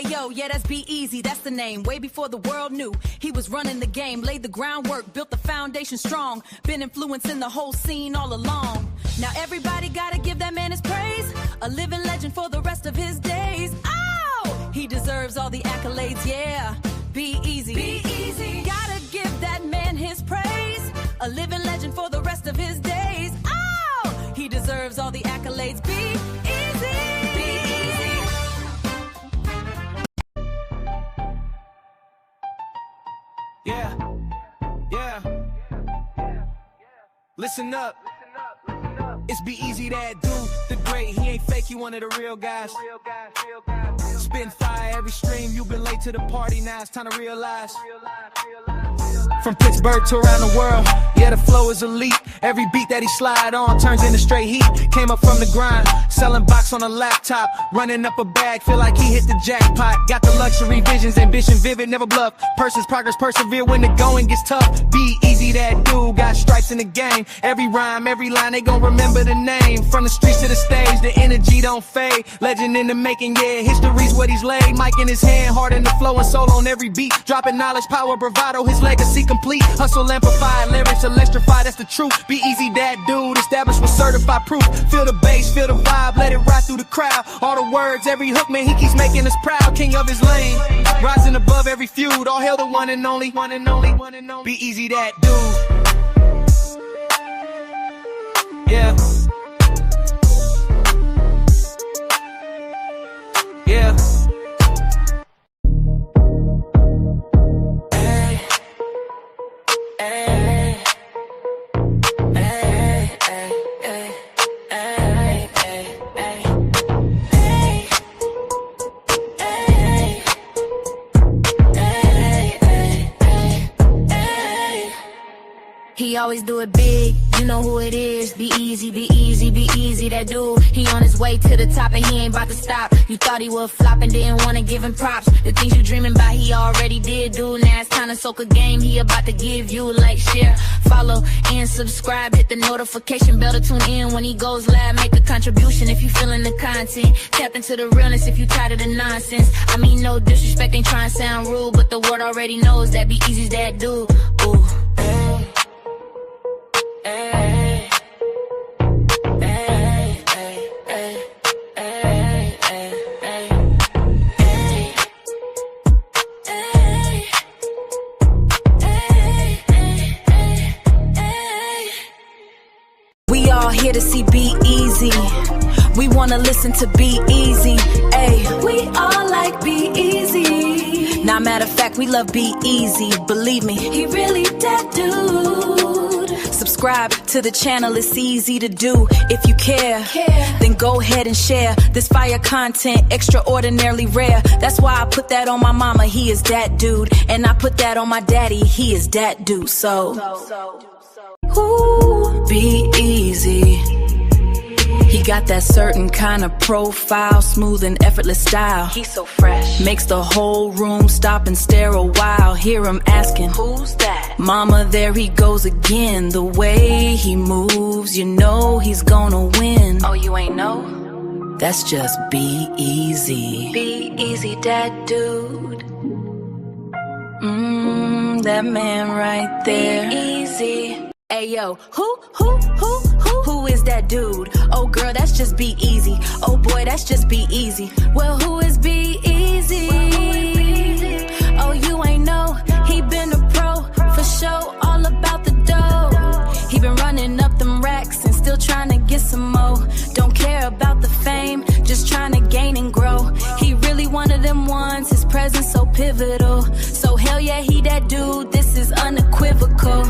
Yo, yeah, that's B-Eazy, that's the name. Way before the world knew he was running the game. Laid the groundwork, built the foundation strong. Been influencing the whole scene all along. Now everybody gotta give that man his praise. A living legend for the rest of his days. Oh, he deserves all the accolades, yeah. B-Eazy, B-Eazy. Gotta give that man his praise. A living legend for the rest of his days. Oh, he deserves all the accolades. B-Eazy. Yeah. Listen up. It's B-Eazy Dat Dude, the great. He ain't fake, he one of the real guys. Spitting fire every stream. You've been late to the party, now it's time to realize. From Pittsburgh to around the world, yeah, the flow is elite. Every beat that he slide on turns into straight heat. Came up from the grind, selling box on a laptop, running up a bag, feel like he hit the jackpot. Got the luxury visions, ambition vivid, never bluff. Persons progress, persevere when the going gets tough. B-Eazy Dat Dude, got stripes in the game. Every rhyme, every line, they gon' remember the name. From the streets to the stage, the energy don't fade. Legend in the making, yeah, history's what he's laid. Mic in his hand, heart in the flow and soul on every beat. Dropping knowledge, power, bravado, his legacy complete. Hustle amplified, lyrics electrified, that's the truth. B-Eazy Dat Dude, established with certified proof. Feel the bass, feel the vibe, let it ride through the crowd. All the words, every hook, man, he keeps making us proud. King of his lane, rising above every feud. All hail the one and only, B-Eazy Dat Dude. Yeah. He always do it big, you know who it is. B-Eazy, B-Eazy, B-Eazy that dude. He on his way to the top and he ain't about to stop. You thought he would flop and didn't wanna give him props. The things you dreaming about he already did do. Now it's time to soak a game, he about to give you. Like, share, follow, and subscribe. Hit the notification bell to tune in when he goes live. Make a contribution if you feeling the content. Tap into the realness if you tired of the nonsense. I mean, no disrespect, ain't trying to sound rude, but the world already knows that B-Eazy's that dude. Ooh. We all here to see B-Eazy. We wanna listen to B-Eazy. Ayy, we all like B-Eazy. Now, matter of fact, we love B-Eazy. Believe me, he really that dude. Subscribe to the channel, it's easy to do. If you care, then go ahead and share this fire content, extraordinarily rare. That's why I put that on my mama, he is that dude. And I put that on my daddy, he is that dude. So, ooh, B-Eazy. He got that certain kind of profile, smooth and effortless style. He's so fresh, makes the whole room stop and stare a while. Hear him asking, who's that? Mama, there he goes again. The way he moves, you know he's gonna win. Oh, you ain't know? That's just B-Eazy. B-Eazy Dat Dude. That man right there. B-Eazy. Ayo, who is that dude? Oh girl, that's just Be-Eazy. Oh boy, that's just Be-Eazy. Well, who is Be-Eazy? Oh, you ain't know, he been a pro, for sure, all about the dough. He been running up them racks and still trying to get some more. Don't care about the fame, just trying to gain and grow. He really one of them ones, his presence so pivotal. So hell yeah, he that dude, this is unequivocal.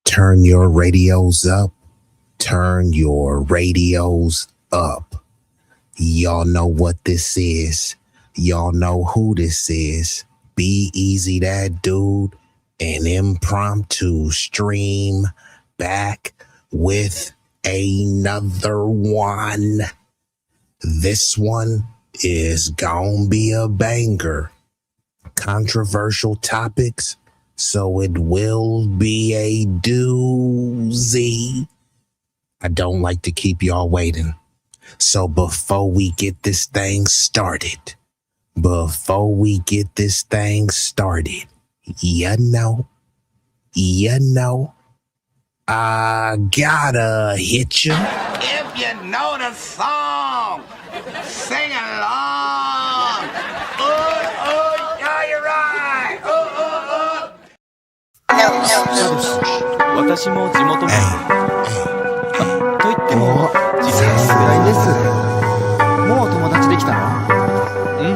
Turn your radios up. Turn your radios up. Y'all know what this is. Y'all know who this is. B-Eazy Dat Dude, an impromptu stream back with another one. This one is gonna be a banger. Controversial topics, so it will be a doozy. I don't like to keep y'all waiting. So before we get this thing started, I gotta hit you. If you know the song, sing along. Yeah, you're right. 私も地元民と言っても実は薄暗いです。もう友達できたの？うん。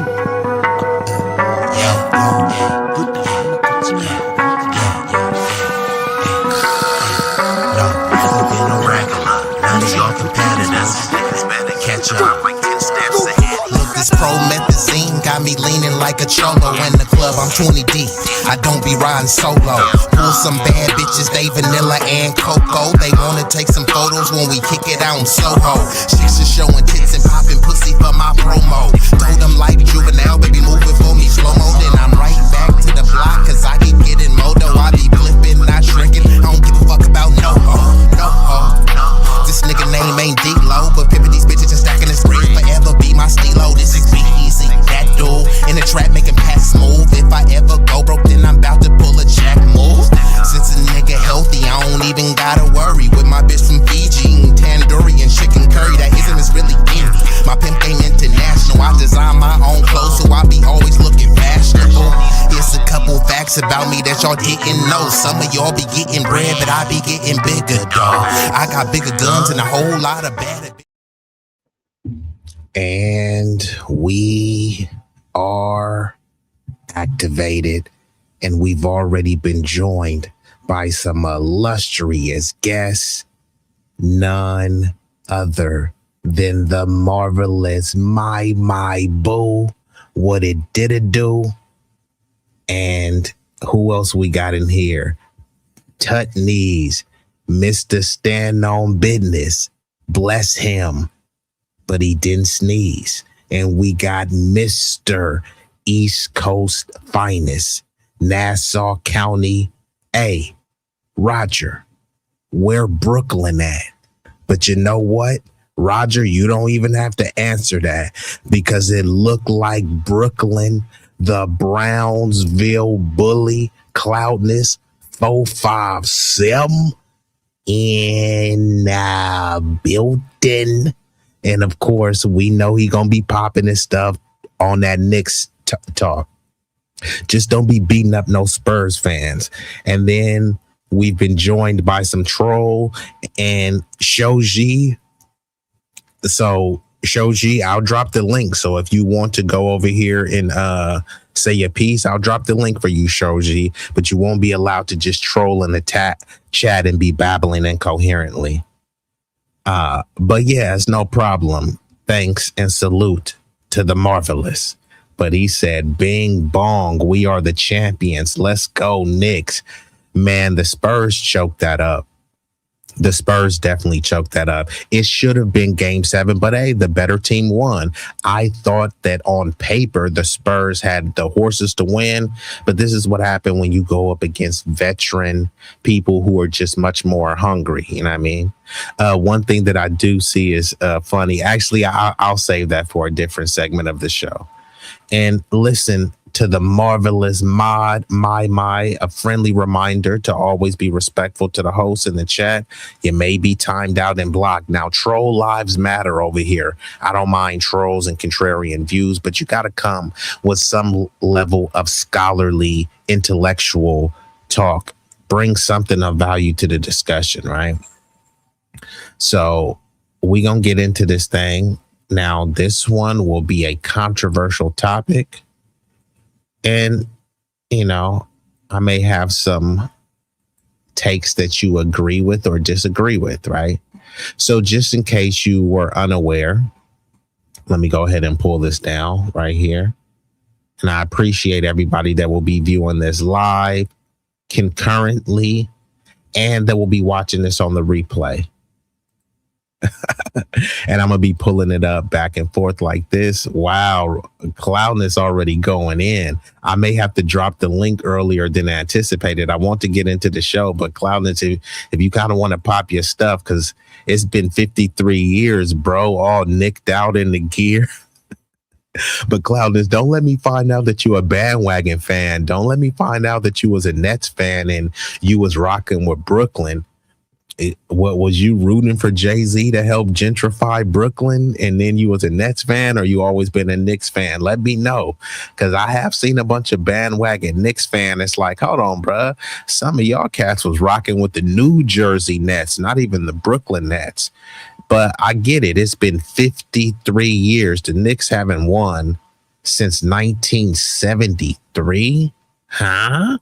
ぶったまんまこっち見ない。Look, this promethazine got me leaning like a cholo in the club. I'm 20 deep. I don't be riding solo. Pull some bad bitches, they vanilla and cocoa. They wanna take some photos when we kick it out in Soho. Chicks are showing tits and popping pussy for my promo. Told them like juvenile, baby, move it for me slow-mo. Then I'm right back to the block, cause I keep getting moto. I be flipping, not shrinking. I don't give a fuck about no ho, no ho. This nigga name ain't D-Lo, but pimpin' these bitches and stacking his rings forever be my stilo. This is B-Eazy Dat Dude in the trap making pass smooth. If I ever go broke, then I'm about to pull a jack move. Since a nigga healthy, I don't even gotta worry. With my bitch from Fiji, eating tandoori and chicken curry. That ism is really indie. My pimp ain't international. I design my own clothes, so I be always looking fashionable. Here's a couple facts about me that y'all didn't know. Some of y'all be getting bread, but I be getting bigger, dawg. I got bigger guns and a whole lot of bad. And we are activated, and we've already been joined by some illustrious guests, none other than the marvelous my boo. What it did do. And who else we got in here? Tut Knees, Mr. Stand on Business. Bless him, but he didn't sneeze. And we got Mr. East Coast Finest, Nassau County. Hey, Roger, where Brooklyn at? But you know what? Roger, you don't even have to answer that, because it looked like Brooklyn, the Brownsville bully, Cloudness 457 in building. And of course, we know he gonna be popping his stuff on that Knicks talk. Just don't be beating up no Spurs fans. And then we've been joined by some troll and Shoji. So Shoji, I'll drop the link. So if you want to go over here and say your piece, I'll drop the link for you, Shoji. But you won't be allowed to just troll in the chat and be babbling incoherently. But yeah, it's no problem. Thanks and salute to the marvelous. But he said, bing bong, we are the champions. Let's go, Knicks. Man, the Spurs choked that up. The Spurs definitely choked that up. It should have been game 7, but hey, the better team won. I thought that on paper, the Spurs had the horses to win, but this is what happened when you go up against veteran people who are just much more hungry. You know what I mean? One thing that I do see is funny. Actually, I'll save that for a different segment of the show. And listen to the marvelous mod, a friendly reminder to always be respectful to the host in the chat. You may be timed out and blocked. Now, troll lives matter over here. I don't mind trolls and contrarian views, but you got to come with some level of scholarly, intellectual talk. Bring something of value to the discussion, right? So we're going to get into this thing. Now, this one will be a controversial topic. And, you know, I may have some takes that you agree with or disagree with, right? So just in case you were unaware, Let me go ahead and pull this down right here. And I appreciate everybody that will be viewing this live concurrently and that will be watching this on the replay. And I'm going to be pulling it up back and forth like this. Wow. Cloudness already going in. I may have to drop the link earlier than anticipated. I want to get into the show, but Cloudness, if you kind of want to pop your stuff, because it's been 53 years, bro, all nicked out in the gear. But Cloudness, don't let me find out that you a bandwagon fan. Don't let me find out that you was a Nets fan and you was rocking with Brooklyn. What was you rooting for Jay-Z to help gentrify Brooklyn, and then you was a Nets fan, or you always been a Knicks fan? Let me know, because I have seen a bunch of bandwagon Knicks fan. It's like, hold on, bruh. Some of y'all cats was rocking with the New Jersey Nets, not even the Brooklyn Nets. But I get it. It's been 53 years. The Knicks haven't won since 1973. Huh?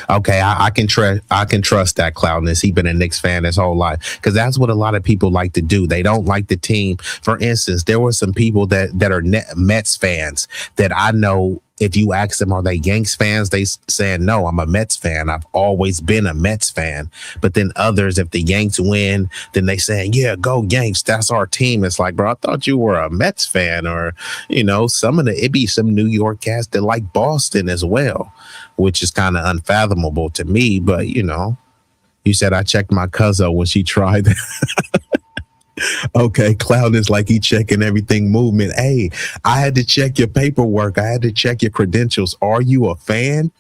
Okay, I can trust that Cloudness. He's been a Knicks fan his whole life, because that's what a lot of people like to do. They don't like the team. For instance, there were some people that are Mets fans that I know. If you ask them, are they Yanks fans? They saying, no, I'm a Mets fan. I've always been a Mets fan. But then others, if the Yanks win, then they saying, yeah, go Yanks. That's our team. It's like, bro, I thought you were a Mets fan. Or, it be some New York cats that like Boston as well, which is kind of unfathomable to me. But, you said I checked my cousin when she tried that. Okay, Cloud is like he checking everything movement. Hey, I had to check your paperwork. I had to check your credentials. Are you a fan?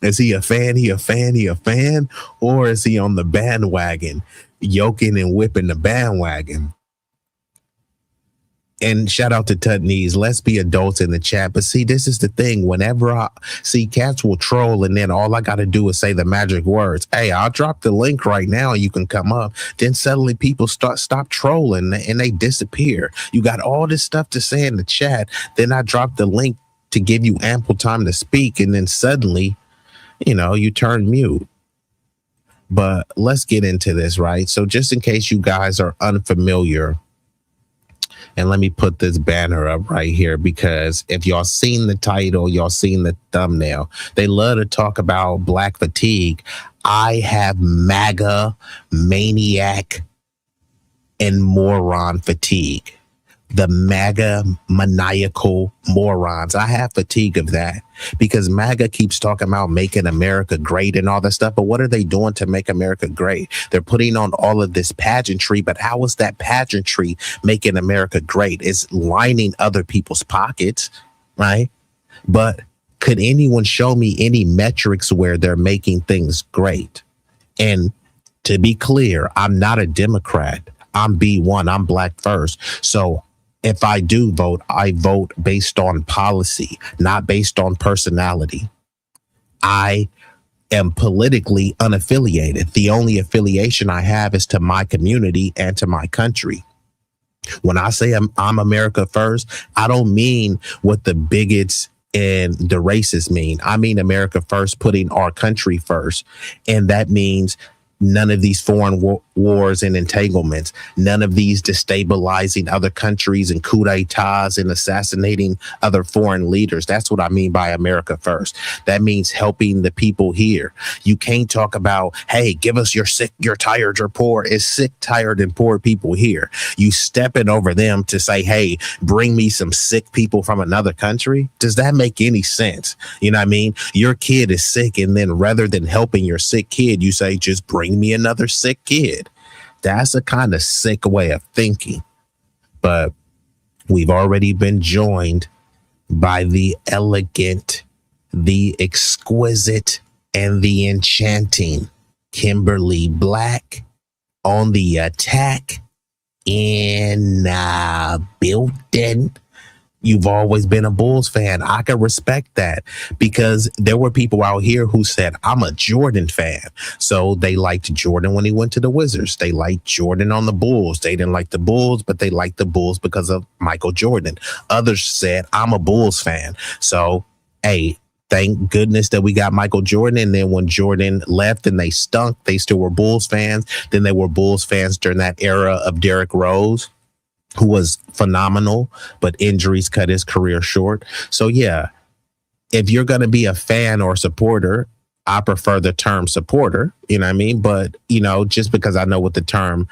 Is he a fan? He a fan? Or is he on the bandwagon, yoking and whipping the bandwagon? And shout out to Tutnees. Let's be adults in the chat. But see, this is the thing. Whenever I see cats will troll, and then all I got to do is say the magic words. Hey, I'll drop the link right now. You can come up. Then suddenly people stop trolling and they disappear. You got all this stuff to say in the chat. Then I drop the link to give you ample time to speak. And then suddenly, you turn mute. But let's get into this, right? So just in case you guys are unfamiliar, and let me put this banner up right here, because if y'all seen the title, y'all seen the thumbnail, they love to talk about black fatigue. I have MAGA, maniac, and moron fatigue. The MAGA maniacal morons. I have fatigue of that, because MAGA keeps talking about making America great and all that stuff. But what are they doing to make America great? They're putting on all of this pageantry. But how is that pageantry making America great? It's lining other people's pockets, right? But could anyone show me any metrics where they're making things great? And to be clear, I'm not a Democrat. I'm B1. I'm black first. So if I do vote, I vote based on policy, not based on personality. I am politically unaffiliated. The only affiliation I have is to my community and to my country. When I say I'm America first, I don't mean what the bigots and the racists mean. I mean America first, putting our country first. And that means none of these foreign wars and entanglements, none of these destabilizing other countries and coup d'etats and assassinating other foreign leaders. That's what I mean by America first. That means helping the people here. You can't talk about, hey, give us your sick, your tired, your poor. It's sick, tired, and poor people here. You stepping over them to say, hey, bring me some sick people from another country. Does that make any sense? You know what I mean? Your kid is sick, and then rather than helping your sick kid, you say, just bring me another sick kid. That's a kind of sick way of thinking. But we've already been joined by the elegant, the exquisite, and the enchanting Kimberly Black on the attack in building. You've always been a Bulls fan. I can respect that, because there were people out here who said, I'm a Jordan fan. So they liked Jordan when he went to the Wizards. They liked Jordan on the Bulls. They didn't like the Bulls, but they liked the Bulls because of Michael Jordan. Others said, I'm a Bulls fan. So, hey, thank goodness that we got Michael Jordan. And then when Jordan left and they stunk, they still were Bulls fans. Then they were Bulls fans during that era of Derrick Rose. who was phenomenal, but injuries cut his career short. So yeah, if you're going to be a fan or supporter, I prefer the term supporter, you know what I mean? But, you know, just because I know what the term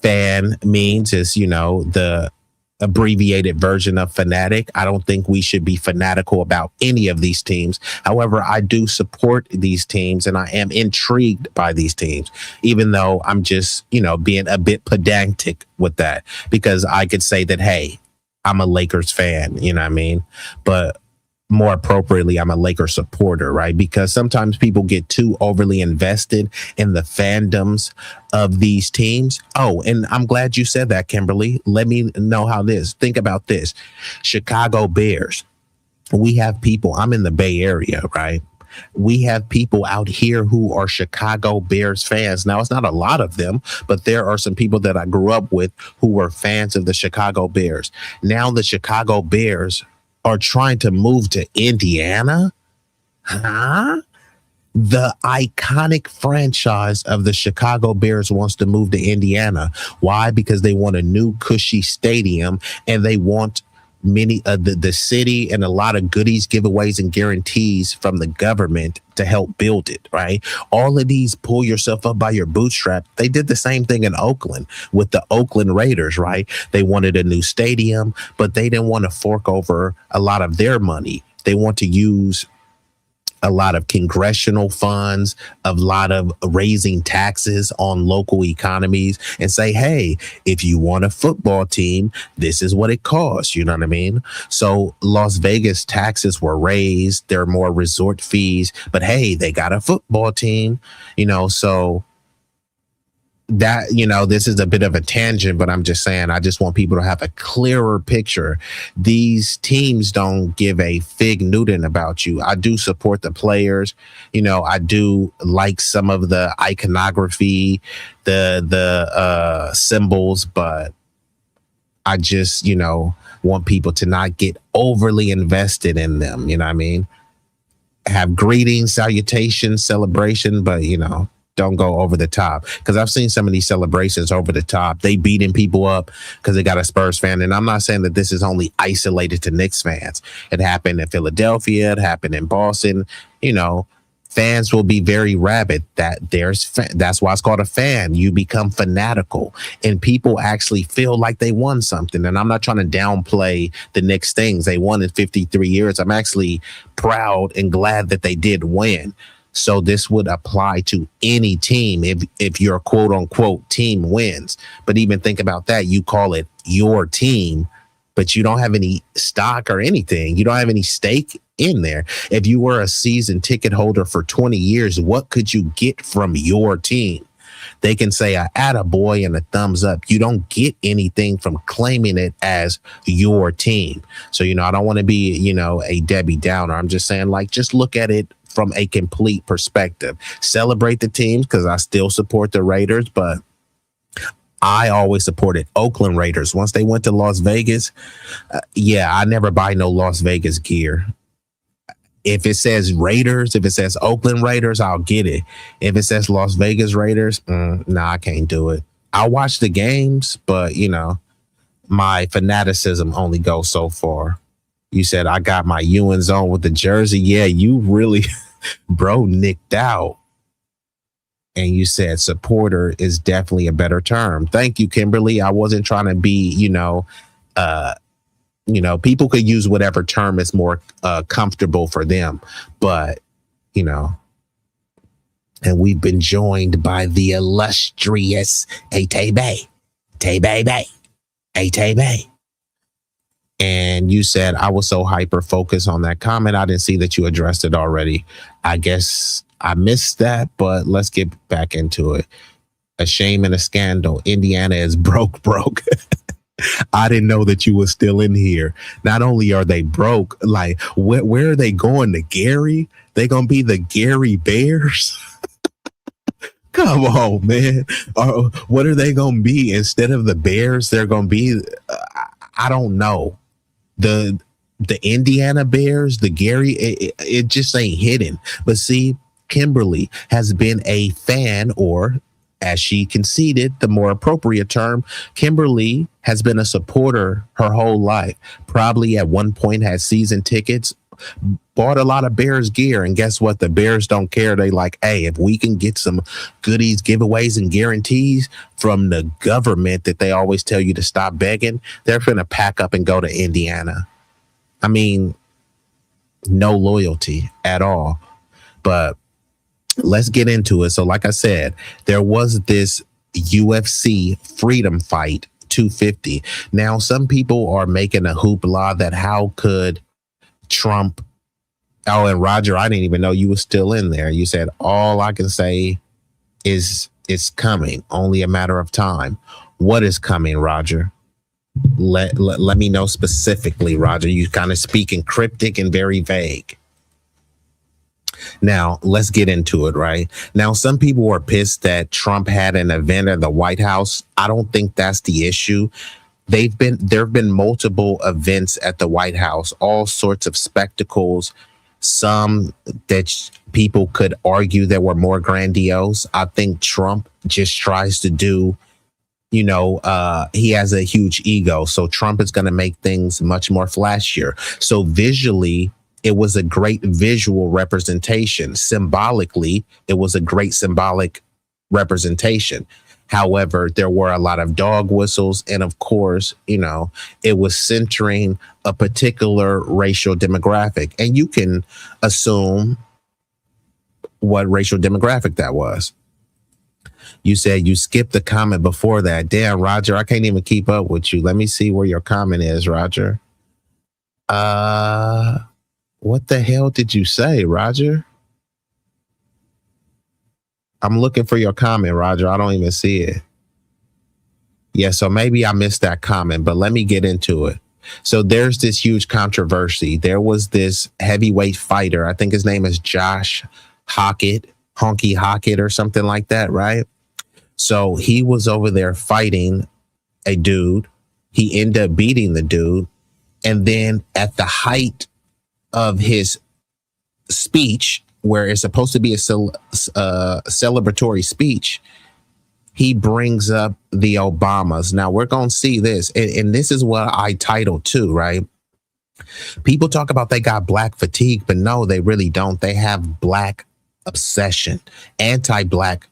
fan means is, you know, the abbreviated version of fanatic, I don't think we should be fanatical about any of these teams. However, I do support these teams and I am intrigued by these teams, even though I'm just, you know, being a bit pedantic with that, because I could say that, hey, I'm a Lakers fan, you know what I mean? But more appropriately, I'm a Lakers supporter, right? Because sometimes people get too overly invested in the fandoms of these teams. Oh, and I'm glad you said that, Kimberly. Let me know how this. Think about this. Chicago Bears. We have people, I'm in the Bay Area, right? We have people out here who are Chicago Bears fans. Now, it's not a lot of them, but there are some people that I grew up with who were fans of the Chicago Bears. Now the Chicago Bears are trying to move to Indiana? Huh? The iconic franchise of the Chicago Bears wants to move to Indiana. Why? Because they want a new cushy stadium and they want many of the city and a lot of goodies, giveaways, and guarantees from the government to help build it, right? All of these pull yourself up by your bootstrap. They did the same thing in Oakland with the Oakland Raiders, right? They wanted a new stadium, but they didn't want to fork over a lot of their money. They want to use a lot of congressional funds, a lot of raising taxes on local economies and say, hey, if you want a football team, this is what it costs. You know what I mean? So Las Vegas taxes were raised. There are more resort fees, but hey, they got a football team, you know, so that, you know, this is a bit of a tangent, but I'm just saying, I just want people to have a clearer picture. These teams don't give a fig Newton about you. I do support the players. You know, I do like some of the iconography, the symbols, but I just, you know, want people to not get overly invested in them. You know what I mean? Have greetings, salutations, celebration, but, you know, don't go over the top, because I've seen some of these celebrations over the top. They beating people up because they got a Spurs fan. And I'm not saying that this is only isolated to Knicks fans. It happened in Philadelphia. It happened in Boston. You know, fans will be very rabid. That's why it's called a fan. You become fanatical and people actually feel like they won something. And I'm not trying to downplay the Knicks things. They won in 53 years. I'm actually proud and glad that they did win. So this would apply to any team if your quote unquote team wins. But even think about that. You call it your team, but you don't have any stock or anything. You don't have any stake in there. If you were a season ticket holder for 20 years, what could you get from your team? They can say a attaboy and a thumbs up. You don't get anything from claiming it as your team. So, you know, I don't want to be, you know, a Debbie Downer. I'm just saying, like, just look at it from a complete perspective. Celebrate the teams, because I still support the Raiders, but I always supported Oakland Raiders. Once they went to Las Vegas, I never buy no Las Vegas gear. If it says Raiders, if it says Oakland Raiders, I'll get it. If it says Las Vegas Raiders, I can't do it. I'll watch the games, but, you know, my fanaticism only goes so far. You said I got my Ewans on with the jersey. Yeah, you really, bro, nicked out. And you said supporter is definitely a better term. Thank you, Kimberly. I wasn't trying to be, you know, people could use whatever term is more comfortable for them. But, you know, and we've been joined by the illustrious Atebe. And you said I was so hyper focused on that comment. I didn't see that you addressed it already. I guess I missed that, but let's get back into it. A shame and a scandal. Indiana is broke. I didn't know that you were still in here. Not only are they broke, like where are they going? To Gary? They gonna be the Gary Bears? Come on, man. What are they gonna be instead of the Bears? They're gonna be. I don't know. The Indiana Bears, the Gary, it just ain't hidden. But see, Kimberly has been a fan or as she conceded, the more appropriate term, Kimberly has been a supporter her whole life. Probably at one point had season tickets, bought a lot of Bears gear. And guess what? The Bears don't care. They like, hey, if we can get some goodies, giveaways, and guarantees from the government that they always tell you to stop begging, they're going to pack up and go to Indiana. I mean, no loyalty at all. But let's get into it. So like I said, there was this UFC freedom fight 250. Now, some people are making a hoopla that how could Trump... Oh, and Roger, I didn't even know you were still in there. You said, all I can say is it's coming, only a matter of time. What is coming, Roger? Let me know specifically, Roger. You kind of speaking cryptic and very vague. Now, let's get into it, right? Now, some people were pissed that Trump had an event at the White House. I don't think that's the issue. There have been multiple events at the White House, all sorts of spectacles, some that people could argue that were more grandiose. I think Trump just tries to do, he has a huge ego. So Trump is going to make things much more flashier. So visually, it was a great visual representation. Symbolically, it was a great symbolic representation. However, there were a lot of dog whistles. And of course, it was centering a particular racial demographic. And you can assume what racial demographic that was. You said you skipped the comment before that. Damn, Roger, I can't even keep up with you. Let me see where your comment is, Roger. What the hell did you say, Roger? I'm looking for your comment, Roger. I don't even see it. Yeah, so maybe I missed that comment, but let me get into it. So there's this huge controversy. There was this heavyweight fighter. I think his name is Josh Honky Hockett or something like that, right? So he was over there fighting a dude. He ended up beating the dude. And then at the height of his speech, where it's supposed to be a celebratory speech, he brings up the Obamas. Now we're going to see this. And this is what I titled too, right? People talk about they got black fatigue, but no, they really don't. They have black obsession, anti-black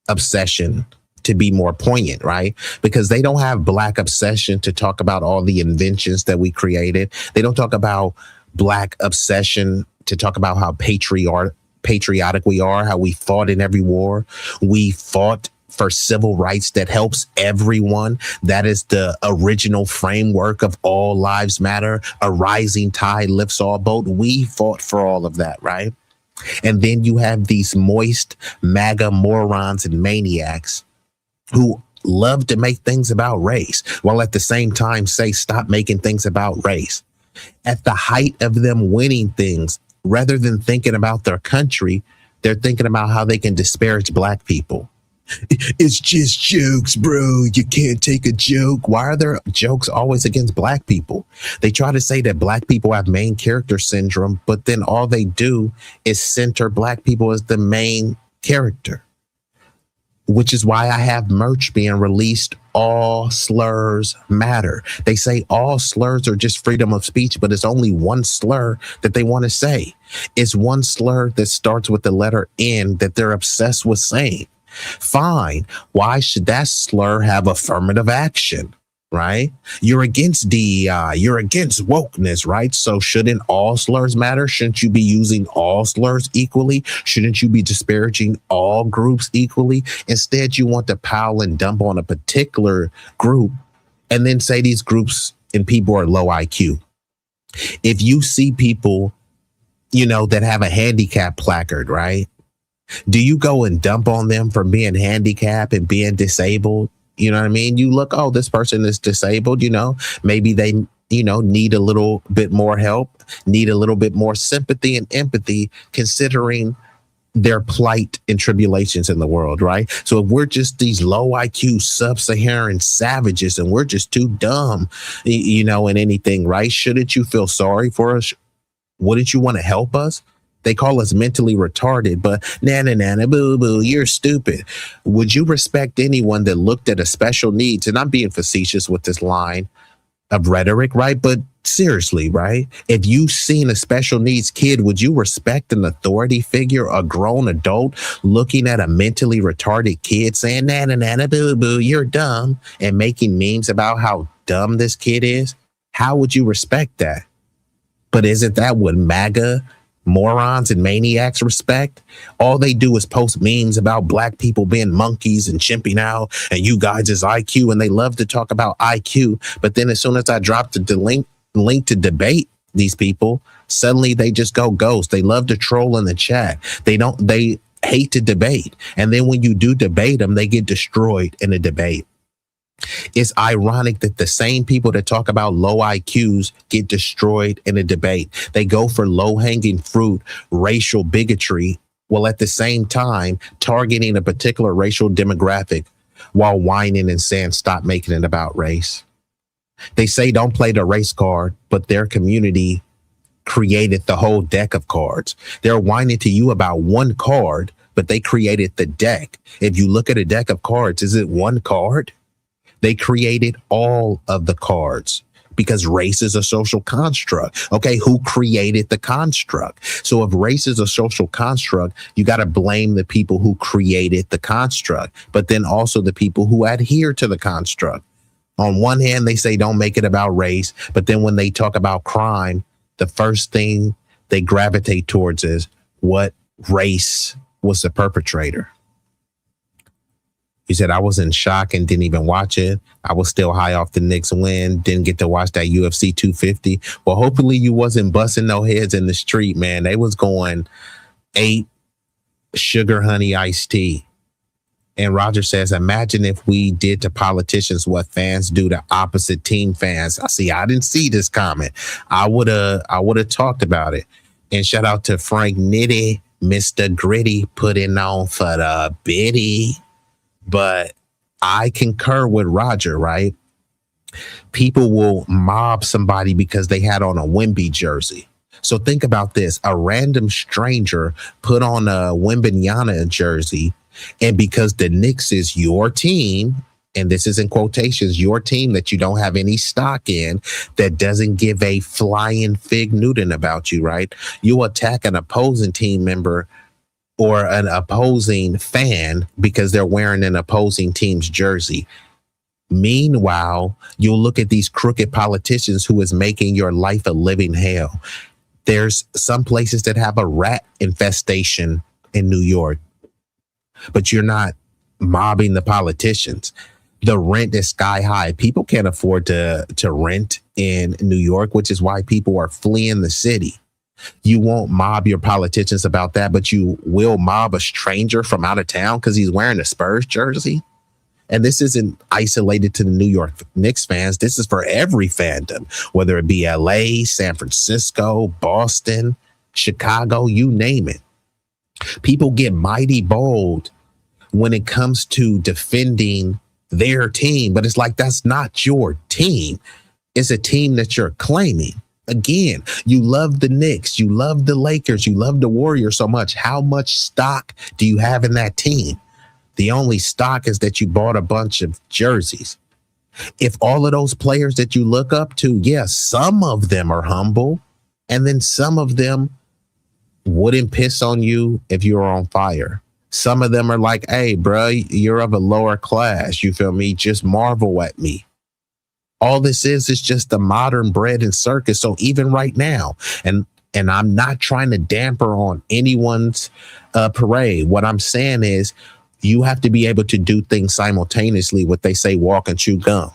obsession, to be more poignant, right? Because they don't have black obsession to talk about all the inventions that we created. They don't talk about black obsession to talk about how patriotic we are, how we fought in every war. We fought for civil rights that helps everyone. That is the original framework of all lives matter. A rising tide lifts all boat. We fought for all of that, right? And then you have these moist MAGA morons and maniacs who love to make things about race, while at the same time say, stop making things about race. At the height of them winning things, rather than thinking about their country, they're thinking about how they can disparage black people. It's just jokes, bro. You can't take a joke. Why are there jokes always against black people? They try to say that black people have main character syndrome, but then all they do is center black people as the main character, which is why I have merch being released. All slurs matter. They say all slurs are just freedom of speech, but it's only one slur that they want to say. It's one slur that starts with the letter N that they're obsessed with saying. Fine. Why should that slur have affirmative action? Right? You're against DEI. You're against wokeness, right? So shouldn't all slurs matter? Shouldn't you be using all slurs equally? Shouldn't you be disparaging all groups equally? Instead, you want to pile and dump on a particular group and then say these groups and people are low IQ. If you see people, that have a handicap placard, right? Do you go and dump on them for being handicapped and being disabled? You know what I mean? You look, oh, this person is disabled, maybe they, need a little bit more help, need a little bit more sympathy and empathy, considering their plight and tribulations in the world, right? So if we're just these low IQ sub-Saharan savages and we're just too dumb, in anything, right? Shouldn't you feel sorry for us? Wouldn't you want to help us? They call us mentally retarded, but na boo boo, you're stupid. Would you respect anyone that looked at a special needs? And I'm being facetious with this line of rhetoric, right? But seriously, right? If you've seen a special needs kid, would you respect an authority figure, a grown adult looking at a mentally retarded kid saying, na boo boo, you're dumb, and making memes about how dumb this kid is? How would you respect that? But isn't that what MAGA morons and maniacs respect? All they do is post memes about black people being monkeys and chimping out and you guys is IQ, and they love to talk about IQ. But then as soon as I drop the link to debate these people, suddenly they just go ghost. They love to troll in the chat. They hate to debate. And then when you do debate them, they get destroyed in a debate. It's ironic that the same people that talk about low IQs get destroyed in a debate. They go for low-hanging fruit, racial bigotry, while at the same time targeting a particular racial demographic while whining and saying, stop making it about race. They say don't play the race card, but their community created the whole deck of cards. They're whining to you about one card, but they created the deck. If you look at a deck of cards, is it one card? They created all of the cards because race is a social construct. Okay, who created the construct? So if race is a social construct, you got to blame the people who created the construct, but then also the people who adhere to the construct. On one hand, they say don't make it about race, but then when they talk about crime, the first thing they gravitate towards is what race was the perpetrator. He said, I was in shock and didn't even watch it. I was still high off the Knicks win. Didn't get to watch that UFC 250. Well, hopefully you wasn't busting no heads in the street, man. They was going 8 sugar honey iced tea. And Roger says, imagine if we did to politicians what fans do to opposite team fans. I didn't see this comment. I would have talked about it. And shout out to Frank Nitty, Mr. Gritty, putting on for the biddy. But I concur with Roger, right? People will mob somebody because they had on a Wemby jersey. So think about this. A random stranger put on a Wembanyama jersey, and because the Knicks is your team, and this is in quotations, your team that you don't have any stock in, that doesn't give a flying fig Newton about you, right? You attack an opposing team member or an opposing fan because they're wearing an opposing team's jersey. Meanwhile, you'll look at these crooked politicians who is making your life a living hell. There's some places that have a rat infestation in New York, but you're not mobbing the politicians. The rent is sky high. People can't afford to rent in New York, which is why people are fleeing the city. You won't mob your politicians about that, but you will mob a stranger from out of town because he's wearing a Spurs jersey. And this isn't isolated to the New York Knicks fans. This is for every fandom, whether it be LA, San Francisco, Boston, Chicago, you name it. People get mighty bold when it comes to defending their team, but it's like, that's not your team. It's a team that you're claiming. Again, you love the Knicks, you love the Lakers, you love the Warriors so much. How much stock do you have in that team? The only stock is that you bought a bunch of jerseys. If all of those players that you look up to, yes, some of them are humble, and then some of them wouldn't piss on you if you were on fire. Some of them are like, hey, bro, you're of a lower class. You feel me? Just marvel at me. All this is just the modern bread and circus. So even right now, and I'm not trying to damper on anyone's parade. What I'm saying is you have to be able to do things simultaneously. What they say, walk and chew gum.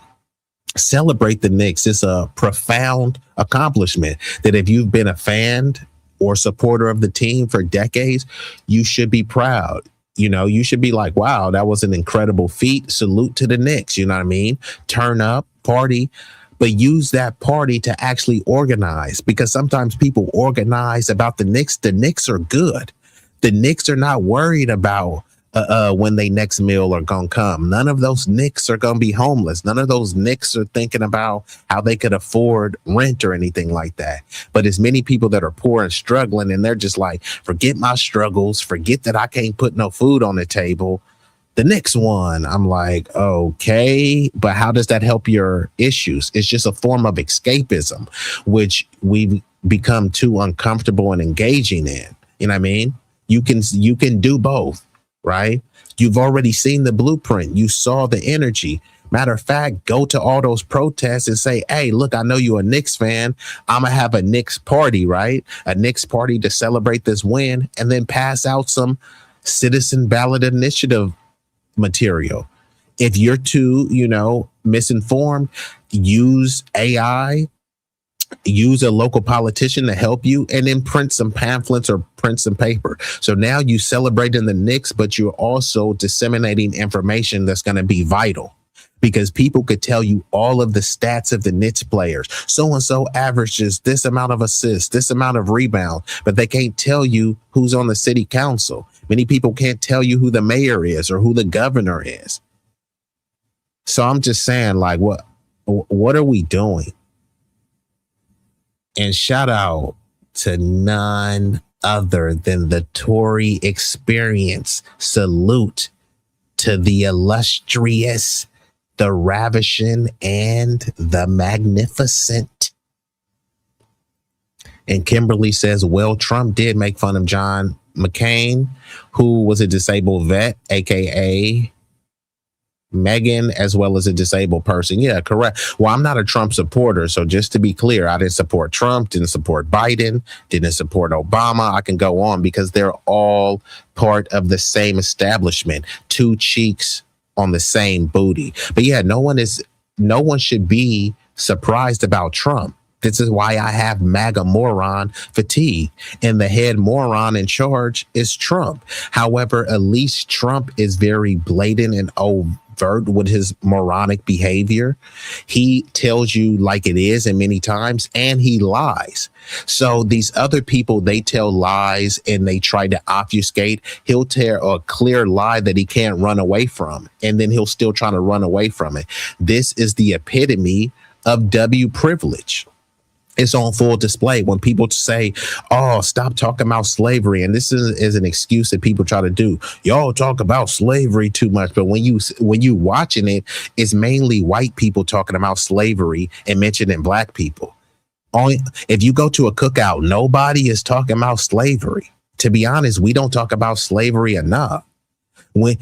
Celebrate the Knicks. It's a profound accomplishment that if you've been a fan or supporter of the team for decades, you should be proud. You know, you should be like, wow, that was an incredible feat. Salute to the Knicks. You know what I mean? Turn up, party, but use that party to actually organize, because sometimes people organize about the Knicks. The Knicks are good. The Knicks are not worried about when they next meal are gonna come. None of those Knicks are gonna be homeless. None of those Knicks are thinking about how they could afford rent or anything like that. But as many people that are poor and struggling, and they're just like, forget my struggles, forget that I can't put no food on the table. The Knicks won. I'm like, okay, but how does that help your issues? It's just a form of escapism, which we've become too uncomfortable and engaging in. You know what I mean? You can do both. Right? You've already seen the blueprint. You saw the energy. Matter of fact, go to all those protests and say, hey, look, I know you're a Knicks fan. I'm going to have a Knicks party, right? A Knicks party to celebrate this win, and then pass out some citizen ballot initiative material. If you're too, misinformed, use AI, use a local politician to help you, and then print some pamphlets or print some paper. So now you celebrating the Knicks, but you're also disseminating information that's going to be vital, because people could tell you all of the stats of the Knicks players. So-and-so averages this amount of assists, this amount of rebound, but they can't tell you who's on the city council. Many people can't tell you who the mayor is or who the governor is. So I'm just saying, like, what are we doing? And shout out to none other than the Tory experience. Salute to the illustrious, the ravishing, and the magnificent. And Kimberly says, well, Trump did make fun of John McCain, who was a disabled vet, aka Megan, as well as a disabled person. Yeah, correct. Well, I'm not a Trump supporter. So just to be clear, I didn't support Trump, didn't support Biden, didn't support Obama. I can go on because they're all part of the same establishment, two cheeks on the same booty. But yeah, no one should be surprised about Trump. This is why I have MAGA moron fatigue, and the head moron in charge is Trump. However, at least Trump is very blatant and overt with his moronic behavior. He tells you like it is, and many times, and he lies. So these other people, they tell lies and they try to obfuscate. He'll tell a clear lie that he can't run away from, and then he'll still try to run away from it. This is the epitome of W privilege. It's on full display when people say, oh, stop talking about slavery. And this is an excuse that people try to do. Y'all talk about slavery too much. But when you watching it, it's mainly white people talking about slavery and mentioning black people. If you go to a cookout, nobody is talking about slavery. To be honest, we don't talk about slavery enough. When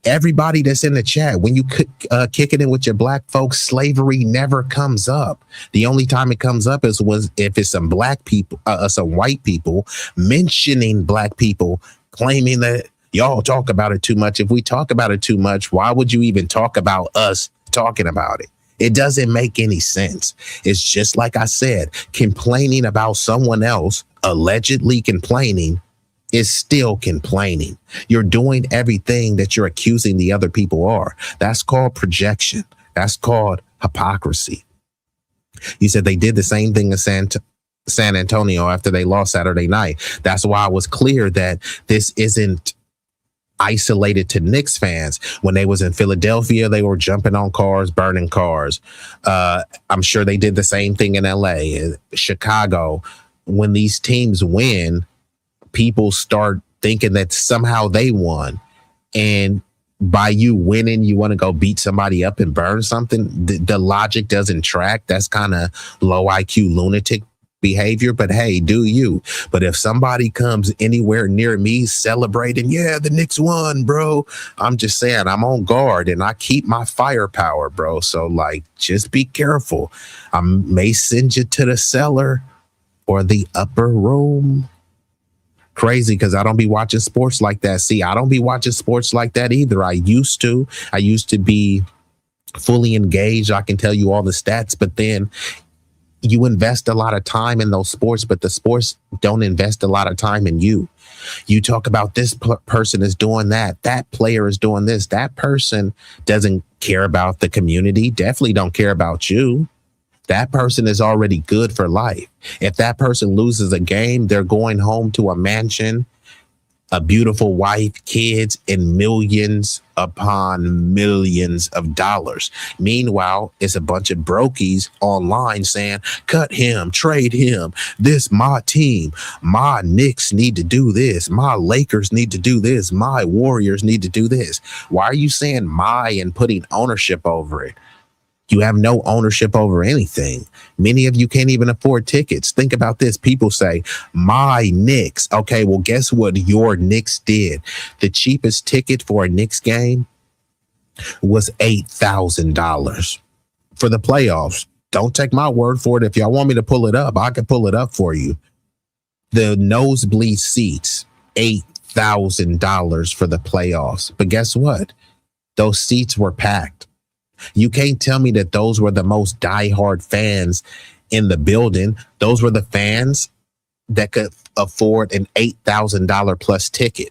everybody that's in the chat, when you kick it in with your black folks, slavery never comes up. The only time it comes up is if it's some black people, some white people mentioning black people, claiming that y'all talk about it too much. If we talk about it too much, why would you even talk about us talking about it? It doesn't make any sense. It's just like I said, complaining about someone else, allegedly complaining, is still complaining. You're doing everything that you're accusing the other people are. That's called projection. That's called hypocrisy. You said they did the same thing in San Antonio after they lost Saturday night. That's why I was clear that this isn't isolated to Knicks fans. When they was in Philadelphia, they were jumping on cars, burning cars. I'm sure they did the same thing in LA, Chicago. When these teams win, people start thinking that somehow they won. And by you winning, you want to go beat somebody up and burn something. The logic doesn't track. That's kind of low IQ lunatic behavior. But hey, do you? But if somebody comes anywhere near me celebrating, yeah, the Knicks won, bro, I'm just saying I'm on guard and I keep my firepower, bro. So like, just be careful. I may send you to the cellar or the upper room. Crazy, because I don't be watching sports like that. See, I don't be watching sports like that either. I used to be fully engaged. I can tell you all the stats, but then you invest a lot of time in those sports, but the sports don't invest a lot of time in you. You talk about this person is doing that player is doing this. That person doesn't care about the community, definitely don't care about you. That person is already good for life. If that person loses a game, they're going home to a mansion a beautiful wife, kids, and millions upon millions of dollars. Meanwhile, it's a bunch of brokies online saying, cut him, trade him. This my team. My Knicks need to do this. My Lakers need to do this. My Warriors need to do this. Why are you saying my and putting ownership over it? You have no ownership over anything. Many of you can't even afford tickets. Think about this. People say, my Knicks. Okay, well, guess what your Knicks did? The cheapest ticket for a Knicks game was $8,000 for the playoffs. Don't take my word for it. If y'all want me to pull it up, I can pull it up for you. The nosebleed seats, $8,000 for the playoffs. But guess what? Those seats were packed. You can't tell me that those were the most diehard fans in the building. Those were the fans that could afford an $8,000 plus ticket.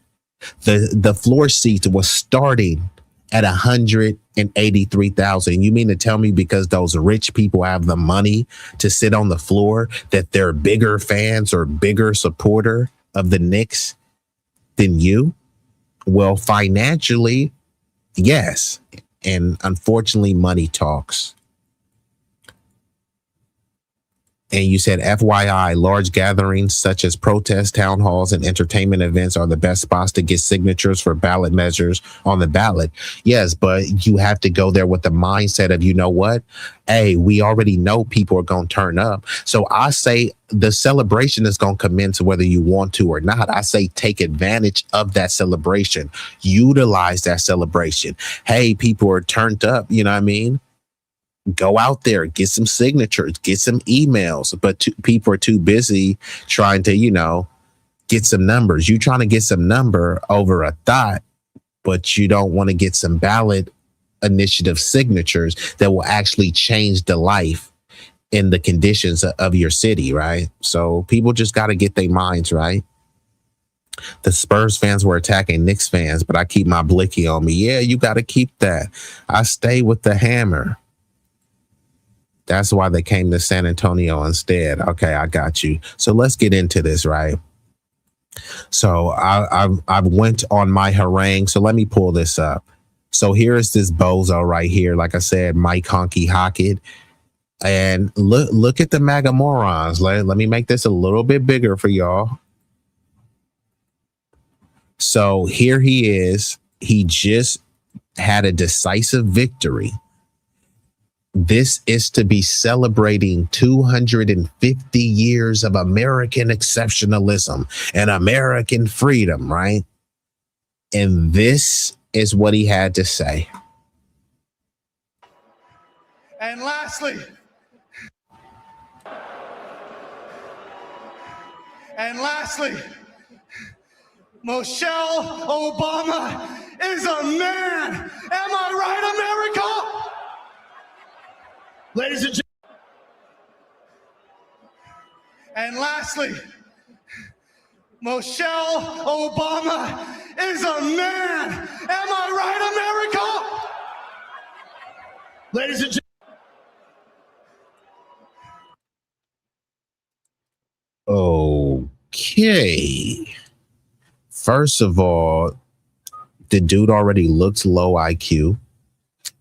The floor seats was starting at $183,000. You mean to tell me because those rich people have the money to sit on the floor that they're bigger fans or bigger supporter of the Knicks than you? Well, financially, yes. And unfortunately, money talks. And you said, FYI, large gatherings such as protests, town halls, and entertainment events are the best spots to get signatures for ballot measures on the ballot. Yes, but you have to go there with the mindset of, you know what? Hey, we already know people are going to turn up. So I say the celebration is going to commence whether you want to or not. I say take advantage of that celebration. Utilize that celebration. Hey, people are turned up. You know what I mean? Go out there, get some signatures, get some emails, but people are too busy trying to, get some numbers. You trying to get some number over a thought, but you don't want to get some ballot initiative signatures that will actually change the life in the conditions of your city, right? So people just got to get their minds right. The Spurs fans were attacking Knicks fans, but I keep my blicky on me. Yeah, you got to keep that. I stay with the hammer. That's why they came to San Antonio instead. Okay, I got you. So let's get into this, right? So I went on my harangue. So let me pull this up. So here is this bozo right here. Like I said, Mike Honky Hockett. And look at the MAGA morons. Let me make this a little bit bigger for y'all. So here he is. He just had a decisive victory. This is to be celebrating 250 years of American exceptionalism and American freedom, right? And this is what he had to say. And lastly, Michelle Obama is a man. Am I right, America? Ladies and gentlemen. And lastly, Michelle Obama is a man. Am I right, America? Ladies and gentlemen. Okay. First of all, the dude already looks low IQ.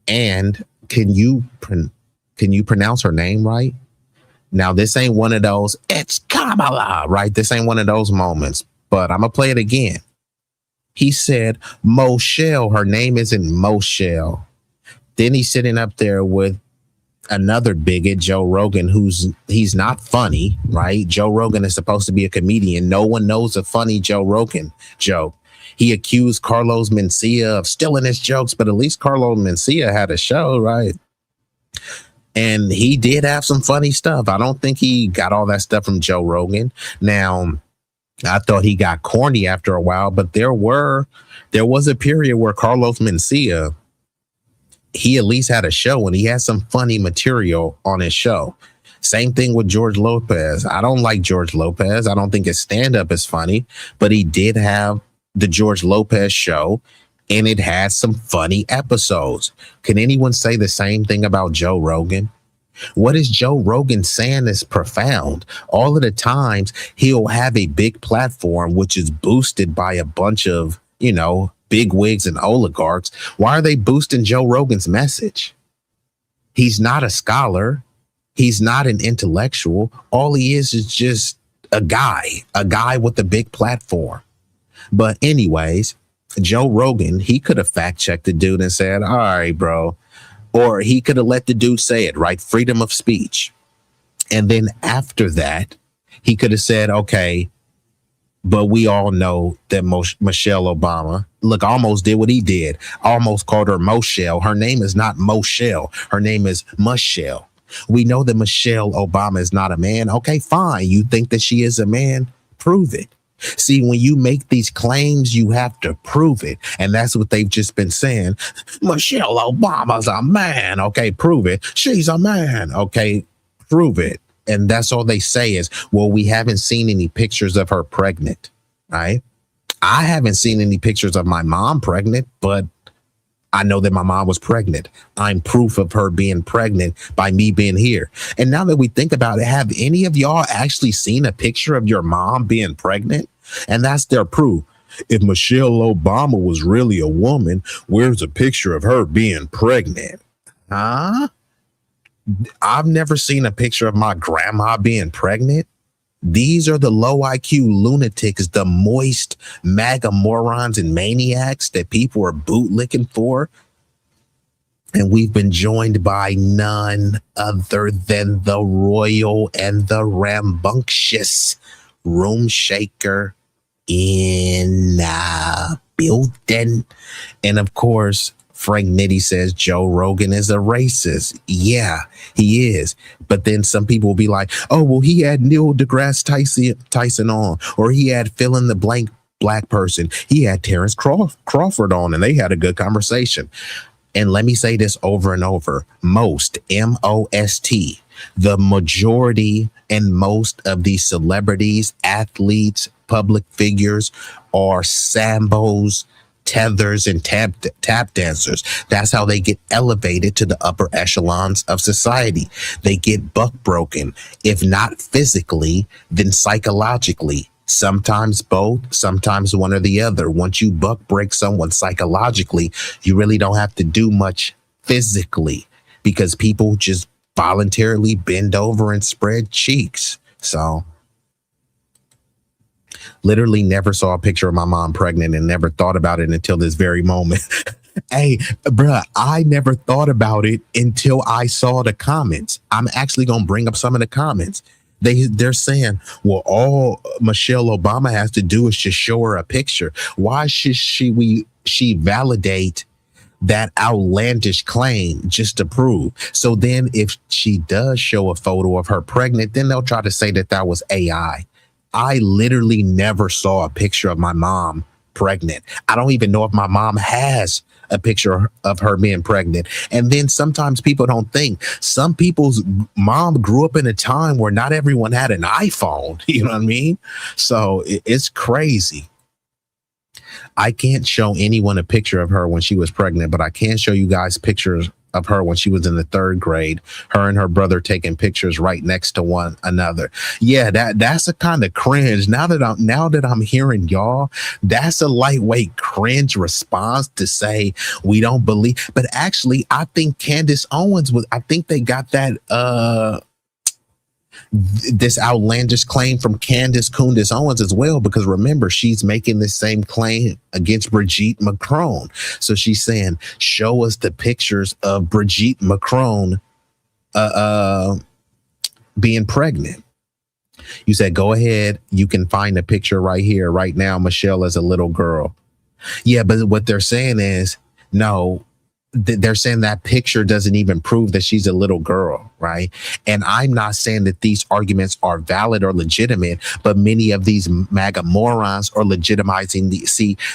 And can you pronounce her name right? Now, this ain't one of those, it's Kamala, right? This ain't one of those moments, but I'm going to play it again. He said, Moshelle, her name isn't Moshelle. Then he's sitting up there with another bigot, Joe Rogan, he's not funny, right? Joe Rogan is supposed to be a comedian. No one knows a funny Joe Rogan joke. He accused Carlos Mencia of stealing his jokes, but at least Carlos Mencia had a show, right? And he did have some funny stuff. I don't think he got all that stuff from Joe Rogan. Now, I thought he got corny after a while, but there was a period where Carlos Mencia, he at least had a show and he had some funny material on his show. Same thing with George Lopez. I don't like George Lopez. I don't think his stand-up is funny, but he did have the George Lopez show and it had some funny episodes. Can anyone say the same thing about Joe Rogan? What is Joe Rogan saying is profound? All of the times he'll have a big platform, which is boosted by a bunch of, big wigs and oligarchs. Why are they boosting Joe Rogan's message? He's not a scholar. He's not an intellectual. All he is just a guy with a big platform. But anyways, Joe Rogan, he could have fact checked the dude and said, all right, bro. Or he could have let the dude say it, right? Freedom of speech. And then after that, he could have said, okay, but we all know that Michelle Obama, look, almost did what he did. Almost called her Moshelle. Her name is not Moshelle. Her name is Michelle. We know that Michelle Obama is not a man. Okay, fine. You think that she is a man? Prove it. See, when you make these claims, you have to prove it. And that's what they've just been saying. Michelle Obama's a man. Okay, prove it. She's a man. Okay, prove it. And that's all they say is, well, we haven't seen any pictures of her pregnant, right? I haven't seen any pictures of my mom pregnant, but I know that my mom was pregnant. I'm proof of her being pregnant by me being here. And now that we think about it, have any of y'all actually seen a picture of your mom being pregnant? And that's their proof. If Michelle Obama was really a woman, where's a picture of her being pregnant? Huh? I've never seen a picture of my grandma being pregnant. These are the low IQ lunatics, the moist MAGA morons and maniacs that people are bootlicking for. And we've been joined by none other than the royal and the rambunctious room shaker in building. And of course, Frank Nitti says Joe Rogan is a racist. Yeah, he is. But then some people will be like, oh, well, he had Neil deGrasse Tyson on, or he had fill in the blank black person. He had Terrence Crawford on, and they had a good conversation. And let me say this over and over. Most, M-O-S-T, the majority and most of these celebrities, athletes, public figures are Sambos, tethers, and tap dancers. That's how they get elevated to the upper echelons of society. They get buck broken, if not physically, then psychologically. Sometimes both, sometimes one or the other. Once you buck break someone psychologically, you really don't have to do much physically because people just voluntarily bend over and spread cheeks. So literally never saw a picture of my mom pregnant and never thought about it until this very moment. Hey, bruh, I never thought about it until I saw the comments. I'm actually going to bring up some of the comments. They're saying, well, all Michelle Obama has to do is just show her a picture. Why should she validate that outlandish claim just to prove? So then if she does show a photo of her pregnant, then they'll try to say that was AI. I literally never saw a picture of my mom pregnant. I don't even know if my mom has a picture of her being pregnant. And then sometimes people don't think. Some people's mom grew up in a time where not everyone had an iPhone. You know what I mean? So it's crazy. I can't show anyone a picture of her when she was pregnant, but I can show you guys pictures of her when she was in the 3rd grade, her and her brother taking pictures right next to one another. Yeah, that's a kind of cringe. Now that I'm hearing y'all, that's a lightweight cringe response to say we don't believe. But actually, I think Candace Owens I think they got that this outlandish claim from Candace Kundis Owens as well, because remember, she's making the same claim against Brigitte Macron. So she's saying, show us the pictures of Brigitte Macron being pregnant. You said, go ahead. You can find a picture right here, right now. Michelle is a little girl. Yeah, but what they're saying is, no, they're saying that picture doesn't even prove that she's a little girl, right? And I'm not saying that these arguments are valid or legitimate, but many of these MAGA morons are legitimizing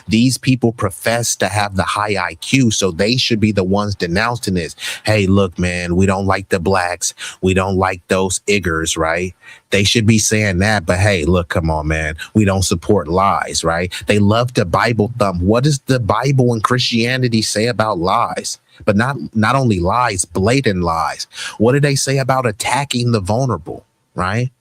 these people profess to have the high IQ, so they should be the ones denouncing this. Hey, look, man, we don't like the blacks. We don't like those iggers, right? They should be saying that, but hey, look, come on, man. We don't support lies, right? They love to Bible thump. What does the Bible and Christianity say about lies? But not only lies, blatant lies. What do they say about attacking the vulnerable, right?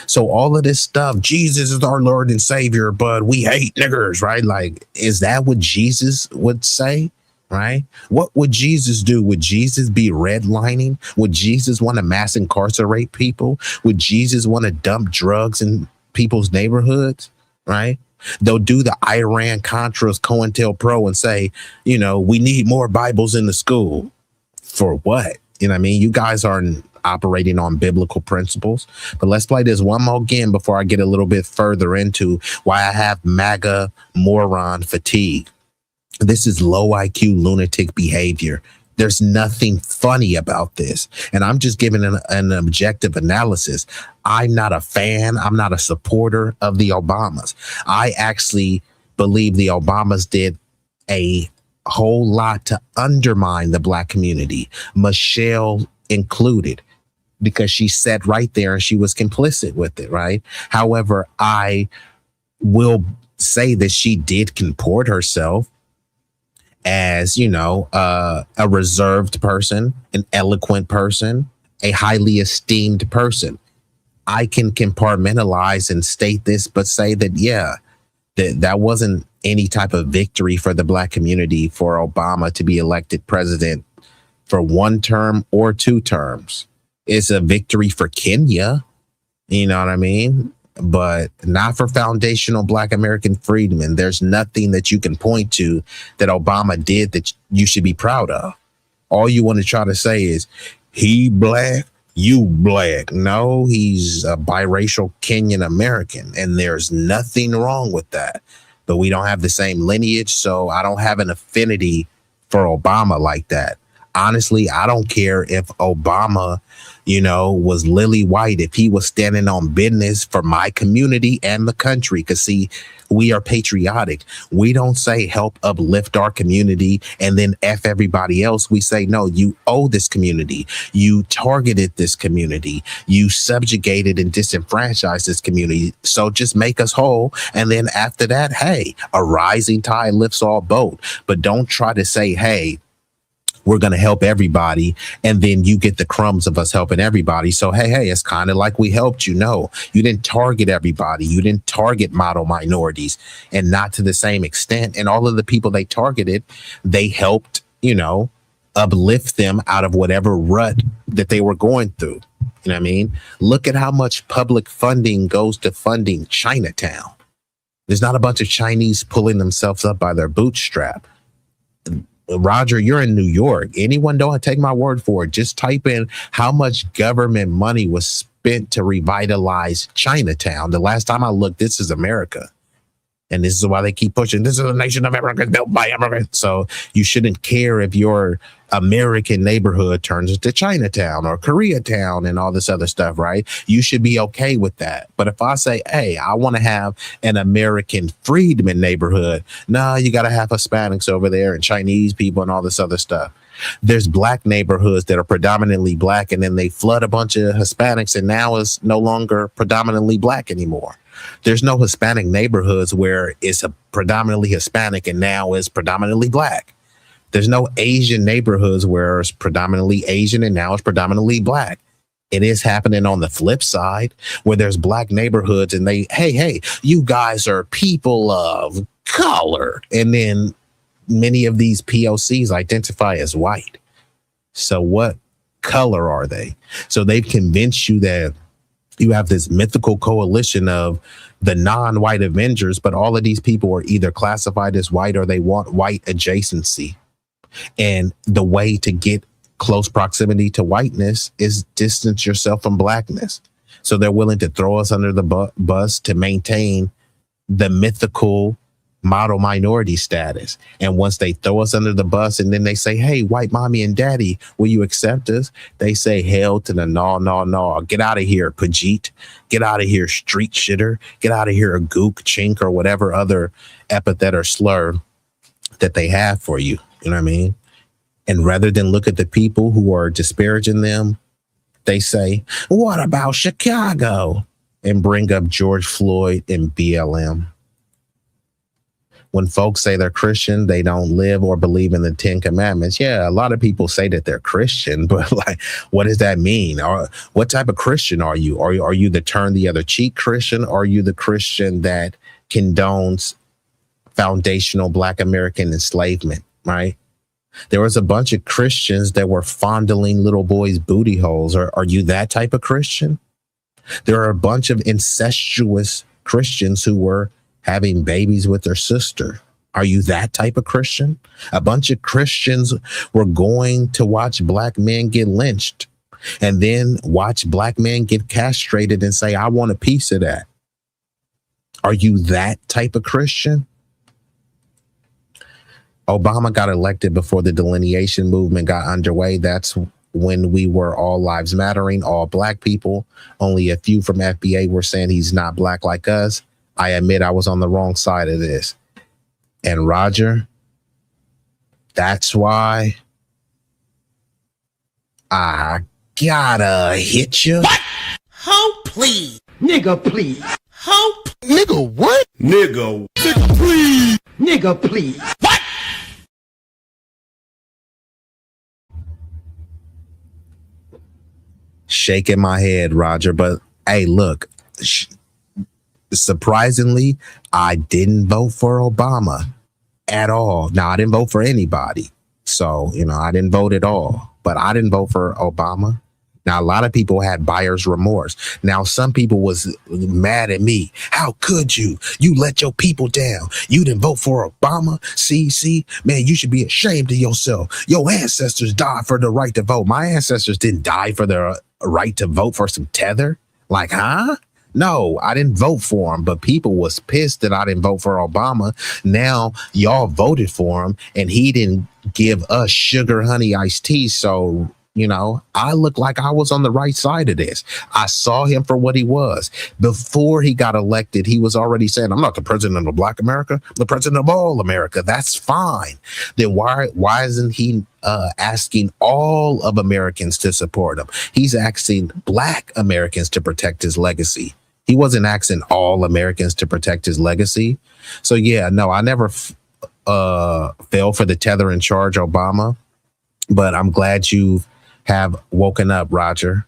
So all of this stuff, Jesus is our Lord and Savior, but we hate niggers, right? Like, is that what Jesus would say? Right? What would Jesus do? Would Jesus be redlining? Would Jesus want to mass incarcerate people? Would Jesus want to dump drugs in people's neighborhoods? Right? They'll do the Iran Contras COINTELPRO and say, you know, we need more Bibles in the school. For what? You know what I mean? You guys aren't operating on biblical principles. But let's play this one more again before I get a little bit further into why I have MAGA moron fatigue. This is low IQ lunatic behavior. There's nothing funny about this. And I'm just giving an objective analysis. I'm not a fan. I'm not a supporter of the Obamas. I actually believe the Obamas did a whole lot to undermine the Black community, Michelle included, because she sat right there and she was complicit with it, right? However, I will say that she did comport herself as, you know, a reserved person, an eloquent person, a highly esteemed person. I can compartmentalize and state this, but say that, yeah, that wasn't any type of victory for the Black community for Obama to be elected president for 1 term or 2 terms. It's a victory for Kenya, you know what I mean? But not for foundational Black American freedmen. There's nothing that you can point to that Obama did that you should be proud of. All you want to try to say is he Black, you Black. No, he's a biracial Kenyan American, and there's nothing wrong with that. But we don't have the same lineage, so I don't have an affinity for Obama like that. Honestly, I don't care if Obama, you know, was lily white, if he was standing on business for my community and the country. Because, see, we are patriotic. We don't say help uplift our community and then F everybody else. We say, no, you owe this community. You targeted this community. You subjugated and disenfranchised this community. So just make us whole. And then after that, hey, a rising tide lifts all boat. But don't try to say, hey, we're going to help everybody, and then you get the crumbs of us helping everybody. So, hey, it's kind of like we helped you. No, you didn't target everybody. You didn't target model minorities, and not to the same extent. And all of the people they targeted, they helped, you know, uplift them out of whatever rut that they were going through. You know what I mean? Look at how much public funding goes to funding Chinatown. There's not a bunch of Chinese pulling themselves up by their bootstrap. Roger, you're in New York. Anyone, don't take my word for it. Just type in how much government money was spent to revitalize Chinatown. The last time I looked, this is America. And this is why they keep pushing. This is a nation of immigrants built by immigrants. So you shouldn't care if your American neighborhood turns into Chinatown or Koreatown and all this other stuff, right? You should be okay with that. But if I say, hey, I want to have an American freedman neighborhood, nah, you got to have Hispanics over there and Chinese people and all this other stuff. There's Black neighborhoods that are predominantly Black, and then they flood a bunch of Hispanics, and now it's no longer predominantly Black anymore. There's no Hispanic neighborhoods where it's a predominantly Hispanic and now it's predominantly Black. There's no Asian neighborhoods where it's predominantly Asian and now it's predominantly Black. It is happening on the flip side where there's Black neighborhoods and they, hey, you guys are people of color. And then many of these POCs identify as white. So what color are they? So they've convinced you that you have this mythical coalition of the non-white Avengers, but all of these people are either classified as white or they want white adjacency. And the way to get close proximity to whiteness is distance yourself from Blackness. So they're willing to throw us under the bus to maintain the mythical model minority status. And once they throw us under the bus and then they say, hey, white mommy and daddy, will you accept us? They say hell to the no. Get out of here, Pajit. Get out of here, street shitter. Get out of here, a gook, chink, or whatever other epithet or slur that they have for you. You know what I mean? And rather than look at the people who are disparaging them, they say, what about Chicago? and bring up George Floyd and BLM. When folks say they're Christian, they don't live or believe in the 10 Commandments. Yeah, a lot of people say that they're Christian, but like, what does that mean? Or what type of Christian are you? Are you the turn the other cheek Christian? Or are you the Christian that condones foundational Black American enslavement, right? There was a bunch of Christians that were fondling little boys' booty holes. Are you that type of Christian? There are a bunch of incestuous Christians who were having babies with their sister. Are you that type of Christian? A bunch of Christians were going to watch Black men get lynched and then watch Black men get castrated and say, I want a piece of that. Are you that type of Christian? Obama got elected before the delineation movement got underway. That's when we were all lives mattering, all Black people. Only a few from FBA were saying he's not Black like us. I admit I was on the wrong side of this. And Roger, that's why I gotta hit you. What? Hope, please. Nigga, please. Hope. Nigga, what? Nigga. Nigga, please. Nigga, please. What? Shaking my head, Roger. But hey, look, surprisingly, I didn't vote for Obama at all. Now, I didn't vote for anybody. So, I didn't vote at all. But I didn't vote for Obama. Now, a lot of people had buyer's remorse. Now, some people was mad at me. How could you? You let your people down. You didn't vote for Obama. See, man, you should be ashamed of yourself. Your ancestors died for the right to vote. My ancestors didn't die for their right to vote for some tether. Like, huh? No, I didn't vote for him, but people was pissed that I didn't vote for Obama. Now y'all voted for him and he didn't give us sugar, honey, iced tea. So, I look like I was on the right side of this. I saw him for what he was. Before he got elected, he was already saying, I'm not the president of Black America, I'm the president of all America. That's fine. Then why isn't he asking all of Americans to support him? He's asking Black Americans to protect his legacy. He wasn't asking all Americans to protect his legacy. So yeah, no, I never fell for the tether and charge Obama, but I'm glad you have woken up, Roger,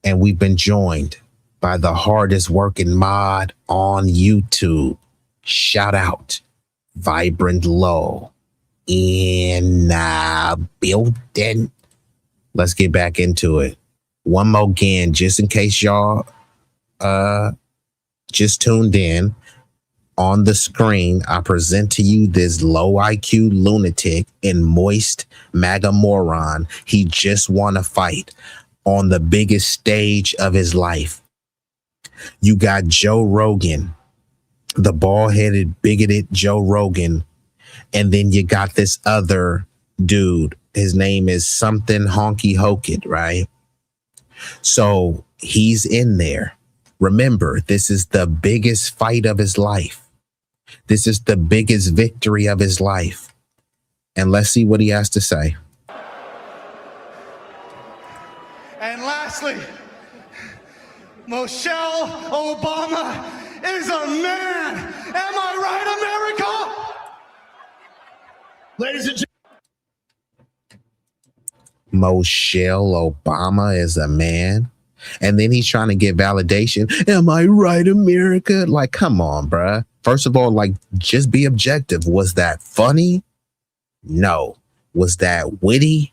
and we've been joined by the hardest working mod on YouTube. Shout out, Vibrant Low in building. Let's get back into it. One more again, just in case y'all just tuned in. On the screen, I present to you this low IQ lunatic and moist MAGA moron. He just won a fight on the biggest stage of his life. You got Joe Rogan, the bald-headed, bigoted Joe Rogan. And then you got this other dude. His name is something honky hoked, right? So he's in there. Remember, this is the biggest fight of his life. This is the biggest victory of his life. And let's see what he has to say. And lastly, Michelle Obama is a man. Am I right, America? Ladies and gentlemen. Michelle Obama is a man. And then he's trying to get validation. Am I right, America? Like, come on, bruh. First of all, like, just be objective. Was that funny? No. Was that witty?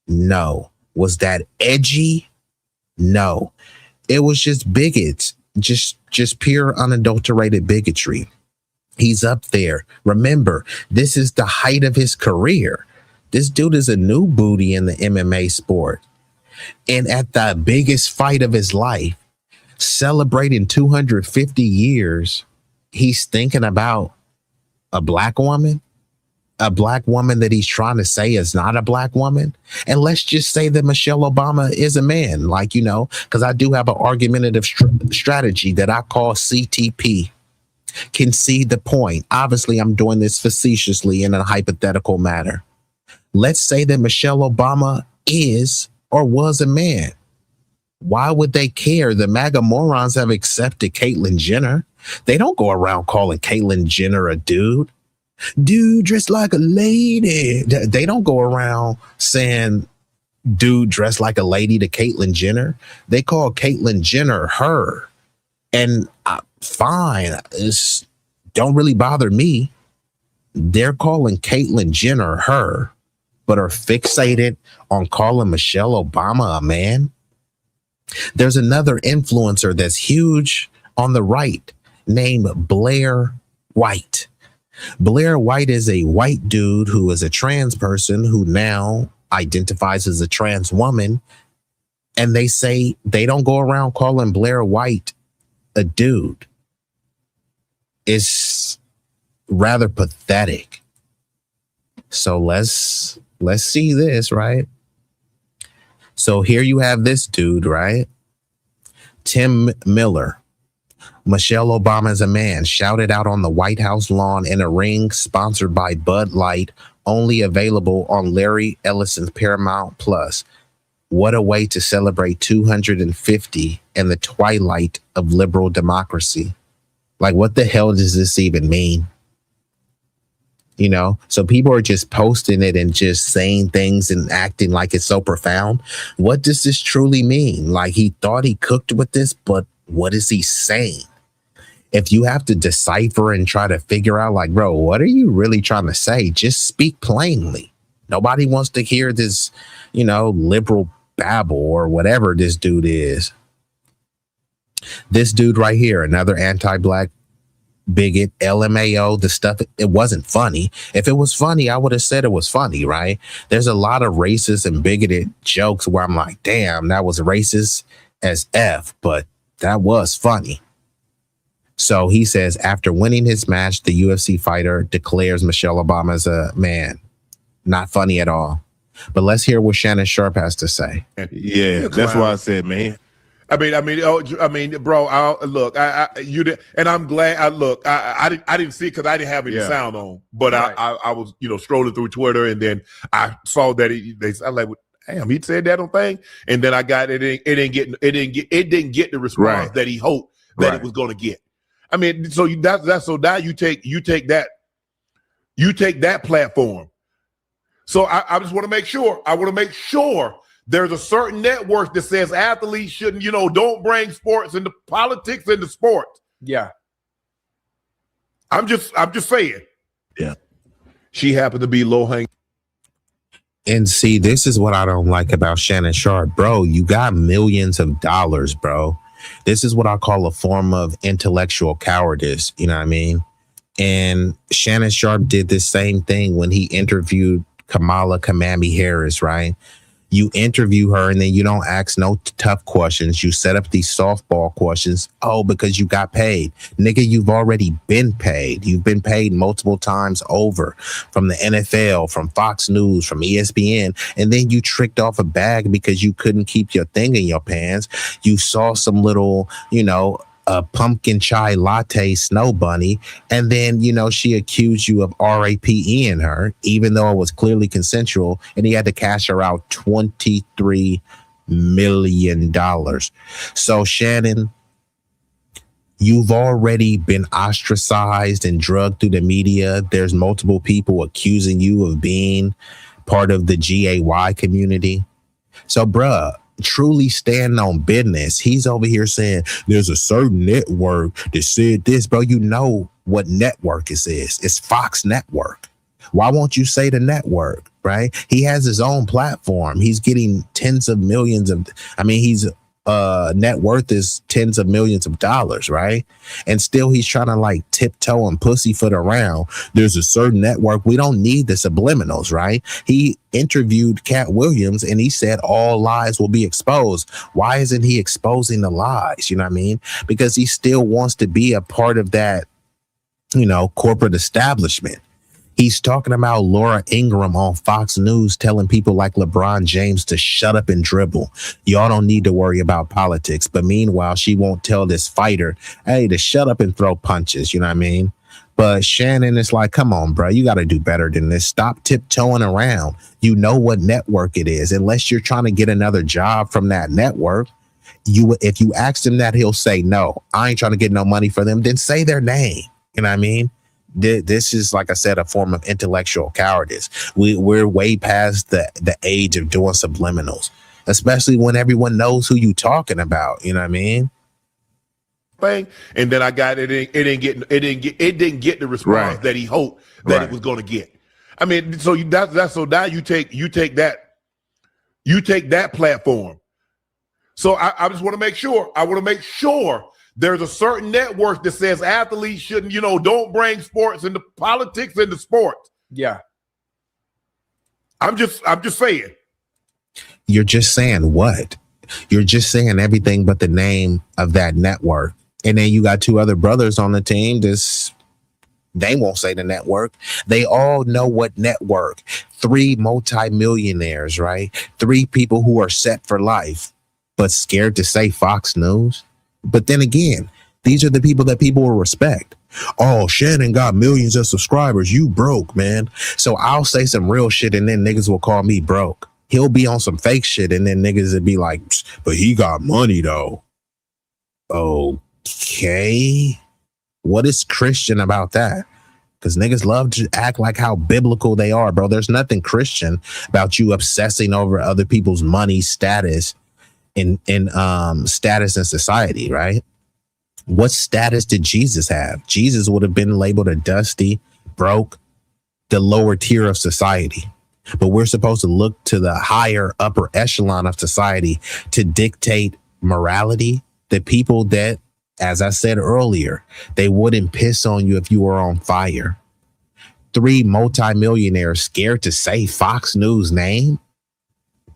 No. Was that edgy? No. It was just bigots. Just pure unadulterated bigotry. He's up there. Remember, this is the height of his career. This dude is a new booty in the MMA sport. And at the biggest fight of his life, celebrating 250 years, he's thinking about a Black woman that he's trying to say is not a Black woman. And let's just say that Michelle Obama is a man, because I do have an argumentative strategy that I call CTP. Concede the point. Obviously, I'm doing this facetiously in a hypothetical matter. Let's say that Michelle Obama is or was a man. Why would they care? The MAGA morons have accepted Caitlyn Jenner. They don't go around calling Caitlyn Jenner a dude. Dude dressed like a lady. They don't go around saying dude dressed like a lady to Caitlyn Jenner. They call Caitlyn Jenner her. And fine, it's don't really bother me. They're calling Caitlyn Jenner her, but are fixated on calling Michelle Obama a man. There's another influencer that's huge on the right named Blair White. Blair White is a white dude who is a trans person who now identifies as a trans woman. And they say they don't go around calling Blair White a dude. It's rather pathetic. So let's see this, right? So here you have this dude, right? Tim Miller. Michelle Obama is a man, shouted out on the White House lawn in a ring sponsored by Bud Light, only available on Larry Ellison's Paramount Plus. What a way to celebrate 250 and the twilight of liberal democracy. Like, what the hell does this even mean? You know, so people are just posting it and just saying things and acting like it's so profound. What does this truly mean? Like, he thought he cooked with this, but what is he saying? If you have to decipher and try to figure out, like, bro, what are you really trying to say? Just speak plainly. Nobody wants to hear this, you know, liberal babble or whatever this dude is. This dude right here, another anti-black bigot, LMAO, the stuff, it wasn't funny. If it was funny, I would have said it was funny, right? There's a lot of racist and bigoted jokes where I'm like, damn, that was racist as F, but that was funny. So he says, after winning his match, the UFC fighter declares Michelle Obama as a man. Not funny at all. But let's hear what Shannon Sharpe has to say. Yeah, that's why I said, man. I mean, bro. Look, you did, and I'm glad. I didn't see it because I didn't have any sound on, but right. I was, strolling through Twitter, and then I saw that I like, damn, he said that on thing, and then I got it. It didn't get the response that he hoped that it was going to get. I mean, so so now you take that platform. So I just want to make sure. I want to make sure there's a certain network that says athletes shouldn't, don't bring sports into politics into sports. Yeah. I'm just saying. Yeah. She happened to be low hanging. And see, this is what I don't like about Shannon Sharpe, bro. You got millions of dollars, bro. This is what I call a form of intellectual cowardice. You know what I mean? And Shannon Sharpe did the same thing when he interviewed Kamala Harris, right? You interview her and then you don't ask no tough questions. You set up these softball questions. Oh, because you got paid. Nigga, you've already been paid. You've been paid multiple times over from the NFL, from Fox News, from ESPN. And then you tricked off a bag because you couldn't keep your thing in your pants. You saw some little, a pumpkin chai latte snow bunny. And then, she accused you of RAPing her, even though it was clearly consensual. And he had to cash her out $23 million. So Shannon, you've already been ostracized and drugged through the media. There's multiple people accusing you of being part of the GAY community. So, bruh, truly stand on business. He's over here saying there's a certain network that said this, bro. You know what network it is. It's Fox Network. Why won't you say the network, right? He has his own platform. He's getting tens of millions of, he's net worth is tens of millions of dollars, right? And still he's trying to like tiptoe and pussyfoot around. There's a certain network. We don't need the subliminals, right? He interviewed Cat Williams and he said all lies will be exposed. Why isn't he exposing the lies? You know what I mean? Because he still wants to be a part of that, corporate establishment. He's talking about Laura Ingraham on Fox News telling people like LeBron James to shut up and dribble. Y'all don't need to worry about politics. But meanwhile, she won't tell this fighter, hey, to shut up and throw punches. You know what I mean? But Shannon is like, come on, bro, you got to do better than this. Stop tiptoeing around. You know what network it is. Unless you're trying to get another job from that network. if you ask him that, he'll say, no, I ain't trying to get no money for them. Then say their name. You know what I mean? This is, like I said, a form of intellectual cowardice. We're way past the age of doing subliminals, especially when everyone knows who you talking about. You know what I mean? Thing, and then I got it. It didn't get the response that he hoped that it was going to get. I mean, so so now you take that platform. So I just want to make sure. I want to make sure there's a certain network that says athletes shouldn't, don't bring sports into politics into sports. Yeah. I'm just saying. You're just saying what? You're just saying everything but the name of that network. And then you got two other brothers on the team. They won't say the network. They all know what network. 3 multimillionaires, right? 3 people who are set for life, but scared to say Fox News. But then again, these are the people that people will respect. Oh, Shannon got millions of subscribers. You broke, man. So I'll say some real shit and then niggas will call me broke. He'll be on some fake shit and then niggas will be like, but he got money though. Okay. What is Christian about that? Because niggas love to act like how biblical they are, bro. There's nothing Christian about you obsessing over other people's money, status, in status in society, right? What status did Jesus have? Jesus would have been labeled a dusty, broke, the lower tier of society. But we're supposed to look to the higher upper echelon of society to dictate morality. The people that, as I said earlier, they wouldn't piss on you if you were on fire. 3 multimillionaires scared to say Fox News name.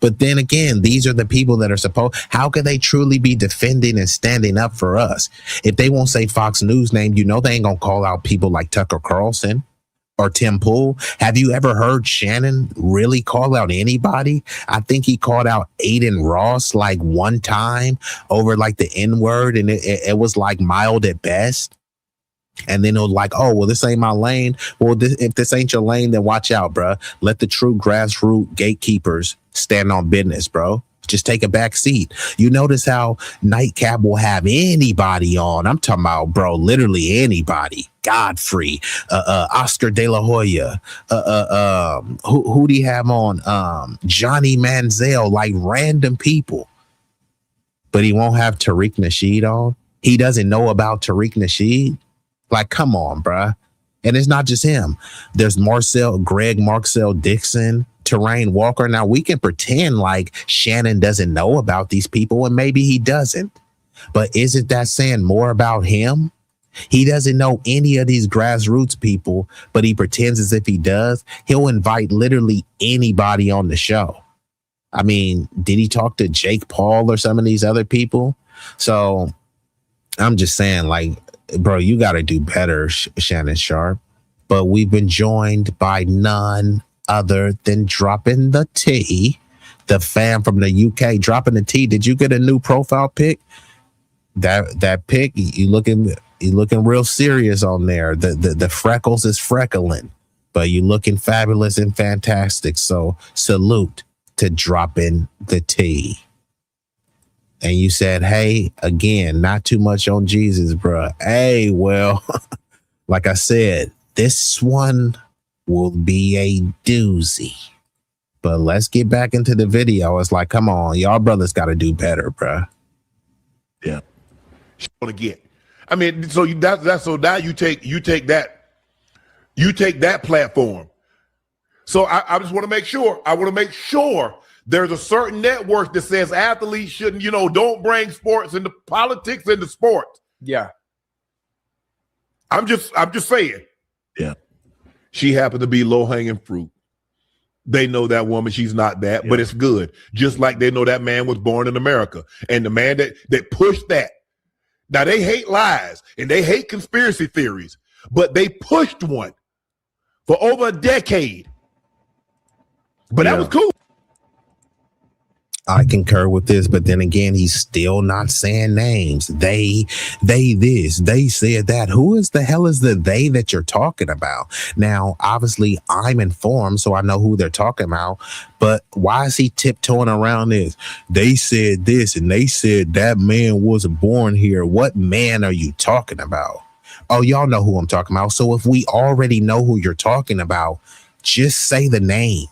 But then again, these are the people that are supposed. How could they truly be defending and standing up for us? If they won't say Fox News name, they ain't gonna call out people like Tucker Carlson or Tim Pool. Have you ever heard Shannon really call out anybody? I think he called out Aiden Ross like one time over like the N-word, and it was like mild at best. And then it was like, oh, well, this ain't my lane. Well, if this ain't your lane, then watch out, bro. Let the true grassroots gatekeepers stand on business, bro. Just take a back seat. You notice how Nightcap will have anybody on. I'm talking about, bro, literally anybody. Godfrey, Oscar De La Hoya, who do you have on? Johnny Manziel, like random people. But he won't have Tariq Nasheed on. He doesn't know about Tariq Nasheed. Like, come on, bruh. And it's not just him. There's Greg Marcel Dixon, Terrain Walker. Now, we can pretend like Shannon doesn't know about these people, and maybe he doesn't. But isn't that saying more about him? He doesn't know any of these grassroots people, but he pretends as if he does. He'll invite literally anybody on the show. I mean, did he talk to Jake Paul or some of these other people? So I'm just saying, like, bro, you got to do better, Shannon Sharp. But we've been joined by none other than Dropping the T, the fan from the UK. Dropping the T, did you get a new profile pic? That pic, you looking real serious on there. The freckles is freckling, but you looking fabulous and fantastic. So salute to Dropping the T. And you said, hey, again, not too much on Jesus, bro. Hey, well, like I said, this one will be a doozy. But let's get back into the video. It's like, come on, y'all brothers got to do better, bro. Yeah. Gonna get. I mean, so so now you take that platform. So I just want to make sure. I want to make sure there's a certain network that says athletes shouldn't, don't bring sports into politics into sports. Yeah. I'm just saying. Yeah. She happened to be low-hanging fruit. They know that woman, she's not that, but it's good. Just like they know that man was born in America. And the man that pushed that. Now they hate lies and they hate conspiracy theories, but they pushed one for over a decade. But that was cool. I concur with this, but then again, he's still not saying names. They this, they said that. Who is the hell is the they that you're talking about? Now, obviously, I'm informed, so I know who they're talking about. But why is he tiptoeing around this? They said this, and they said that man wasn't born here. What man are you talking about? Oh, y'all know who I'm talking about. So if we already know who you're talking about, just say the name.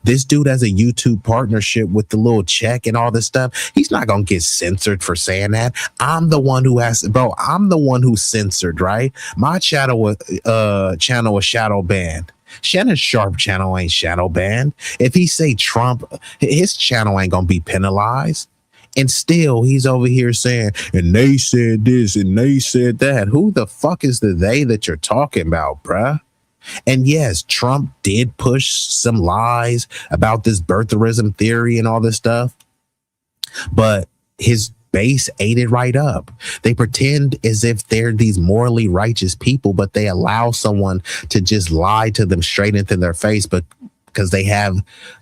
This dude has a YouTube partnership with the little check and all this stuff. He's not going to get censored for saying that. I'm the one who has, bro, I'm the one who's censored, right? My channel was shadow banned. Shannon Sharp channel ain't shadow banned. If he say Trump, his channel ain't going to be penalized. And still, he's over here saying, and they said this and they said that. Who the fuck is the they that you're talking about, bruh? And yes, Trump did push some lies about this birtherism theory and all this stuff, but his base ate it right up. They pretend as if they're these morally righteous people, but they allow someone to just lie to them straight into their face, but because they have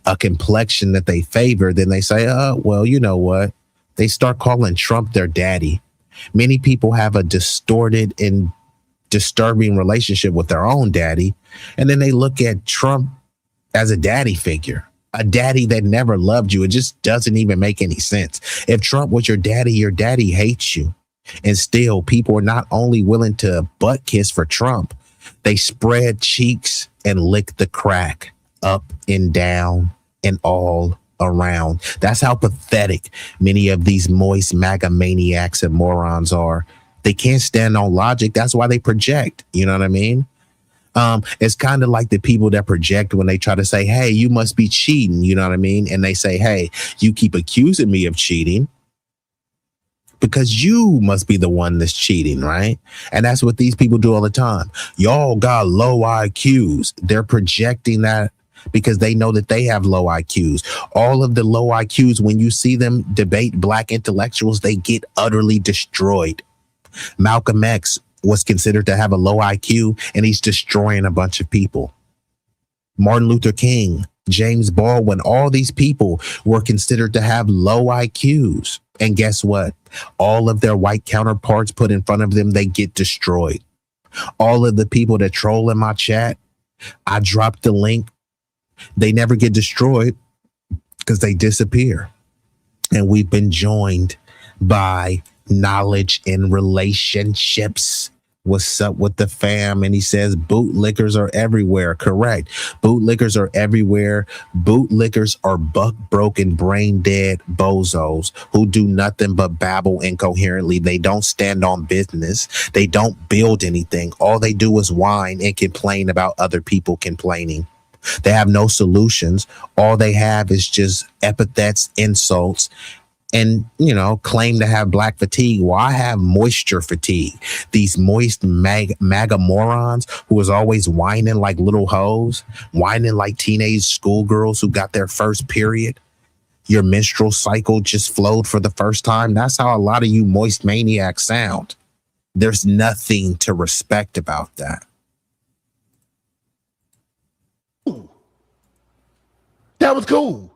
a complexion that they favor, then they say, well, you know what? They start calling Trump their daddy. Many people have a distorted and disturbing relationship with their own daddy, and then they look at Trump as a daddy figure, a daddy that never loved you. It just doesn't even make any sense. If Trump was your daddy hates you. And still, people are not only willing to butt kiss for Trump, they spread cheeks and lick the crack up and down and all around. That's how pathetic many of these moist MAGA maniacs and morons are. They can't stand on logic. That's why they project. You know what I mean? It's kind of like the people that project when they try to say, hey, you must be cheating. You know what I mean? And they say, hey, you keep accusing me of cheating because you must be the one that's cheating, right? And that's what these people do all the time. Y'all got low IQs. They're projecting that because they know that they have low IQs. All of the low IQs, when you see them debate black intellectuals, they get utterly destroyed. Malcolm X was considered to have a low IQ, and he's destroying a bunch of people. Martin Luther King, James Baldwin, all these people were considered to have low IQs. And guess what? All of their white counterparts put in front of them, they get destroyed. All of the people that troll in my chat, I dropped the link. They never get destroyed because they disappear. And we've been joined by knowledge in relationships. What's up with the fam? And he says bootlickers are everywhere. Correct. Bootlickers are everywhere. Bootlickers are buck broken, brain dead bozos who do nothing but babble incoherently. They don't stand on business. They don't build anything. All they do is whine and complain about other people complaining. They have no solutions. All they have is just epithets, insults, and, you know, claim to have black fatigue. Well, I have moisture fatigue. These moist MAGA morons who is always whining like little hoes, whining like teenage schoolgirls who got their first period. Your menstrual cycle just flowed for the first time. That's how a lot of you moist maniacs sound. There's nothing to respect about that. That was cool.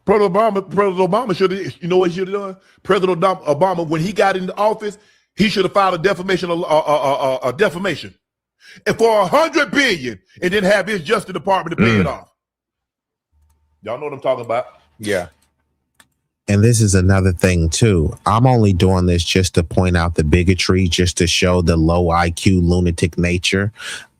President Obama should have, you know what he should have done? President Obama, when he got into office, he should have filed a defamation and for $100 billion, and then have his Justice Department to pay it off. Y'all know what I'm talking about? Yeah. And this is another thing too. I'm only doing this just to point out the bigotry, just to show the low IQ lunatic nature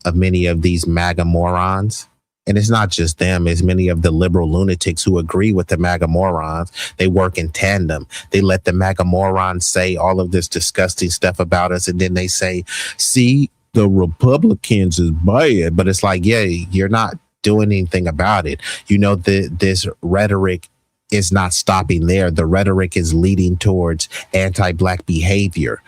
of many of these MAGA morons. And it's not just them, it's many of the liberal lunatics who agree with the MAGA morons. They work in tandem. They let the MAGA morons say all of this disgusting stuff about us. And then they say, see, the Republicans is bad. But it's like, yeah, you're not doing anything about it. You know, this rhetoric is not stopping there. The rhetoric is leading towards anti-black behavior,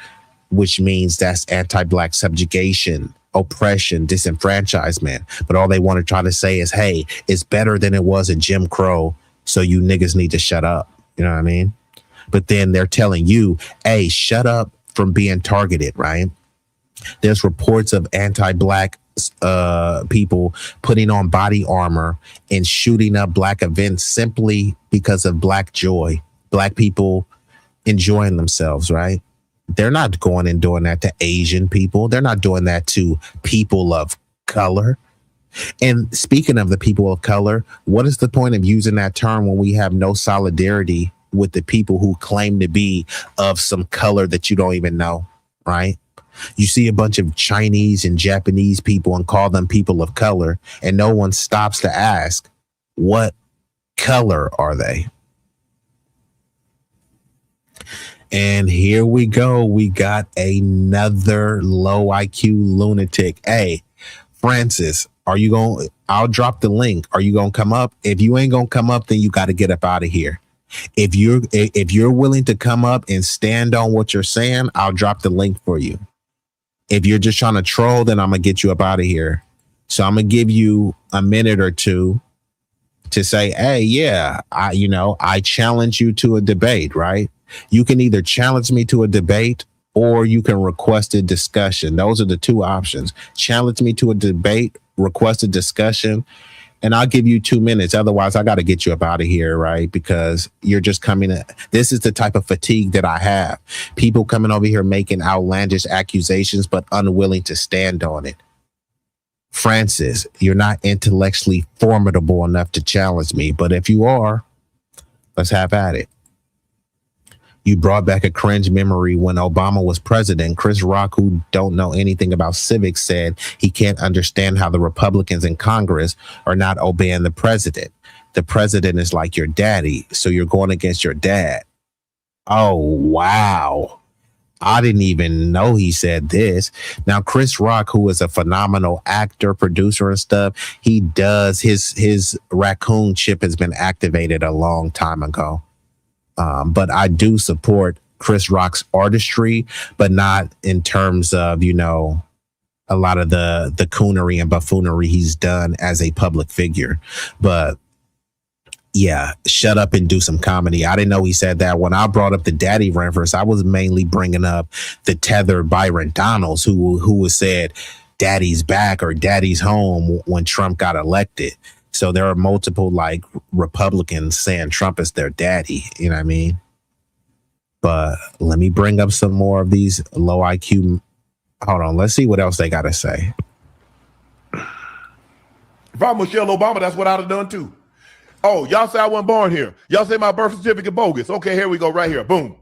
which means that's anti-black subjugation, oppression, disenfranchisement. But all they want to try to say is, hey, it's better than it was in Jim Crow, so you niggas need to shut up. You know what I mean? But then they're telling you, hey, shut up from being targeted, right? There's reports of anti-black people putting on body armor and shooting up black events simply because of black joy, black people enjoying themselves, right? They're not going and doing that to Asian people. They're not doing that to people of color. And speaking of the people of color, what is the point of using that term when we have no solidarity with the people who claim to be of some color that you don't even know, right? You see a bunch of Chinese and Japanese people and call them people of color, and no one stops to ask, what color are they? And here we go. We got another low IQ lunatic. Hey, Francis, are you going? I'll drop the link. Are you going to come up? If you ain't going to come up, then you got to get up out of here. If you're willing to come up and stand on what you're saying, I'll drop the link for you. If you're just trying to troll, then I'm going to get you up out of here. So I'm going to give you a minute or two to say, hey, yeah, I challenge you to a debate, right? You can either challenge me to a debate or you can request a discussion. Those are the two options. Challenge me to a debate, request a discussion, and I'll give you 2 minutes. Otherwise, I got to get you up out of here, right? Because you're just coming in. This is the type of fatigue that I have. People coming over here making outlandish accusations, but unwilling to stand on it. Francis, you're not intellectually formidable enough to challenge me, but if you are, let's have at it. You brought back a cringe memory when Obama was president. Chris Rock, who don't know anything about civics, said he can't understand how the Republicans in Congress are not obeying the president. The president is like your daddy, so you're going against your dad. Oh, wow. I didn't even know he said this. Now, Chris Rock, who is a phenomenal actor, producer and stuff, he does his raccoon chip has been activated a long time ago. But I do support Chris Rock's artistry, but not in terms of, a lot of the coonery and buffoonery he's done as a public figure. But yeah, shut up and do some comedy. I didn't know he said that. When I brought up the daddy reference, I was mainly bringing up the tethered Byron Donalds, who was said daddy's back or daddy's home when Trump got elected. So there are multiple Republicans saying Trump is their daddy. You know what I mean? But let me bring up some more of these low IQ. Hold on. Let's see what else they got to say. If I'm Michelle Obama, that's what I'd have done too. Oh, y'all say I wasn't born here. Y'all say my birth certificate bogus. Okay, here we go right here. Boom.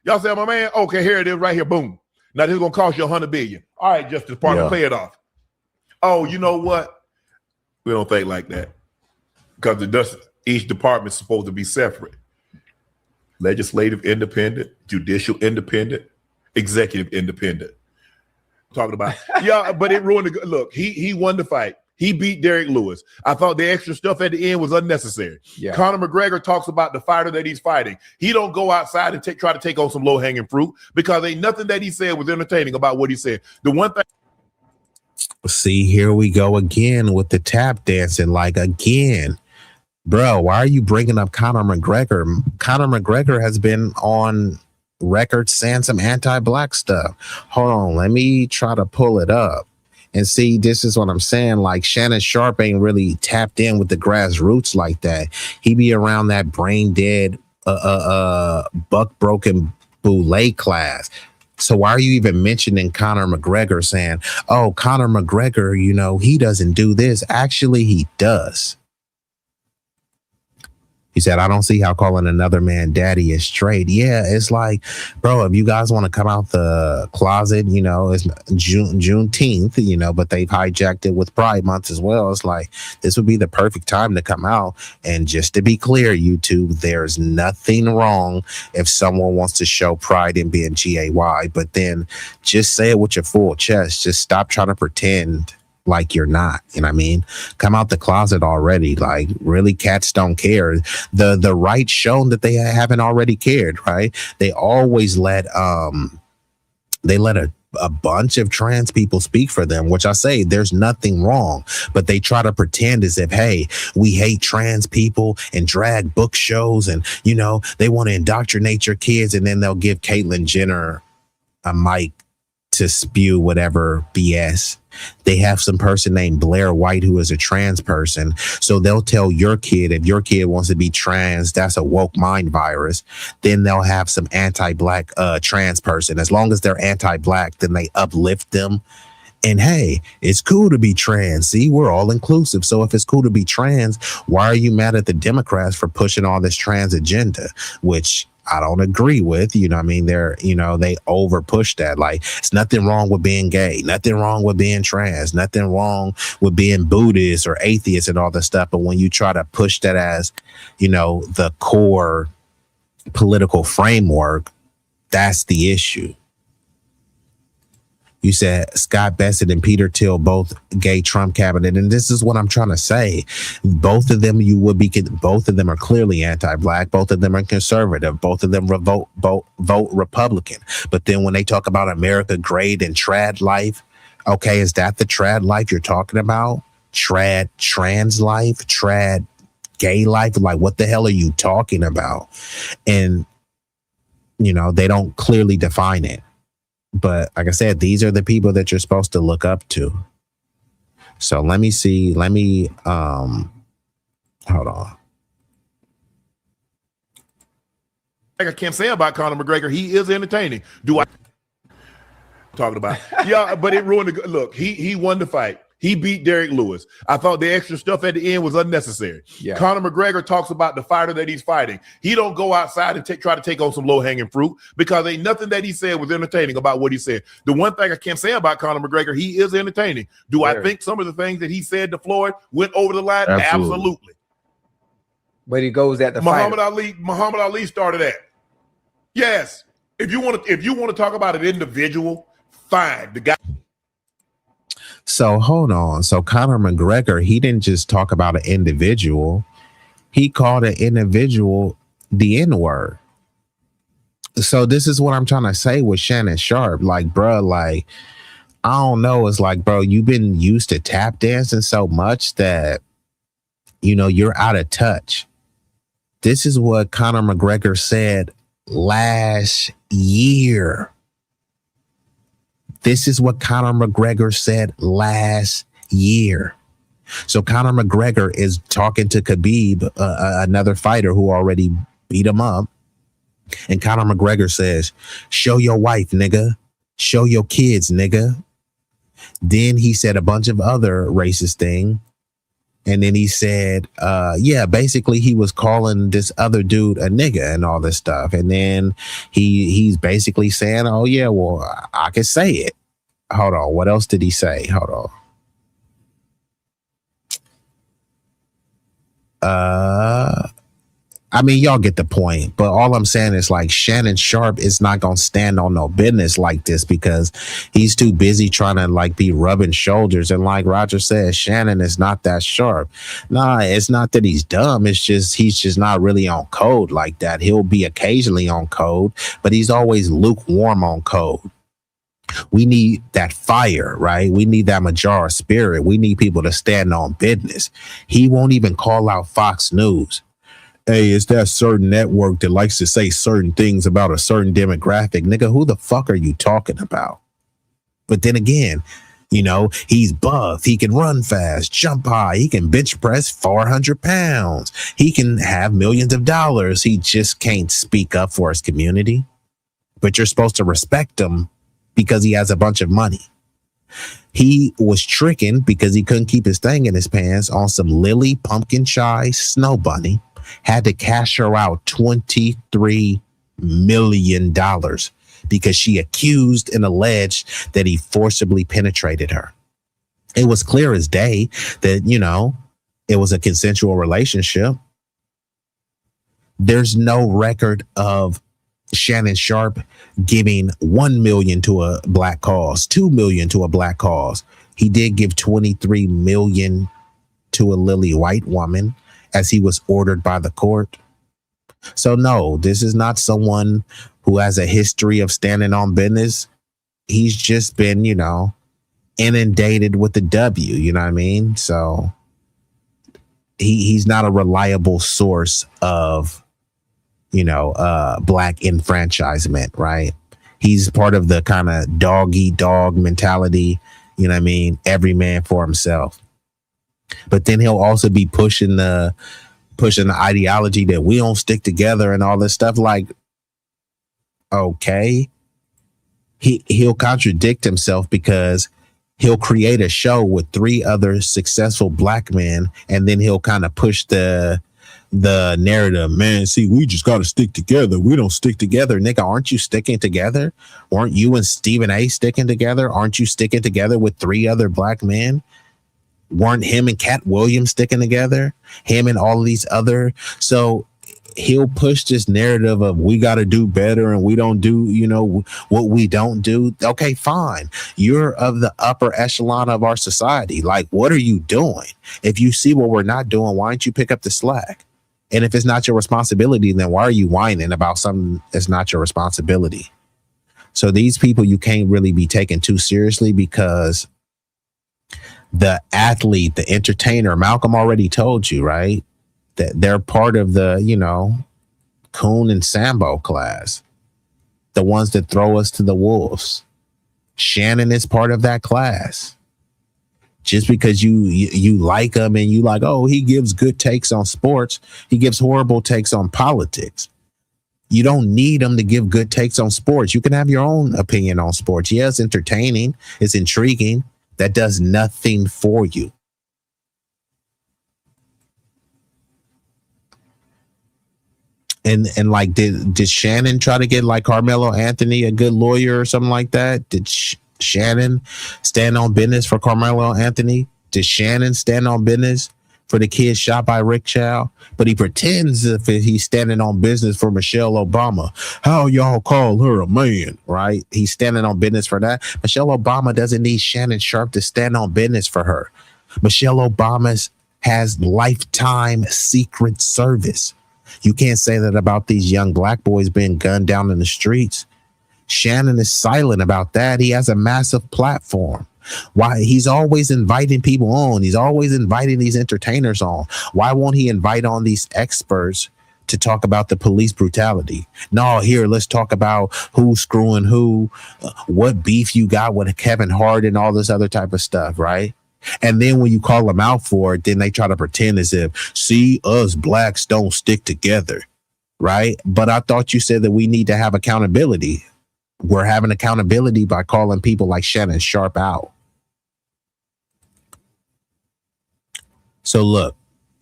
Y'all say I'm a man. Okay, here it is right here. Boom. Now this is going to cost you $100 billion. All right, Justice Department, pay it off. Oh, you know what? We don't think like that because each department's supposed to be separate. Legislative independent, judicial independent, executive independent. I'm talking about, but it ruined the look. He won the fight. He beat Derek Lewis. I thought the extra stuff at the end was unnecessary. Yeah. Conor McGregor talks about the fighter that he's fighting. He don't go outside and try to take on some low-hanging fruit because ain't nothing that he said was entertaining about what he said. The one thing. See, here we go again with the tap dancing. Again, bro, why are you bringing up Conor McGregor? Conor McGregor has been on record saying some anti-black stuff. Hold on, let me try to pull it up and see. This is what I'm saying. Shannon Sharp ain't really tapped in with the grassroots like that. He be around that brain dead, buck broken boule class. So why are you even mentioning Conor McGregor saying, oh, Conor McGregor, he doesn't do this. Actually, he does. He said, I don't see how calling another man daddy is straight. Yeah, it's bro, if you guys want to come out the closet, it's Juneteenth, but they've hijacked it with Pride Month as well. It's this would be the perfect time to come out. And just to be clear, YouTube, there's nothing wrong if someone wants to show pride in being GAY, but then just say it with your full chest. Just stop trying to pretend like you're not, you know what I mean? Come out the closet already. Really, cats don't care. The right shown that they haven't already cared, right? They always let a bunch of trans people speak for them, which I say there's nothing wrong, but they try to pretend as if, hey, we hate trans people and drag book shows and, they want to indoctrinate your kids, and then they'll give Caitlyn Jenner a mic to spew whatever BS. They have some person named Blair White who is a trans person. So they'll tell your kid, if your kid wants to be trans, that's a woke mind virus. Then they'll have some anti-black trans person. As long as they're anti-black, then they uplift them. And hey, it's cool to be trans. See, we're all inclusive. So if it's cool to be trans, why are you mad at the Democrats for pushing all this trans agenda? Which I don't agree with. You know what I mean? They over push that. Like, it's nothing wrong with being gay, nothing wrong with being trans, nothing wrong with being Buddhist or atheist and all this stuff. But when you try to push that as, the core political framework, that's the issue. You said Scott Bassett and Peter Thiel, both gay Trump cabinet. And this is what I'm trying to say. Both of them are clearly anti-black. Both of them are conservative. Both of them vote Republican. But then when they talk about America great and trad life, okay, is that the trad life you're talking about? Trad trans life? Trad gay life? Like, what the hell are you talking about? And, they don't clearly define it. But like I said, these are the people that you're supposed to look up to. So let me see. Hold on. I can't say about Conor McGregor. He is entertaining. Do I talking about? Yeah, but it ruined the look. He won the fight. He beat Derek Lewis. I thought the extra stuff at the end was unnecessary. Yeah. Conor McGregor talks about the fighter that he's fighting. He don't go outside and try to take on some low-hanging fruit because ain't nothing that he said was entertaining about what he said. The one thing I can't say about Conor McGregor, he is entertaining. Do I think some of the things that he said to Floyd went over the line? Absolutely. But he goes at the Muhammad Ali started that. Yes. If you want to talk about an individual, fine. The guy. So hold on. So Conor McGregor, he didn't just talk about an individual. He called an individual the N-word. So this is what I'm trying to say with Shannon Sharpe. Like, bro, like, I don't know. It's like, bro, you've been used to tap dancing so much that, you're out of touch. This is what Conor McGregor said last year. This is what Conor McGregor said last year. So Conor McGregor is talking to Khabib, another fighter who already beat him up. And Conor McGregor says, show your wife, nigga. Show your kids, nigga. Then he said a bunch of other racist things. And then he said, basically he was calling this other dude a nigga and all this stuff. And then he's basically saying, oh yeah, well, I can say it. Hold on. What else did he say? Hold on. I mean, y'all get the point, but all I'm saying is like Shannon Sharpe is not going to stand on no business like this because he's too busy trying to like be rubbing shoulders. And like Roger says, Shannon is not that sharp. Nah, it's not that he's dumb. It's just, he's just not really on code like that. He'll be occasionally on code, but he's always lukewarm on code. We need that fire, right? We need that Majara spirit. We need people to stand on business. He won't even call out Fox News. Hey, it's that certain network that likes to say certain things about a certain demographic. Nigga, who the fuck are you talking about? But then again, he's buff. He can run fast, jump high. He can bench press 400 pounds. He can have millions of dollars. He just can't speak up for his community. But you're supposed to respect him because he has a bunch of money. He was tricking because he couldn't keep his thing in his pants on some Lily Pumpkin Chai Snow Bunny. Had to cash her out $23 million because she accused and alleged that he forcibly penetrated her. It was clear as day that, it was a consensual relationship. There's no record of Shannon Sharpe giving $1 million to a black cause, $2 million to a black cause. He did give $23 million to a lily white woman, as he was ordered by the court. So no, this is not someone who has a history of standing on business. He's just been, inundated with the W, you know what I mean? So he's not a reliable source of, black enfranchisement, right? He's part of the kind of dog eat dog mentality. You know what I mean? Every man for himself. But then he'll also be pushing the ideology that we don't stick together and all this stuff. Like, okay, he'll contradict himself because he'll create a show with 3 other successful black men, and then he'll kind of push the narrative. Man, see, we just got to stick together. We don't stick together. Nigga, aren't you sticking together? Aren't you and Stephen A sticking together? Aren't you sticking together with 3 other black men? Weren't him and Cat Williams sticking together? Him and all of these other. So he'll push this narrative of we got to do better and we don't do, you know, what we don't do. Okay, fine. You're of the upper echelon of our society. Like, what are you doing? If you see what we're not doing, why don't you pick up the slack? And if it's not your responsibility, then why are you whining about something that's not your responsibility? So these people you can't really be taken too seriously, because the athlete, the entertainer, Malcolm already told you, right? That they're part of the, you know, Coon and Sambo class, the ones that throw us to the wolves. Shannon is part of that class. Just because you like him and you like, oh, he gives good takes on sports, he gives horrible takes on politics. You don't need him to give good takes on sports. You can have your own opinion on sports. Yeah, it's entertaining, it's intriguing. That does nothing for you. And like, did Shannon try to get like Carmelo Anthony a good lawyer or something like that? Did Shannon stand on business for Carmelo Anthony? Did Shannon stand on business for the kid shot by Rick Chow? But he pretends if he's standing on business for Michelle Obama. How y'all call her a man, right? He's standing on business for that. Michelle Obama doesn't need Shannon Sharp to stand on business for her. Michelle Obama has lifetime Secret Service. You can't say that about these young black boys being gunned down in the streets. Shannon is silent about that. He has a massive platform. Why? He's always inviting people on. He's always inviting these entertainers on. Why won't he invite on these experts to talk about the police brutality? No, here, let's talk about who's screwing who, what beef you got with Kevin Hart and all this other type of stuff, right? And then when you call them out for it, then they try to pretend as if, see, us blacks don't stick together, right? But I thought you said that we need to have accountability. We're having accountability by calling people like Shannon Sharp out. So look,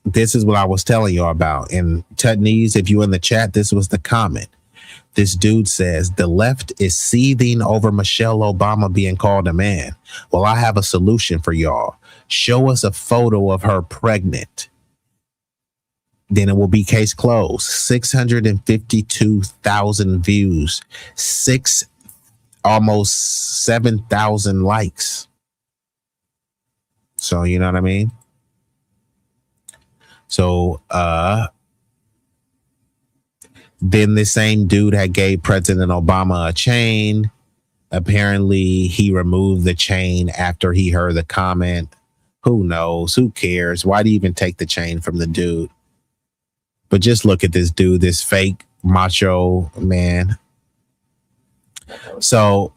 this is what I was telling you about. And Tutneys, if you in the chat, this was the comment. This dude says, the left is seething over Michelle Obama being called a man. Well, I have a solution for y'all. Show us a photo of her pregnant. Then it will be case closed. 652,000 views. Almost 7,000 likes. So, you know what I mean? So, then the same dude had gave President Obama a chain. Apparently, he removed the chain after he heard the comment. Who knows? Who cares? Why do you even take the chain from the dude? But just look at this dude, this fake macho man. So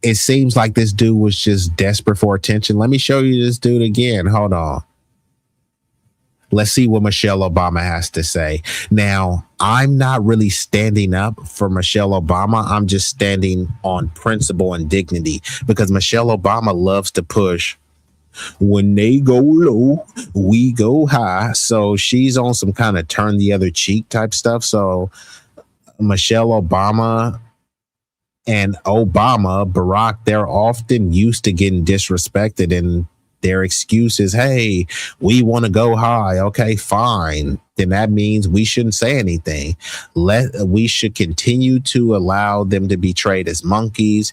it seems like this dude was just desperate for attention. Let me show you this dude again. Hold on. Let's see what Michelle Obama has to say. Now, I'm not really standing up for Michelle Obama. I'm just standing on principle and dignity, because Michelle Obama loves to push. When they go low, we go high. So she's on some kind of turn the other cheek type stuff. So Michelle Obama and Barack, they're often used to getting disrespected, and their excuse is, hey, we want to go high. Okay, fine. Then that means we shouldn't say anything. We should continue to allow them to be treated as monkeys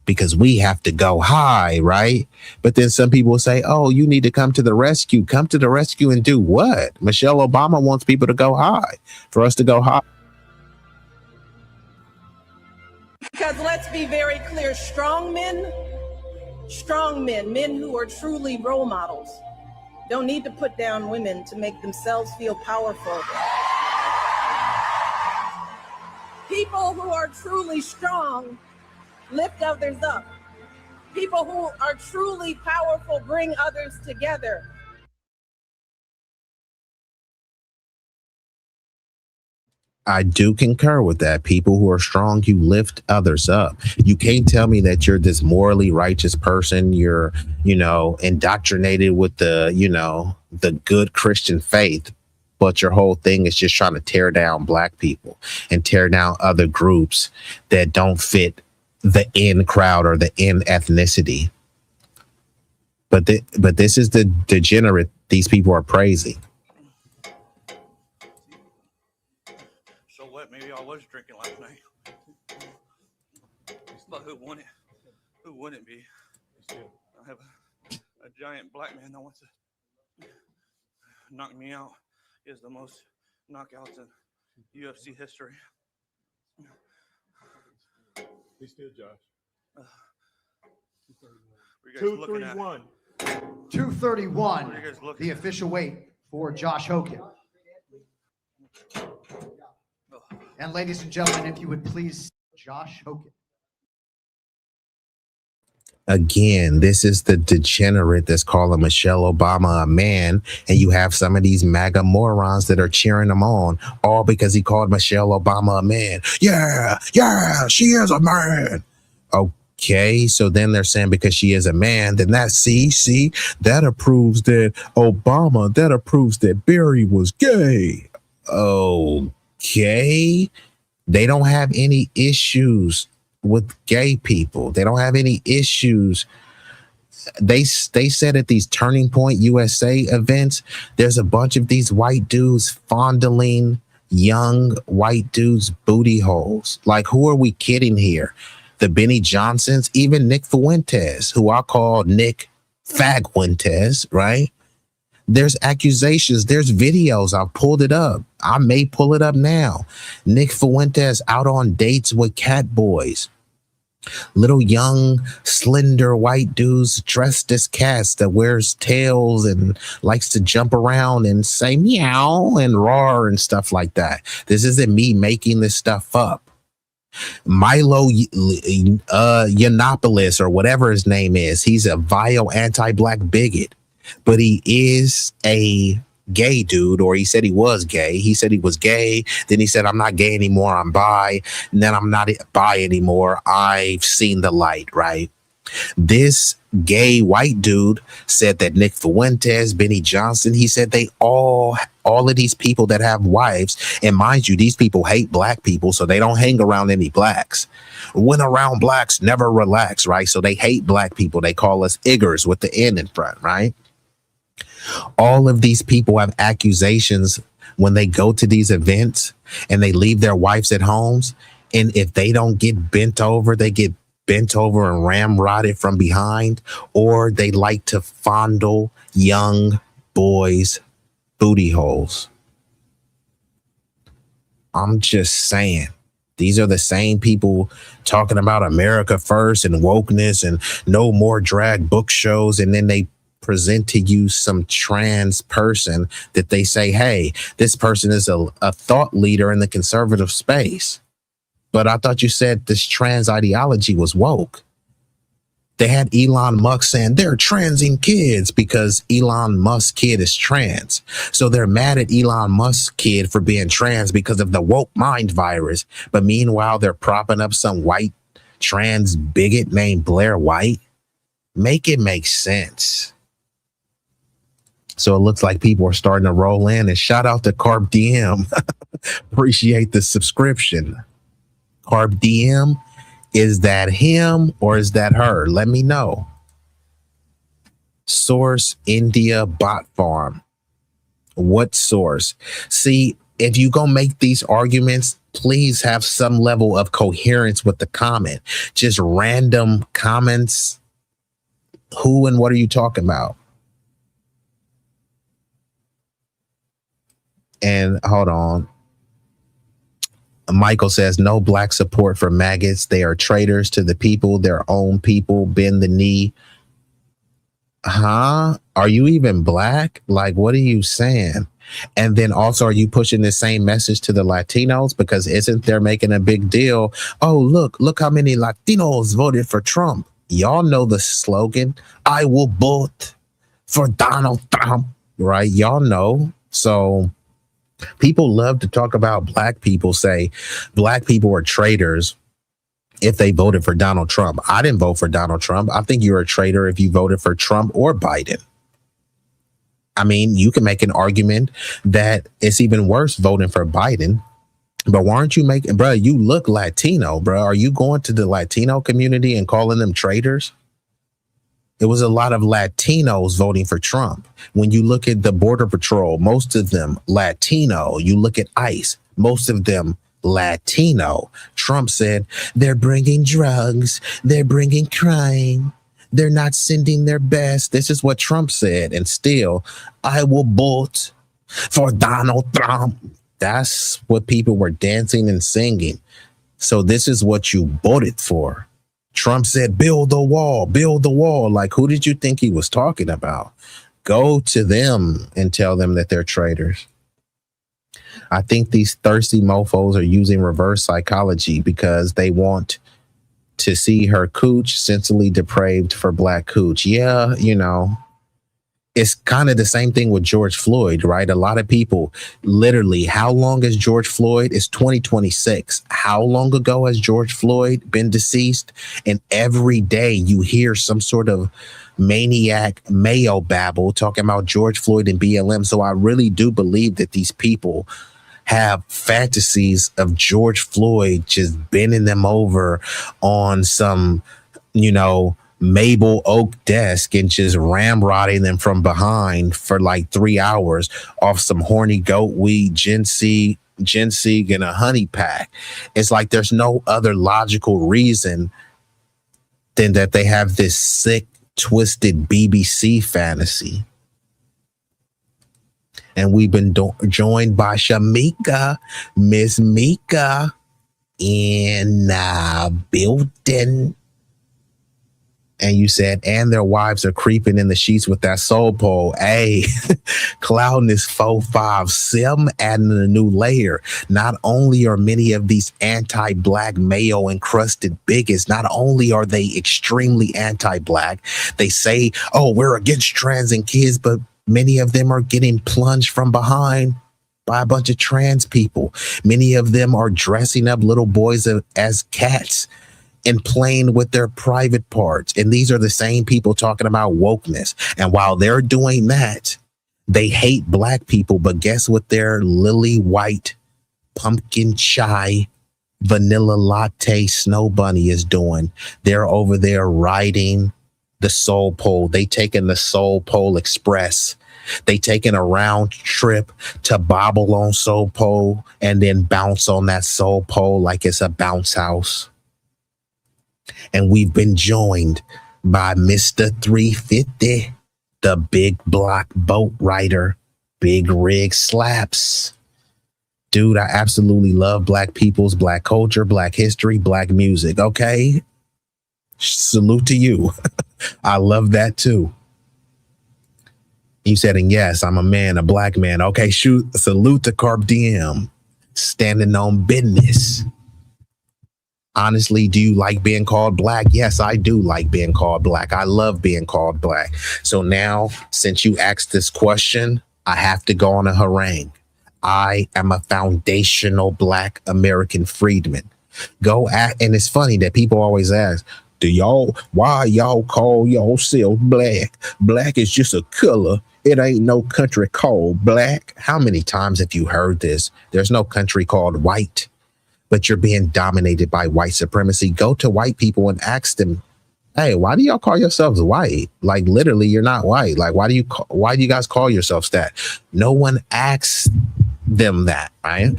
because we have to go high, right? But then some people will say, oh, you need to come to the rescue. Come to the rescue and do what? Michelle Obama wants people to go high, for us to go high. Because let's be very clear, strong men, men who are truly role models, don't need to put down women to make themselves feel powerful. People who are truly strong lift others up. People who are truly powerful bring others together. I do concur with that. People who are strong, you lift others up. You can't tell me that you're this morally righteous person. You're, indoctrinated with the good Christian faith, but your whole thing is just trying to tear down black people and tear down other groups that don't fit the in crowd or the in ethnicity. But this is the degenerate these people are praising. So what? Maybe I was drinking last night. But who wouldn't? Who wouldn't be? I have a giant black man that wants to knock me out. He has the most knockouts in UFC history. Be still, Josh. 231. 231, the official weight for Josh Hogan. And ladies and gentlemen, if you would please, Josh Hogan. Again, this is the degenerate that's calling Michelle Obama a man, and you have some of these MAGA morons that are cheering him on, all because he called Michelle Obama a man. Yeah, she is a man. Okay, so then they're saying because she is a man, then that see, that approves that Obama, that approves that Barry was gay. Okay, they don't have any issues with gay people. They don't have any issues. They said at these Turning Point USA events, there's a bunch of these white dudes fondling young white dudes' booty holes. Like, who are we kidding here? The Benny Johnsons, even Nick Fuentes, who I call Nick Fagfuentes, right? There's accusations. There's videos. I've pulled it up. I may pull it up now. Nick Fuentes out on dates with cat boys. Little young, slender white dudes dressed as cats that wears tails and likes to jump around and say meow and roar and stuff like that. This isn't me making this stuff up. Milo Yiannopoulos or whatever his name is. He's a vile anti-black bigot, but he is a gay dude, or he said he was gay. He said he was gay. Then he said, I'm not gay anymore. I'm bi. And then I'm not bi anymore. I've seen the light, right? This gay white dude said that Nick Fuentes, Benny Johnson, he said they all of these people that have wives, and mind you, these people hate black people, so they don't hang around any blacks. When around blacks, never relax, right? So they hate black people. They call us Iggers with the N in front, right? All of these people have accusations when they go to these events and they leave their wives at homes. And if they don't get bent over, they get bent over and ramrodded from behind, or they like to fondle young boys' booty holes. I'm just saying. These are the same people talking about America first and wokeness and no more drag book shows, and then they present to you some trans person that they say, hey, this person is a thought leader in the conservative space. But I thought you said this trans ideology was woke. They had Elon Musk saying they're transing kids because Elon Musk's kid is trans. So they're mad at Elon Musk's kid for being trans because of the woke mind virus. But meanwhile, they're propping up some white trans bigot named Blair White. Make it make sense. So it looks like people are starting to roll in, and shout out to Carb DM. Appreciate the subscription. Carb DM, is that him or is that her? Let me know. Source India Bot Farm. What source? See, if you gonna make these arguments, please have some level of coherence with the comment. Just random comments. Who and what are you talking about? And hold on. Michael says, no black support for maggots. They are traitors to the people, their own people. Bend the knee. Huh? Are you even black? Like, what are you saying? And then also, are you pushing the same message to the Latinos? Because isn't they're making a big deal? Oh, look how many Latinos voted for Trump. Y'all know the slogan, I will vote for Donald Trump, right? Y'all know. So people love to talk about black people, say black people are traitors if they voted for Donald Trump. I didn't vote for Donald Trump. I think you're a traitor if you voted for Trump or Biden. I mean, you can make an argument that it's even worse voting for Biden. But why aren't you making, bro, you look Latino, bro. Are you going to the Latino community and calling them traitors? It was a lot of Latinos voting for Trump. When you look at the Border Patrol, most of them Latino. You look at ICE, most of them Latino. Trump said they're bringing drugs, they're bringing crime, they're not sending their best. This is what Trump said. And still, I will vote for Donald Trump. That's what people were dancing and singing. So this is what you voted for. Trump said, build the wall, build the wall. Like, who did you think he was talking about? Go to them and tell them that they're traitors. I think these thirsty mofos are using reverse psychology because they want to see her cooch sensibly depraved for black cooch. Yeah, you know, it's kind of the same thing with George Floyd, right? A lot of people, literally, how long is George Floyd? It's 2026. How long ago has George Floyd been deceased? And every day you hear some sort of maniac Mayo babble talking about George Floyd and BLM. So I really do believe that these people have fantasies of George Floyd just bending them over on some, you know, Mabel Oak desk and just ramrodding them from behind for like 3 hours off some horny goat weed, ginseng, and a honey pack. It's like there's no other logical reason than that they have this sick, twisted BBC fantasy. And we've been joined by Shamika, Miss Mika, in building. And you said, and their wives are creeping in the sheets with that soul pole. Hey, Cloudness 45 Sim adding a new layer. Not only are many of these anti-black mayo encrusted bigots, not only are they extremely anti-black, they say, oh, we're against trans and kids, but many of them are getting plunged from behind by a bunch of trans people. Many of them are dressing up little boys as cats and playing with their private parts. And these are the same people talking about wokeness. And while they're doing that, they hate black people. But guess what their lily white, pumpkin chai, vanilla latte snow bunny is doing? They're over there riding the Soul Pole. They taking the Soul Pole Express. They taking a round trip to bobble on Soul Pole and then bounce on that Soul Pole like it's a bounce house. And we've been joined by Mr. 350, the big block boat rider, big rig slaps. Dude, I absolutely love black people's black culture, black history, black music. Okay. Salute to you. I love that too. You said, and yes, I'm a man, a black man. Okay, shoot. Salute to Carp DM, standing on business. Honestly, do you like being called black? Yes, I do like being called black. I love being called black. So now, since you asked this question, I have to go on a harangue. I am a foundational black American freedman. And it's funny that people always ask, why y'all call yourself black? Black is just a color. It ain't no country called black. How many times have you heard this? There's no country called white. But you're being dominated by white supremacy. Go to white people and ask them, hey, why do y'all call yourselves white? Like, literally, you're not white. Like, why do you guys call yourselves that? No one asks them that, right?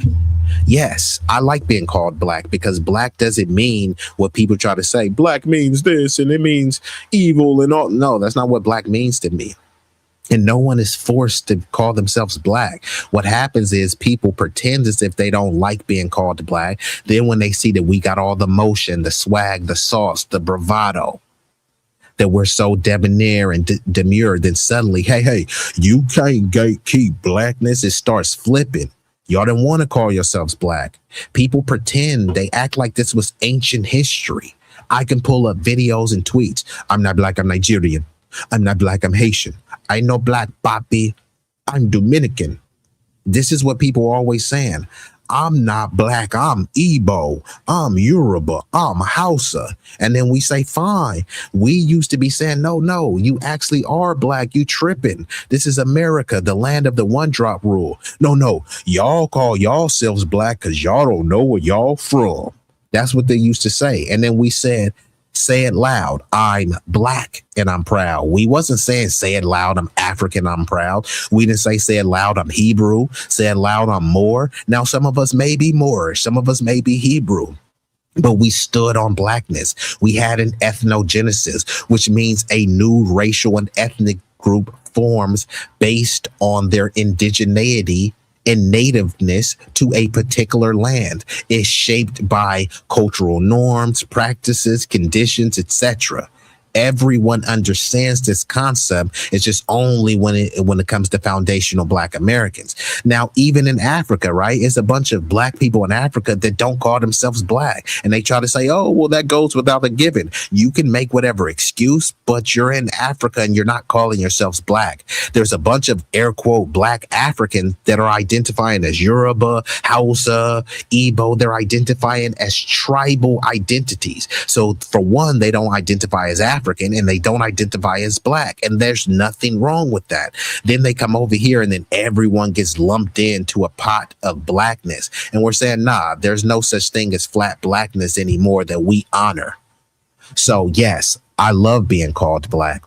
Yes, I like being called black because black doesn't mean what people try to say. Black means this and it means evil and all. No, that's not what black means to me. And no one is forced to call themselves black. What happens is people pretend as if they don't like being called black. Then when they see that we got all the motion, the swag, the sauce, the bravado, that we're so debonair and demure. Then suddenly, hey, you can't gatekeep blackness. It starts flipping. Y'all didn't want to call yourselves black. People pretend, they act like this was ancient history. I can pull up videos and tweets. I'm not black, I'm Nigerian. I'm not black, I'm Haitian. I know black, papi. I'm Dominican. This is what people are always saying. I'm not black, I'm Igbo, I'm Yoruba, I'm Hausa. And then we say, fine. We used to be saying, no, you actually are black, you tripping. This is America, the land of the one drop rule. No, y'all call yourselves black because y'all don't know where y'all from. That's what they used to say. And then we said, say it loud. I'm black and I'm proud. We wasn't saying say it loud. I'm African. I'm proud. We didn't say it loud. I'm Hebrew. Say it loud. I'm Moor. Now, some of us may be Moorish. Some of us may be Hebrew. But we stood on blackness. We had an ethnogenesis, which means a new racial and ethnic group forms based on their indigeneity and nativeness to a particular land. Is shaped by cultural norms, practices, conditions, etc. Everyone understands this concept. It's just only when it comes to foundational Black Americans. Now, even in Africa, right, it's a bunch of Black people in Africa that don't call themselves Black. And they try to say, oh, well, that goes without a given. You can make whatever excuse, but you're in Africa and you're not calling yourselves Black. There's a bunch of air quote Black Africans that are identifying as Yoruba, Hausa, Igbo. They're identifying as tribal identities. So for one, they don't identify as African and they don't identify as Black. And there's nothing wrong with that. Then they come over here and then everyone gets lumped into a pot of blackness. And we're saying, nah, there's no such thing as flat blackness anymore that we honor. So yes, I love being called Black.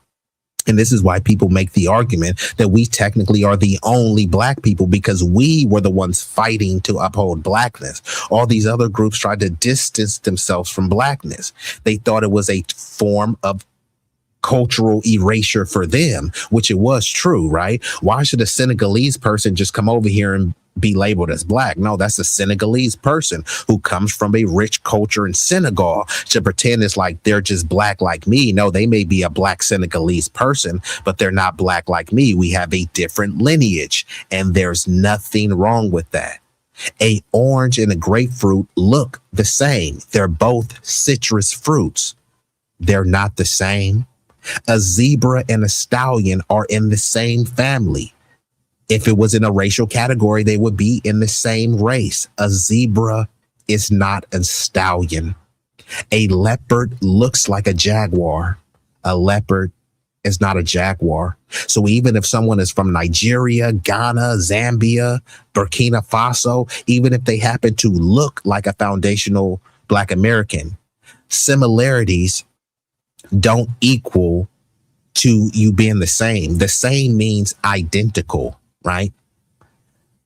And this is why people make the argument that we technically are the only Black people because we were the ones fighting to uphold blackness. All these other groups tried to distance themselves from blackness. They thought it was a form of cultural erasure for them, which it was true, right? Why should a Senegalese person just come over here and be labeled as Black? No, that's a Senegalese person who comes from a rich culture in Senegal to pretend it's like they're just Black like me. No, they may be a Black Senegalese person, but they're not Black like me. We have a different lineage, and there's nothing wrong with that. A orange and a grapefruit look the same. They're both citrus fruits. They're not the same. A zebra and a stallion are in the same family. If it was in a racial category, they would be in the same race. A zebra is not a stallion. A leopard looks like a jaguar. A leopard is not a jaguar. So even if someone is from Nigeria, Ghana, Zambia, Burkina Faso, even if they happen to look like a foundational Black American, similarities don't equal to you being the same. The same means identical, right?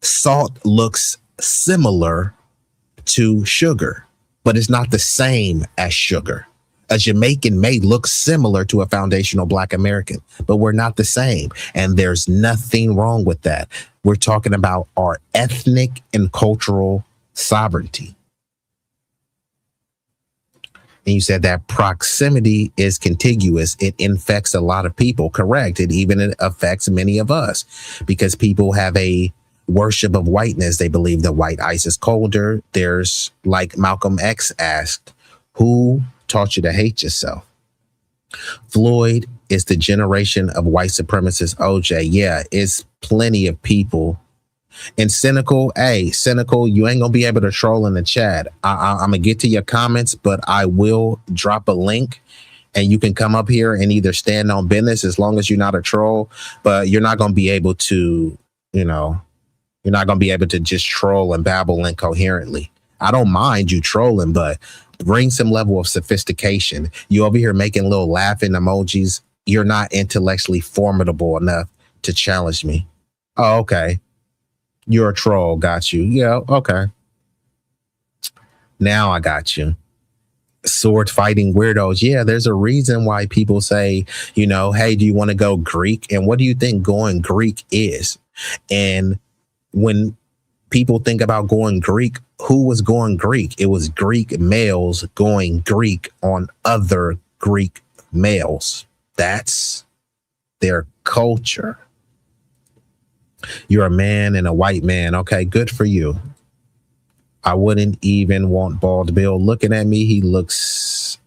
Salt looks similar to sugar, but it's not the same as sugar. A Jamaican may look similar to a foundational Black American, but we're not the same. And there's nothing wrong with that. We're talking about our ethnic and cultural sovereignty. And you said that proximity is contiguous. It infects a lot of people. Correct. It even affects many of us because people have a worship of whiteness. They believe that white ice is colder. There's, like Malcolm X asked, who taught you to hate yourself? Floyd is the generation of white supremacist OJ. Yeah, it's plenty of people. And cynical, you ain't gonna be able to troll in the chat. I'm gonna get to your comments, but I will drop a link and you can come up here and either stand on business as long as you're not a troll, but you're not gonna be able to, you're not gonna be able to just troll and babble incoherently. I don't mind you trolling, but bring some level of sophistication. You over here making little laughing emojis. You're not intellectually formidable enough to challenge me. Oh, okay. You're a troll. Got you. Yeah. Okay. Now I got you. Sword fighting weirdos. Yeah. There's a reason why people say, hey, do you want to go Greek? And what do you think going Greek is? And when people think about going Greek, who was going Greek? It was Greek males going Greek on other Greek males. That's their culture. You're a man and a white man. Okay, good for you. I wouldn't even want Bald Bill looking at me. He looks.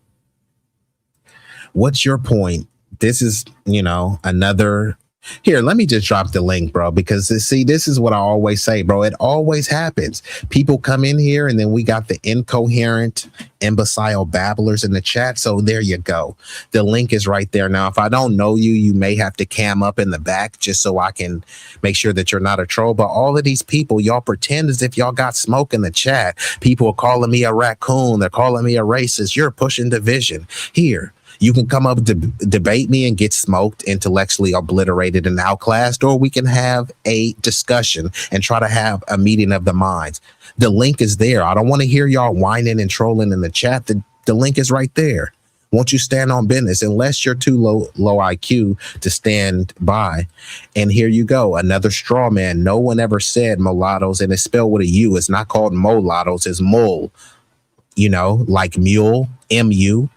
What's your point? This is, another. Here, let me just drop the link, bro, because see, this is what I always say, bro. It always happens. People come in here and then we got the incoherent, imbecile babblers in the chat. So there you go. The link is right there. Now, if I don't know you, you may have to cam up in the back just so I can make sure that you're not a troll. But all of these people, y'all pretend as if y'all got smoke in the chat. People are calling me a raccoon. They're calling me a racist. You're pushing division. Here. You can come up to debate me and get smoked, intellectually obliterated and outclassed, or we can have a discussion and try to have a meeting of the minds. The link is there. I don't want to hear y'all whining and trolling in the chat. The link is right there. Won't you stand on business unless you're too low IQ to stand by? And here you go. Another straw man. No one ever said mulattoes, and it's spelled with a U. It's not called mulattoes. It's mul, like mule, M-U.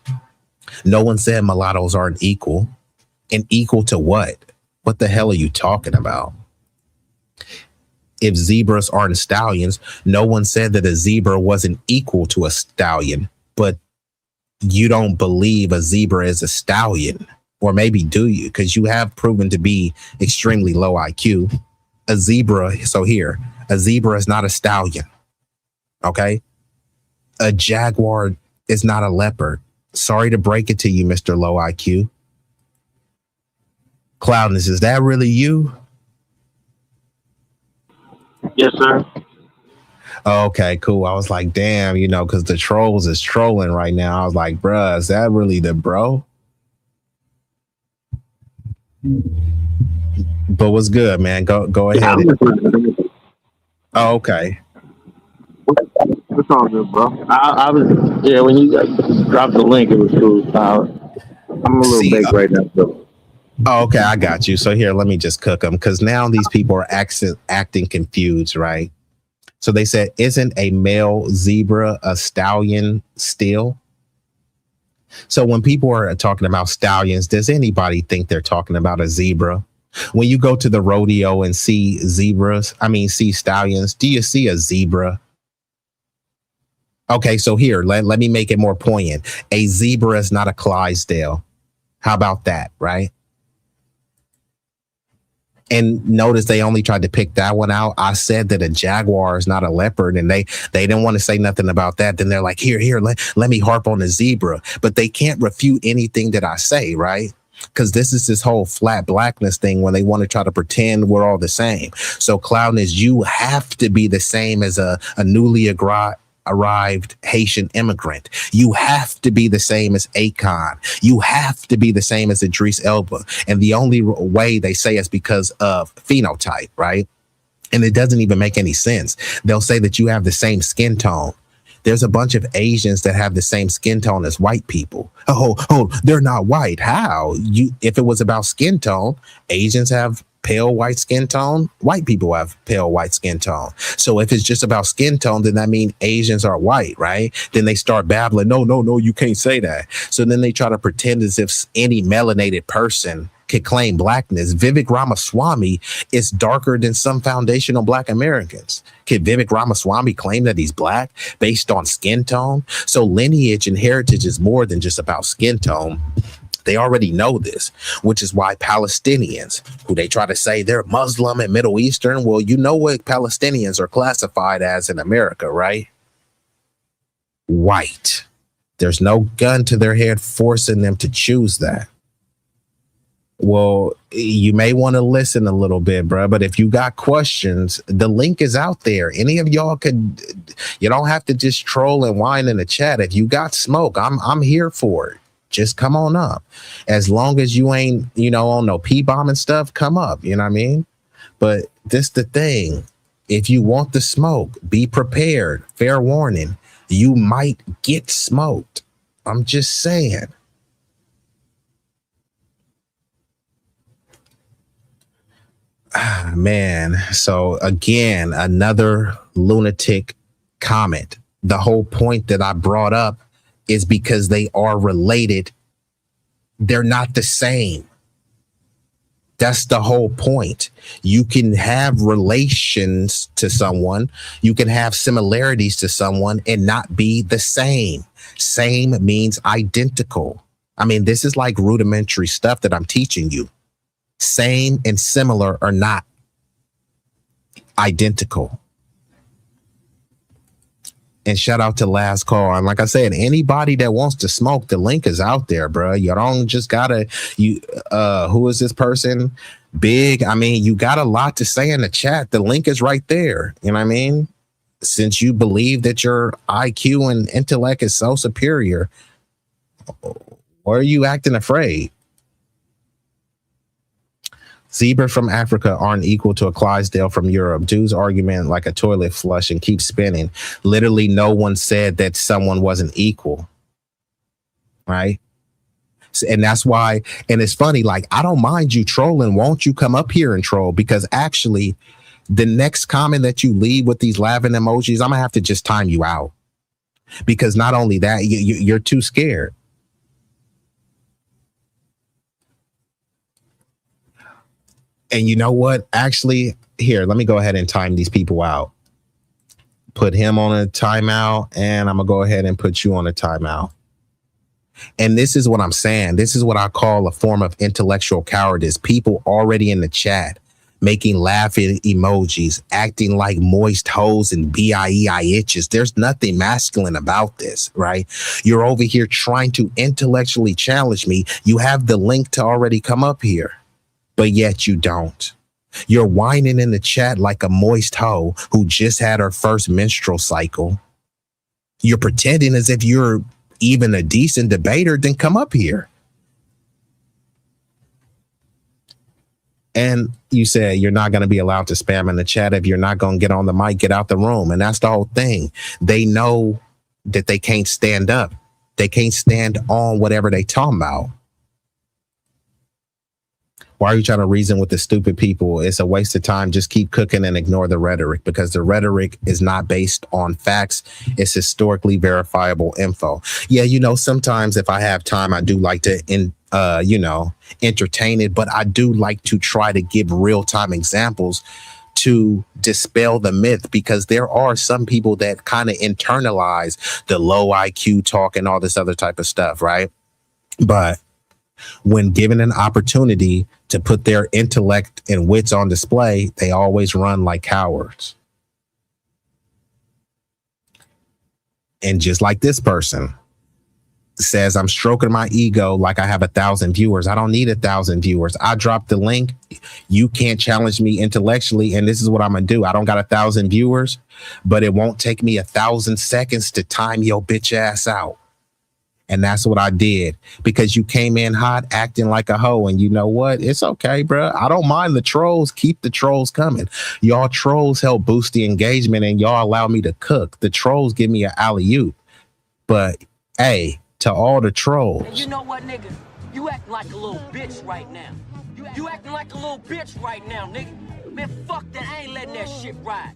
No one said mulattoes aren't equal. And equal to what? What the hell are you talking about? If zebras aren't stallions, no one said that a zebra wasn't equal to a stallion. But you don't believe a zebra is a stallion. Or maybe do you? Because you have proven to be extremely low IQ. A zebra is not a stallion. Okay? A jaguar is not a leopard. Sorry to break it to you, Mr. Low IQ. Cloudness, is that really you? Yes, sir. Okay, cool. I was like, damn, because the trolls is trolling right now. I was like, bruh, is that really the bro? But what's good, man? Go ahead. Oh, okay. It's all good, bro. I was, when you dropped the link, it was cool. I'm a little baked right now, so. Oh, okay, I got you. So here, let me just cook them, because now these people are acting confused, right? So they said, isn't a male zebra a stallion still? So when people are talking about stallions, does anybody think they're talking about a zebra? When you go to the rodeo and see see stallions, do you see a zebra? Okay, so here, let me make it more poignant. A zebra is not a Clydesdale. How about that, right? And notice they only tried to pick that one out. I said that a jaguar is not a leopard, and they didn't want to say nothing about that. Then they're like, here, let me harp on the zebra. But they can't refute anything that I say, right? Because this is this whole flat blackness thing when they want to try to pretend we're all the same. So Cloudness, you have to be the same as a newly arrived Haitian immigrant. You have to be the same as Akon. You have to be the same as Idris Elba. And the only way they say is because of phenotype, right? And it doesn't even make any sense. They'll say that you have the same skin tone. There's a bunch of Asians that have the same skin tone as white people. Oh, they're not white. How? If it was about skin tone, Asians have pale white skin tone, white people have pale white skin tone. So if it's just about skin tone, then that means Asians are white, right? Then they start babbling, no, you can't say that. So then they try to pretend as if any melanated person could claim blackness. Vivek Ramaswamy is darker than some foundational black Americans. Could Vivek Ramaswamy claim that he's black based on skin tone? So lineage and heritage is more than just about skin tone. They already know this, which is why Palestinians, who they try to say they're Muslim and Middle Eastern, well, you know what Palestinians are classified as in America, right? White. There's no gun to their head forcing them to choose that. Well, you may want to listen a little bit, bro, but if you got questions, the link is out there. Any of y'all you don't have to just troll and whine in the chat. If you got smoke, I'm here for it. Just come on up. As long as you ain't, on no P-bomb and stuff, come up. You know what I mean? But this the thing. If you want the smoke, be prepared. Fair warning. You might get smoked. I'm just saying. Man. So again, another lunatic comment. The whole point that I brought up is because they are related they're not the same. That's the whole point. You can have relations to someone, you can have similarities to someone and not be the same. Same means identical. I mean, this is like rudimentary stuff that I'm teaching you. Same and similar are not identical. And shout out to Last Call. And like I said, anybody that wants to smoke, the link is out there, bro. You don't just gotta, who is this person? Big. I mean, you got a lot to say in the chat. The link is right there. You know what I mean? Since you believe that your IQ and intellect is so superior, why are you acting afraid? Zebra from Africa aren't equal to a Clydesdale from Europe. Dude's argument like a toilet flush and keep spinning. Literally, no one said that someone wasn't equal. Right? And that's why, and it's funny, like, I don't mind you trolling. Won't you come up here and troll? Because actually, the next comment that you leave with these laughing emojis, I'm gonna have to just time you out. Because not only that, you're too scared. And you know what? Actually, here, let me go ahead and time these people out. Put him on a timeout, and I'm going to go ahead and put you on a timeout. And this is what I'm saying. This is what I call a form of intellectual cowardice. People already in the chat making laughing emojis, acting like moist hoes and BIEI itches. There's nothing masculine about this, right? You're over here trying to intellectually challenge me. You have the link to already come up here. But yet you don't. You're whining in the chat like a moist hoe who just had her first menstrual cycle. You're pretending as if you're even a decent debater, then come up here. And you said you're not going to be allowed to spam in the chat. If you're not going to get on the mic, get out the room. And that's the whole thing. They know that they can't stand up. They can't stand on whatever they talking about. Why are you trying to reason with the stupid people? It's a waste of time. Just keep cooking and ignore the rhetoric, because the rhetoric is not based on facts. It's historically verifiable info. Yeah, you know, sometimes if I have time, I do like to, entertain it, but I do like to try to give real-time examples to dispel the myth, because there are some people that kind of internalize the low IQ talk and all this other type of stuff, right? But when given an opportunity to put their intellect and wits on display, they always run like cowards. And just like this person says, I'm stroking my ego like I have 1,000 viewers. I don't need 1,000 viewers. I dropped the link. You can't challenge me intellectually. And this is what I'm going to do. I don't got 1,000 viewers, but it won't take me 1,000 seconds to time your bitch ass out. And that's what I did, because you came in hot acting like a hoe. And you know what? It's okay, bro. I don't mind the trolls. Keep the trolls coming. Y'all trolls help boost the engagement, and y'all allow me to cook. The trolls give me an alley-oop. But hey, to all the trolls. And you know what, nigga? You acting like a little bitch right now. You acting like a little bitch right now, nigga. Man, fuck that. I ain't letting that shit ride.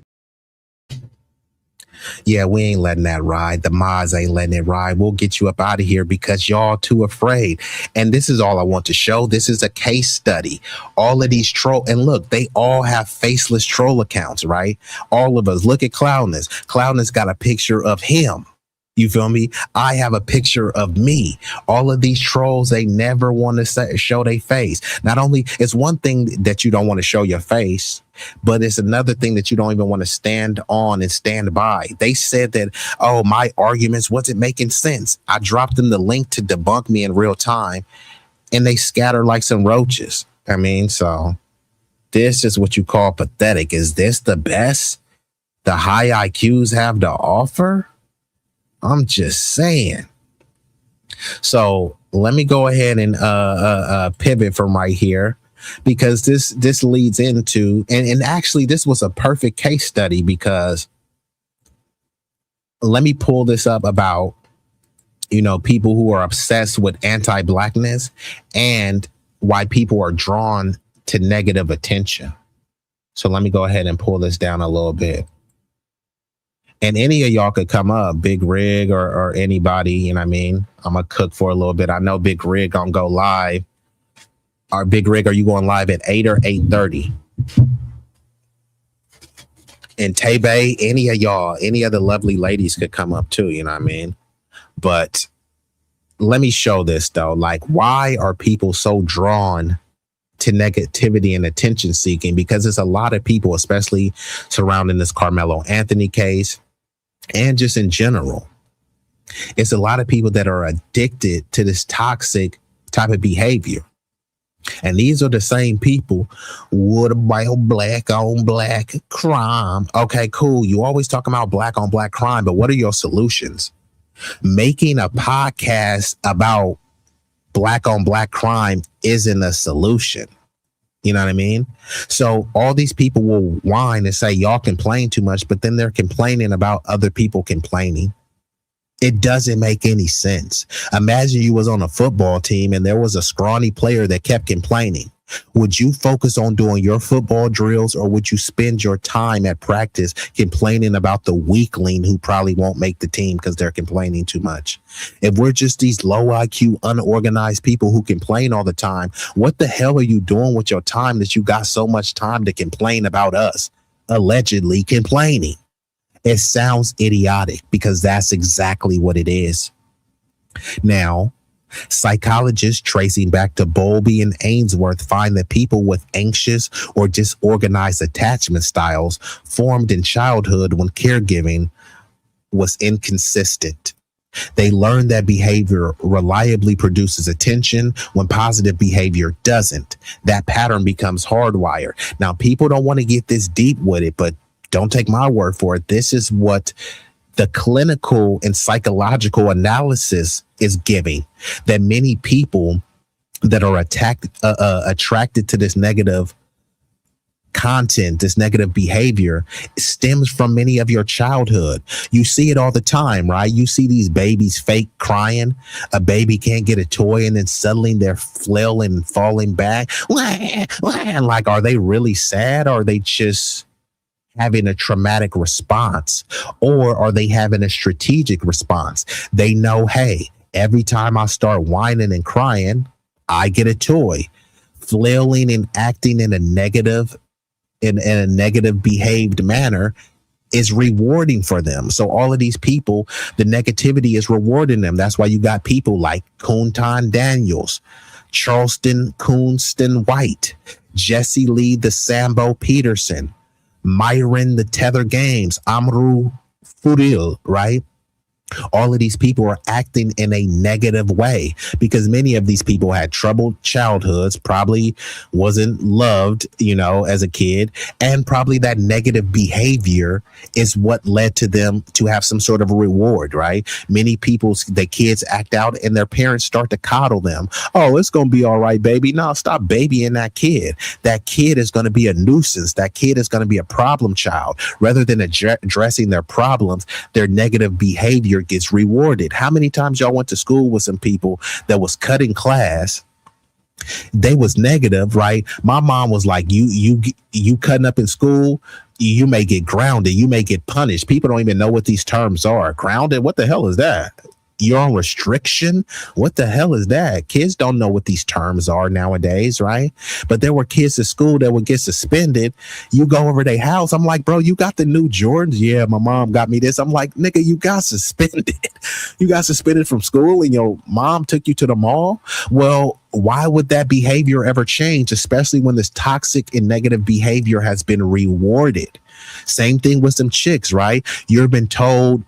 Yeah, we ain't letting that ride. The mods ain't letting it ride. We'll get you up out of here because y'all too afraid. And this is all I want to show. This is a case study. All of these troll, and look, they all have faceless troll accounts, right? All of us. Look at Cloudness. Cloudness got a picture of him. You feel me? I have a picture of me. All of these trolls, they never want to show their face. Not only, it's one thing that you don't want to show your face, but it's another thing that you don't even want to stand on and stand by. They said that, oh, my arguments wasn't making sense. I dropped them the link to debunk me in real time, and they scatter like some roaches. I mean, so this is what you call pathetic. Is this the best the high IQs have to offer? I'm just saying. So let me go ahead and pivot from right here, because this leads into, and actually this was a perfect case study, because let me pull this up about, you know, people who are obsessed with anti-blackness and why people are drawn to negative attention. So let me go ahead and pull this down a little bit. And any of y'all could come up, Big Rig or anybody, you know what I mean? I'm going to cook for a little bit. I know Big Rig going to go live. Our Big Rig, are you going live at 8 or 8:30? And Tay-Bay, any of y'all, any of the lovely ladies could come up too, you know what I mean? But let me show this though. Like, why are people so drawn to negativity and attention seeking? Because there's a lot of people, especially surrounding this Carmelo Anthony case and just in general. It's a lot of people that are addicted to this toxic type of behavior. And these are the same people. What about black on black crime? Okay, cool. You always talking about black on black crime, but what are your solutions? Making a podcast about black on black crime isn't a solution. You know what I mean? So all these people will whine and say y'all complain too much, but then they're complaining about other people complaining. It doesn't make any sense. Imagine you was on a football team and there was a scrawny player that kept complaining. Would you focus on doing your football drills, or would you spend your time at practice complaining about the weakling who probably won't make the team because they're complaining too much? If we're just these low IQ, unorganized people who complain all the time, what the hell are you doing with your time that you got so much time to complain about us allegedly complaining? It sounds idiotic because that's exactly what it is. Now, psychologists tracing back to Bowlby and Ainsworth find that people with anxious or disorganized attachment styles formed in childhood when caregiving was inconsistent. They learned that behavior reliably produces attention when positive behavior doesn't. That pattern becomes hardwired. Now, people don't want to get this deep with it, but don't take my word for it. This is what the clinical and psychological analysis is giving, that many people that are attracted to this negative content, this negative behavior, stems from many of your childhood. You see it all the time, right? You see these babies fake crying. A baby can't get a toy and then suddenly they're flailing and falling back. Like, are they really sad, or are they just having a traumatic response, or are they having a strategic response? They know, hey, every time I start whining and crying, I get a toy. Flailing and acting in a negative behaved manner is rewarding for them. So all of these people, the negativity is rewarding them. That's why you got people like Kuntan Daniels, Charleston Coonston White, Jesse Lee the Sambo Peterson, Myron the Tether Games, Amru Furil, right? All of these people are acting in a negative way because many of these people had troubled childhoods, probably wasn't loved, as a kid, and probably that negative behavior is what led to them to have some sort of a reward, right? Many people, the kids act out and their parents start to coddle them. Oh, it's going to be all right, baby. No, stop babying that kid. That kid is going to be a nuisance. That kid is going to be a problem child. Rather than addressing their problems, their negative behavior gets rewarded. How many times y'all went to school with some people that was cutting class? They was negative, right? My mom was like, you cutting up in school, you may get grounded, you may get punished. People don't even know what these terms are. Grounded, what the hell is that? You're on restriction? What the hell is that? Kids don't know what these terms are nowadays, right? But there were kids at school that would get suspended. You go over their house. I'm like, bro, you got the new Jordans? Yeah, my mom got me this. I'm like, nigga, you got suspended. You got suspended from school and your mom took you to the mall? Well, why would that behavior ever change, especially when this toxic and negative behavior has been rewarded? Same thing with some chicks, right? You've been told,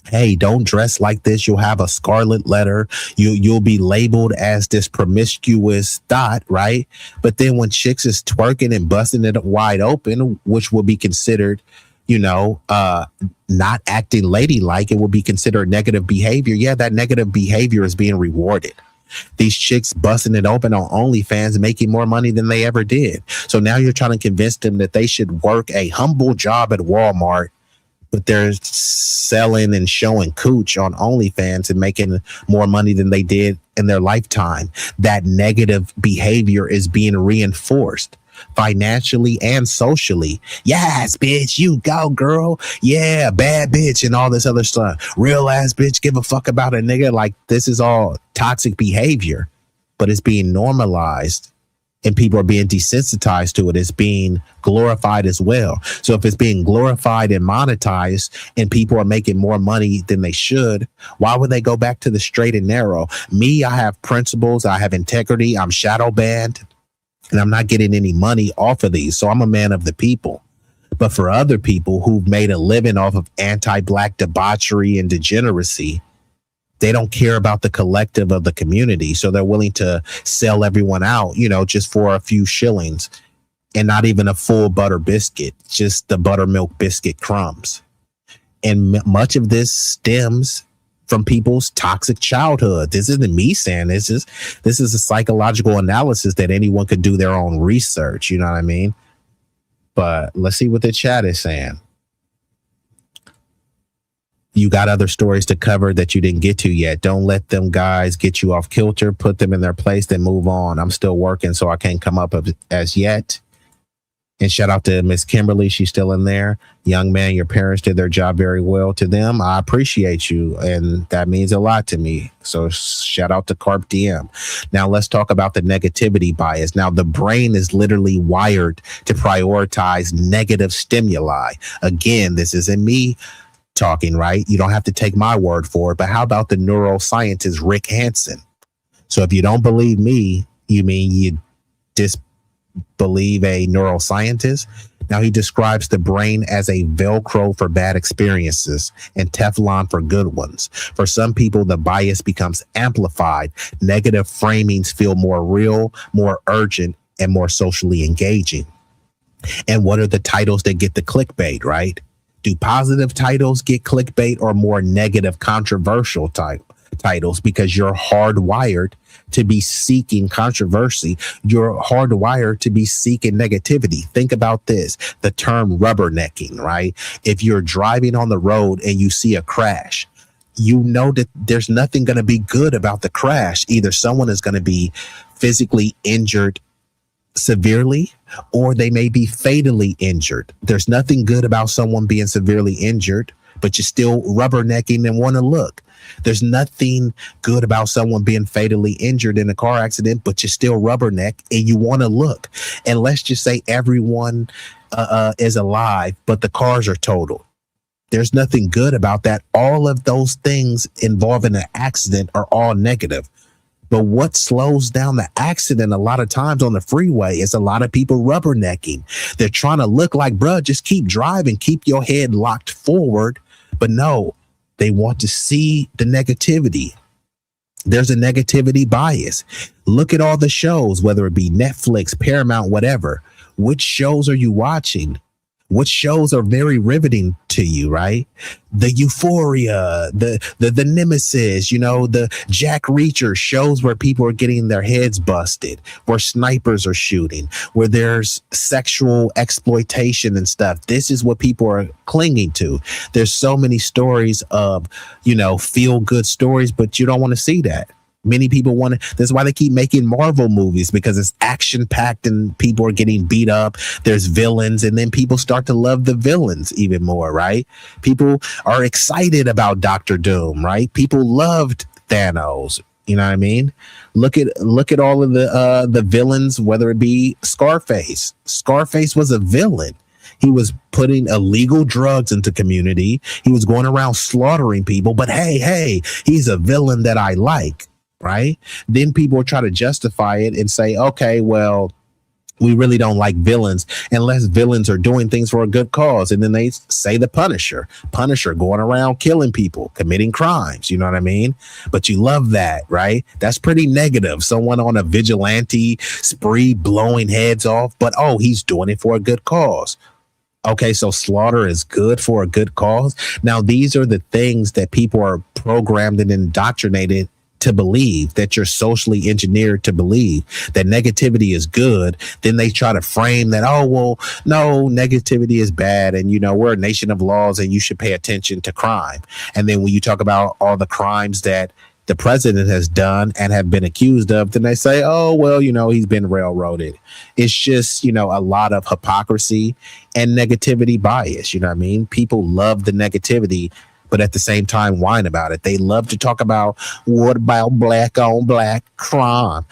hey, don't dress like this. You'll have a scarlet letter. You'll be labeled as this promiscuous thought, right? But then when chicks is twerking and busting it wide open, which will be considered, not acting ladylike, it will be considered negative behavior. Yeah, that negative behavior is being rewarded. These chicks busting it open on OnlyFans, making more money than they ever did. So now you're trying to convince them that they should work a humble job at Walmart, but they're selling and showing cooch on OnlyFans and making more money than they did in their lifetime. That negative behavior is being reinforced. financially and socially. Yes, bitch, you go, girl. Yeah, bad bitch, and all this other stuff. Real ass bitch, give a fuck about a nigga. Like, this is all toxic behavior, but it's being normalized. And people are being desensitized to it. It's being glorified as well. So if it's being glorified and monetized and people are making more money than they should, why would they go back to the straight and narrow? Me, I have principles. I have integrity. I'm shadow banned and I'm not getting any money off of these. So I'm a man of the people. But for other people who've made a living off of anti-Black debauchery and degeneracy, they don't care about the collective of the community. So they're willing to sell everyone out, you know, just for a few shillings and not even a full butter biscuit, just the buttermilk biscuit crumbs. And much of this stems from people's toxic childhood. This isn't me saying this is a psychological analysis that anyone could do their own research. You know what I mean? But let's see what the chat is saying. You got other stories to cover that you didn't get to yet. Don't let them guys get you off kilter. Put them in their place, then move on. I'm still working, so I can't come up as yet. And shout out to Miss Kimberly. She's still in there. Young man, your parents did their job very well. To them, I appreciate you, and that means a lot to me. So shout out to Carp DM. Now let's talk about the negativity bias. Now the brain is literally wired to prioritize negative stimuli. Again, this isn't me talking, right? You don't have to take my word for it. But how about the neuroscientist Rick Hansen? So if you don't believe me, you mean you disbelieve a neuroscientist? Now he describes the brain as a Velcro for bad experiences and Teflon for good ones. For some people, the bias becomes amplified. Negative framings feel more real, more urgent, and more socially engaging. And what are the titles that get the clickbait, right? Do positive titles get clickbait or more negative, controversial titles? Because you're hardwired to be seeking controversy. You're hardwired to be seeking negativity. Think about this, the term rubbernecking, right? If you're driving on the road and you see a crash, you know that there's nothing going to be good about the crash. Either someone is going to be physically injured severely, or they may be fatally injured. There's nothing good about someone being severely injured, but you're still rubbernecking and want to look. There's nothing good about someone being fatally injured in a car accident, but you still rubberneck and you want to look. And let's just say everyone is alive, but the cars are totaled. There's nothing good about that. All of those things involving an accident are all negative. But what slows down the accident a lot of times on the freeway is a lot of people rubbernecking. They're trying to look like, bruh, just keep driving, keep your head locked forward. But no, they want to see the negativity. There's a negativity bias. Look at all the shows, whether it be Netflix, Paramount, whatever. Which shows are you watching? Which shows are very riveting to you, right? The Euphoria, the Nemesis, you know, the Jack Reacher, shows where people are getting their heads busted, where snipers are shooting, where there's sexual exploitation and stuff. This is what people are clinging to. There's so many stories of, you know, feel good stories, but you don't want to see that. Many people want to, that's why they keep making Marvel movies, because it's action packed and people are getting beat up. There's villains, and then people start to love the villains even more, right? People are excited about Dr. Doom, right? People loved Thanos. You know what I mean? Look at all of the villains, whether it be Scarface. Scarface was a villain. He was putting illegal drugs into community. He was going around slaughtering people, but hey, he's a villain that I like. Right? Then people try to justify it and say, okay, well, we really don't like villains unless villains are doing things for a good cause. And then they say the Punisher going around killing people, committing crimes. You know what I mean? But you love that, right? That's pretty negative. Someone on a vigilante spree blowing heads off, but oh, he's doing it for a good cause. Okay, so slaughter is good for a good cause. Now, these are the things that people are programmed and indoctrinated to believe, that you're socially engineered to believe that negativity is good. Then they try to frame that, oh, well, no, negativity is bad. And, you know, we're a nation of laws and you should pay attention to crime. And then when you talk about all the crimes that the president has done and have been accused of, then they say, oh, well, he's been railroaded. It's just, a lot of hypocrisy and negativity bias. You know what I mean? People love the negativity, but at the same time whine about it. They love to talk about what about black on black crime,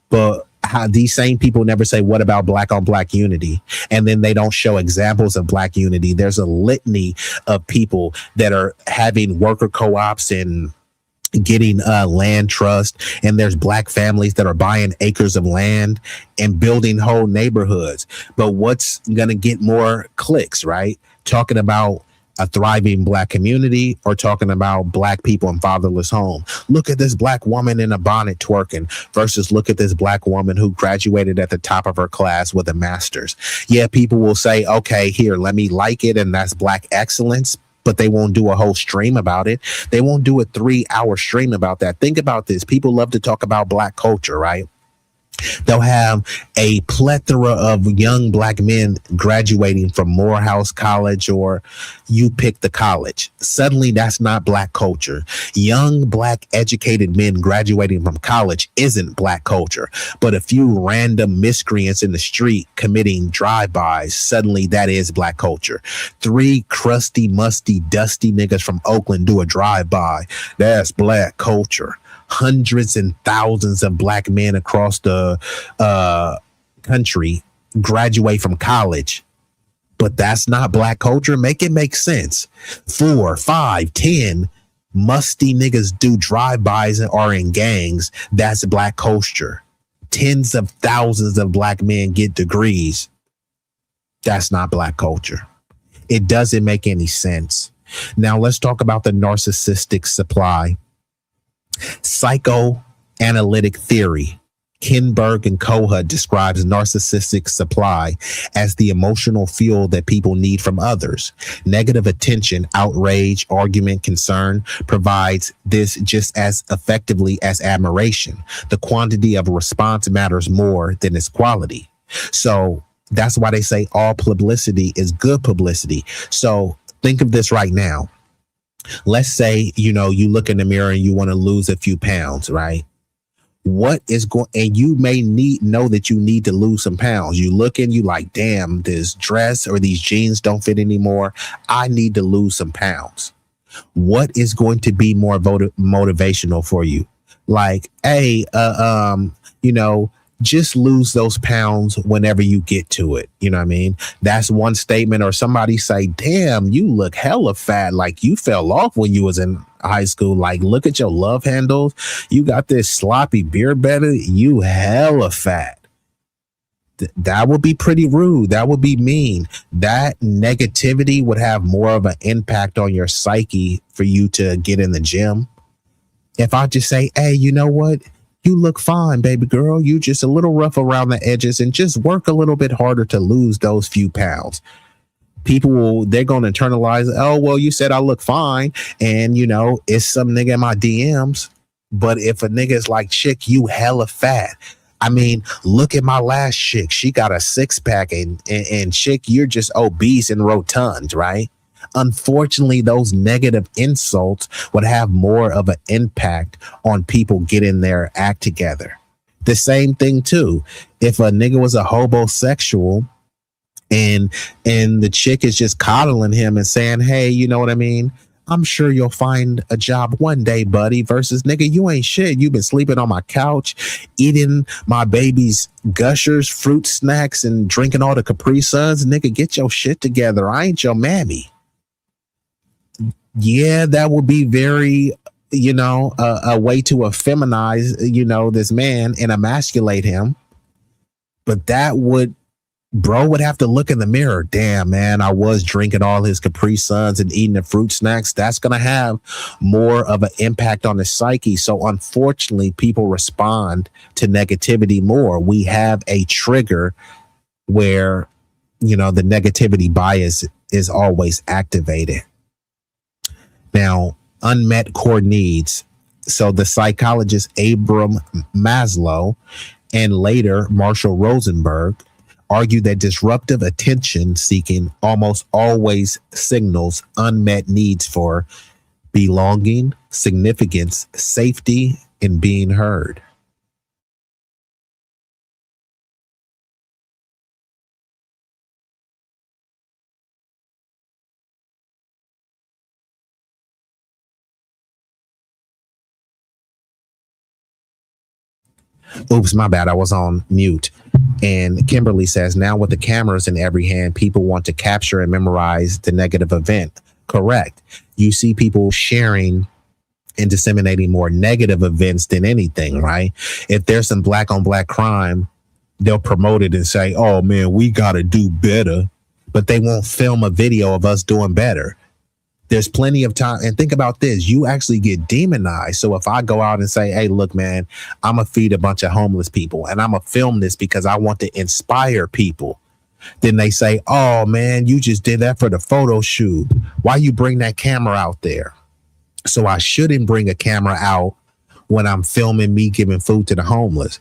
but how these same people never say what about black on black unity, and then they don't show examples of black unity. There's a litany of people that are having worker co-ops and getting land trust, and there's black families that are buying acres of land and building whole neighborhoods. But what's gonna get more clicks, right? Talking about a thriving black community or talking about black people in fatherless home. Look at this black woman in a bonnet twerking versus look at this black woman who graduated at the top of her class with a master's. Yeah, people will say, okay, here, let me like it, and that's black excellence, but they won't do a whole stream about it. They won't do a 3-hour stream about that. Think about this. People love to talk about black culture, right? They'll have a plethora of young black men graduating from Morehouse College, or you pick the college. Suddenly, that's not black culture. Young black educated men graduating from college isn't black culture. But a few random miscreants in the street committing drive-bys, suddenly that is black culture. 3 crusty, musty, dusty niggas from Oakland do a drive-by. That's black culture. Hundreds and thousands of black men across the country graduate from college, but that's not black culture. Make it make sense. 4, 5, 10 musty niggas do drive-bys and are in gangs. That's black culture. Tens of thousands of black men get degrees. That's not black culture. It doesn't make any sense. Now let's talk about the narcissistic supply. Psychoanalytic theory, Kinberg and Koha, describes narcissistic supply as the emotional fuel that people need from others. Negative attention, outrage, argument, concern provides this just as effectively as admiration. The quantity of a response matters more than its quality. So that's why they say all publicity is good publicity. So think of this right now. Let's say, you look in the mirror and you want to lose a few pounds, right? What is going, and you may know that you need to lose some pounds. You look and you like, damn, this dress or these jeans don't fit anymore. I need to lose some pounds. What is going to be more motivational for you? Like, hey, just lose those pounds whenever you get to it. You know what I mean? That's one statement. Or somebody say, damn, you look hella fat. Like you fell off when you was in high school. Like, look at your love handles. You got this sloppy beer belly. You hella fat. That would be pretty rude. That would be mean. That negativity would have more of an impact on your psyche for you to get in the gym. If I just say, hey, you know what? You look fine, baby girl. You just a little rough around the edges and just work a little bit harder to lose those few pounds. They're going to internalize, oh, well, you said I look fine. And, it's some nigga in my DMs. But if a nigga is like, chick, you hella fat. I mean, look at my last chick. She got a 6-pack and chick, you're just obese and rotund, right? Unfortunately, those negative insults would have more of an impact on people getting their act together. The same thing, too. If a nigga was a homosexual and the chick is just coddling him and saying, hey, you know what I mean? I'm sure you'll find a job one day, buddy, versus nigga, you ain't shit. You've been sleeping on my couch, eating my baby's Gushers, fruit snacks, and drinking all the Capri Suns. Nigga, get your shit together. I ain't your mammy. Yeah, that would be very, a way to effeminize, this man and emasculate him. But bro would have to look in the mirror. Damn, man, I was drinking all his Capri Suns and eating the fruit snacks. That's going to have more of an impact on the psyche. So unfortunately, people respond to negativity more. We have a trigger where, the negativity bias is always activated. Now, unmet core needs. So the psychologist Abraham Maslow and later Marshall Rosenberg argued that disruptive attention seeking almost always signals unmet needs for belonging, significance, safety, and being heard. Oops, my bad. I was on mute. And Kimberly says, now with the cameras in every hand, people want to capture and memorize the negative event. Correct. You see people sharing and disseminating more negative events than anything, right? If there's some black on black crime, they'll promote it and say, oh man, we got to do better. But they won't film a video of us doing better. There's plenty of time. And think about this. You actually get demonized. So if I go out and say, hey, look, man, I'm going to feed a bunch of homeless people and I'm going to film this because I want to inspire people. Then they say, oh, man, you just did that for the photo shoot. Why you bring that camera out there? So I shouldn't bring a camera out when I'm filming me giving food to the homeless.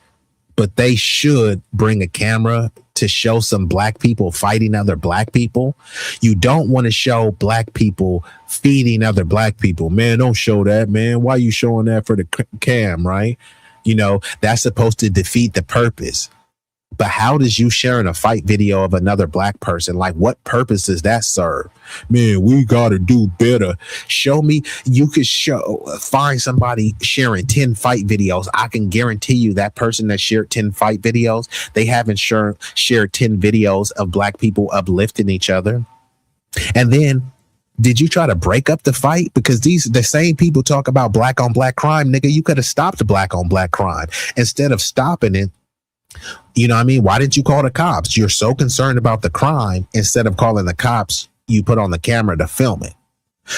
But they should bring a camera to show some black people fighting other black people. You don't want to show black people feeding other black people. Man, don't show that, man. Why are you showing that for the cam, right? You know, that's supposed to defeat the purpose. But how does you sharing a fight video of another black person? Like, what purpose does that serve? Man, we got to do better. Show me. You could find somebody sharing 10 fight videos. I can guarantee you that person that shared 10 fight videos, they haven't shared 10 videos of black people uplifting each other. And then, did you try to break up the fight? Because the same people talk about black on black crime, nigga. You could have stopped the black on black crime. Instead of stopping it, you know what I mean? Why didn't you call the cops? You're so concerned about the crime. Instead of calling the cops, you put on the camera to film it.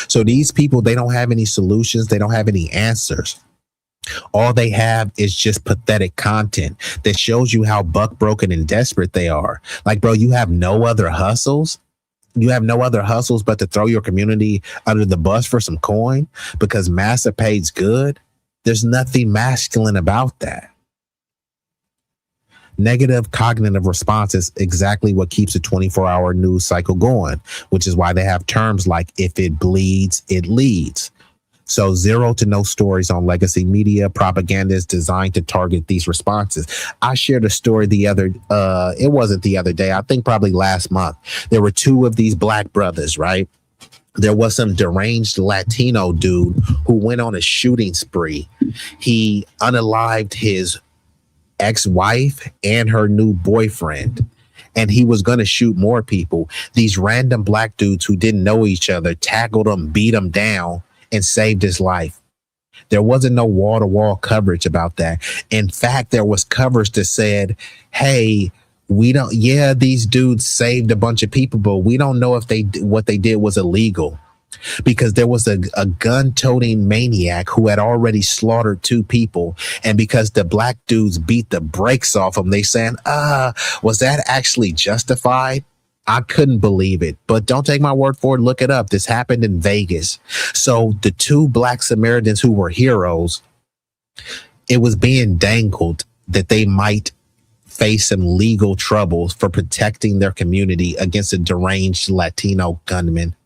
So these people, they don't have any solutions. They don't have any answers. All they have is just pathetic content that shows you how buck broken and desperate they are. Like, bro, you have no other hustles. You have no other hustles but to throw your community under the bus for some coin because massa pays good. There's nothing masculine about that. Negative cognitive response is exactly what keeps a 24-hour news cycle going, which is why they have terms like if it bleeds, it leads. So 0 to no stories on legacy media. Propaganda is designed to target these responses. I shared a story it wasn't the other day, I think probably last month. There were 2 of these black brothers, right? There was some deranged Latino dude who went on a shooting spree. He unalived his ex-wife and her new boyfriend, and he was going to shoot more people. These random black dudes who didn't know each other tackled him, beat him down, and saved his life. There wasn't no wall-to-wall coverage about that. In fact, there was coverage that said, hey, these dudes saved a bunch of people, but we don't know if what they did was illegal. Because there was a gun-toting maniac who had already slaughtered 2 people. And because the black dudes beat the brakes off him, they saying, was that actually justified? I couldn't believe it. But don't take my word for it. Look it up. This happened in Vegas. So the 2 black Samaritans who were heroes, it was being dangled that they might face some legal troubles for protecting their community against a deranged Latino gunman.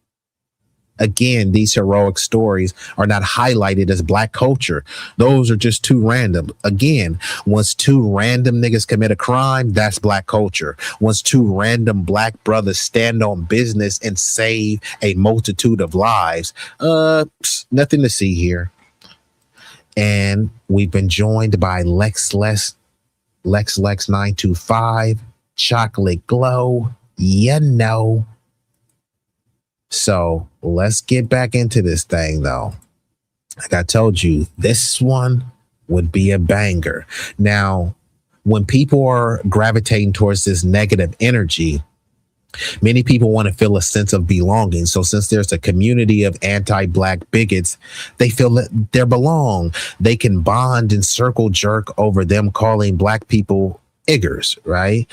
Again, these heroic stories are not highlighted as black culture. Those are just 2 random. Again, once 2 random niggas commit a crime, that's black culture. Once 2 random black brothers stand on business and save a multitude of lives, nothing to see here. And we've been joined by Lex 925, Chocolate Glow, So let's get back into this thing, though. Like I told you, this one would be a banger. Now, when people are gravitating towards this negative energy, many people want to feel a sense of belonging. So since there's a community of anti-black bigots, they feel that they belong. They can bond and circle jerk over them calling black people niggers, right?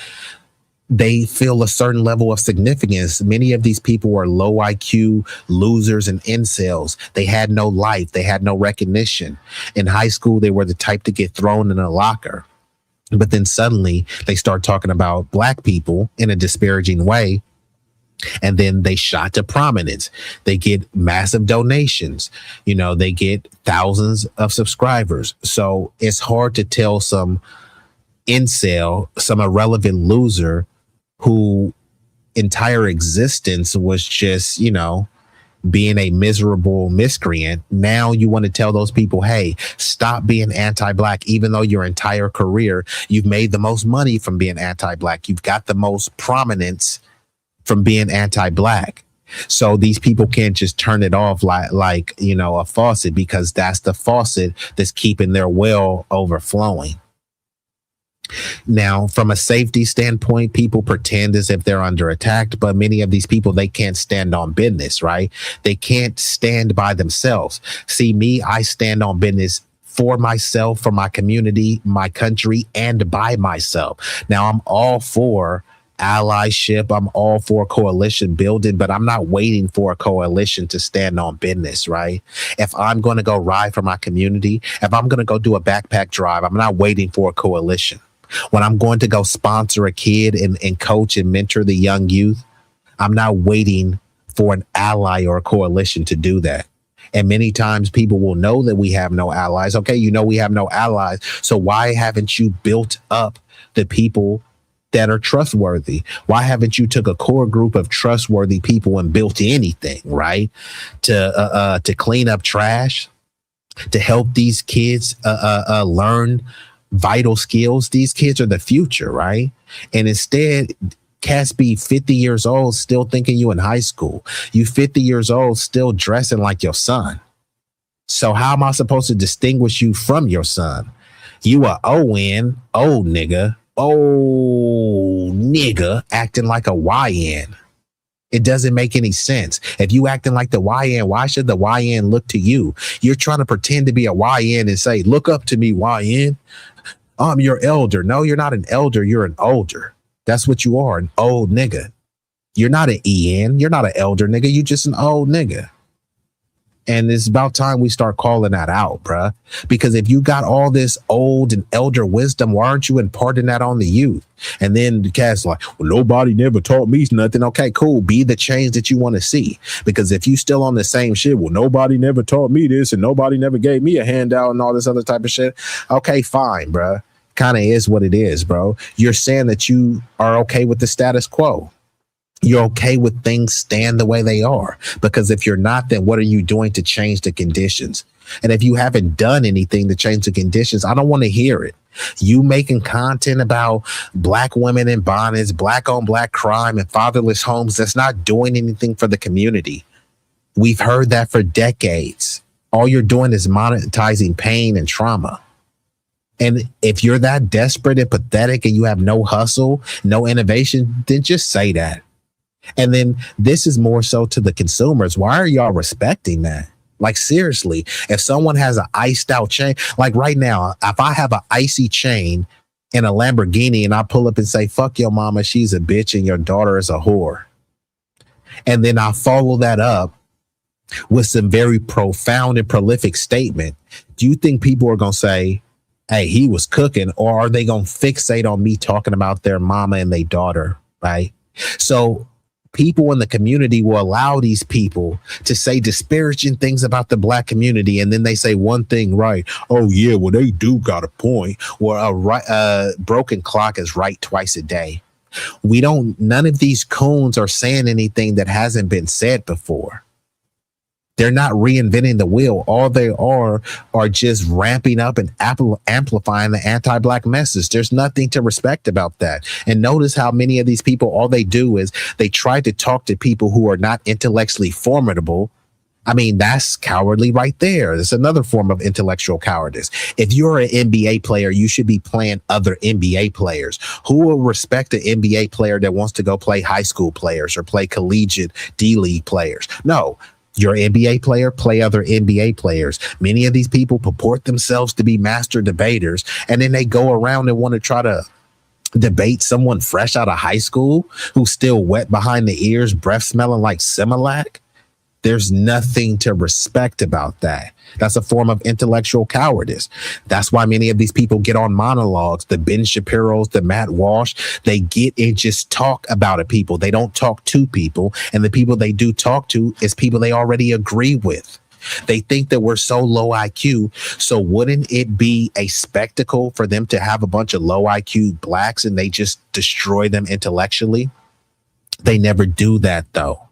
They feel a certain level of significance. Many of these people were low IQ losers and incels. They had no life. They had no recognition. In high school, they were the type to get thrown in a locker. But then suddenly they start talking about black people in a disparaging way. And then they shot to prominence. They get massive donations. You know, they get thousands of subscribers. So it's hard to tell some incel, some irrelevant loser who entire existence was just, you know, being a miserable miscreant. Now you want to tell those people, hey, stop being anti-black, even though your entire career, you've made the most money from being anti-black. You've got the most prominence from being anti-black. So these people can't just turn it off like, you know, a faucet, because that's the faucet that's keeping their well overflowing. Now, from a safety standpoint, people pretend as if they're under attack, but many of these people, they can't stand on business, right? They can't stand by themselves. See, me, I stand on business for myself, for my community, my country, and by myself. Now, I'm all for allyship. I'm all for coalition building, but I'm not waiting for a coalition to stand on business, right? If I'm going to go ride for my community, if I'm going to go do a backpack drive, I'm not waiting for a coalition. When I'm going to go sponsor a kid and coach and mentor the young youth, I'm not waiting for an ally or a coalition to do that. And many times people will know that we have no allies. Okay, you know we have no allies. So why haven't you built up the people that are trustworthy? Why haven't you took a core group of trustworthy people and built anything, right? To clean up trash, to help these kids learn vital skills. These kids are the future, right? And instead, cats be 50 years old still thinking you in high school. You 50 years old still dressing like your son. So how am I supposed to distinguish you from your son? You a ON, old nigga, acting like a YN. It doesn't make any sense. If you acting like the YN, why should the YN look to you? You're trying to pretend to be a YN and say, look up to me, YN. I'm your elder. No, you're not an elder. You're an older. That's what you are, an old nigga. You're not an EN. You're not an elder nigga. You just an old nigga. And it's about time we start calling that out, bruh. Because if you got all this old and elder wisdom, why aren't you imparting that on the youth? And then the cat's like, well, nobody never taught me nothing. Okay, cool. Be the change that you want to see. Because if you still on the same shit, well, nobody never taught me this and nobody never gave me a handout and all this other type of shit. Okay, fine, bruh. Kind of is what it is, bro. You're saying that you are okay with the status quo. You're okay with things stand the way they are, because if you're not, then what are you doing to change the conditions? And if you haven't done anything to change the conditions, I don't want to hear it. You making content about black women in bonnets, black on black crime and fatherless homes, that's not doing anything for the community. We've heard that for decades. All you're doing is monetizing pain and trauma. And if you're that desperate and pathetic and you have no hustle, no innovation, then just say that. And then this is more so to the consumers. Why are y'all respecting that? Like, seriously, if someone has an iced out chain, like right now, if I have an icy chain in a Lamborghini and I pull up and say, fuck your mama, she's a bitch and your daughter is a whore. And then I follow that up with some very profound and prolific statement. Do you think people are going to say, hey, he was cooking? Or are they going to fixate on me talking about their mama and their daughter? Right. So people in the community will allow these people to say disparaging things about the black community. And then they say one thing right. Oh, yeah, well, they do got a point. Well, a broken clock is right twice a day. None of these coons are saying anything that hasn't been said before. They're not reinventing the wheel. All they are just ramping up and amplifying the anti-black message. There's nothing to respect about that. And notice how many of these people, all they do is they try to talk to people who are not intellectually formidable. I mean, that's cowardly right there. It's another form of intellectual cowardice. If you're an NBA player, you should be playing other NBA players. Who will respect an NBA player that wants to go play high school players or play collegiate D-League players? No. You're an NBA player, play other NBA players. Many of these people purport themselves to be master debaters, and then they go around and want to try to debate someone fresh out of high school who's still wet behind the ears, breath smelling like Similac. There's nothing to respect about that. That's a form of intellectual cowardice. That's why many of these people get on monologues, the Ben Shapiro's, the Matt Walsh. They get and just talk about it. People. They don't talk to people. And the people they do talk to is people they already agree with. They think that we're so low IQ. So wouldn't it be a spectacle for them to have a bunch of low IQ blacks and they just destroy them intellectually? They never do that, though,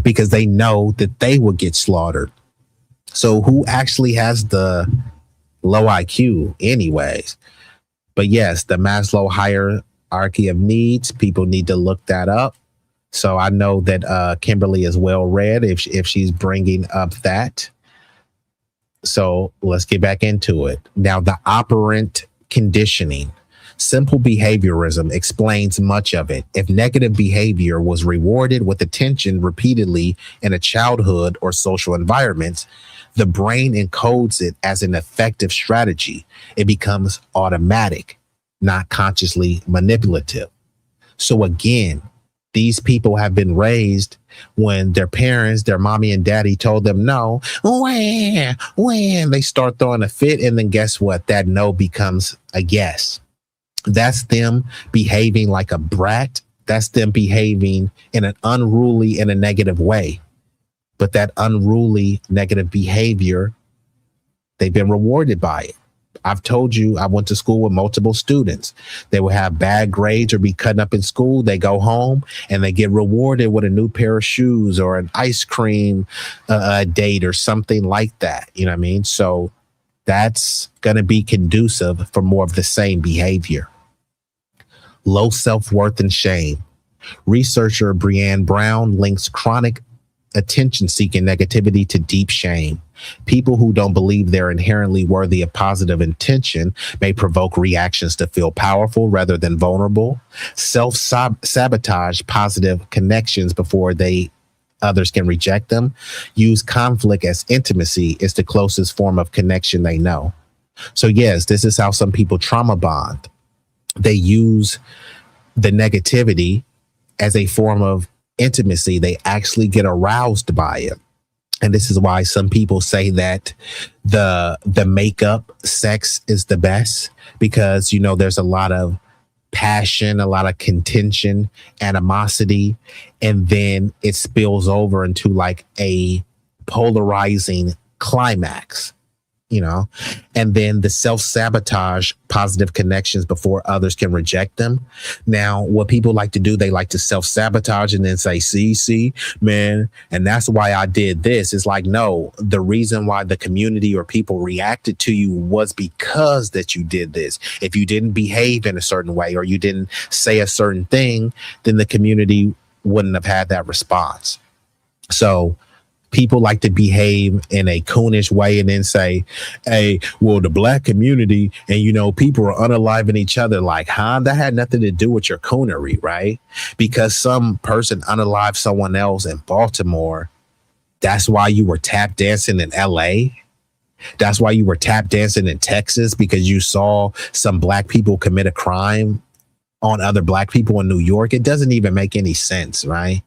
because they know that they will get slaughtered. So who actually has the low IQ anyways? But yes, the Maslow hierarchy of needs, people need to look that up. So I know that Kimberly is well read if she's bringing up that. So let's get back into it. Now, the operant conditioning. Simple behaviorism explains much of it. If negative behavior was rewarded with attention repeatedly in a childhood or social environments, the brain encodes it as an effective strategy. It becomes automatic, not consciously manipulative. So again, these people have been raised when their parents, their mommy and daddy told them no, when they start throwing a fit, and then guess what? That no becomes a yes. That's them behaving like a brat. That's them behaving in an unruly, in a negative way. But that unruly, negative behavior, they've been rewarded by it. I've told you, I went to school with multiple students. They will have bad grades or be cutting up in school. They go home and they get rewarded with a new pair of shoes or an ice cream date or something like that. You know what I mean? So that's going to be conducive for more of the same behavior. Low self-worth and shame. Researcher Breanne Brown links chronic attention-seeking negativity to deep shame. People who don't believe they're inherently worthy of positive intention may provoke reactions to feel powerful rather than vulnerable, self-sabotage positive connections before others can reject them, use conflict as intimacy is the closest form of connection they know. So yes, this is how some people trauma bond. They use the negativity as a form of intimacy. They actually get aroused by it. And this is why some people say that the makeup sex is the best, because, you know, there's a lot of passion, a lot of contention, animosity, and then it spills over into like a polarizing climax, you know, and then the self-sabotage positive connections before others can reject them. Now, what people like to do, they like to self-sabotage and then say, see, man, and that's why I did this. It's like, no, the reason why the community or people reacted to you was because that you did this. If you didn't behave in a certain way or you didn't say a certain thing, then the community wouldn't have had that response. So people like to behave in a coonish way and then say, hey, well, the black community and, you know, people are unaliving each other. Like, that had nothing to do with your coonery, right? Because some person unalived someone else in Baltimore. That's why you were tap dancing in LA. That's why you were tap dancing in Texas, because you saw some black people commit a crime on other black people in New York. It doesn't even make any sense, right?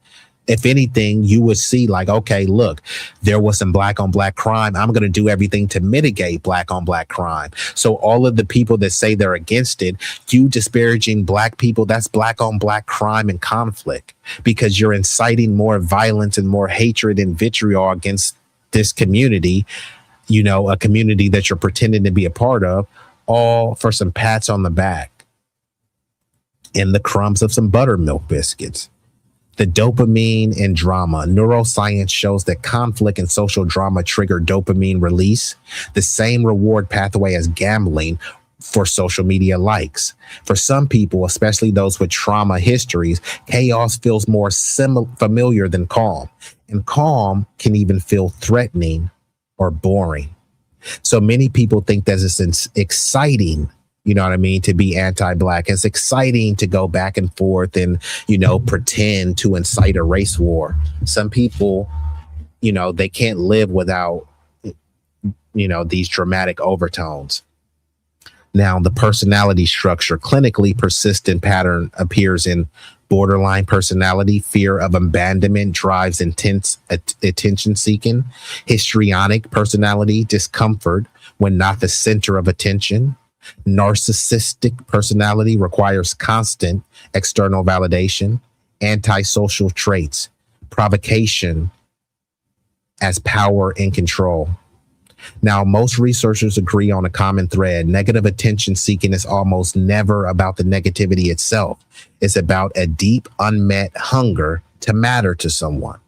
If anything, you would see like, okay, look, there was some black on black crime. I'm going to do everything to mitigate black on black crime. So all of the people that say they're against it, you disparaging black people, that's black on black crime and conflict, because you're inciting more violence and more hatred and vitriol against this community, you know, a community that you're pretending to be a part of, all for some pats on the back and the crumbs of some buttermilk biscuits. The dopamine and drama. Neuroscience shows that conflict and social drama trigger dopamine release, the same reward pathway as gambling for social media likes. For some people, especially those with trauma histories, chaos feels more familiar than calm, and calm can even feel threatening or boring. So many people think that it's exciting, you know what I mean, to be anti-black. It's exciting to go back and forth and, you know, pretend to incite a race war. Some people, you know, they can't live without, you know, these dramatic overtones. Now, the personality structure, clinically persistent pattern appears in borderline personality, fear of abandonment drives intense attention seeking, histrionic personality, discomfort when not the center of attention, narcissistic personality requires constant external validation, antisocial traits, provocation as power and control. Now, most researchers agree on a common thread. Negative attention seeking is almost never about the negativity itself. It's about a deep, unmet hunger to matter to someone.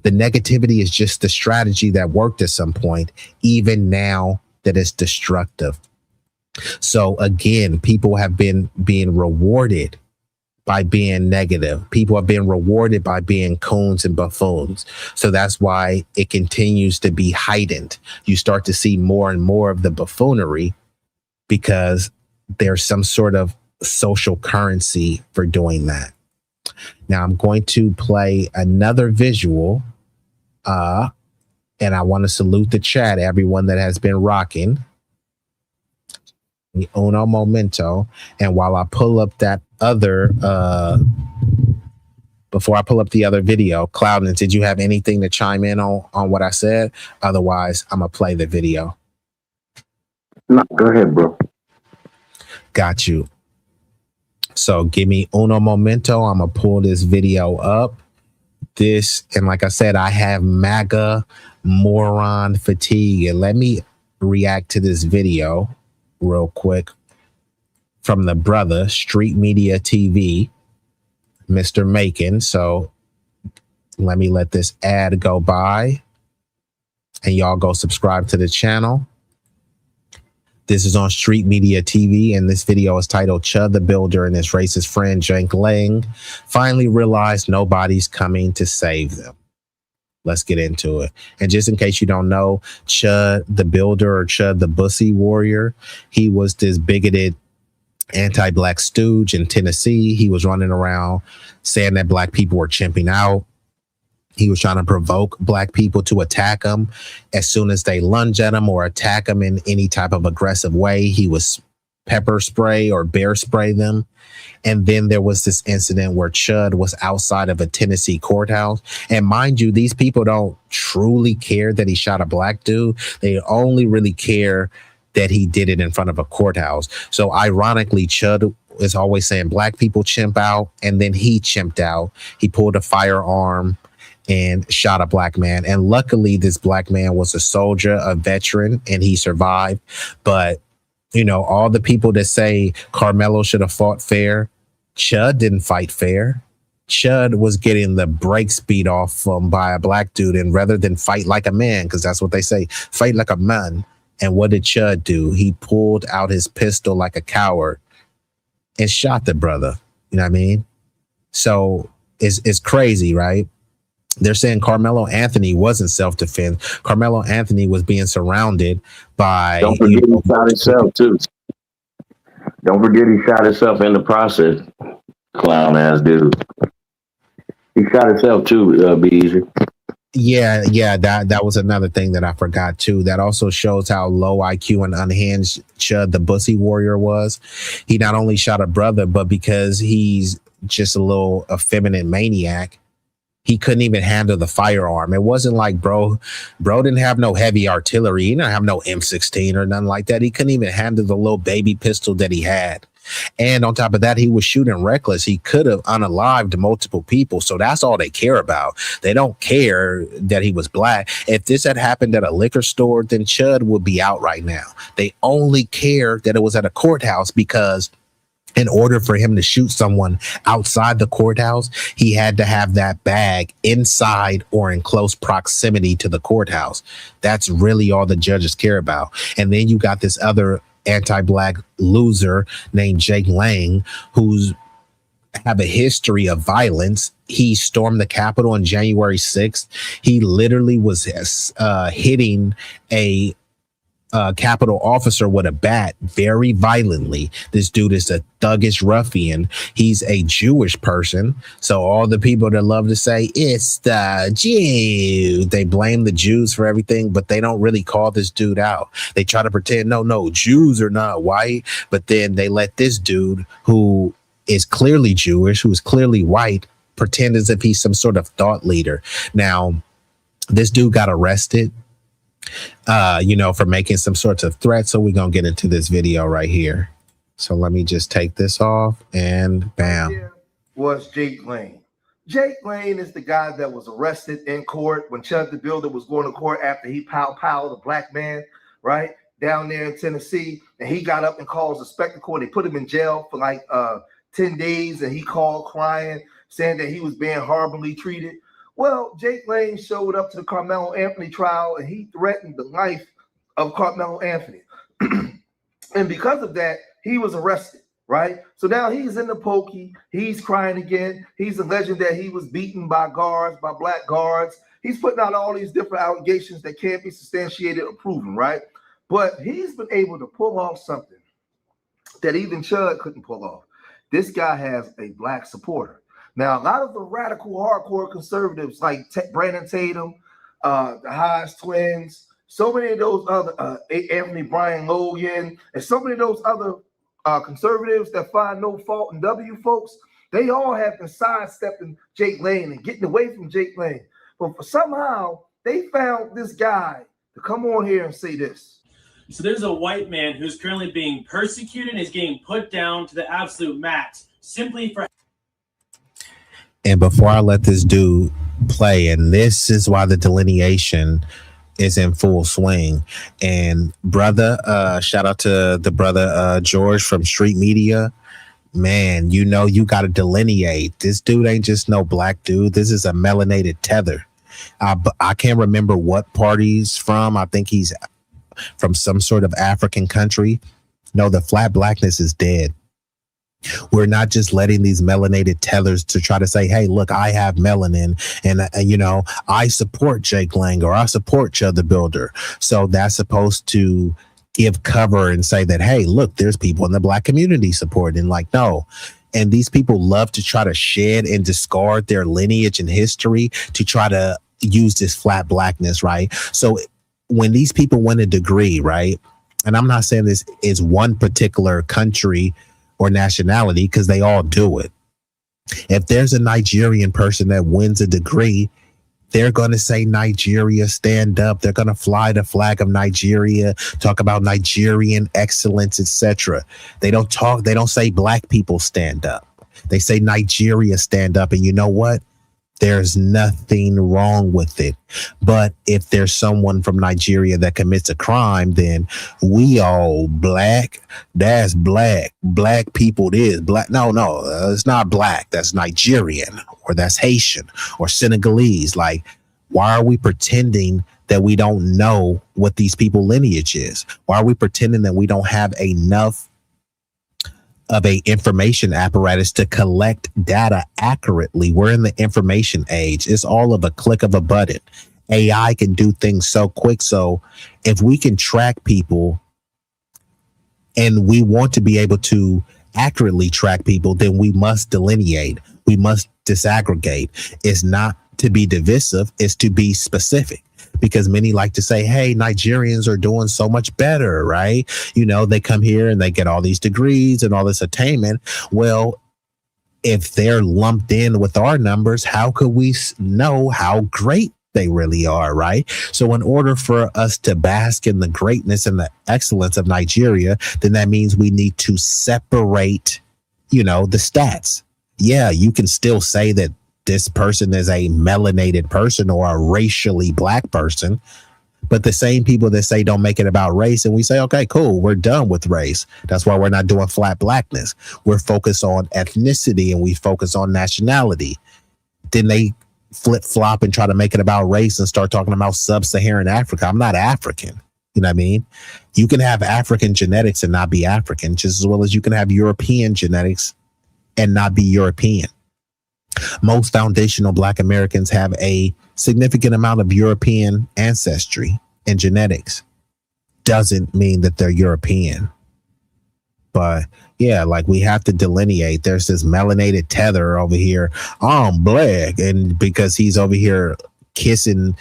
The negativity is just the strategy that worked at some point, even now that it's destructive. So again, people have been being rewarded by being negative. People have been rewarded by being coons and buffoons. So that's why it continues to be heightened. You start to see more and more of the buffoonery because there's some sort of social currency for doing that. Now I'm going to play another visual, and I want to salute the chat, everyone that has been rocking. Uno momento. And while I pull up that other before I pull up the other video, Cloudness, did you have anything to chime in on what I said? Otherwise, I'm gonna play the video. No, go ahead, bro. Got you. So give me uno momento. I'm gonna pull this video up. This, and like I said, I have MAGA moron fatigue. And let me react to this video real quick from the brother Street Media TV, Mr. Macon. So let me let this ad go by and y'all go subscribe to the channel. This is on Street Media TV, and this video is titled Chud the Builder and his racist friend Jank Lang finally realized nobody's coming to save them. Let's get into it. And just in case you don't know, Chud the Builder, or Chud the Bussy Warrior, he was this bigoted anti-black stooge in Tennessee. He was running around saying that black people were chimping out. He was trying to provoke black people to attack him. As soon as they lunge at him or attack him in any type of aggressive way, he was pepper spray or bear spray them. And then there was this incident where Chud was outside of a Tennessee courthouse. And mind you, these people don't truly care that he shot a black dude. They only really care that he did it in front of a courthouse. So ironically, Chud is always saying black people chimp out, and then he chimped out. He pulled a firearm and shot a black man. And luckily, this black man was a soldier, a veteran, and he survived. But you know, all the people that say Carmelo should have fought fair, Chud didn't fight fair. Chud was getting the brakes beat off by a black dude, and rather than fight like a man, because that's what they say, fight like a man. And what did Chud do? He pulled out his pistol like a coward and shot the brother. You know what I mean? So it's crazy, right? They're saying Carmelo Anthony wasn't self-defense. Carmelo Anthony was being surrounded by... Don't forget he shot himself, too. Don't forget he shot himself in the process. Clown-ass dude. He shot himself, too, B-Eazy. Yeah, that was another thing that I forgot, too. That also shows how low IQ and unhinged Chud the Bussy Warrior was. He not only shot a brother, but because he's just a little effeminate maniac, he couldn't even handle the firearm. It wasn't like bro didn't have no heavy artillery. He didn't have no M16 or nothing like that. He couldn't even handle the little baby pistol that he had. And on top of that, he was shooting reckless. He could have unalived multiple people. So that's all they care about. They don't care that he was black. If this had happened at a liquor store, then Chud would be out right now. They only care that it was at a courthouse, because in order for him to shoot someone outside the courthouse, he had to have that bag inside or in close proximity to the courthouse. That's really all the judges care about. And then you got this other anti-black loser named Jake Lang, who's have a history of violence. He stormed the Capitol on January 6th. He literally was hitting a Capitol officer with a bat very violently. This dude is a thuggish ruffian. He's a Jewish person. So all the people that love to say it's the Jew, they blame the Jews for everything, but they don't really call this dude out. They try to pretend, no, Jews are not white, but then they let this dude who is clearly Jewish, who is clearly white, pretend as if he's some sort of thought leader. Now, this dude got arrested, for making some sorts of threats. So we're going to get into this video right here. So let me just take this off and bam. Was Jake Lane. Jake Lane is the guy that was arrested in court when Chud the Builder was going to court after he powwowed a black man, right, down there in Tennessee. And he got up and caused a spectacle. They put him in jail for like 10 days, and he called crying, saying that he was being horribly treated. Well, Jake Lane showed up to the Carmelo Anthony trial, and he threatened the life of Carmelo Anthony. And because of that, he was arrested, right? So now he's in the pokey. He's crying again. He's alleging that he was beaten by guards, by black guards. He's putting out all these different allegations that can't be substantiated or proven, right? But he's been able to pull off something that even Chud couldn't pull off. This guy has a black supporter. Now, a lot of the radical, hardcore conservatives like Brandon Tatum, the Hodge twins, so many of those other, Anthony Brian Logan, and so many of those other conservatives that find no fault in W folks, they all have been sidestepping Jake Lane and getting away from Jake Lane. But for somehow, they found this guy to come on here and say this. So there's a white man who's currently being persecuted and is getting put down to the absolute max simply for... And before I let this dude play, and this is why the delineation is in full swing. And brother, shout out to the brother George from Street Media. Man, you got to delineate. This dude ain't just no black dude. This is a melanated tether. I can't remember what part he's from. I think he's from some sort of African country. No, the flat blackness is dead. We're not just letting these melanated tethers to try to say, hey, look, I have melanin and I support Jake Lang or I support Chud the Builder. So that's supposed to give cover and say that, hey, look, there's people in the black community supporting. Like, no. And these people love to try to shed and discard their lineage and history to try to use this flat blackness, right? So when these people win a degree, right? And I'm not saying this is one particular country or nationality, because they all do it. If there's a Nigerian person that wins a degree, they're going to say Nigeria, stand up. They're going to fly the flag of Nigeria, talk about Nigerian excellence, etc. They don't say black people stand up. They say Nigeria stand up. And you know what? There's nothing wrong with it. But if there's someone from Nigeria that commits a crime, then we all black. That's black. Black people is black. No, it's not black. That's Nigerian, or that's Haitian or Senegalese. Like, why are we pretending that we don't know what these people lineage is? Why are we pretending that we don't have enough of a information apparatus to collect data accurately? We're in the information age. It's all of a click of a button. AI can do things so quick. So if we can track people and we want to be able to accurately track people, then we must delineate. We must disaggregate. It's not to be divisive. It's to be specific. Because many like to say, hey, Nigerians are doing so much better, right? They come here and they get all these degrees and all this attainment. Well, if they're lumped in with our numbers, how could we know how great they really are, right? So in order for us to bask in the greatness and the excellence of Nigeria, then that means we need to separate, the stats. Yeah, you can still say that this person is a melanated person or a racially black person, but the same people that say don't make it about race, and we say, okay, cool, we're done with race. That's why we're not doing flat blackness. We're focused on ethnicity and we focus on nationality. Then they flip flop and try to make it about race and start talking about sub-Saharan Africa. I'm not African. You know what I mean? You can have African genetics and not be African, just as well as you can have European genetics and not be European. Most foundational Black Americans have a significant amount of European ancestry and genetics. Doesn't mean that they're European. But yeah, like, we have to delineate. There's this melanated tether over here. I'm black. And because he's over here kissing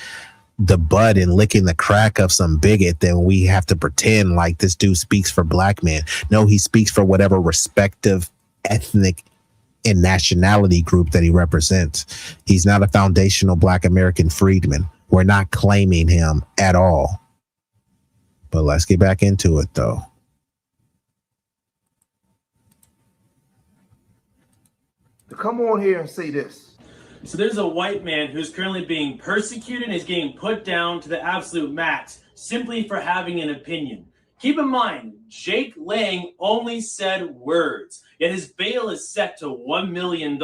the butt and licking the crack of some bigot, then we have to pretend like this dude speaks for black men. No, he speaks for whatever respective ethnic and nationality group that he represents. He's not a foundational Black American freedman. We're not claiming him at all. But let's get back into it, though. To come on here and say this. So there's a white man who's currently being persecuted and is getting put down to the absolute max simply for having an opinion. Keep in mind, Jake Lang only said words, yet his bail is set to $1 million.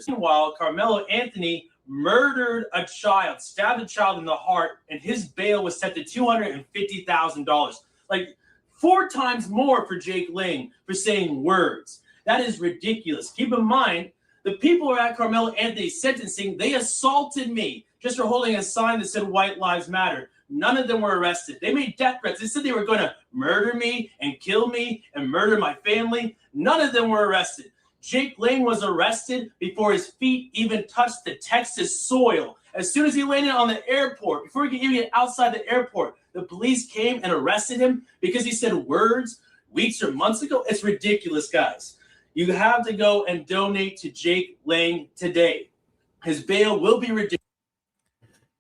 Meanwhile, Carmelo Anthony murdered a child, stabbed a child in the heart, and his bail was set to $250,000. Like 4 times more for Jake Lang for saying words. That is ridiculous. Keep in mind, the people who are at Carmelo Anthony's sentencing, they assaulted me just for holding a sign that said White Lives Matter. None of them were arrested. They made death threats. They said they were going to murder me and kill me and murder my family. None of them were arrested. Jake Lang was arrested before his feet even touched the Texas soil. As soon as he landed on the airport, before he could even get outside the airport, the police came and arrested him because he said words weeks or months ago. It's ridiculous, guys. You have to go and donate to Jake Lang today. His bail will be reduced.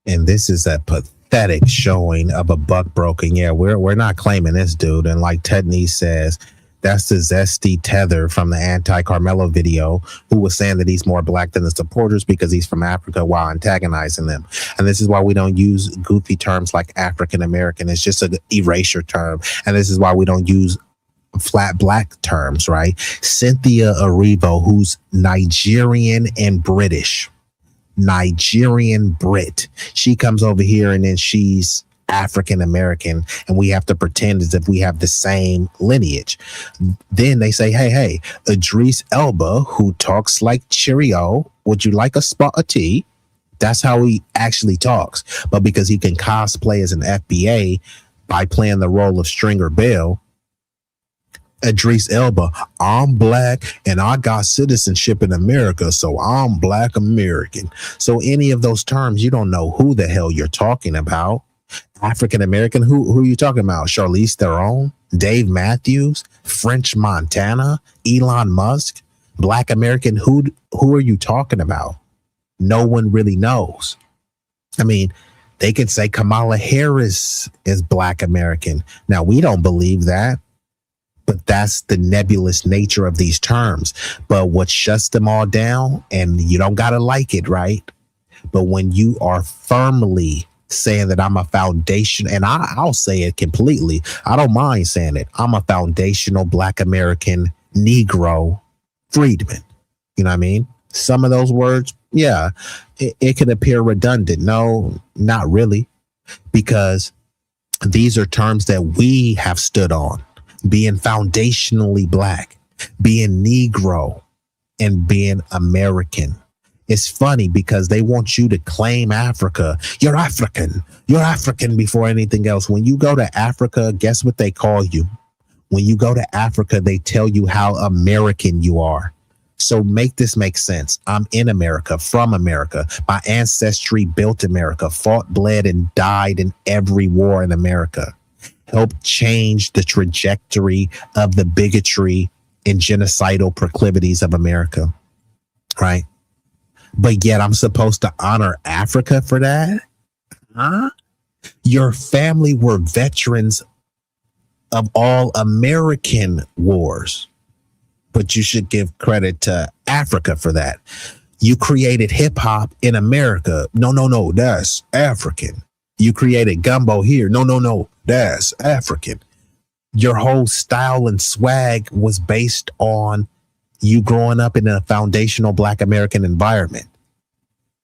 And this is a pathetic showing of a buck broken. Yeah, we're not claiming this dude. And like Tedney says, that's the zesty Tether from the anti-Carmelo video, who was saying that he's more Black than the supporters because he's from Africa while antagonizing them. And this is why we don't use goofy terms like African American. It's just an erasure term. And this is why we don't use flat Black terms, right? Cynthia Erivo, who's Nigerian and British. Nigerian Brit. She comes over here and then she's African American, and we have to pretend as if we have the same lineage. Then they say, hey, Idris Elba, who talks like Cheerio, would you like a spot of tea? That's how he actually talks. But because he can cosplay as an FBA by playing the role of Stringer Bell, Idris Elba, I'm Black and I got citizenship in America, so I'm Black American. So any of those terms, you don't know who the hell you're talking about. African American, who are you talking about? Charlize Theron, Dave Matthews, French Montana, Elon Musk, Black American, who are you talking about? No one really knows. I mean, they could say Kamala Harris is Black American. Now, we don't believe that. But that's the nebulous nature of these terms. But what shuts them all down, and you don't got to like it, right? But when you are firmly saying that I'm a foundation, and I'll say it completely, I don't mind saying it, I'm a foundational Black American Negro freedman. You know what I mean? Some of those words, yeah, it could appear redundant. No, not really. Because these are terms that we have stood on. Being foundationally Black, being Negro, and being American. It's funny because they want you to claim Africa. You're African before anything else. When you go to Africa, guess what they call you? When you go to Africa, they tell you how American you are. So make this make sense. I'm in America, from America. My ancestry built America, fought, bled, and died in every war in America. Helped change the trajectory of the bigotry and genocidal proclivities of America, right? But yet I'm supposed to honor Africa for that? Huh? Your family were veterans of all American wars, but you should give credit to Africa for that. You created hip hop in America. No, that's African. You created gumbo here. No, that's African. Your whole style and swag was based on you growing up in a foundational Black American environment.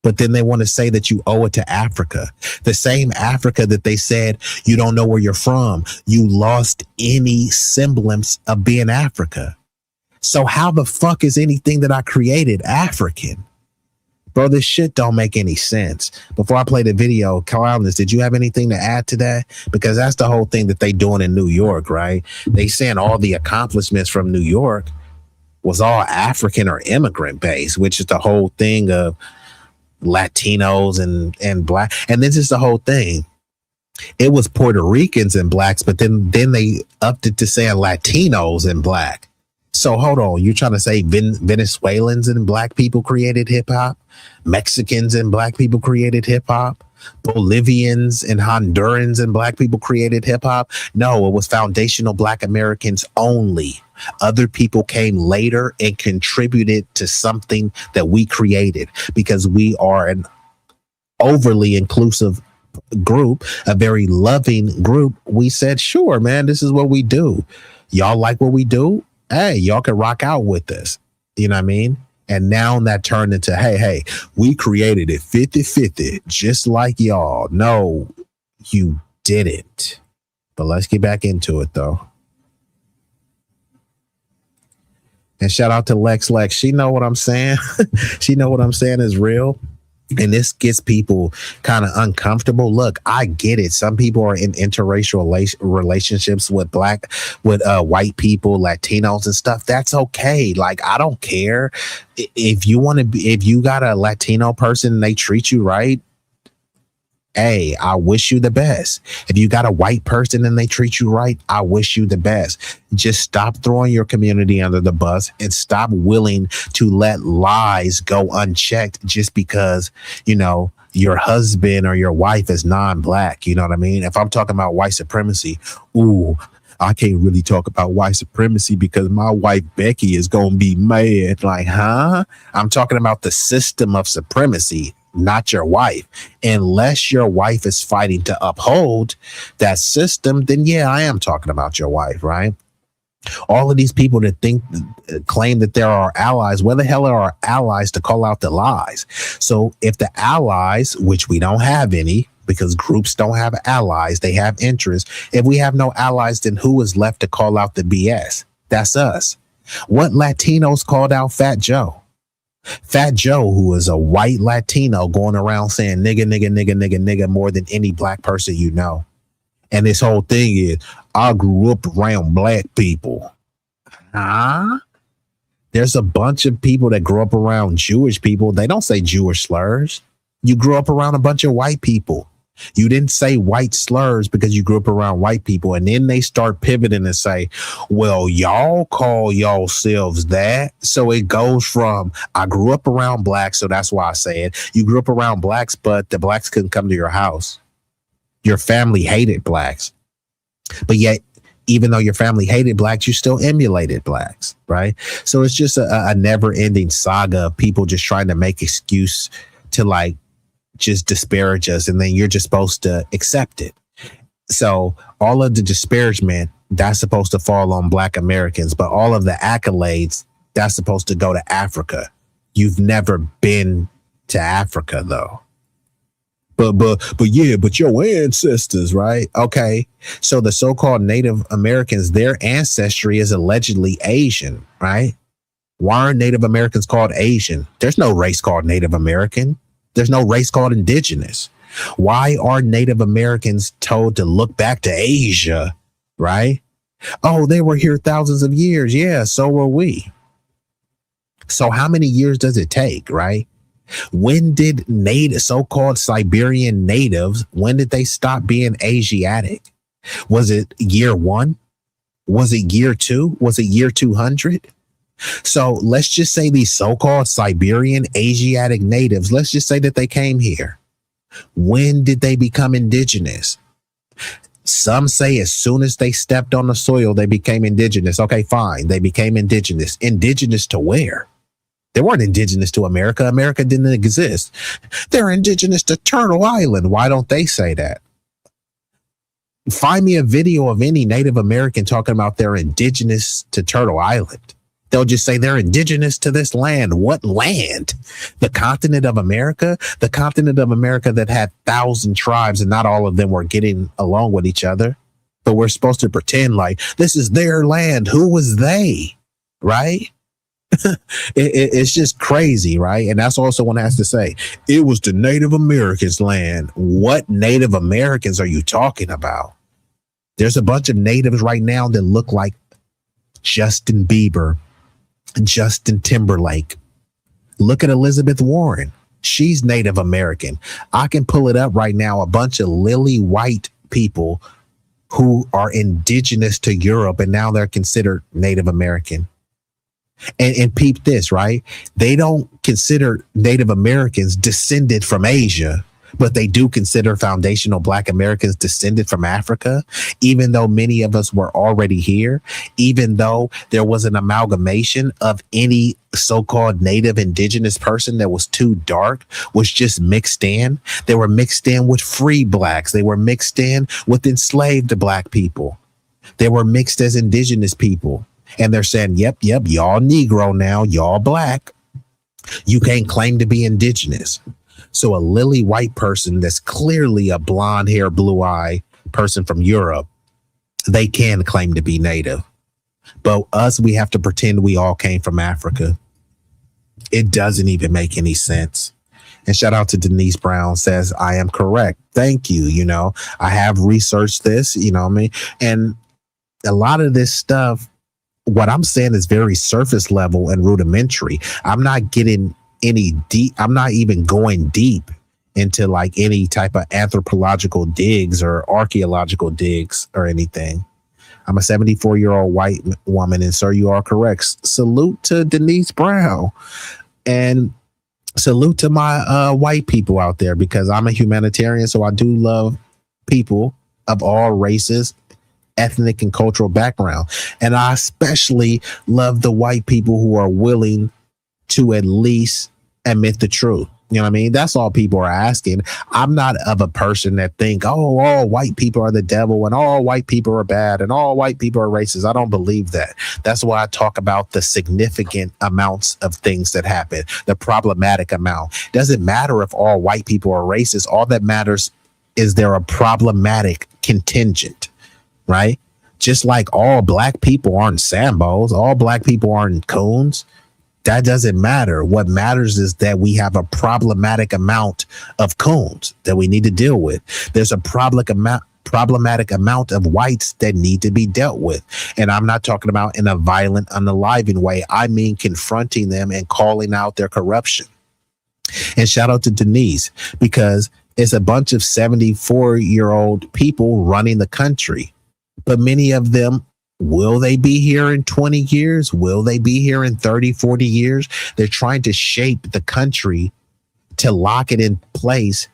But then they want to say that you owe it to Africa. The same Africa that they said you don't know where you're from. You lost any semblance of being Africa. So how the fuck is anything that I created African? Bro, this shit don't make any sense. Before I play the video, Clownless, did you have anything to add to that? Because that's the whole thing that they doing in New York, right? They saying all the accomplishments from New York was all African or immigrant based, which is the whole thing of Latinos and Black. And this is the whole thing. It was Puerto Ricans and Blacks, but then they upped it to saying Latinos and Black. So hold on, you're trying to say Venezuelans and black people created hip hop? Mexicans and black people created hip hop? Bolivians and Hondurans and black people created hip hop? No, it was foundational black Americans only. Other people came later and contributed to something that we created because we are an overly inclusive group, a very loving group. We said, sure, man, this is what we do. Y'all like what we do? Hey, y'all can rock out with this. You know what I mean? And now that turned into, hey, we created it 50-50, just like y'all. No, you didn't. But let's get back into it, though. And shout out to Lex. She know what I'm saying. She know what I'm saying is real. And this gets people kind of uncomfortable. Look, I get it. Some people are in interracial relationships with white people, Latinos and stuff. That's okay. Like, I don't care if you got a Latino person and they treat you right. Hey, I wish you the best. If you got a white person and they treat you right, I wish you the best. Just stop throwing your community under the bus and stop willing to let lies go unchecked just because, you know, your husband or your wife is non-black. You know what I mean? If I'm talking about white supremacy, I can't really talk about white supremacy because my wife Becky is going to be mad. Like, huh? I'm talking about the system of supremacy, not your wife. Unless your wife is fighting to uphold that system, then yeah, I am talking about your wife, right? All of these people that claim that there are allies, where the hell are our allies to call out the lies? So if the allies, which we don't have any, because groups don't have allies, they have interests. If we have no allies, then who is left to call out the BS? That's us. What Latinos called out Fat Joe? Fat Joe, who is a white Latino going around saying nigga, nigga, nigga, nigga, nigga more than any black person you know. And this whole thing is, I grew up around black people. Huh? There's a bunch of people that grew up around Jewish people. They don't say Jewish slurs. You grew up around a bunch of white people. You didn't say white slurs because you grew up around white people. And then they start pivoting and say, well, y'all call yourselves that. So it goes from, I grew up around blacks, so that's why I say it. You grew up around blacks, but the blacks couldn't come to your house. Your family hated blacks. But yet, even though your family hated blacks, you still emulated blacks, right? So it's just a never-ending saga of people just trying to make excuse to like just disparage us, and then you're just supposed to accept it. So all of the disparagement, that's supposed to fall on black Americans, but all of the accolades, that's supposed to go to Africa. You've never been to Africa though. But your ancestors, right? Okay. So the so-called Native Americans, their ancestry is allegedly Asian, right? Why aren't Native Americans called Asian? There's no race called Native American. There's no race called indigenous. Why are Native Americans told to look back to Asia, right? Oh, they were here thousands of years. Yeah, so were we. So how many years does it take, right? When did so-called Siberian natives, when did they stop being Asiatic? Was it year 1? Was it year 2? Was it year 200? So let's just say these so-called Siberian Asiatic natives, let's just say that they came here. When did they become indigenous? Some say as soon as they stepped on the soil, they became indigenous. Okay, fine. They became indigenous. Indigenous to where? They weren't indigenous to America. America didn't exist. They're indigenous to Turtle Island. Why don't they say that? Find me a video of any Native American talking about they're indigenous to Turtle Island. They'll just say they're indigenous to this land. What land? The continent of America? The continent of America that had 1,000 tribes and not all of them were getting along with each other. But we're supposed to pretend like this is their land. Who was they? Right? It's just crazy, right? And that's also one has to say, it was the Native Americans' land. What Native Americans are you talking about? There's a bunch of natives right now that look like Justin Bieber, Justin Timberlake. Look at Elizabeth Warren. She's Native American. I can pull it up right now. A bunch of lily white people who are indigenous to Europe, and now they're considered Native American. And peep this, right? They don't consider Native Americans descended from Asia, but they do consider foundational Black Americans descended from Africa, even though many of us were already here, even though there was an amalgamation of any so-called native indigenous person that was too dark, was just mixed in. They were mixed in with free Blacks. They were mixed in with enslaved Black people. They were mixed as indigenous people. And they're saying, yep, y'all Negro now, y'all Black. You can't claim to be indigenous. So a lily white person that's clearly a blonde hair, blue eye person from Europe, they can claim to be native. But us, we have to pretend we all came from Africa. It doesn't even make any sense. And shout out to Denise Brown, says, I am correct. Thank you. You know, I have researched this, you know what I mean? And a lot of this stuff, what I'm saying is very surface level and rudimentary. I'm not getting any deep. I'm not even going deep into like any type of anthropological digs or archaeological digs or anything. I'm a 74-year-old white woman, and sir, you are correct. Salute to Denise Brown, and salute to my white people out there, because I'm a humanitarian, so I do love people of all races, ethnic and cultural background. And I especially love the white people who are willing to at least admit the truth. You know what I mean? That's all people are asking. I'm not of a person that think, oh, all white people are the devil and all white people are bad and all white people are racist. I don't believe that. That's why I talk about the significant amounts of things that happen, the problematic amount. Doesn't matter if all white people are racist. All that matters is there a problematic contingent, right? Just like all Black people aren't Sambos, all Black people aren't coons. That doesn't matter. What matters is that we have a problematic amount of coons that we need to deal with. There's a problematic amount of whites that need to be dealt with. And I'm not talking about in a violent, unaliving way. I mean confronting them and calling out their corruption. And shout out to Denise, because it's a bunch of 74-year-old people running the country. But many of them, will they be here in 20 years? Will they be here in 30, 40 years? They're trying to shape the country to lock it in place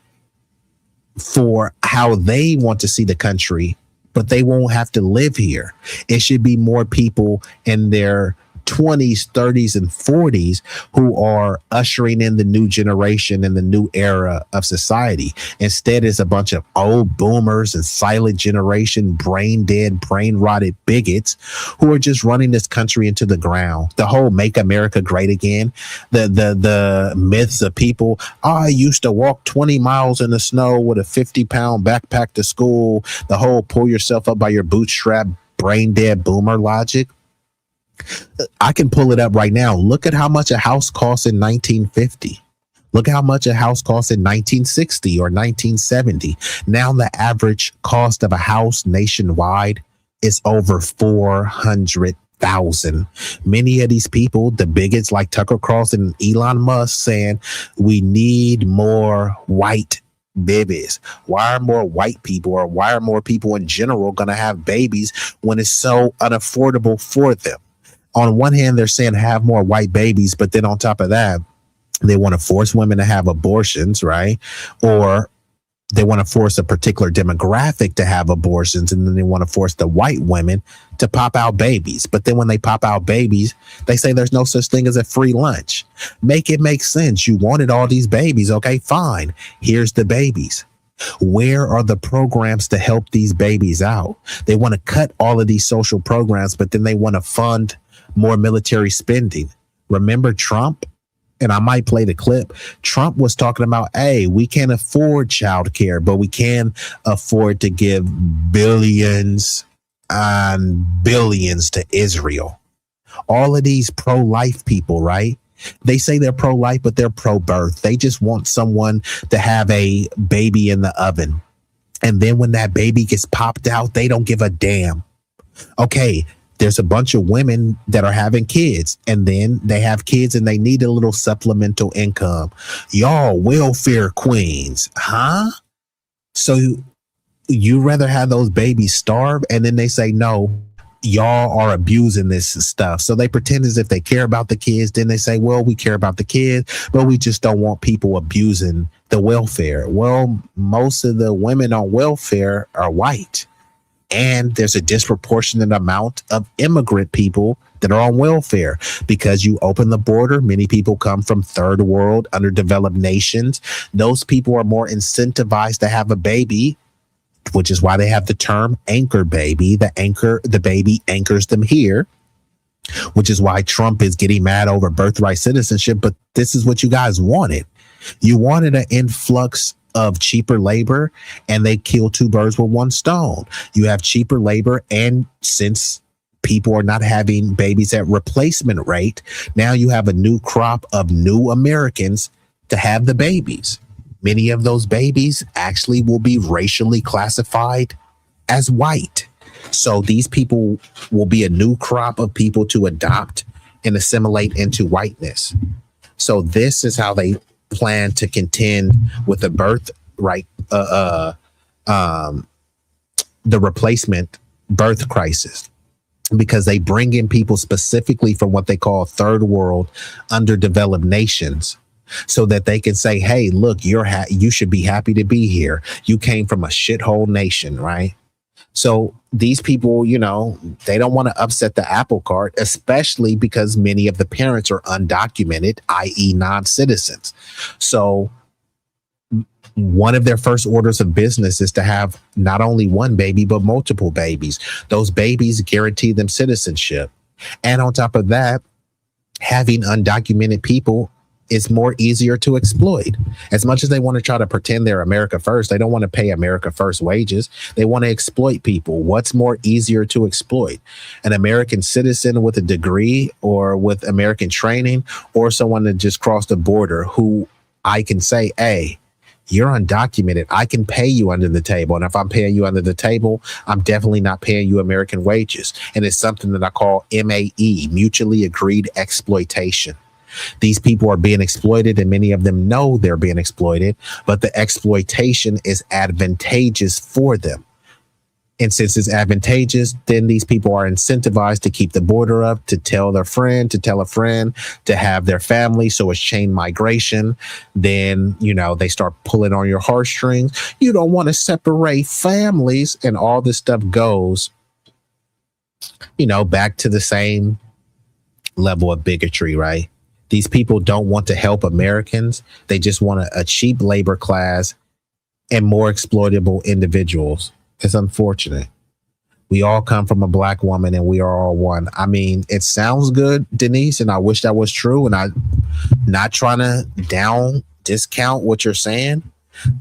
for how they want to see the country, but they won't have to live here. It should be more people in their 20s, 30s, and 40s who are ushering in the new generation and the new era of society. Instead, it's a bunch of old boomers and silent generation, brain dead, brain rotted bigots who are just running this country into the ground. The whole "Make America Great Again," the myths of people. I used to walk 20 miles in the snow with a 50-pound backpack to school. The whole pull yourself up by your bootstrap, brain dead boomer logic. I can pull it up right now. Look at how much a house cost in 1950. Look how much a house cost in 1960 or 1970. Now the average cost of a house nationwide is over $400,000. Many of these people, the bigots like Tucker Carlson and Elon Musk, saying we need more white babies. Why are more white people, or why are more people in general going to have babies when it's so unaffordable for them? On one hand, they're saying have more white babies, but then on top of that, they want to force women to have abortions, right? Or they want to force a particular demographic to have abortions, and then they want to force the white women to pop out babies. But then when they pop out babies, they say there's no such thing as a free lunch. Make it make sense. You wanted all these babies. Okay, fine. Here's the babies. Where are the programs to help these babies out? They want to cut all of these social programs, but then they want to fund more military spending. Remember Trump? And I might play the clip. Trump was talking about, hey, we can't afford childcare, but we can afford to give billions and billions to Israel. All of these pro-life people, right? They say they're pro-life, but they're pro-birth. They just want someone to have a baby in the oven. And then when that baby gets popped out, they don't give a damn. Okay, there's a bunch of women that are having kids, and then they have kids and they need a little supplemental income. Y'all welfare queens, huh? So you rather have those babies starve, and then they say, no, y'all are abusing this stuff. So they pretend as if they care about the kids. Then they say, well, we care about the kids, but we just don't want people abusing the welfare. Well, most of the women on welfare are white. And there's a disproportionate amount of immigrant people that are on welfare because you open the border. Many people come from third world, underdeveloped nations. Those people are more incentivized to have a baby, which is why they have the term anchor baby. The baby anchors them here, which is why Trump is getting mad over birthright citizenship. But this is what you guys wanted. You wanted an influx of cheaper labor, and they kill two birds with one stone. You have cheaper labor, and since people are not having babies at replacement rate, now you have a new crop of new Americans to have the babies. Many of those babies actually will be racially classified as white. So these people will be a new crop of people to adopt and assimilate into whiteness. So this is how they plan to contend with the birthright, the replacement birth crisis, because they bring in people specifically from what they call third world, underdeveloped nations, so that they can say, hey, look, you should be happy to be here. You came from a shithole nation, right? So these people, you know, they don't want to upset the apple cart, especially because many of the parents are undocumented, i.e. non-citizens. So one of their first orders of business is to have not only one baby, but multiple babies. Those babies guarantee them citizenship. And on top of that, having undocumented people is more easier to exploit. As much as they want to try to pretend they're America first, they don't want to pay America first wages. They want to exploit people. What's more easier to exploit? An American citizen with a degree or with American training, or someone that just crossed the border who I can say, hey, you're undocumented. I can pay you under the table. And if I'm paying you under the table, I'm definitely not paying you American wages. And it's something that I call MAE, mutually agreed exploitation. These people are being exploited, and many of them know they're being exploited, but the exploitation is advantageous for them. And since it's advantageous, then these people are incentivized to keep the border up, to tell their friend, to tell a friend, to have their family. So it's chain migration. Then, you know, they start pulling on your heartstrings. You don't want to separate families, and all this stuff goes, you know, back to the same level of bigotry, right? These people don't want to help Americans. They just want a cheap labor class and more exploitable individuals. It's unfortunate. We all come from a black woman, and we are all one. I mean, it sounds good, Denise, and I wish that was true. And I'm not trying to discount what you're saying,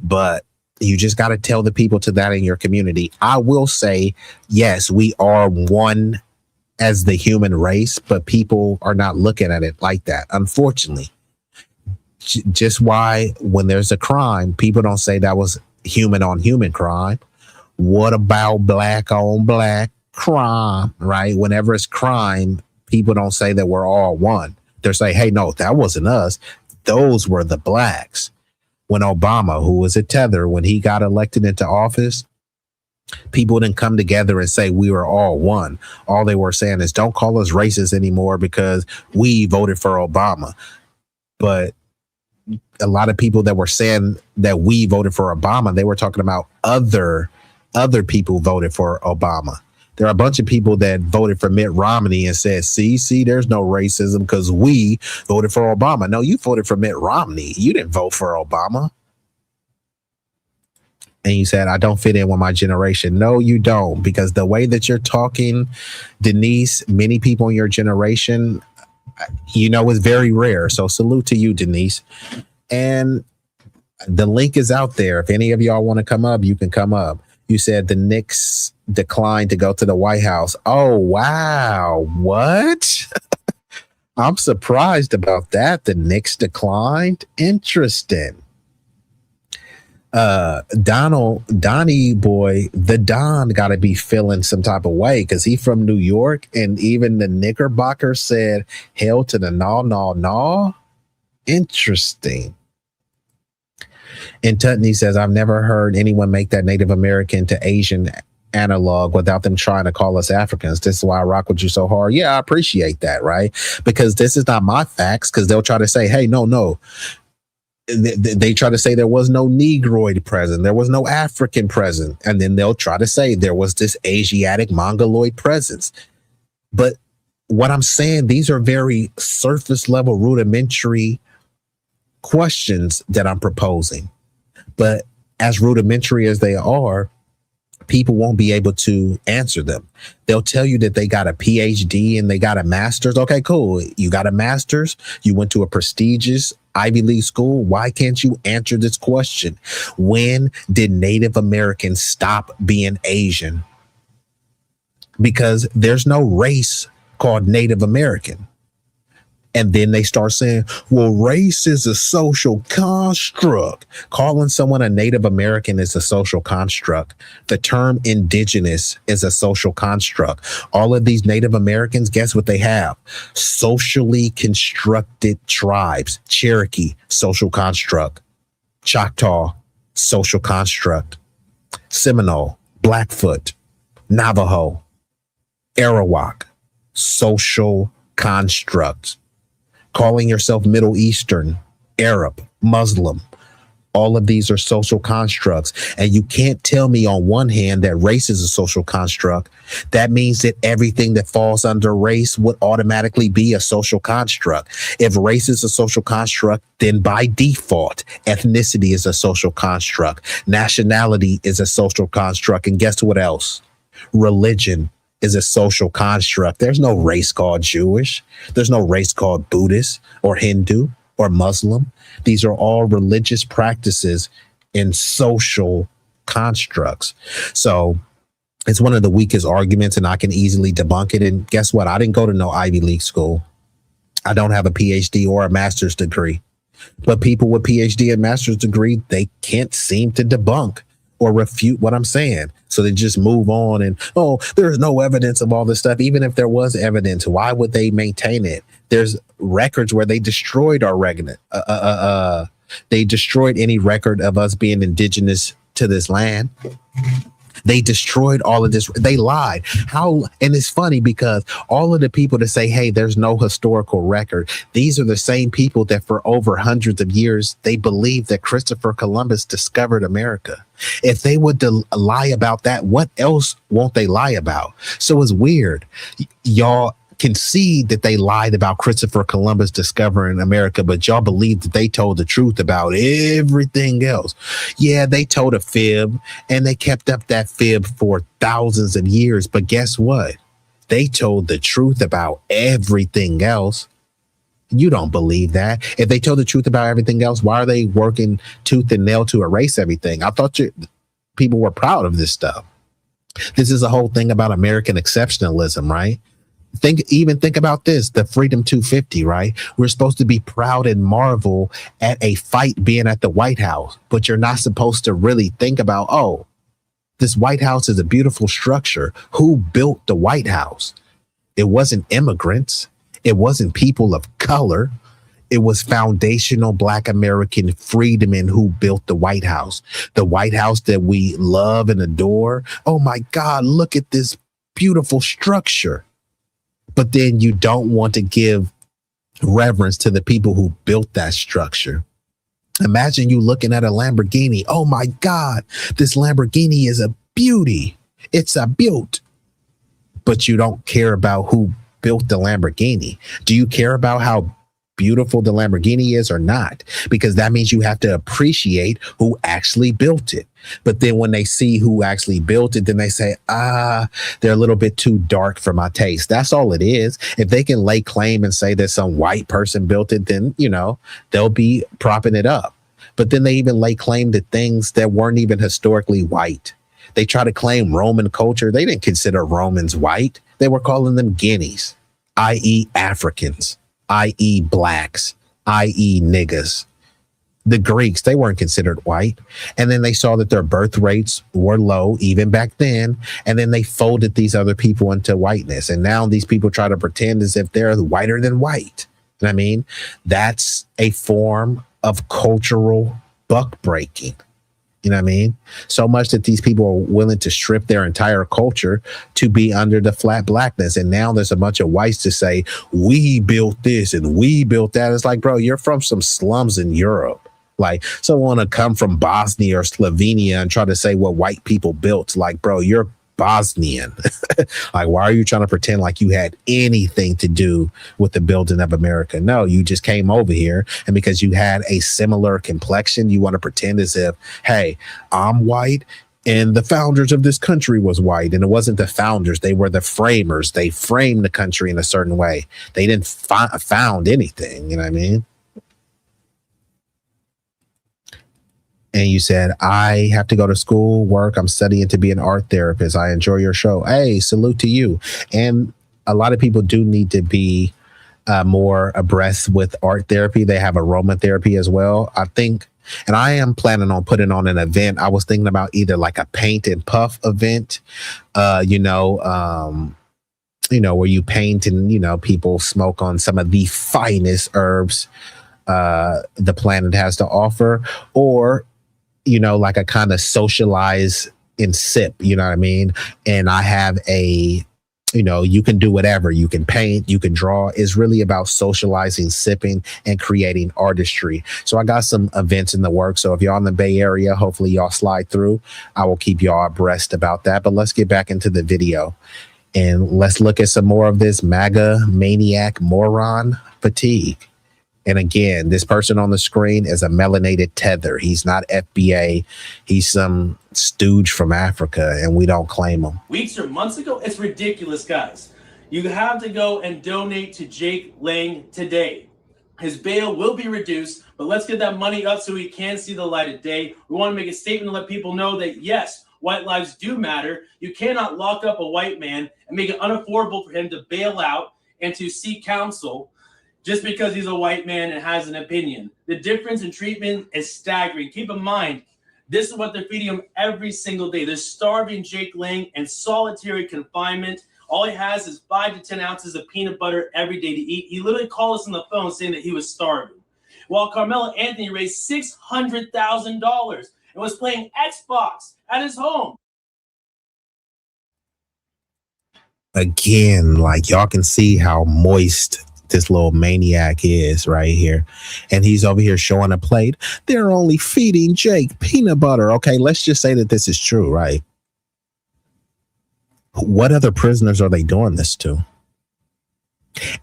but you just got to tell the people to that in your community. I will say, yes, we are one as the human race, but people are not looking at it like that, unfortunately. Just why when there's a crime, people don't say that was human on human crime. What about black on black crime, right? Whenever it's crime, people don't say that we're all one. They're saying, hey, no, that wasn't us. Those were the blacks. When Obama, who was a tether, when he got elected into office, people didn't come together and say we were all one. All they were saying is don't call us racist anymore because we voted for Obama. But a lot of people that were saying that we voted for Obama, they were talking about other people voted for Obama. There are a bunch of people that voted for Mitt Romney and said, see, there's no racism because we voted for Obama. No, you voted for Mitt Romney. You didn't vote for Obama. And you said, I don't fit in with my generation. No, you don't, because the way that you're talking, Denise, many people in your generation, you know, is very rare. So salute to you, Denise. And the link is out there. If any of y'all want to come up, you can come up. You said the Knicks declined to go to the White House. Oh, wow. What? I'm surprised about that. The Knicks declined. Interesting. Donnie boy, the Don got to be feeling some type of way because he from New York, and even the Knickerbockers said hell to the no. Interesting. And Tutney says, I've never heard anyone make that Native American to Asian analog without them trying to call us Africans. This is why I rock with you so hard. Yeah, I appreciate that, right? Because this is not my facts, because they'll try to say, hey, no. They try to say there was no Negroid present, there was no African present, and then they'll try to say there was this Asiatic Mongoloid presence. But what I'm saying, these are very surface level, rudimentary questions that I'm proposing. But as rudimentary as they are, people won't be able to answer them. They'll tell you that they got a PhD and they got a master's. Okay, cool. You got a master's. You went to a prestigious Ivy League school. Why can't you answer this question? When did Native Americans stop being Asian? Because there's no race called Native American. And then they start saying, well, race is a social construct. Calling someone a Native American is a social construct. The term indigenous is a social construct. All of these Native Americans, guess what they have? Socially constructed tribes. Cherokee, social construct. Choctaw, social construct. Seminole, Blackfoot, Navajo, Arawak, social construct. Calling yourself Middle Eastern, Arab, Muslim, all of these are social constructs. And you can't tell me on one hand that race is a social construct. That means that everything that falls under race would automatically be a social construct. If race is a social construct, then by default, ethnicity is a social construct. Nationality is a social construct. And guess what else? Religion is a social construct. There's no race called Jewish. There's no race called Buddhist or Hindu or Muslim. These are all religious practices in social constructs. So it's one of the weakest arguments, and I can easily debunk it. And guess what? I didn't go to no Ivy League school. I don't have a PhD or a master's degree. But people with PhD and master's degree, they can't seem to debunk or refute what I'm saying. So they just move on and, oh, there's no evidence of all this stuff. Even if there was evidence, why would they maintain it? There's records where they destroyed our record. They destroyed any record of us being indigenous to this land. They destroyed all of this. They lied. How? And it's funny because all of the people that say, hey, there's no historical record, these are the same people that for over hundreds of years, they believe that Christopher Columbus discovered America. If they would lie about that, what else won't they lie about? So it's weird. Y'all concede that they lied about Christopher Columbus discovering America, but y'all believe that they told the truth about everything else. Yeah, they told a fib, and they kept up that fib for thousands of years. But guess what? They told the truth about everything else. You don't believe that. If they told the truth about everything else, why are they working tooth and nail to erase everything? I thought people were proud of this stuff. This is a whole thing about American exceptionalism, right? Think about this, the Freedom 250, right? We're supposed to be proud and marvel at a fight being at the White House, but you're not supposed to really think about, oh, this White House is a beautiful structure. Who built the White House? It wasn't immigrants. It wasn't people of color. It was foundational Black American freedmen who built the White House. The White House that we love and adore. Oh my God, look at this beautiful structure. But then you don't want to give reverence to the people who built that structure. Imagine you looking at a Lamborghini. Oh my God, this Lamborghini is a beauty. It's a beaut. But you don't care about who built the Lamborghini. Do you care about how beautiful the Lamborghini is or not? Because that means you have to appreciate who actually built it. But then when they see who actually built it, then they say, they're a little bit too dark for my taste. That's all it is. If they can lay claim and say that some white person built it, then, they'll be propping it up. But then they even lay claim to things that weren't even historically white. They try to claim Roman culture. They didn't consider Romans white. They were calling them guineas, i.e. Africans, i.e. blacks, i.e. niggas. The Greeks, they weren't considered white. And then they saw that their birth rates were low even back then. And then they folded these other people into whiteness. And now these people try to pretend as if they're whiter than white. I mean, that's a form of cultural buck breaking. You know what I mean? So much that these people are willing to strip their entire culture to be under the flat blackness. And now there's a bunch of whites to say, we built this and we built that. It's like, bro, you're from some slums in Europe. Like, someone to come from Bosnia or Slovenia and try to say what white people built. Like, bro, you're Bosnian. Like, why are you trying to pretend like you had anything to do with the building of America? No, you just came over here, and because you had a similar complexion, you want to pretend as if, hey, I'm white and the founders of this country was white. And it wasn't the founders, they were the framers. They framed the country in a certain way. They didn't found anything. You know what I mean? And you said, I have to go to school, work. I'm studying to be an art therapist. I enjoy your show. Hey, salute to you. And a lot of people do need to be more abreast with art therapy. They have aromatherapy as well, I think. And I am planning on putting on an event. I was thinking about either like a paint and puff event, where you paint and, people smoke on some of the finest herbs the planet has to offer, or like a kind of socialize and sip, you know what I mean? And I have you can do whatever. You can paint, you can draw. It's really about socializing, sipping, and creating artistry. So I got some events in the works. So if y'all in the Bay Area, hopefully y'all slide through. I will keep y'all abreast about that. But let's get back into the video and let's look at some more of this MAGA maniac moron fatigue. And again, this person on the screen is a melanated tether. He's not FBA. He's some stooge from Africa, and we don't claim him. Weeks or months ago, it's ridiculous, guys. You have to go and donate to Jake Lang today. His bail will be reduced, but let's get that money up so he can see the light of day. We want to make a statement to let people know that, yes, white lives do matter. You cannot lock up a white man and make it unaffordable for him to bail out and to seek counsel just because he's a white man and has an opinion. The difference in treatment is staggering. Keep in mind, this is what they're feeding him every single day. They're starving Jake Lang in solitary confinement. All he has is 5 to 10 ounces of peanut butter every day to eat. He literally called us on the phone saying that he was starving. While Carmelo Anthony raised $600,000 and was playing Xbox at his home. Again, like y'all can see how moist this little maniac is right here. And he's over here showing a plate. They're only feeding Jake peanut butter. Okay, let's just say that this is true, right? What other prisoners are they doing this to?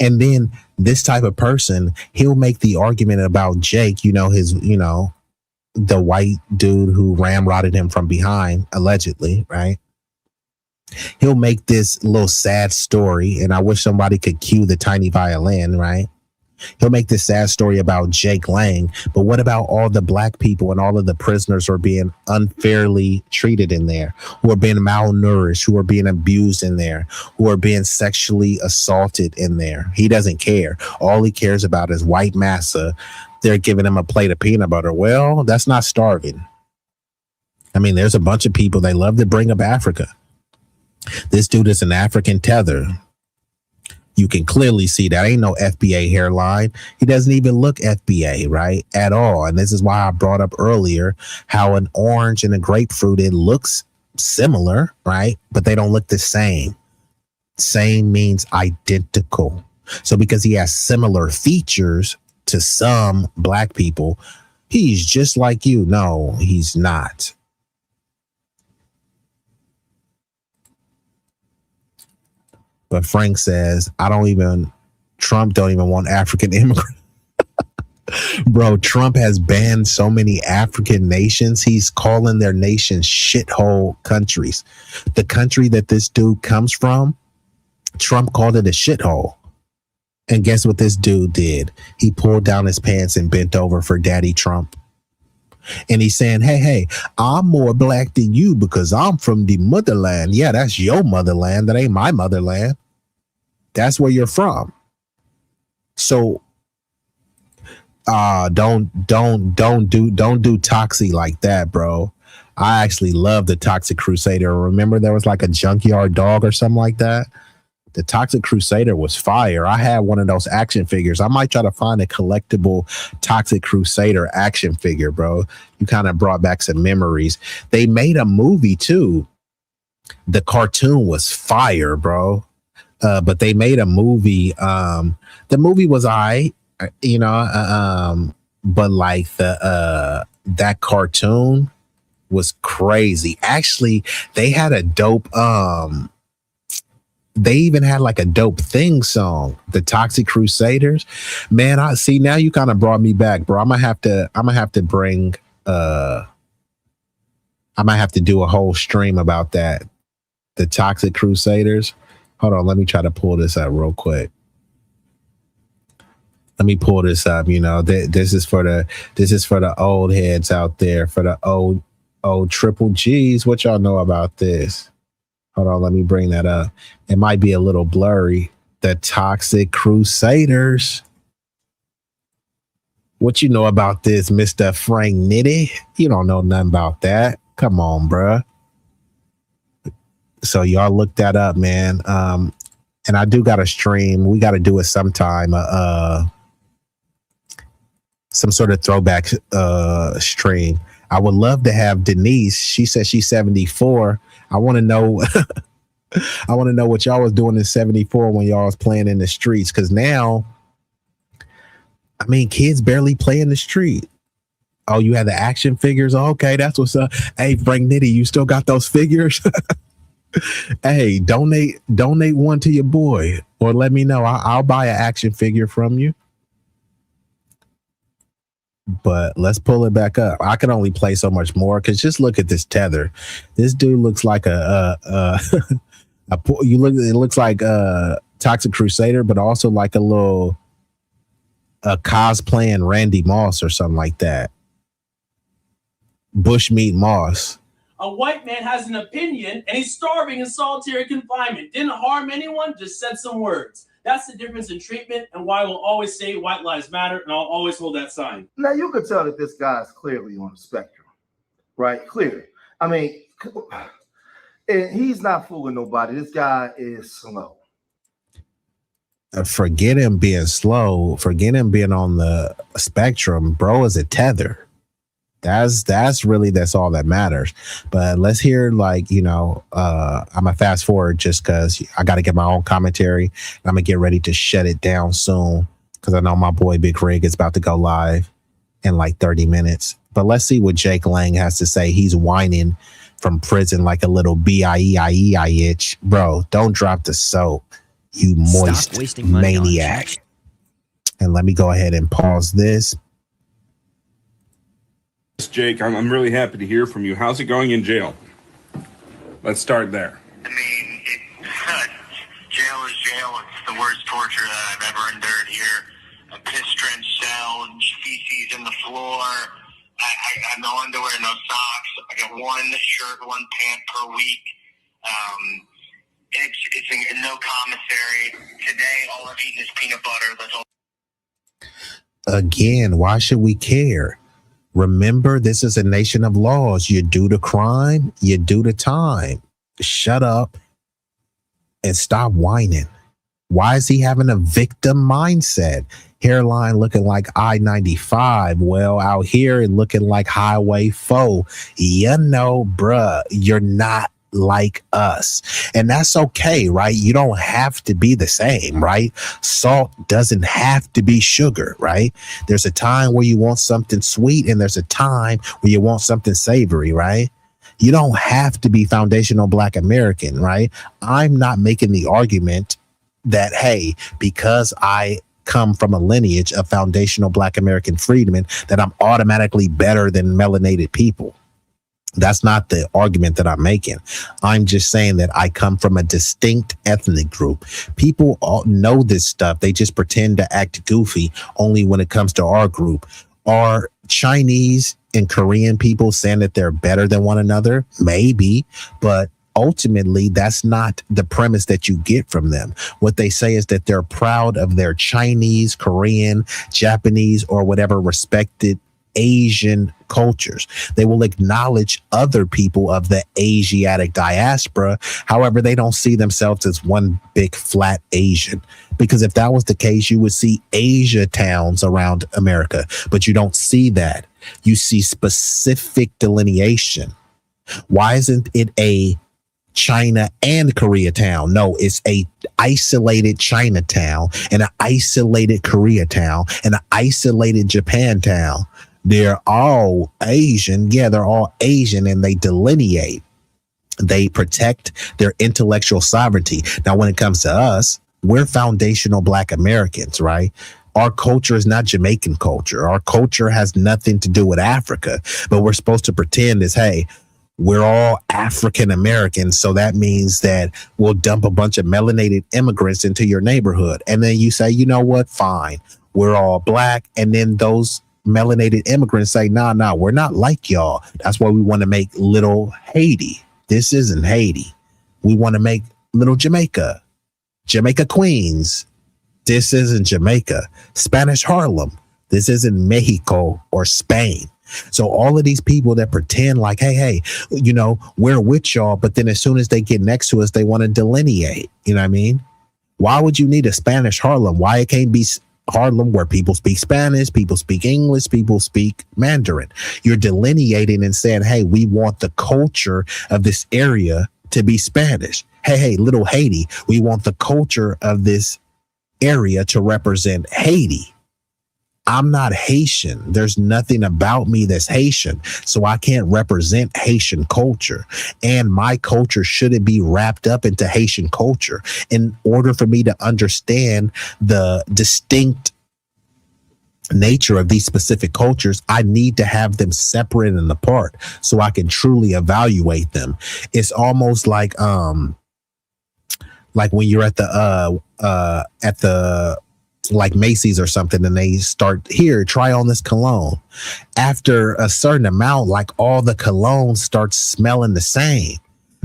And then this type of person, he'll make the argument about Jake, the white dude who ramrodded him from behind, allegedly, right? He'll make this little sad story, and I wish somebody could cue the tiny violin, right? He'll make this sad story about Jake Lang, but what about all the black people and all of the prisoners who are being unfairly treated in there, who are being malnourished, who are being abused in there, who are being sexually assaulted in there? He doesn't care. All he cares about is white massa. They're giving him a plate of peanut butter. Well, that's not starving. I mean, there's a bunch of people, they love to bring up Africa. This dude is an African tether. You can clearly see that ain't no FBA hairline. He doesn't even look FBA, right? At all. And this is why I brought up earlier how an orange and a grapefruit, it looks similar, right? But they don't look the same. Same means identical. So because he has similar features to some black people, he's just like you. No, he's not. But Frank says, Trump don't even want African immigrants. Bro, Trump has banned so many African nations. He's calling their nations shithole countries. The country that this dude comes from, Trump called it a shithole. And guess what this dude did? He pulled down his pants and bent over for Daddy Trump. And he's saying, hey, I'm more black than you because I'm from the motherland. Yeah, that's your motherland. That ain't my motherland. That's where you're from. So don't do Toxic like that, bro. I actually love the Toxic Crusader. Remember there was like a junkyard dog or something like that? The Toxic Crusader was fire. I had one of those action figures. I might try to find a collectible Toxic Crusader action figure, bro. You kind of brought back some memories. They made a movie too. The cartoon was fire, bro. But they made a movie. The movie was alright, you know, but like that cartoon was crazy. Actually, they had a dope they even had like a dope theme song, the Toxic Crusaders. Man, I see now you kind of brought me back, bro. I'm gonna have to bring I might have to do a whole stream about that. The Toxic Crusaders. Hold on, let me try to pull this up real quick. Let me pull this up. You know, this is for the old heads out there, for the old triple G's. What y'all know about this? Hold on, let me bring that up. It might be a little blurry. The Toxic Crusaders. What you know about this, Mr. Frank Nitty? You don't know nothing about that. Come on, bruh. So y'all look that up, man. And I do got a stream. We got to do it sometime. Some sort of throwback stream. I would love to have Denise. She said she's 74. I want to know. I want to know what y'all was doing in 74 when y'all was playing in the streets. Because now, I mean, kids barely play in the street. Oh, you had the action figures? Oh, okay, that's what's up. Hey, Frank Nitty, you still got those figures? Hey, donate one to your boy, or let me know. I'll buy an action figure from you. But let's pull it back up. I can only play so much more because just look at this tether. This dude looks like it looks like a Toxic Crusader, but also like a cosplaying Randy Moss or something like that. Bushmeat Moss. A white man has an opinion and he's starving in solitary confinement. Didn't harm anyone, just said some words. That's the difference in treatment and why we'll always say white lives matter, and I'll always hold that sign. Now, you could tell that this guy is clearly on the spectrum, right? Clearly. I mean, and he's not fooling nobody. This guy is slow. Forget him being slow. Forget him being on the spectrum. Bro is a tether. That's all that matters. But let's hear, like, you know, I'm gonna fast forward just because I got to get my own commentary. And I'm gonna get ready to shut it down soon because I know my boy Big Rig is about to go live in like 30 minutes. But let's see what Jake Lang has to say. He's whining from prison like a little B-I-E-I-E-I itch. Bro, don't drop the soap, you moist maniac. And let me go ahead and pause this. Jake, I'm really happy to hear from you. How's it going in jail? Let's start there. I mean, jail is jail. It's the worst torture that I've ever endured here. A piss-drenched cell, feces in the floor. I got no underwear, no socks. I got one shirt, one pant per week. It's in no commissary. Today, all I've eaten is peanut butter. That's all. Again, why should we care? Remember, this is a nation of laws. You do the crime, you do the time. Shut up and stop whining. Why is he having a victim mindset? Hairline looking like I-95. Well, out here it looking like Highway 4. You know, bruh, you're not like us. And that's okay, right? You don't have to be the same, right? Salt doesn't have to be sugar, right? There's a time where you want something sweet and there's a time where you want something savory, right? You don't have to be foundational Black American, right? I'm not making the argument that, hey, because I come from a lineage of foundational Black American freedmen, that I'm automatically better than melanated people. That's not the argument that I'm making. I'm just saying that I come from a distinct ethnic group. People all know this stuff. They just pretend to act goofy only when it comes to our group. Are Chinese and Korean people saying that they're better than one another? Maybe, but ultimately that's not the premise that you get from them. What they say is that they're proud of their Chinese, Korean, Japanese, or whatever respected Asian cultures. They will acknowledge other people of the Asiatic diaspora. However, they don't see themselves as one big flat Asian. Because if that was the case, you would see Asia towns around America, but you don't see that. You see specific delineation. Why isn't it a China and Koreatown? No, it's a isolated Chinatown and an isolated Koreatown and an isolated Japantown. They're all Asian. Yeah, they're all Asian, and they delineate. They protect their intellectual sovereignty. Now, when it comes to us, we're foundational Black Americans, right? Our culture is not Jamaican culture. Our culture has nothing to do with Africa, but we're supposed to pretend as, hey, we're all African Americans. So that means that we'll dump a bunch of melanated immigrants into your neighborhood. And then you say, you know what? Fine. We're all Black. And then those melanated immigrants say, nah, we're not like y'all. That's why we want to make little Haiti. This isn't Haiti. We want to make little Jamaica Queens. This isn't Jamaica. Spanish Harlem. This isn't Mexico or Spain. So all of these people that pretend like, hey, you know, we're with y'all, but then as soon as they get next to us, they want to delineate. You know what I mean? Why would you need a Spanish Harlem? Why it can't be Harlem where people speak Spanish, people speak English, people speak Mandarin? You're delineating and saying, hey, we want the culture of this area to be Spanish. Hey, little Haiti, we want the culture of this area to represent Haiti. I'm not Haitian. There's nothing about me that's Haitian, so I can't represent Haitian culture. And my culture shouldn't be wrapped up into Haitian culture. In order for me to understand the distinct nature of these specific cultures, I need to have them separate and apart so I can truly evaluate them. It's almost like when you're at the like Macy's or something, and they start, here, try on this cologne. After a certain amount, like all the cologne starts smelling the same,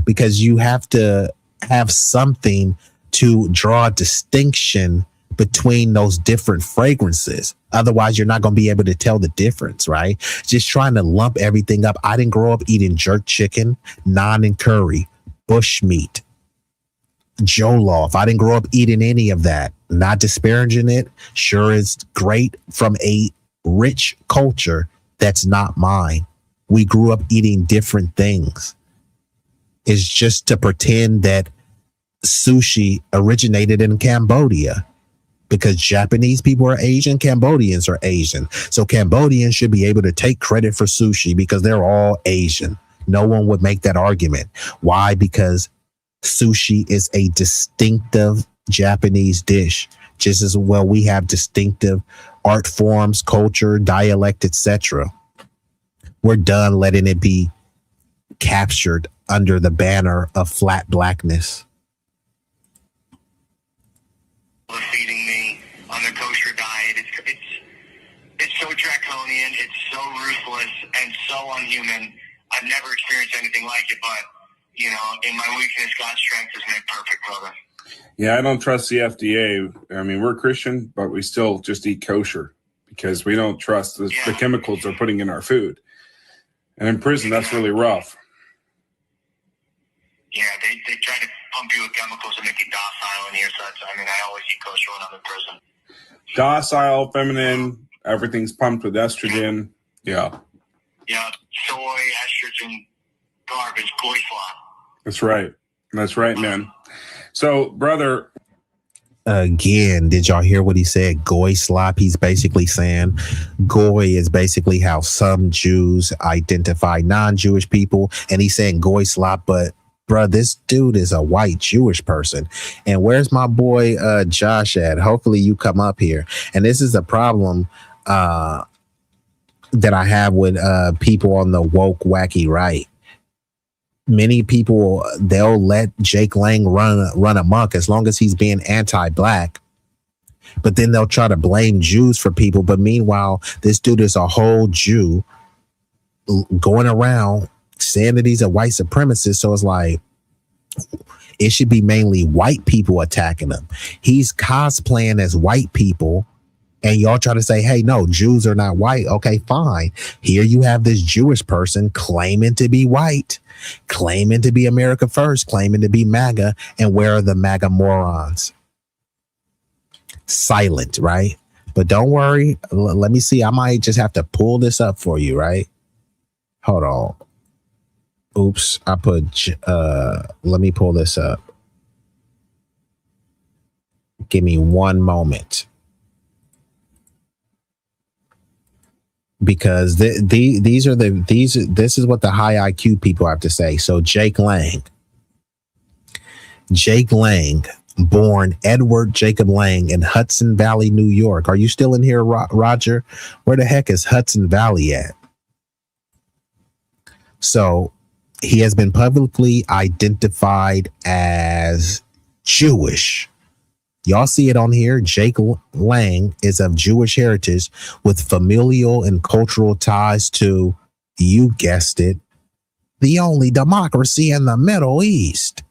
because you have to have something to draw a distinction between those different fragrances. Otherwise, you're not going to be able to tell the difference, right? Just trying to lump everything up. I didn't grow up eating jerk chicken, naan and curry, bush meat, jollof. I didn't grow up eating any of that. Not disparaging it. Sure, it's great from a rich culture that's not mine. We grew up eating different things. It's just to pretend that sushi originated in Cambodia, because Japanese people are Asian, Cambodians are Asian. So Cambodians should be able to take credit for sushi because they're all Asian. No one would make that argument. Why? Because sushi is a distinctive Japanese dish, just as well we have distinctive art forms, culture, dialect, etc. We're done letting it be captured under the banner of flat blackness. Feeding me on their kosher diet. It's so draconian, it's so ruthless, and so unhuman. I've never experienced anything like it, but you know, in my weakness, God's strength is made perfect, brother. Yeah, I don't trust the FDA. I mean, we're Christian, but we still just eat kosher because we don't trust the chemicals they're putting in our food. And in prison, that's really rough. Yeah, they try to pump you with chemicals and make you docile in here. So I mean, I always eat kosher when I'm in prison. Docile, feminine, everything's pumped with estrogen. Yeah. Yeah, soy, estrogen, garbage, goy slop. That's right. That's right, man. So, brother. Again, did y'all hear what he said? Goy slop. He's basically saying goy is basically how some Jews identify non-Jewish people. And he's saying goy slop, but bro, this dude is a white Jewish person. And where's my boy Josh at? Hopefully you come up here. And this is a problem that I have with people on the woke, wacky right. Many people, they'll let Jake Lang run amok as long as he's being anti-black. But then they'll try to blame Jews for people. But meanwhile, this dude is a whole Jew going around saying that he's a white supremacist. So it's like, it should be mainly white people attacking him. He's cosplaying as white people And y'all try to say, hey, no, Jews are not white. Okay, fine. Here you have this Jewish person claiming to be white, claiming to be America first, claiming to be MAGA. And where are the MAGA morons? Silent, right? But don't worry. Let me see. I might just have to pull this up for you, right? Hold on. Oops. I put, let me pull this up. Give me one moment. Because this is what the high IQ people have to say. So Jake Lang, born Edward Jacob Lang in Hudson Valley, New York. Are you still in here, Roger? Where the heck is Hudson Valley at? So he has been publicly identified as Jewish. Y'all see it on here. Jake Lang is of Jewish heritage with familial and cultural ties to, you guessed it, the only democracy in the Middle East.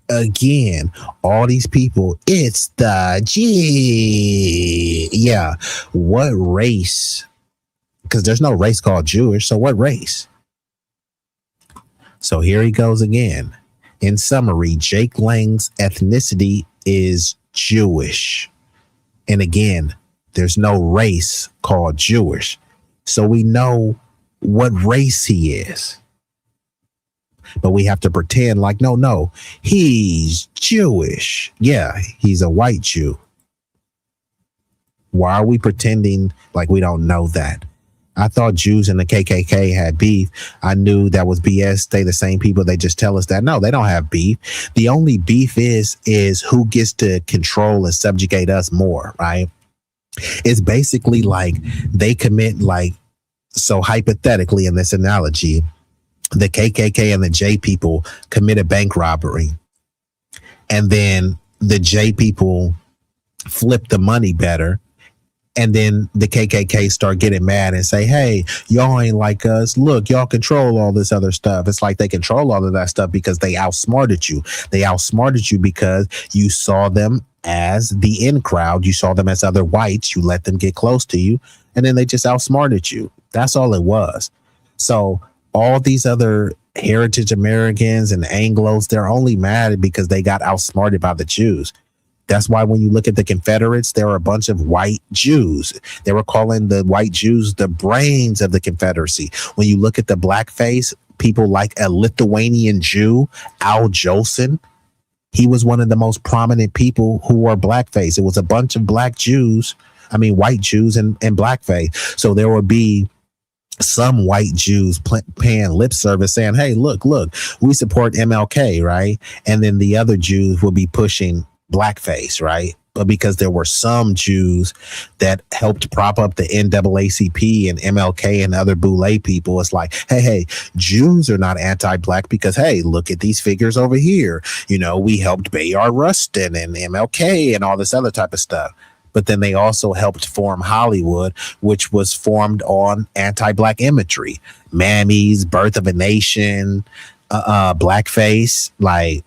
Again, all these people, it's the G. Yeah. What race? Because there's no race called Jewish. So what race? So here he goes again. In summary, Jake Lang's ethnicity is Jewish. And again, there's no race called Jewish. So we know what race he is. But we have to pretend like, no, he's Jewish. Yeah, he's a white Jew. Why are we pretending like we don't know that? I thought Jews and the KKK had beef. I knew that was BS. They the same people. They just tell us that. No, they don't have beef. The only beef is who gets to control and subjugate us more, right? It's basically like they commit, like, so hypothetically in this analogy, the KKK and the J people commit a bank robbery. And then the J people flip the money better. And then the KKK start getting mad and say, hey, y'all ain't like us. Look, y'all control all this other stuff. It's like they control all of that stuff because they outsmarted you. They outsmarted you because you saw them as the in crowd. You saw them as other whites. You let them get close to you. And then they just outsmarted you. That's all it was. So all these other heritage Americans and Anglos, they're only mad because they got outsmarted by the Jews. That's why when you look at the Confederates, there were a bunch of white Jews. They were calling the white Jews the brains of the Confederacy. When you look at the blackface, people like a Lithuanian Jew, Al Jolson, he was one of the most prominent people who wore blackface. It was a bunch of white Jews and blackface. So there would be some white Jews paying lip service saying, hey, look, we support MLK, right? And then the other Jews will be pushing blackface, right? But because there were some Jews that helped prop up the NAACP and MLK and other Boule people, it's like, hey, Jews are not anti-black because, hey, look at these figures over here. You know, we helped Bayard Rustin and MLK and all this other type of stuff. But then they also helped form Hollywood, which was formed on anti-black imagery. Mammies, Birth of a Nation, blackface. Like,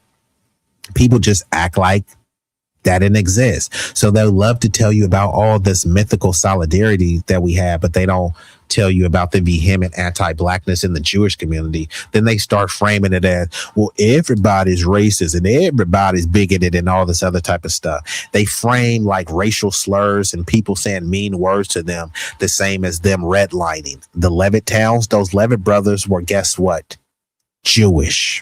people just act like that didn't exist. So they love to tell you about all this mythical solidarity that we have, but they don't tell you about the vehement anti-blackness in the Jewish community. Then they start framing it as, well, everybody's racist and everybody's bigoted and all this other type of stuff. They frame like racial slurs and people saying mean words to them the same as them redlining. The Levitt towns, those Levitt brothers were, guess what? Jewish.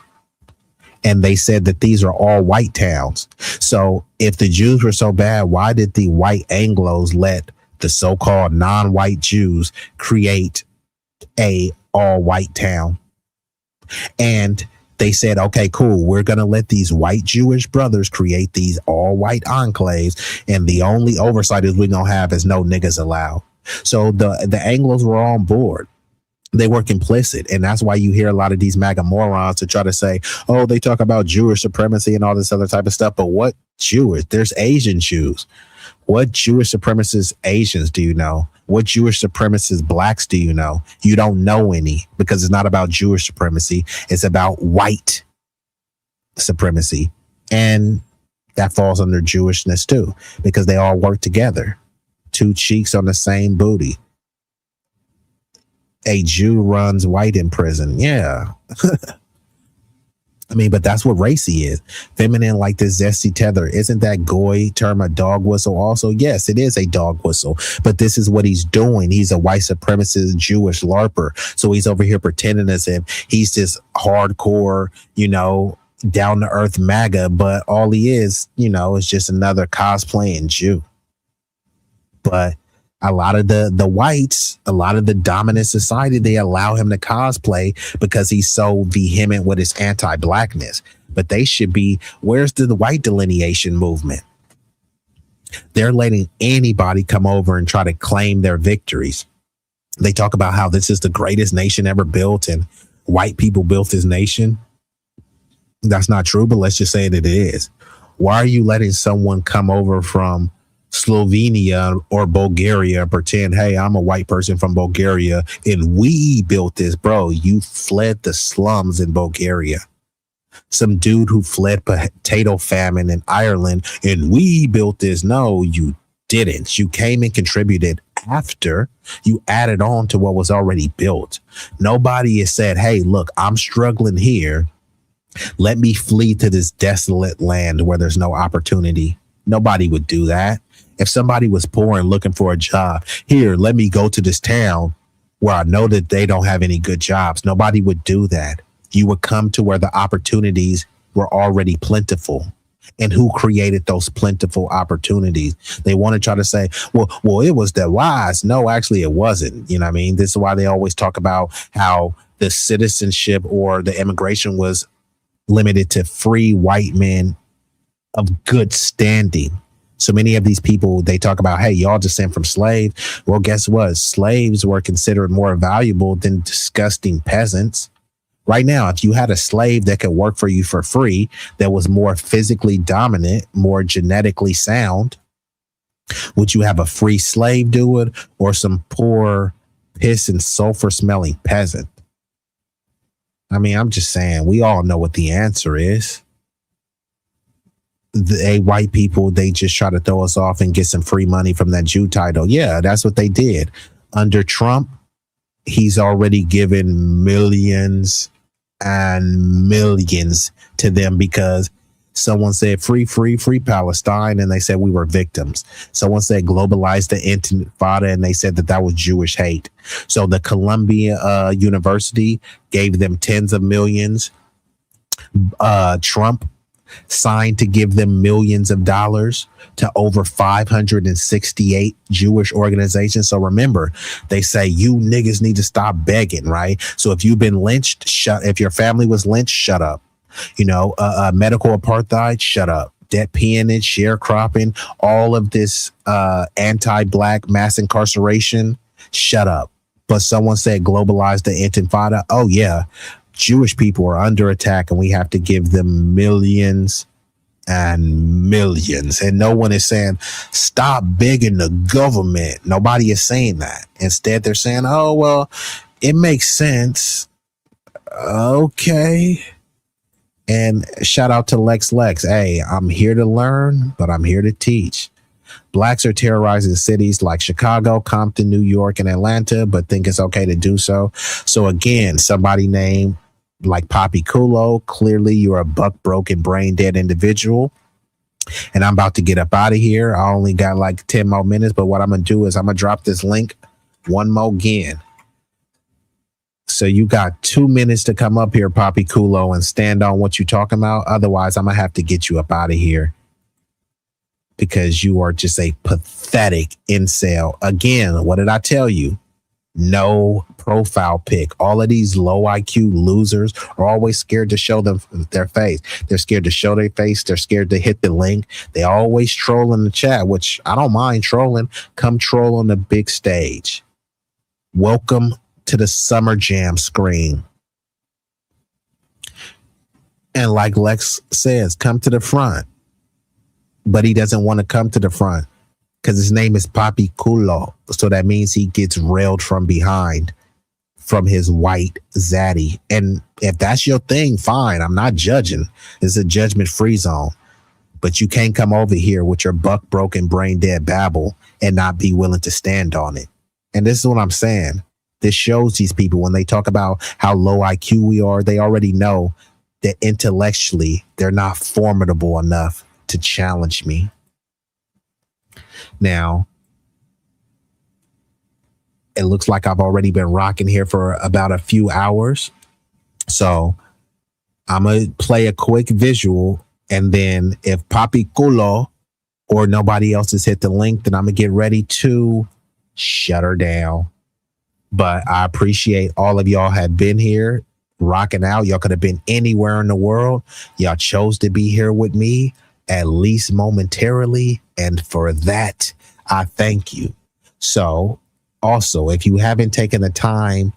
And they said that these are all white towns. So if the Jews were so bad, why did the white Anglos let the so-called non-white Jews create a all-white town? And they said, okay, cool, we're going to let these white Jewish brothers create these all-white enclaves. And the only oversight is we're going to have is no niggas allowed. So the Anglos were on board. They were complicit. And that's why you hear a lot of these MAGA morons to try to say, oh, they talk about Jewish supremacy and all this other type of stuff. But what Jewish? There's Asian Jews. What Jewish supremacist Asians do you know? What Jewish supremacist blacks do you know? You don't know any, because it's not about Jewish supremacy. It's about white supremacy. And that falls under Jewishness too, because they all work together two cheeks on the same booty. A Jew runs white in prison. Yeah. I mean, but that's what racy is. Feminine like this zesty tether. Isn't that goy term a dog whistle also? Yes, it is a dog whistle. But this is what he's doing. He's a white supremacist Jewish LARPer. So he's over here pretending as if he's this hardcore, down to earth MAGA. But all he is, is just another cosplaying Jew. But a lot of the whites, a lot of the dominant society, they allow him to cosplay because he's so vehement with his anti-blackness. But they should be, where's the white delineation movement? They're letting anybody come over and try to claim their victories. They talk about how this is the greatest nation ever built and white people built this nation. That's not true, but let's just say that it is. Why are you letting someone come over from Slovenia or Bulgaria and pretend, hey, I'm a white person from Bulgaria and we built this? Bro, you fled the slums in Bulgaria. Some dude who fled potato famine in Ireland and we built this. No, you didn't. You came and contributed after you added on to what was already built. Nobody has said, hey, look, I'm struggling here. Let me flee to this desolate land where there's no opportunity. Nobody would do that. If somebody was poor and looking for a job, here, let me go to this town where I know that they don't have any good jobs. Nobody would do that. You would come to where the opportunities were already plentiful. And who created those plentiful opportunities? They want to try to say, well, it was the wise. No, actually, it wasn't. You know what I mean? This is why they always talk about how the citizenship or the immigration was limited to free white men of good standing. So many of these people, they talk about, hey, y'all descend from slave. Well, guess what? Slaves were considered more valuable than disgusting peasants. Right now, if you had a slave that could work for you for free, that was more physically dominant, more genetically sound, would you have a free slave do it or some poor piss and sulfur smelling peasant? I mean, I'm just saying, we all know what the answer is. The white people, they just try to throw us off and get some free money from that Jew title. Yeah, that's what they did. Under Trump, he's already given millions and millions to them because someone said free Palestine and they said we were victims. Someone said globalize the Intifada and they said that was Jewish hate. So the Columbia University gave them tens of millions. Trump signed to give them millions of dollars to over 568 Jewish organizations. So remember, they say you niggas need to stop begging, right? So if you've been lynched, if your family was lynched, shut up. Medical apartheid, shut up. Debt peonage, sharecropping, all of this anti-black mass incarceration, shut up. But someone said globalize the Intifada. Oh yeah, Jewish people are under attack and we have to give them millions and millions. And no one is saying, stop begging the government. Nobody is saying that. Instead, they're saying, oh, well, it makes sense. Okay. And shout out to Lex. Hey, I'm here to learn, but I'm here to teach. Blacks are terrorizing cities like Chicago, Compton, New York, and Atlanta, but think it's okay to do so. So again, somebody named like Poppy Kulo, clearly you're a buck broken, brain dead individual. And I'm about to get up out of here. I only got like 10 more minutes, but what I'm going to do is I'm going to drop this link one more again. So you got 2 minutes to come up here, Poppy Kulo, and stand on what you're talking about. Otherwise, I'm going to have to get you up out of here because you are just a pathetic incel. Again, what did I tell you? No profile pic. All of these low IQ losers are always scared to show them their face. They're scared to show their face. They're scared to hit the link. They always troll in the chat, which I don't mind trolling. Come troll on the big stage. Welcome to the Summer Jam screen. And like Lex says, come to the front. But he doesn't want to come to the front because his name is Poppy Kulo. So that means he gets railed from behind from his white zaddy. And if that's your thing, fine. I'm not judging. It's a judgment-free zone. but you can't come over here with your buck broken brain dead babble and not be willing to stand on it. And this is what I'm saying. This shows these people when they talk about how low IQ we are, they already know that intellectually they're not formidable enough to challenge me. Now, it looks like I've already been rocking here for about a few hours. So I'm going to play a quick visual. And then if Papi Culo or nobody else has hit the link, then I'm going to get ready to shut her down. But I appreciate all of y'all have been here rocking out. Y'all could have been anywhere in the world. Y'all chose to be here with me, at least momentarily. And for that, I thank you. So also, if you haven't taken the time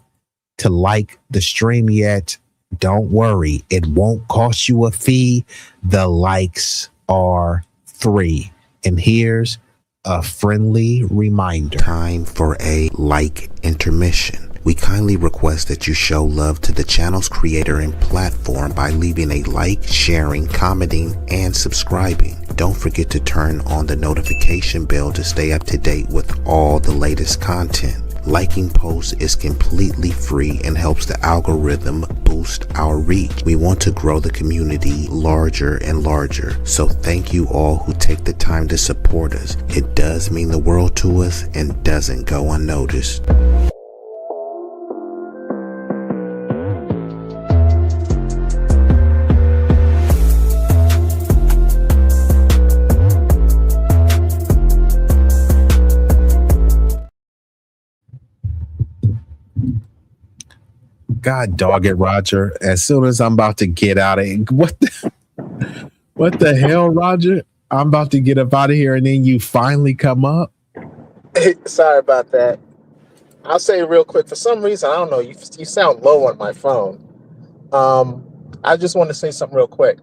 to like the stream yet, don't worry. It won't cost you a fee. The likes are free. And here's a friendly reminder. Time for a like intermission. We kindly request that you show love to the channel's creator and platform by leaving a like, sharing, commenting, and subscribing. Don't forget to turn on the notification bell to stay up to date with all the latest content. Liking posts is completely free and helps the algorithm boost our reach. We want to grow the community larger and larger. So thank you all who take the time to support us. It does mean the world to us and doesn't go unnoticed. God dog it, Roger. As soon as I'm about to get out of it, what the hell, Roger? I'm about to get up out of here and then you finally come up. Hey, sorry about that. I'll say real quick. For some reason, I don't know, you sound low on my phone. I just want to say something real quick.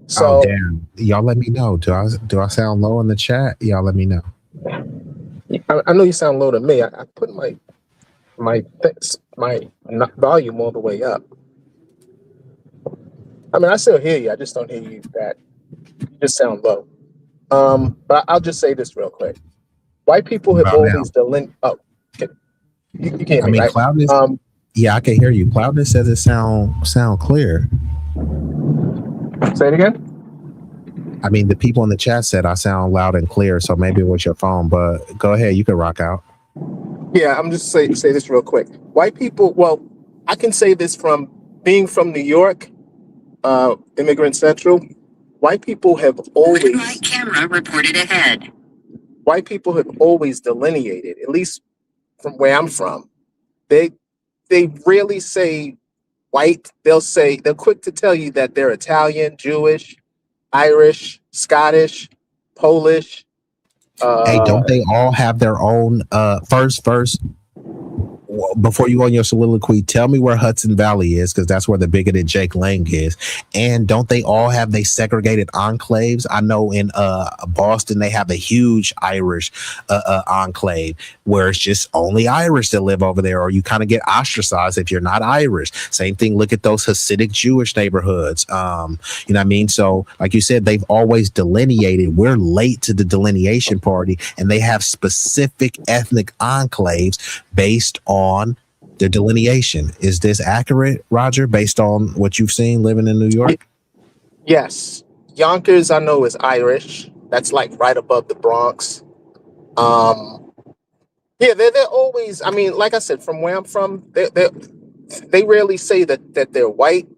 So, oh, damn. Y'all let me know. Do I sound low in the chat? Y'all let me know. I know you sound low to me. I put my volume all the way up. I mean, I still hear you. I just don't hear you that. You just sound low. But I'll just say this real quick. White people have always delineated. Oh, you can't hear me, right? Cloudness. Yeah, I can hear you. Cloudness says it sound clear. Say it again. I mean, the people in the chat said I sound loud and clear, so maybe it was your phone. But go ahead, you can rock out. Yeah, I'm just say this real quick. White people, well, I can say this from being from New York, Immigrant Central. White people have always camera reported ahead. White people have always delineated, at least from where I'm from. They rarely say white. They're quick to tell you that they're Italian, Jewish, Irish, Scottish, Polish. Hey, don't they all have their own first before you go on your soliloquy, tell me where Hudson Valley is, because that's where the bigoted Jake Lang is. And don't they all have they segregated enclaves? I know in Boston they have a huge Irish enclave where it's just only Irish that live over there, or you kind of get ostracized if you're not Irish. Same thing, look at those Hasidic Jewish neighborhoods. You know what I mean? So like you said, they've always delineated. We're late to the delineation party, and they have specific ethnic enclaves based on their delineation. Is this accurate, Roger, based on what you've seen living in New York? Yes. Yonkers, I know, is Irish. That's like right above the Bronx. Yeah, they're always, I mean, like I said, from where I'm from, they rarely say that they're white,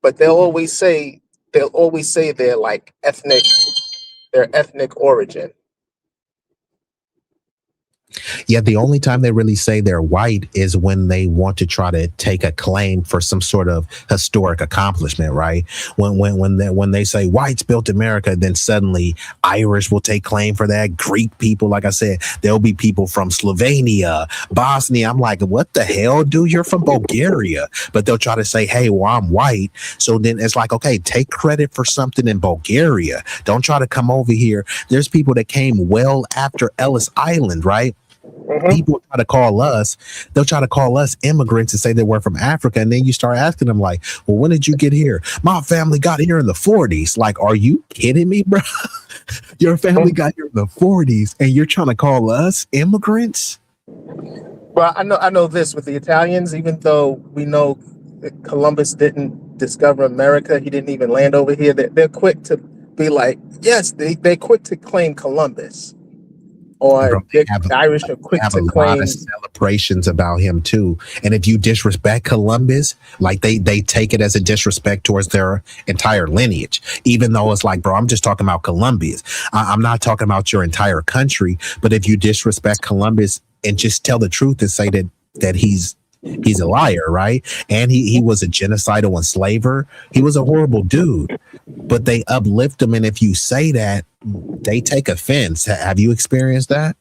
but they'll always say they're like their ethnic origin. Yeah, the only time they really say they're white is when they want to try to take a claim for some sort of historic accomplishment, right? When they say whites built America, then suddenly Irish will take claim for that. Greek people, like I said, there'll be people from Slovenia, Bosnia. I'm like, what the hell, dude? You're from Bulgaria. But they'll try to say, hey, well, I'm white. So then it's like, okay, take credit for something in Bulgaria. Don't try to come over here. There's people that came well after Ellis Island, right? People try to call us, they'll try to call us immigrants and say that we're from Africa. And then you start asking them like, well, when did you get here? My family got here in the 40s. Like, are you kidding me, bro? Your family got here in the 40s and you're trying to call us immigrants? Well, I know this with the Italians, even though we know that Columbus didn't discover America, he didn't even land over here. They're quick to be like, yes, they're quick to claim Columbus. Or the Irish are quick to claim. A lot of celebrations about him too. And if you disrespect Columbus, like they take it as a disrespect towards their entire lineage, even though it's like, bro, I'm just talking about Columbus. I'm not talking about your entire country. But if you disrespect Columbus and just tell the truth and say that he's a liar, right? And he was a genocidal enslaver. He was a horrible dude, but they uplift him. And if you say that, they take offense. Have you experienced that?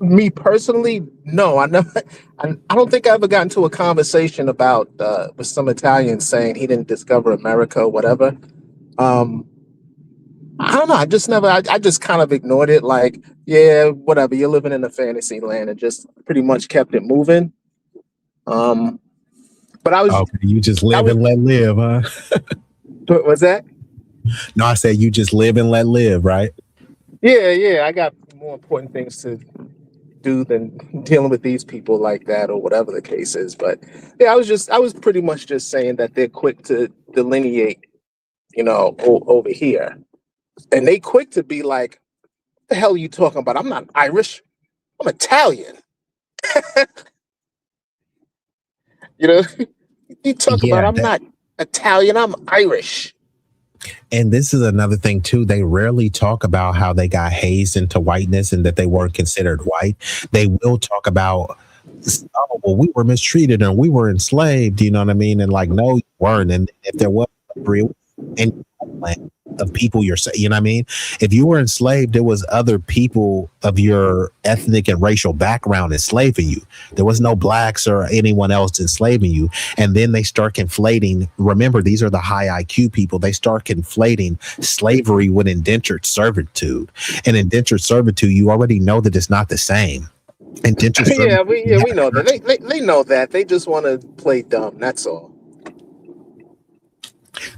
Me personally, no. I don't think I ever got into a conversation about with some Italians saying he didn't discover America or whatever. I don't know. I just kind of ignored it. Like, yeah, whatever. You're living in a fantasy land, and just pretty much kept it moving. But I was. Okay, you just live and let live, huh? What was that? No, I said you just live and let live, right? Yeah. I got more important things to do than dealing with these people like that or whatever the case is. But yeah, I was pretty much just saying that they're quick to delineate, over here. And they quick to be like, what the hell are you talking about? I'm not Irish. I'm Italian. You talk about I'm not Italian, I'm Irish. And this is another thing too. They rarely talk about how they got hazed into whiteness and that they weren't considered white. They will talk about, oh, well, we were mistreated and we were enslaved. You know what I mean? And like, no, you weren't. And if there was and of people you know what I mean? If you were enslaved, there was other people of your ethnic and racial background enslaving you. There was no blacks or anyone else enslaving you. And then they start conflating. Remember, these are the high IQ people. They start conflating slavery with indentured servitude. And indentured servitude, you already know that it's not the same. Indentured servitude, we know that. They know that. They just want to play dumb. That's all.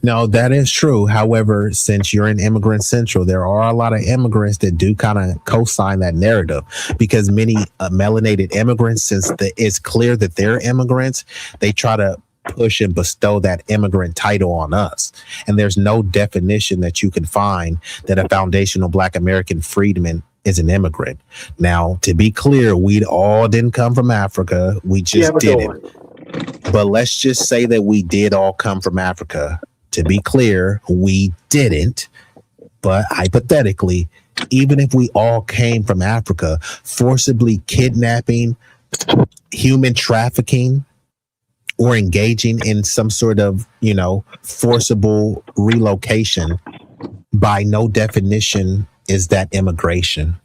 No, that is true. However, since you're in Immigrant Central, there are a lot of immigrants that do kind of co-sign that narrative, because many melanated immigrants, since it's clear that they're immigrants, they try to push and bestow that immigrant title on us. And there's no definition that you can find that a foundational Black American freedman is an immigrant. Now, to be clear, we all didn't come from Africa. We just didn't. But let's just say that we did all come from Africa. To be clear, we didn't. But hypothetically, even if we all came from Africa, forcibly kidnapping, human trafficking, or engaging in some sort of, forcible relocation, by no definition is that immigration.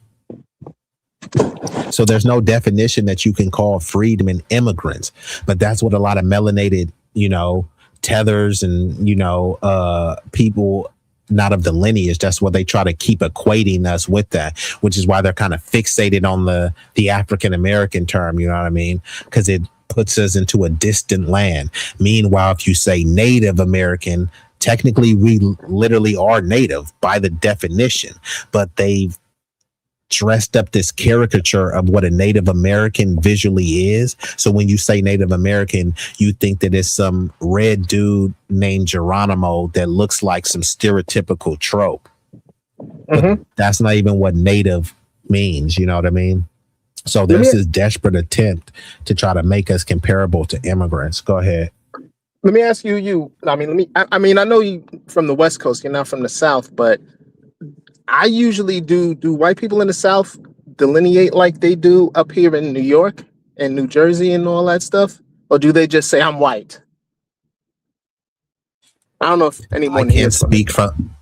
So there's no definition that you can call freedmen immigrants. But that's what a lot of melanated, tethers and, people not of the lineage, that's what they try to keep equating us with that, which is why they're kind of fixated on the African-American term, you know what I mean? Because it puts us into a distant land. Meanwhile, if you say Native American, technically we literally are native by the definition, but they've dressed up this caricature of what a Native American visually is. So when you say Native American, you think that it's some red dude named Geronimo that looks like some stereotypical trope. But that's not even what Native means. You know what I mean? So there's this desperate attempt to try to make us comparable to immigrants. Go ahead. Let me ask you. I know you from the West Coast. You're not from the South, but I usually do white people in the South delineate like they do up here in New York and New Jersey and all that stuff? Or do they just say I'm white? I don't know if anyone I can't speak from.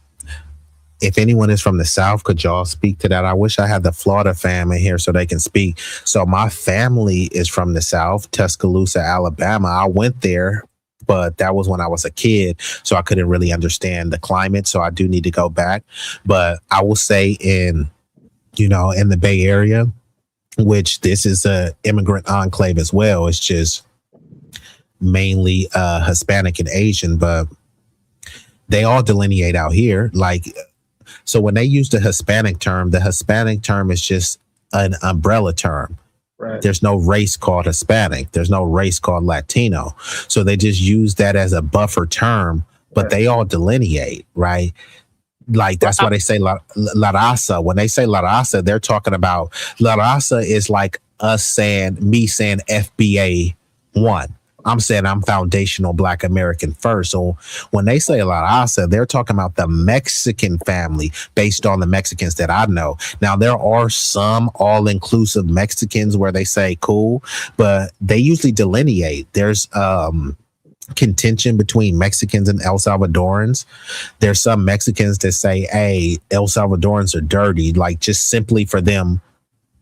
If anyone is from the South, could y'all speak to that? I wish I had the Florida fam in here so they can speak. So my family is from the South, Tuscaloosa, Alabama. I went there, but that was when I was a kid, so I couldn't really understand the climate. So I do need to go back. But I will say in in the Bay Area, which this is a immigrant enclave as well. It's just mainly Hispanic and Asian, but they all delineate out here. Like, so when they use the Hispanic term is just an umbrella term. Right. There's no race called Hispanic. There's no race called Latino. So they just use that as a buffer term, but they all delineate, right? Like, that's why they say La Raza. When they say La Raza, they're talking about La Raza is like me saying FBA 1. I'm saying I'm foundational Black American first. So when they say La Raza, they're talking about the Mexican family based on the Mexicans that I know. Now, there are some all-inclusive Mexicans where they say cool, but they usually delineate. There's contention between Mexicans and El Salvadorans. There's some Mexicans that say, hey, El Salvadorans are dirty, like just simply for them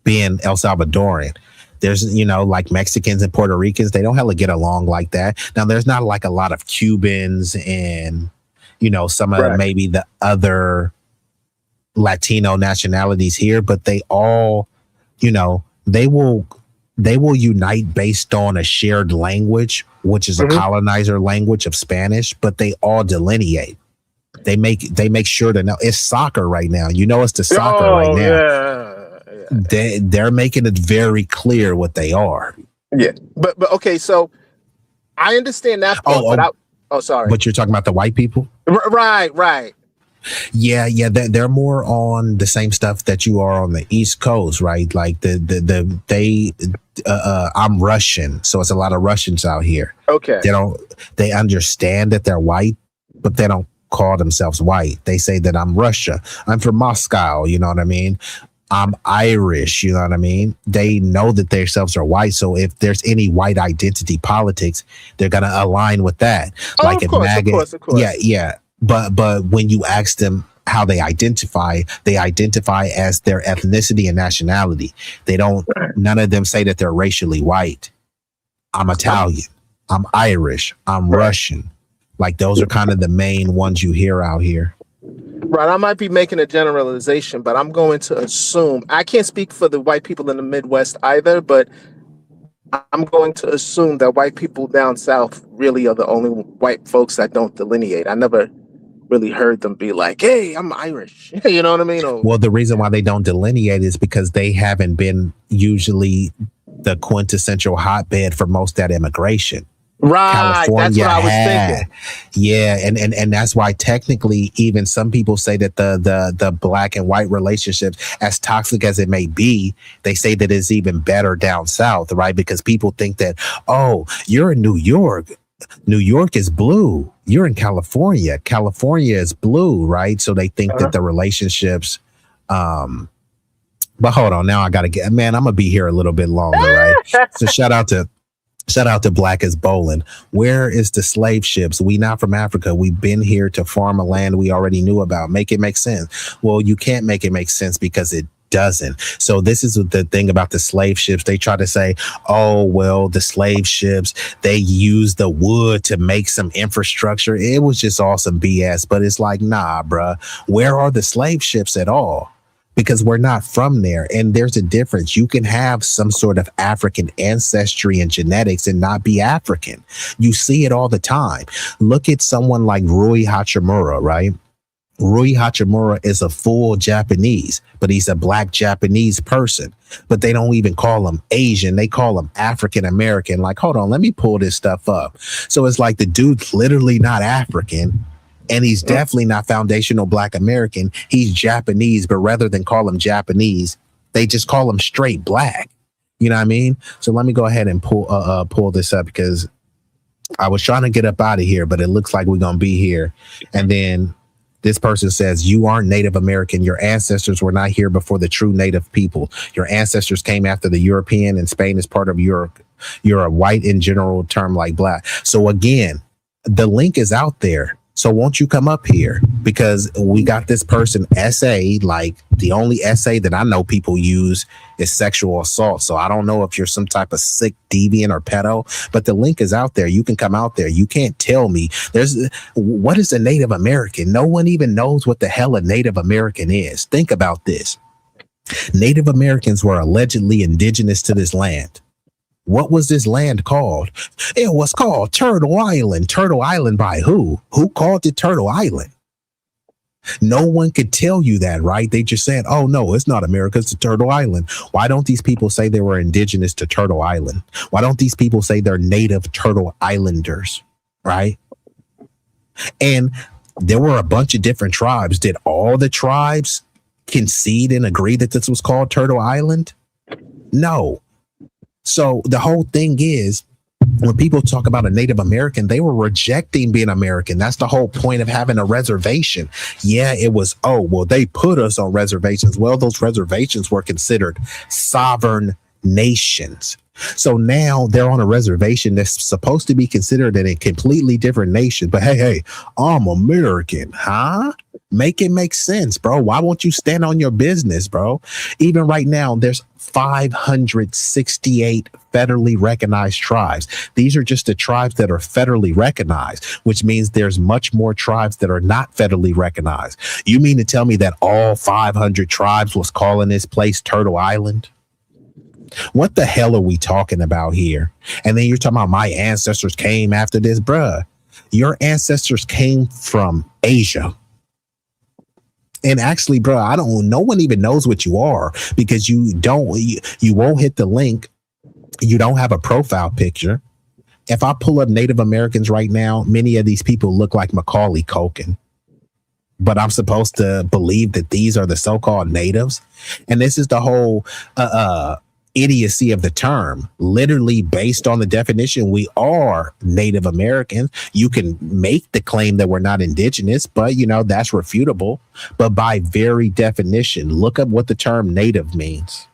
being El Salvadoran. There's, like Mexicans and Puerto Ricans, they don't hella get along like that. Now, there's not like a lot of Cubans and, some of maybe the other Latino nationalities here, but they all, they will unite based on a shared language, which is a colonizer language of Spanish, but they all delineate. They make sure to know it's soccer right now. It's the soccer right now. Yeah. They're making it very clear what they are. Yeah, but okay, so I understand that part, sorry. But you're talking about the white people, right? Yeah, they're more on the same stuff that you are on the East Coast, right? Like I'm Russian, so it's a lot of Russians out here. Okay, they understand that they're white, but they don't call themselves white. They say that I'm Russia. I'm from Moscow. You know what I mean? I'm Irish, you know what I mean? They know that themselves are white. So if there's any white identity politics, they're going to align with that. Of course. Yeah. But when you ask them how they identify as their ethnicity and nationality. None of them say that they're racially white. I'm Italian. I'm Irish. I'm Russian. Like, those are kind of the main ones you hear out here. Right, I might be making a generalization, but I'm going to assume, I can't speak for the white people in the Midwest either, but I'm going to assume that white people down south really are the only white folks that don't delineate. I never really heard them be like, hey, I'm Irish. You know what I mean? Well, the reason why they don't delineate is because they haven't been usually the quintessential hotbed for most of that immigration. Right, California that's what I was thinking. Yeah, and that's why technically even some people say that the black and white relationships, as toxic as it may be, they say that it's even better down south, right? Because people think that, oh, you're in New York. New York is blue. You're in California. California is blue, right? So they think that the relationships, but hold on, now I gotta I'm gonna be here a little bit longer, right? So shout out to Black as Bowling. Where is the slave ships? We not from Africa. We've been here to farm a land we already knew about. Make it make sense. Well, you can't make it make sense because it doesn't. So this is the thing about the slave ships. They try to say, oh, well, the slave ships, they use the wood to make some infrastructure. It was just all some BS. But it's like, nah, bruh. Where are the slave ships at all? Because we're not from there. And there's a difference. You can have some sort of African ancestry and genetics and not be African. You see it all the time. Look at someone like Rui Hachimura, right? Rui Hachimura is a full Japanese, but he's a black Japanese person. But they don't even call him Asian. They call him African American. Like, hold on, let me pull this stuff up. So it's like the dude's literally not African. And he's definitely not foundational Black American. He's Japanese, but rather than call him Japanese, they just call him straight black. You know what I mean? So let me go ahead and pull this up because I was trying to get up out of here, but it looks like we're going to be here. And then this person says, you aren't Native American. Your ancestors were not here before the true Native people. Your ancestors came after the European, and Spain is part of Europe. You're a white in general term like black. So again, the link is out there. So won't you come up here? Because we got this person essay, like the only essay that I know people use is sexual assault. So I don't know if you're some type of sick deviant or pedo, but the link is out there. You can come out there. You can't tell me what is a Native American? No one even knows what the hell a Native American is. Think about this. Native Americans were allegedly indigenous to this land. What was this land called? It was called Turtle Island. Turtle Island by who? Who called it Turtle Island? No one could tell you that, right? They just said, oh, no, it's not America, it's a Turtle Island. Why don't these people say they were indigenous to Turtle Island? Why don't these people say they're native Turtle Islanders, right? And there were a bunch of different tribes. Did all the tribes concede and agree that this was called Turtle Island? No. So the whole thing is, when people talk about a Native American, they were rejecting being American. That's the whole point of having a reservation. Yeah, it was, oh, well, they put us on reservations. Well, those reservations were considered sovereign nations. So now they're on a reservation that's supposed to be considered in a completely different nation. But hey, I'm American, huh? Make it make sense, bro. Why won't you stand on your business, bro? Even right now, there's 568 federally recognized tribes. These are just the tribes that are federally recognized, which means there's much more tribes that are not federally recognized. You mean to tell me that all 500 tribes was calling this place Turtle Island? What the hell are we talking about here? And then you're talking about my ancestors came after this, bruh. Your ancestors came from Asia. And actually, bro, no one even knows what you are because you won't hit the link. You don't have a profile picture. If I pull up Native Americans right now, many of these people look like Macaulay Culkin. But I'm supposed to believe that these are the so-called natives. And this is the whole idiocy of the term. Literally, based on the definition, we are Native Americans. You can make the claim that we're not indigenous, but that's refutable. But by very definition, look up what the term native means,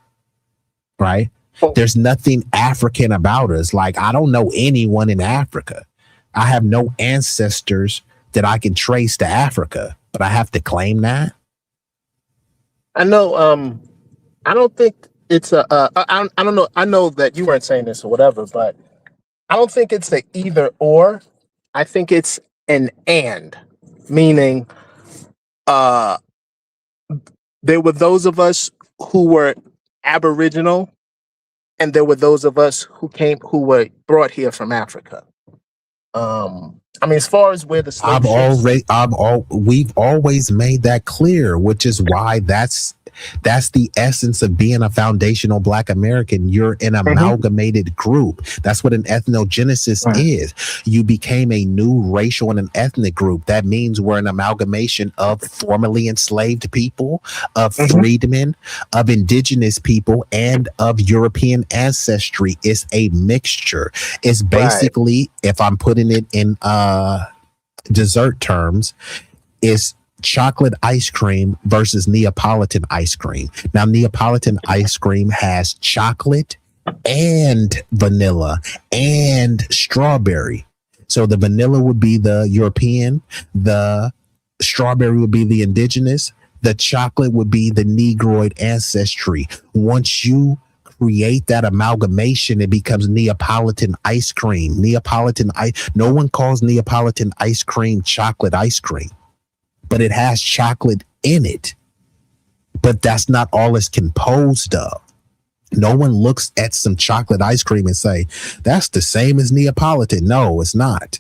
right? There's nothing African about us. Like, I don't know anyone in Africa. I have no ancestors that I can trace to Africa, but I have to claim that. I know. I don't think it's I don't know. I know that you weren't saying this or whatever, but I don't think it's a either or. I think it's an and, meaning there were those of us who were Aboriginal, and there were those of us who were brought here from Africa. I mean, as far as where the slave we've always made that clear, which is why that's the essence of being a foundational Black American. You're an amalgamated group. That's what an ethnogenesis is. You became a new racial and an ethnic group. That means we're an amalgamation of formerly enslaved people, of freedmen, of indigenous people, and of European ancestry. It's a mixture. It's basically, if I'm putting it in dessert terms, is chocolate ice cream versus Neapolitan ice cream. Now, Neapolitan ice cream has chocolate and vanilla and strawberry. So the vanilla would be the European, the strawberry would be the indigenous, the chocolate would be the Negroid ancestry. Once you create that amalgamation, it becomes Neapolitan ice cream. No one calls Neapolitan ice cream chocolate ice cream, but it has chocolate in it. But that's not all it's composed of. No one looks at some chocolate ice cream and say, that's the same as Neapolitan. No, it's not.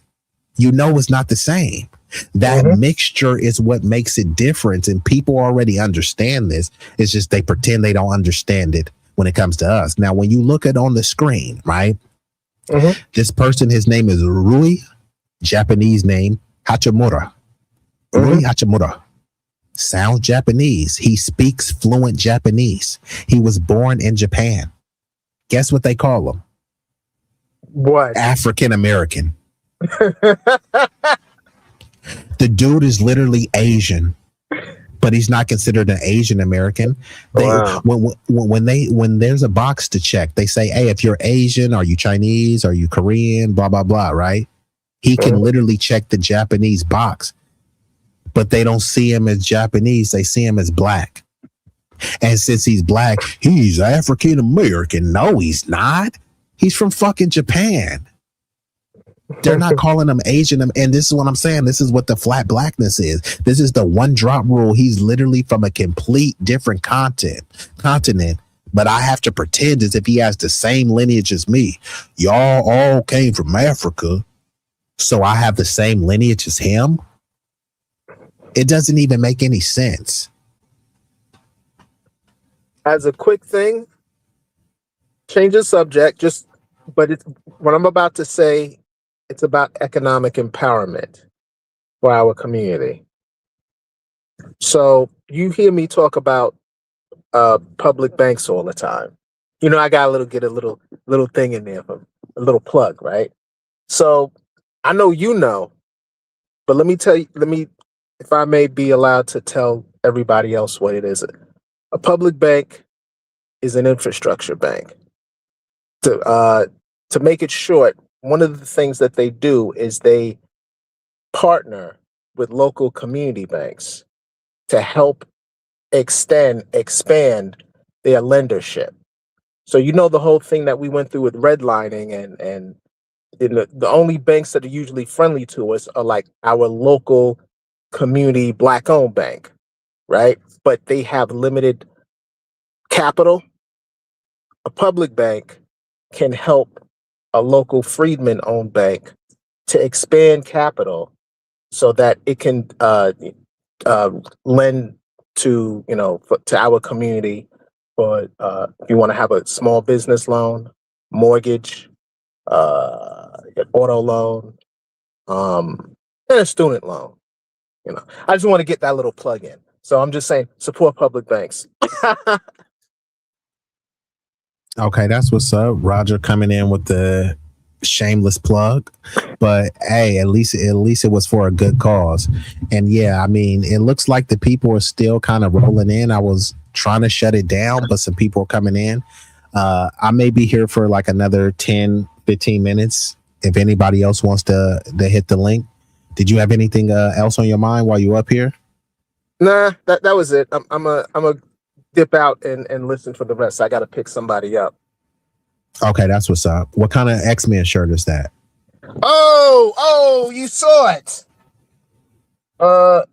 It's not the same. That mixture is what makes it different. And people already understand this. It's just they pretend they don't understand it when it comes to us. Now, when you look at on the screen, right? This person, his name is Rui, Japanese name, Hachimura. Rui Hachimura. Sounds Japanese. He speaks fluent Japanese. He was born in Japan. Guess what they call him? What? African American. The dude is literally Asian, but he's not considered an Asian American. When there's a box to check, they say, hey, if you're Asian, are you Chinese? Are you Korean? Blah, blah, blah, right? He can literally check the Japanese box, but they don't see him as Japanese. They see him as Black. And since he's Black, he's African American. No, he's not. He's from fucking Japan. They're not calling him Asian. And this is what I'm saying. This is what the flat blackness is. This is the one drop rule. He's literally from a complete different continent. But I have to pretend as if he has the same lineage as me. Y'all all came from Africa, so I have the same lineage as him. It doesn't even make any sense. As a quick thing, change the subject, but it's what I'm about to say, it's about economic empowerment for our community. So you hear me talk about public banks all the time. You know, I gotta get a little thing in there for a little plug, right? So I know you know, but let me tell you, if I may be allowed to tell everybody else what it is. A public bank is an infrastructure bank. To make it short, one of the things that they do is they partner with local community banks to help expand their lendership. So you know the whole thing that we went through with redlining and the only banks that are usually friendly to us are like our local community Black-owned bank, right? But they have limited capital. A public bank can help a local freedman-owned bank to expand capital so that it can lend to to our community for if you want to have a small business loan, mortgage, auto loan, and a student loan. I just want to get that little plug in. So I'm just saying, support public banks. Okay, that's what's up. Roger coming in with the shameless plug. But hey, at least it was for a good cause. And yeah, I mean, it looks like the people are still kind of rolling in. I was trying to shut it down, but some people are coming in. I may be here for like another 10, 15 minutes. If anybody else wants to hit the link. Did you have anything else on your mind while you up here? Nah, that was it. I'm a dip out and listen for the rest. I got to pick somebody up. Okay, that's what's up. What kind of X-Men shirt is that? Oh, you saw it. I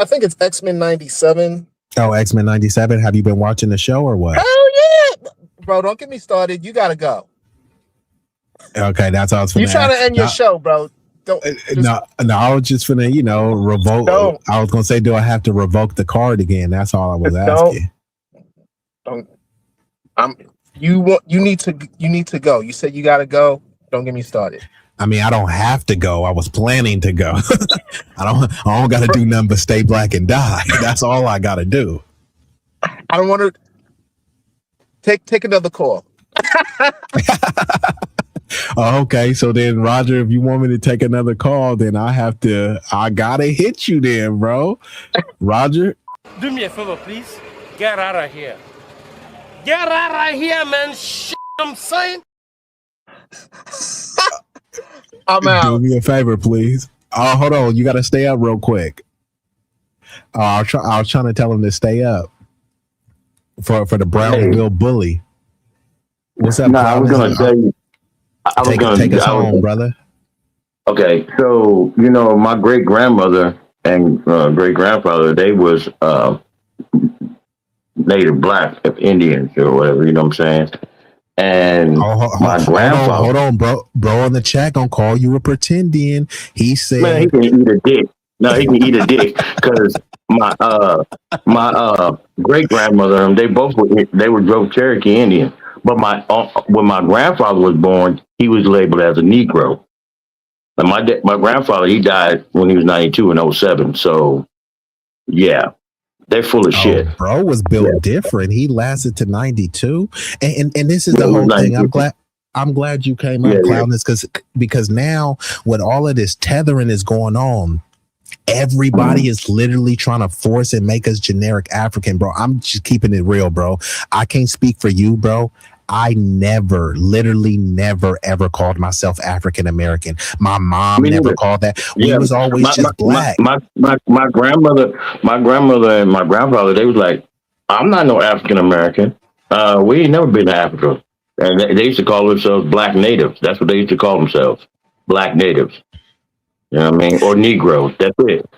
think it's X-Men 97. Oh, X-Men 97. Have you been watching the show or what? Hell yeah, bro! Don't get me started. You gotta go. Okay, that's all. You trying to end your show, bro? No, I was just finna, revoke. Don't. I was gonna say, do I have to revoke the card again? That's all I was asking. Don't. You need to go. You said you gotta go. Don't get me started. I mean, I don't have to go. I was planning to go. I don't gotta do nothing but stay black and die. That's all I gotta do. I don't want to take another call. Oh, okay, so then Roger, if you want me to take another call, then I gotta hit you then, bro. Roger, do me a favor, please. Get out of here. Get out of here, man. Shit, I'm saying. I'm out. Do me a favor, please. Oh, hold on, you gotta stay up real quick. I was trying to tell him to stay up for the Brownsville bully. What's up? No, I was gonna tell you. Take us home, brother. Okay, so my great grandmother and great grandfather, they was native black, Indians or whatever. You know what I'm saying? And my grandfather. Hold on, bro. Bro on the chat gonna call you a pretendian. He said, "Man, he can eat a dick." No, he can eat a dick because my great grandmother, they were drove Cherokee Indian. But when my grandfather was born, he was labeled as a Negro. And my grandfather, he died when he was 92 in 07. So, yeah, they're full of shit. Bro was built different. He lasted to 92. And this is the whole thing. I'm glad you came up, Cloudness, because now with all of this tethering is going on, everybody is literally trying to force and make us generic African, bro. I'm just keeping it real, bro. I can't speak for you, bro. I literally never, ever called myself African American. My mom never called that. We was always just black. My grandmother and my grandfather, they was like, I'm not no African American. We ain't never been to Africa. And they used to call themselves black natives. That's what they used to call themselves. black natives. You know what I mean? Or Negroes. That's it.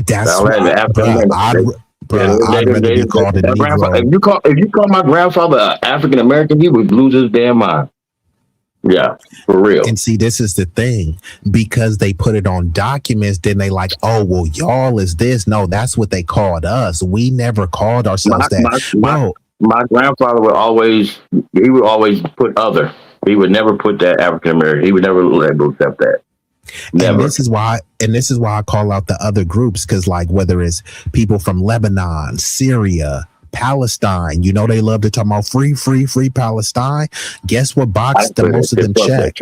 That's All right, the why, African I'd rather be called a Negro. If you call my grandfather African American, he would lose his damn mind. Yeah, for real. And see, this is the thing, because they put it on documents, then they like, oh, well, y'all is this. No, that's what they called us. We never called ourselves My grandfather would always put other. He would never put that African American. He would never let go accept that. Never. And this is why I call out the other groups, because like whether it's people from Lebanon, Syria, Palestine, you know, they love to talk about free Palestine. Guess what box the most of them check?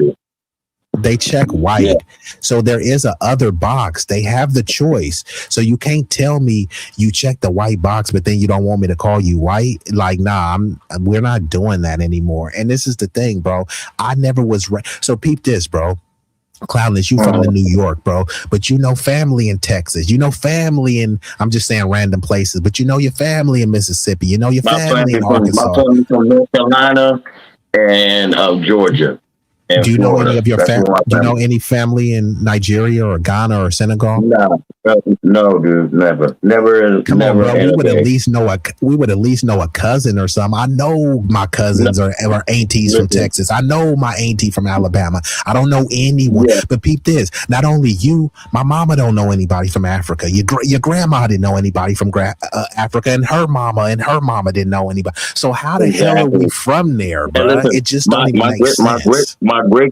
They check white. Yeah. So there is a other box. They have the choice. So you can't tell me you check the white box, but then you don't want me to call you white. Like, nah, we're not doing that anymore. And this is the thing, bro. I never was so peep this, bro. Cloudless, you from the New York, bro, but you know family in Texas, you know family in, I'm just saying random places, but you know your family in Mississippi, you know your family in Arkansas. My family from North Carolina and Georgia. Do you know any of your family? Do you know any family in Nigeria or Ghana or Senegal? No, dude, never. Come on, bro. We would at least know a cousin or something. I know my cousins or aunties from Texas. I know my auntie from Alabama. I don't know anyone. Yeah. But peep this: not only you, my mama don't know anybody from Africa. Your grandma didn't know anybody from Africa, and her mama didn't know anybody. So how the hell are we from there, bro? Listen, it just don't even make sense. My great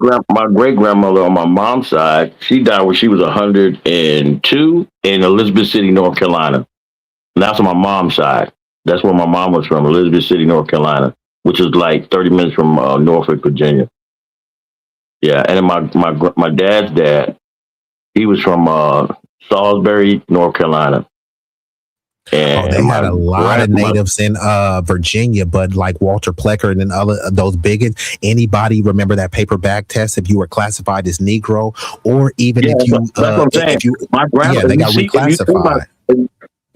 grandmother on my mom's side, she died when she was 102 in Elizabeth City, North Carolina. And that's on my mom's side. That's where my mom was from, Elizabeth City, North Carolina, which is like 30 minutes from Norfolk, Virginia. Yeah, and then my dad's dad, he was from Salisbury, North Carolina. And they had a lot of natives in Virginia, but like Walter Plecker and then other those bigots. Anybody remember that paper bag test if you were classified as Negro, or even if you that's what I'm saying. My grandfather, they got reclassified.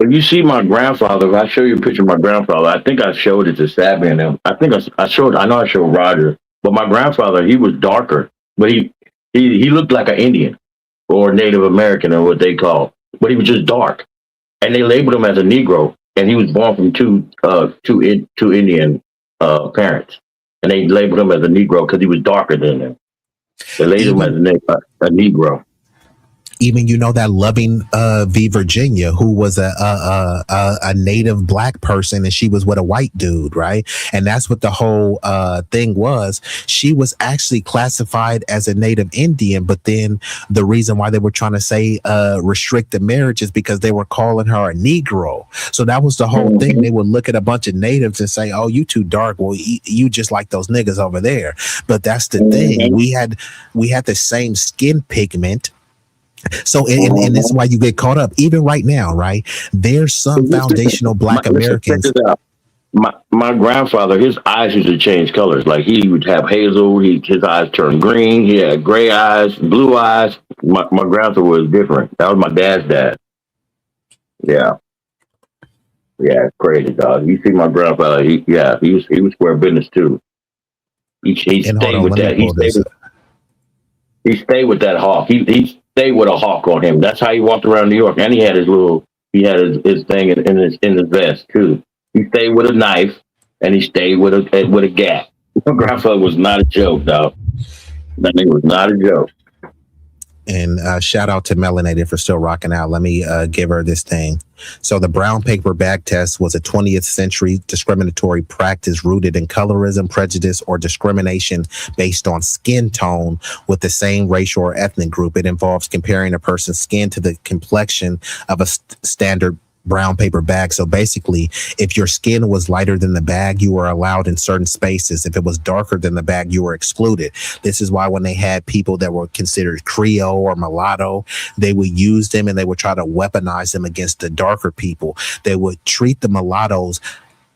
If you see my grandfather, if I show you a picture of my grandfather, I think I showed it to Sabby and him. I think I showed Roger, but my grandfather, he was darker, but he looked like an Indian or Native American or what they call, but he was just dark. And they labeled him as a Negro, and he was born from two Indian parents, and they labeled him as a Negro because he was darker than them. They labeled him as a Negro. Even that Loving v. Virginia, who was a native black person, and she was with a white dude, right? And that's what the whole thing was. She was actually classified as a native Indian, but then the reason why they were trying to say restrict the marriage is because they were calling her a Negro. So that was the whole thing. They would look at a bunch of natives and say, "Oh, you too dark. Well, you just like those niggas over there." But that's the thing. We had the same skin pigment. So, and this is why you get caught up. Even right now, right? There's some foundational black Americans. My grandfather, his eyes used to change colors. Like he would have hazel, his eyes turned green. He had gray eyes, blue eyes. My grandfather was different. That was my dad's dad. Yeah, it's crazy, dog. You see my grandfather? He was square business too. He stayed with that. He stayed with that hawk. He stayed with a hawk on him. That's how he walked around New York, and he had his thing in his vest too. He stayed with a knife, and he stayed with a gap. My grandfather was not a joke, dog. That nigga was not a joke. And shout out to Melanated for still rocking out. Let me give her this thing. So the brown paper bag test was a 20th century discriminatory practice rooted in colorism, prejudice, or discrimination based on skin tone with the same racial or ethnic group. It involves comparing a person's skin to the complexion of a standard brown paper bag. So basically, if your skin was lighter than the bag, you were allowed in certain spaces. If it was darker than the bag, you were excluded. This is why when they had people that were considered Creole or mulatto, they would use them and they would try to weaponize them against the darker people. They would treat the mulattoes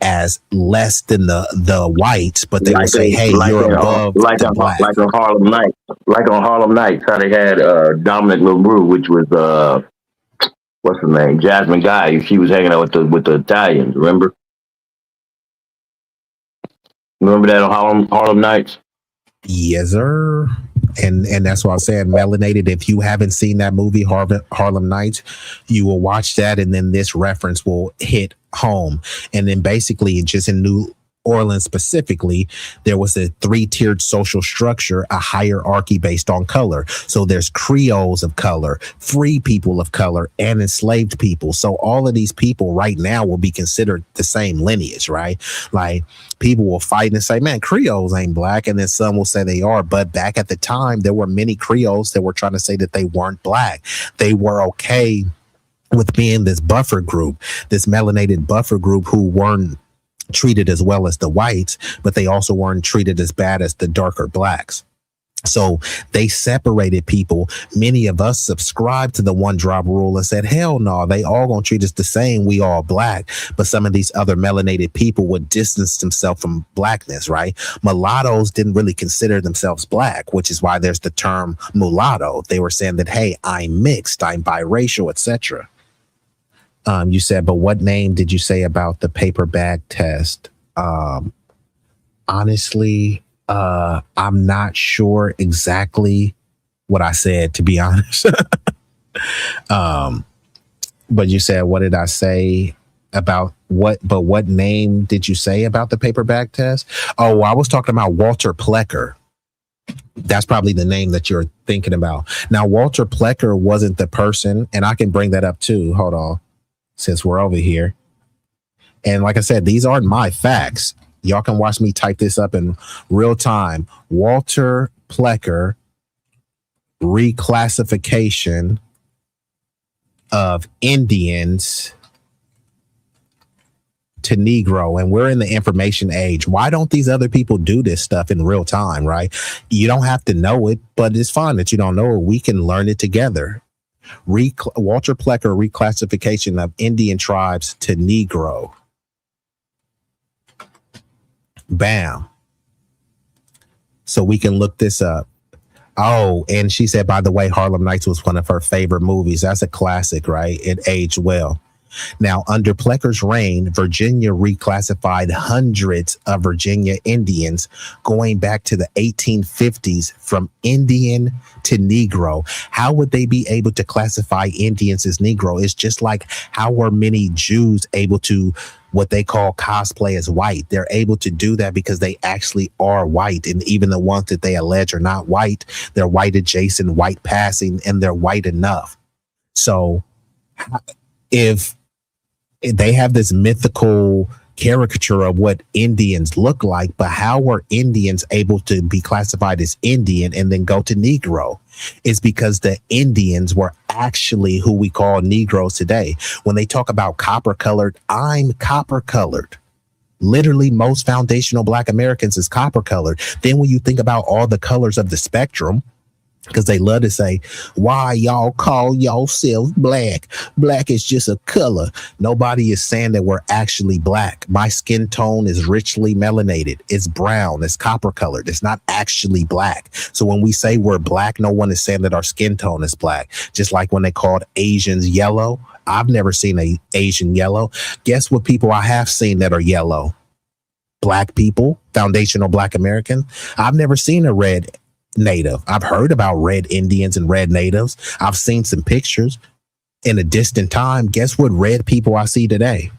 as less than the whites, but they would say, "Hey, you're above the black." Like on Harlem Nights, how they had Dominic LaRue, which was what's her name? Jasmine Guy. She was hanging out with the Italians. Remember that on Harlem Nights? Yes, sir. And that's why I said melanated. If you haven't seen that movie, Harlem Nights, you will watch that, and then this reference will hit home. And then basically, just in New Orleans specifically, there was a 3-tiered social structure, a hierarchy based on color. So there's Creoles of color, free people of color, and enslaved people. So all of these people right now will be considered the same lineage, right? Like people will fight and say, man, Creoles ain't black. And then some will say they are. But back at the time, there were many Creoles that were trying to say that they weren't black. They were okay with being this buffer group, this melanated buffer group who weren't treated as well as the whites, but they also weren't treated as bad as the darker blacks. So they separated people. Many of us subscribed to the one drop rule and said, hell no, they all gonna treat us the same. We all black. But some of these other melanated people would distance themselves from blackness, right? Mulattoes didn't really consider themselves black, which is why there's the term mulatto. They were saying that, hey, I'm mixed, I'm biracial, etc. You said, but what name did you say about the paper bag test? Honestly, I'm not sure exactly what I said, to be honest. But you said, what did I say about what name did you say about the paper bag test? Oh, I was talking about Walter Plecker. That's probably the name that you're thinking about. Now, Walter Plecker wasn't the person, and I can bring that up too. Hold on. Since we're over here. And like I said, these aren't my facts. Y'all can watch me type this up in real time. Walter Plecker reclassification of Indians to Negro. And we're in the information age. Why don't these other people do this stuff in real time, right? You don't have to know it, but it's fine that you don't know it. We can learn it together. Walter Plecker reclassification of Indian tribes to Negro. Bam. So we can look this up. Oh, and she said, by the way, Harlem Nights was one of her favorite movies. That's a classic, right? It aged well. Now, under Plecker's reign, Virginia reclassified hundreds of Virginia Indians going back to the 1850s from Indian to Negro. How would they be able to classify Indians as Negro? It's just like how were many Jews able to what they call cosplay as white. They're able to do that because they actually are white. And even the ones that they allege are not white, they're white adjacent, white passing, and they're white enough. So if they have this mythical caricature of what Indians look like, but how were Indians able to be classified as Indian and then go to Negro? It's because the Indians were actually who we call Negroes today. When they talk about copper colored, I'm copper colored. Literally, most foundational Black Americans is copper colored. Then when you think about all the colors of the spectrum, because they love to say, why y'all call yourself black? Black is just a color. Nobody is saying that we're actually black. My skin tone is richly melanated. It's brown. It's copper colored. It's not actually black. So when we say we're black, no one is saying that our skin tone is black. Just like when they called Asians yellow. I've never seen an Asian yellow. Guess what people I have seen that are yellow? Black people, foundational Black American. I've never seen a red Native. I've heard about red Indians and red natives. I've seen some pictures in a distant time. Guess what red people I see today?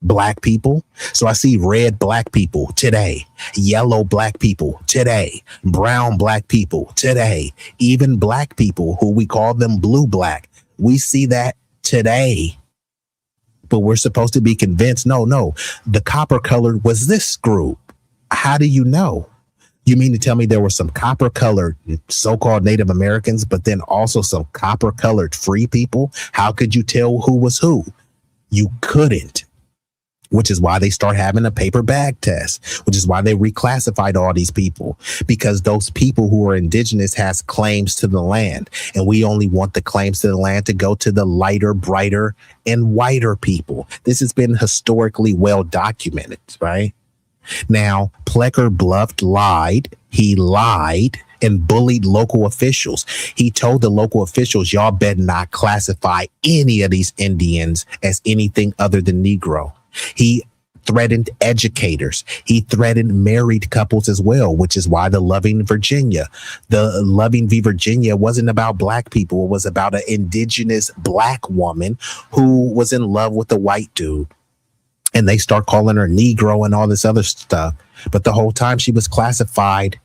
Black people. So I see red Black people today, yellow Black people today, brown Black people today, even Black people who we call them blue Black. We see that today. But we're supposed to be convinced, no, the copper colored was this group. How do you know? You mean to tell me there were some copper colored so-called Native Americans, but then also some copper colored free people? How could you tell who was who? You couldn't, which is why they start having a paper bag test, which is why they reclassified all these people, because those people who are indigenous has claims to the land. And we only want the claims to the land to go to the lighter, brighter, and whiter people. This has been historically well documented, right? Now, Plecker bluffed, lied. He lied and bullied local officials. He told the local officials, y'all better not classify any of these Indians as anything other than Negro. He threatened educators. He threatened married couples as well, which is why the Loving Virginia v. Virginia wasn't about black people. It was about an indigenous black woman who was in love with a white dude. And they start calling her Negro and all this other stuff. But the whole time she was classified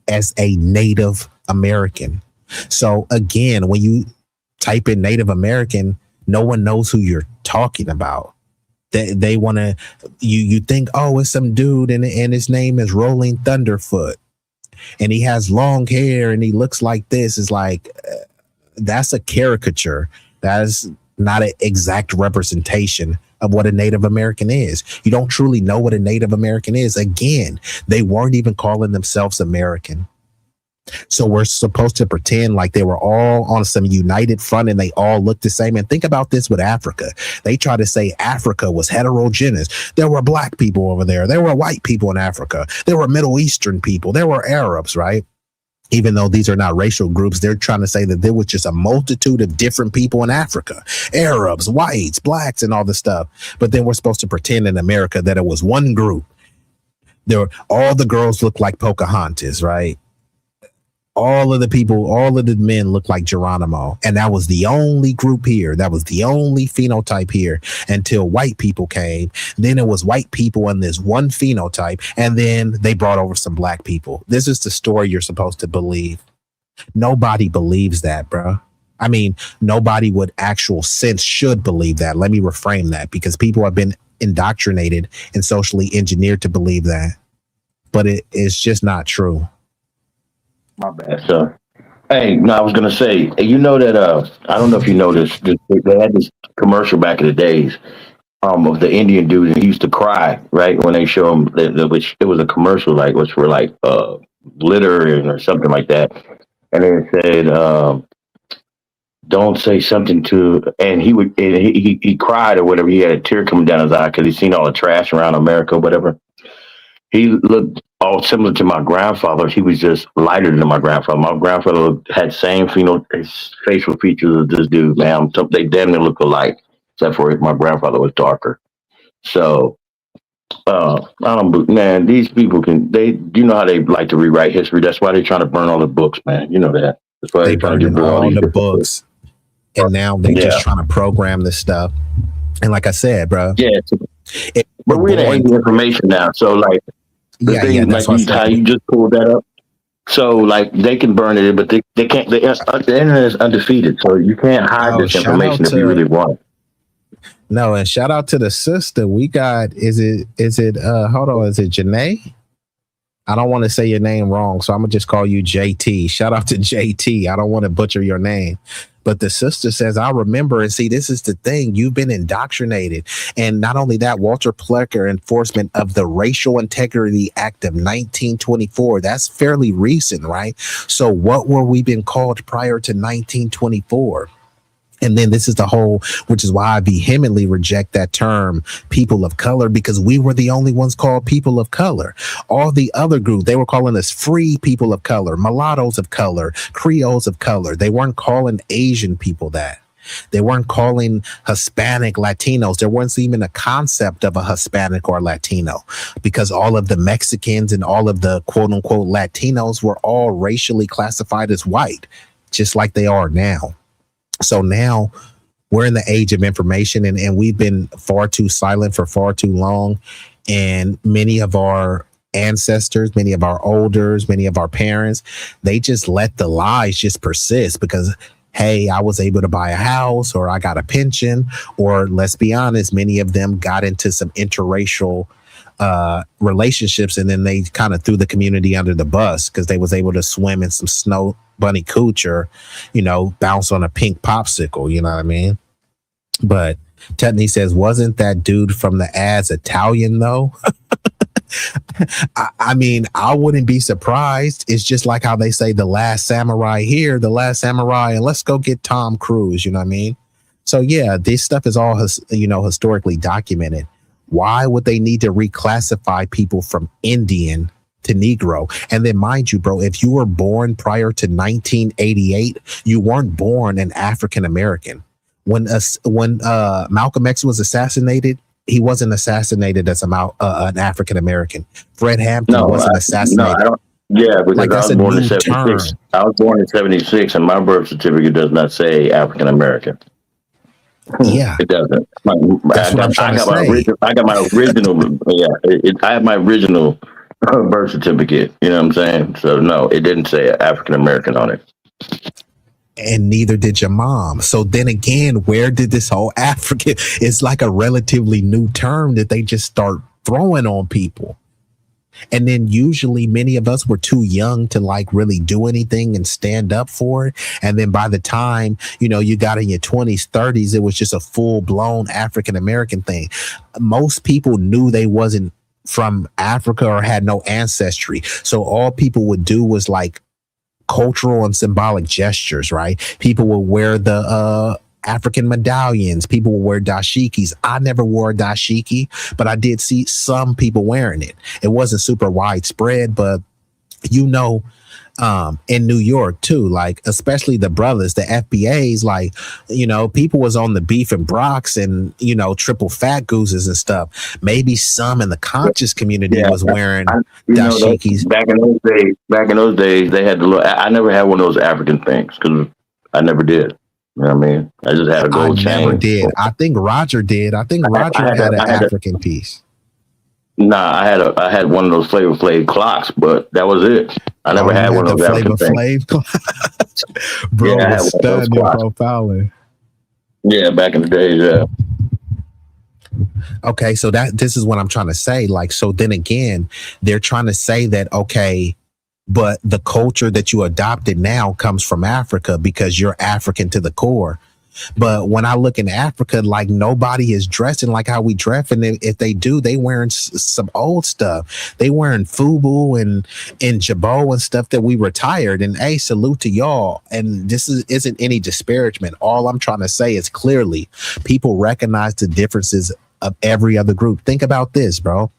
as a Native American. So again, when you type in Native American, no one knows who you're talking about. They want to, you think, oh, it's some dude and his name is Rolling Thunderfoot and he has long hair and he looks like this. Is like, that's a caricature. That's not an exact representation of what a Native American is. You don't truly know what a Native American is. Again, they weren't even calling themselves American. So we're supposed to pretend like they were all on some united front and they all look the same. And think about this with Africa. They try to say Africa was heterogeneous. There were black people over there. There were white people in Africa. There were Middle Eastern people. There were Arabs, right? Even though these are not racial groups, they're trying to say that there was just a multitude of different people in Africa, Arabs, whites, blacks, and all this stuff. But then we're supposed to pretend in America that it was one group. All the girls look like Pocahontas, right? All of the men look like Geronimo. And that was the only group here. That was the only phenotype here until white people came. Then it was white people in this one phenotype. And then they brought over some black people. This is the story you're supposed to believe. Nobody believes that, bro. I mean, nobody with actual sense should believe that. Let me reframe that, because people have been indoctrinated and socially engineered to believe that. But it's just not true. My bad, sir. Hey, no, I was gonna say, you know that I don't know if you know this. They had this commercial back in the days of the Indian dude, and he used to cry right when they show him which it was a commercial like was for like litter or something like that, and it said don't say something to, and he cried or whatever. He had a tear coming down his eye because he seen all the trash around America, whatever. He looked all similar to my grandfather. He was just lighter than my grandfather. My grandfather had same facial features as this dude, man. They damn near look alike, except for my grandfather was darker. So, I don't, man, these people you know how they like to rewrite history. That's why they're trying to burn all the books, man. You know that. That's why they're trying to do all the books. And now they're just trying to program this stuff. And like I said, bro. Yeah. But we're in the age of information now. So, like, that's like how you just pulled that up. So, like, they can burn it, but they can't. The internet is undefeated, so you can't hide this information if you really want. No, and shout out to the sister. We got, is it hold on, is it Janae? I don't want to say your name wrong, so I'm gonna just call you JT. Shout out to JT. I don't want to butcher your name. But the sister says, I remember, and see, this is the thing. You've been indoctrinated. And not only that, Walter Plecker enforcement of the Racial Integrity Act of 1924. That's fairly recent, right? So what were we been called prior to 1924? And then this is the whole, which is why I vehemently reject that term people of color, because we were the only ones called people of color. All the other groups, they were calling us free people of color, mulattoes of color, Creoles of color. They weren't calling Asian people that. They weren't calling Hispanic Latinos. There wasn't even a concept of a Hispanic or Latino, because all of the Mexicans and all of the quote unquote Latinos were all racially classified as white, just like they are now. So now we're in the age of information, and we've been far too silent for far too long. And many of our ancestors, many of our elders, many of our parents, they just let the lies just persist because, hey, I was able to buy a house, or I got a pension, or let's be honest, many of them got into some interracial relationships, and then they kind of threw the community under the bus because they was able to swim in some snow bunny cooch, or, you know, bounce on a pink popsicle, you know what I mean? But Tetney says, wasn't that dude from the ads Italian though? I mean, I wouldn't be surprised. It's just like how they say The Last Samurai here, The Last Samurai, and let's go get Tom Cruise, you know what I mean? So yeah, this stuff is all, you know, historically documented. Why would they need to reclassify people from Indian to Negro? And then mind you, bro, if you were born prior to 1988, you weren't born an African American. When Malcolm X was assassinated, he wasn't assassinated as an African American. Fred Hampton wasn't assassinated. No, I don't. Yeah, because Like, that's I was a born in new '76. term. I was born in '76, and my birth certificate does not say African American. Yeah, It doesn't. That's what I'm trying to say. I got my original. Yeah, I have my original birth certificate. You know what I'm saying? So no, it didn't say African American on it. And neither did your mom. So then again, where did this whole African? It's like a relatively new term that they just start throwing on people. And then usually many of us were too young to like really do anything and stand up for it. And then by the time, you know, you got in your 20s, 30s, it was just a full blown African American thing. Most people knew they wasn't from Africa or had no ancestry. So all people would do was like cultural and symbolic gestures, right? People will wear the African medallions. People will wear dashikis. I never wore a dashiki, but I did see some people wearing it. It wasn't super widespread, but you know, in New York too, like especially the brothers, the FBAs, like, you know, people was on the beef and Brox and, you know, triple fat gooses and stuff. Maybe some in the conscious community was wearing dashikis. Back in those days, they had the look. I never had one of those African things because I never did. You know what I mean? I just had a gold chain. I never did. I think Roger did. I think Roger had an African piece. Nah, I had one of those Flavor Flav clocks, but that was it. I never had one of those African things. Bro, was stunning profiling. Yeah, back in the days, yeah. Okay, so this is what I'm trying to say. Like, so then again, they're trying to say that, okay, but the culture that you adopted now comes from Africa because you're African to the core. But when I look in Africa, like nobody is dressing like how we dress. And if they do, they wearing some old stuff. They wearing FUBU and Jabot and stuff that we retired. And hey, salute to y'all. And this isn't any disparagement. All I'm trying to say is clearly people recognize the differences of every other group. Think about this, bro.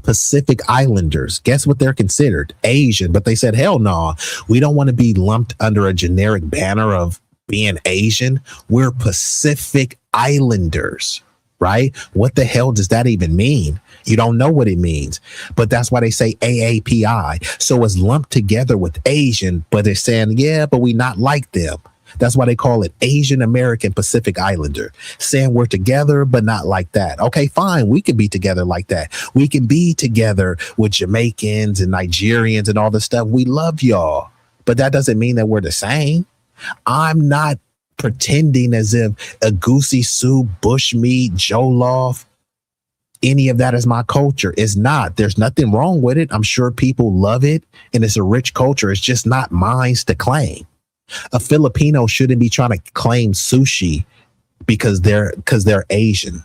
Pacific Islanders, guess what they're considered? Asian. But they said, hell no, we don't want to be lumped under a generic banner of being Asian. We're Pacific Islanders, right? What the hell does that even mean? You don't know what it means, but that's why they say AAPI. So it's lumped together with Asian, but they're saying, yeah, but we not like them. That's why they call it Asian American Pacific Islander, saying we're together, but not like that. Okay, fine. We can be together like that. We can be together with Jamaicans and Nigerians and all this stuff. We love y'all, but that doesn't mean that we're the same. I'm not pretending as if a goosey soup, bushmeat, jollof, any of that is my culture. It's not. There's nothing wrong with it. I'm sure people love it, and it's a rich culture. It's just not mine to claim. A Filipino shouldn't be trying to claim sushi because they're Asian.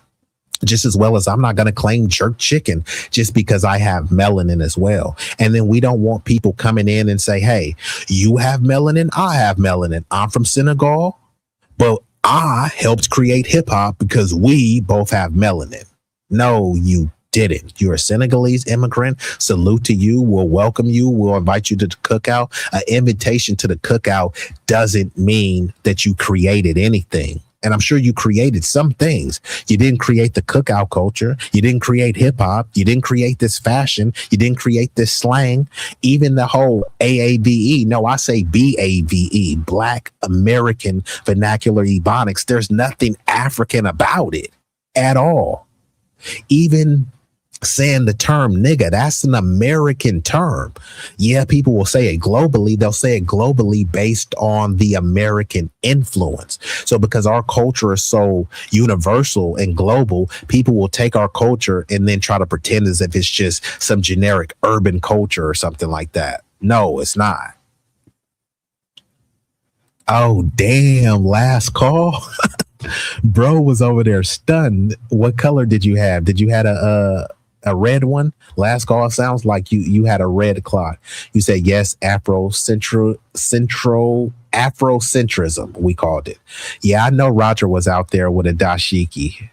Just as well as I'm not going to claim jerk chicken just because I have melanin as well. And then we don't want people coming in and say, hey, you have melanin, I have melanin. I'm from Senegal, but I helped create hip hop because we both have melanin. No, you didn't. You're a Senegalese immigrant. Salute to you. We'll welcome you. We'll invite you to the cookout. An invitation to the cookout doesn't mean that you created anything. And I'm sure you created some things. You didn't create the cookout culture. You didn't create hip hop. You didn't create this fashion. You didn't create this slang. Even the whole AAVE. No, I say BAVE, Black American Vernacular Ebonics. There's nothing African about it at all. Even saying the term nigga, that's an American term. Yeah, people will say it globally. They'll say it globally based on the American influence. So because our culture is so universal and global, people will take our culture and then try to pretend as if it's just some generic urban culture or something like that. No, it's not. Oh, damn. Last call. Bro was over there stunned. What color did you have? Did you have a red one? Last call sounds like you had a red clock. You said yes, Afrocentrism, we called it. Yeah, I know Roger was out there with a dashiki.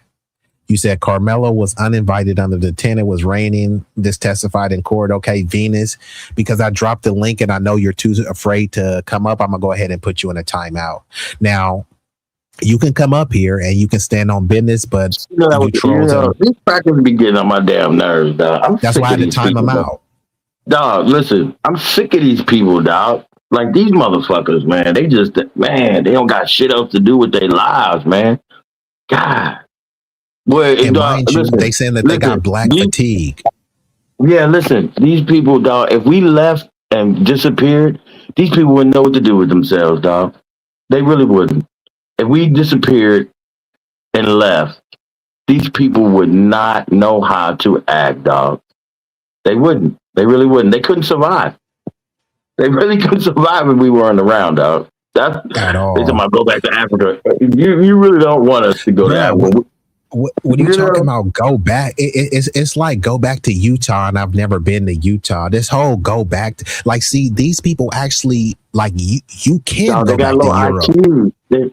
You said Carmelo was uninvited under the tent. It was raining. This testified in court. Okay, Venus, because I dropped the link and I know you're too afraid to come up, I'm gonna go ahead and put you in a timeout. Now, You can come up here and you can stand on business, but you trolls and these crackers be getting on my damn nerves, dog. that's why I had to time them out. Dog, listen, I'm sick of these people, dog. Like these motherfuckers, man. They just, man, they don't got shit else to do with their lives, man. God. Boy, And dog, mind you, listen, they saying that they got black fatigue. Yeah, listen, these people, dog, if we left and disappeared, these people wouldn't know what to do with themselves, dog. They really wouldn't. If we disappeared and left, these people would not know how to act, dog. They wouldn't. They really wouldn't. They couldn't survive. They really couldn't survive if we weren't around, dog. That's at all. They talking about go back to Africa. You really don't want us to go to Africa. When you talking about go back, it's like go back to Utah, and I've never been to Utah. This whole go back, like, see, these people actually like you can go back to Europe. IQ. They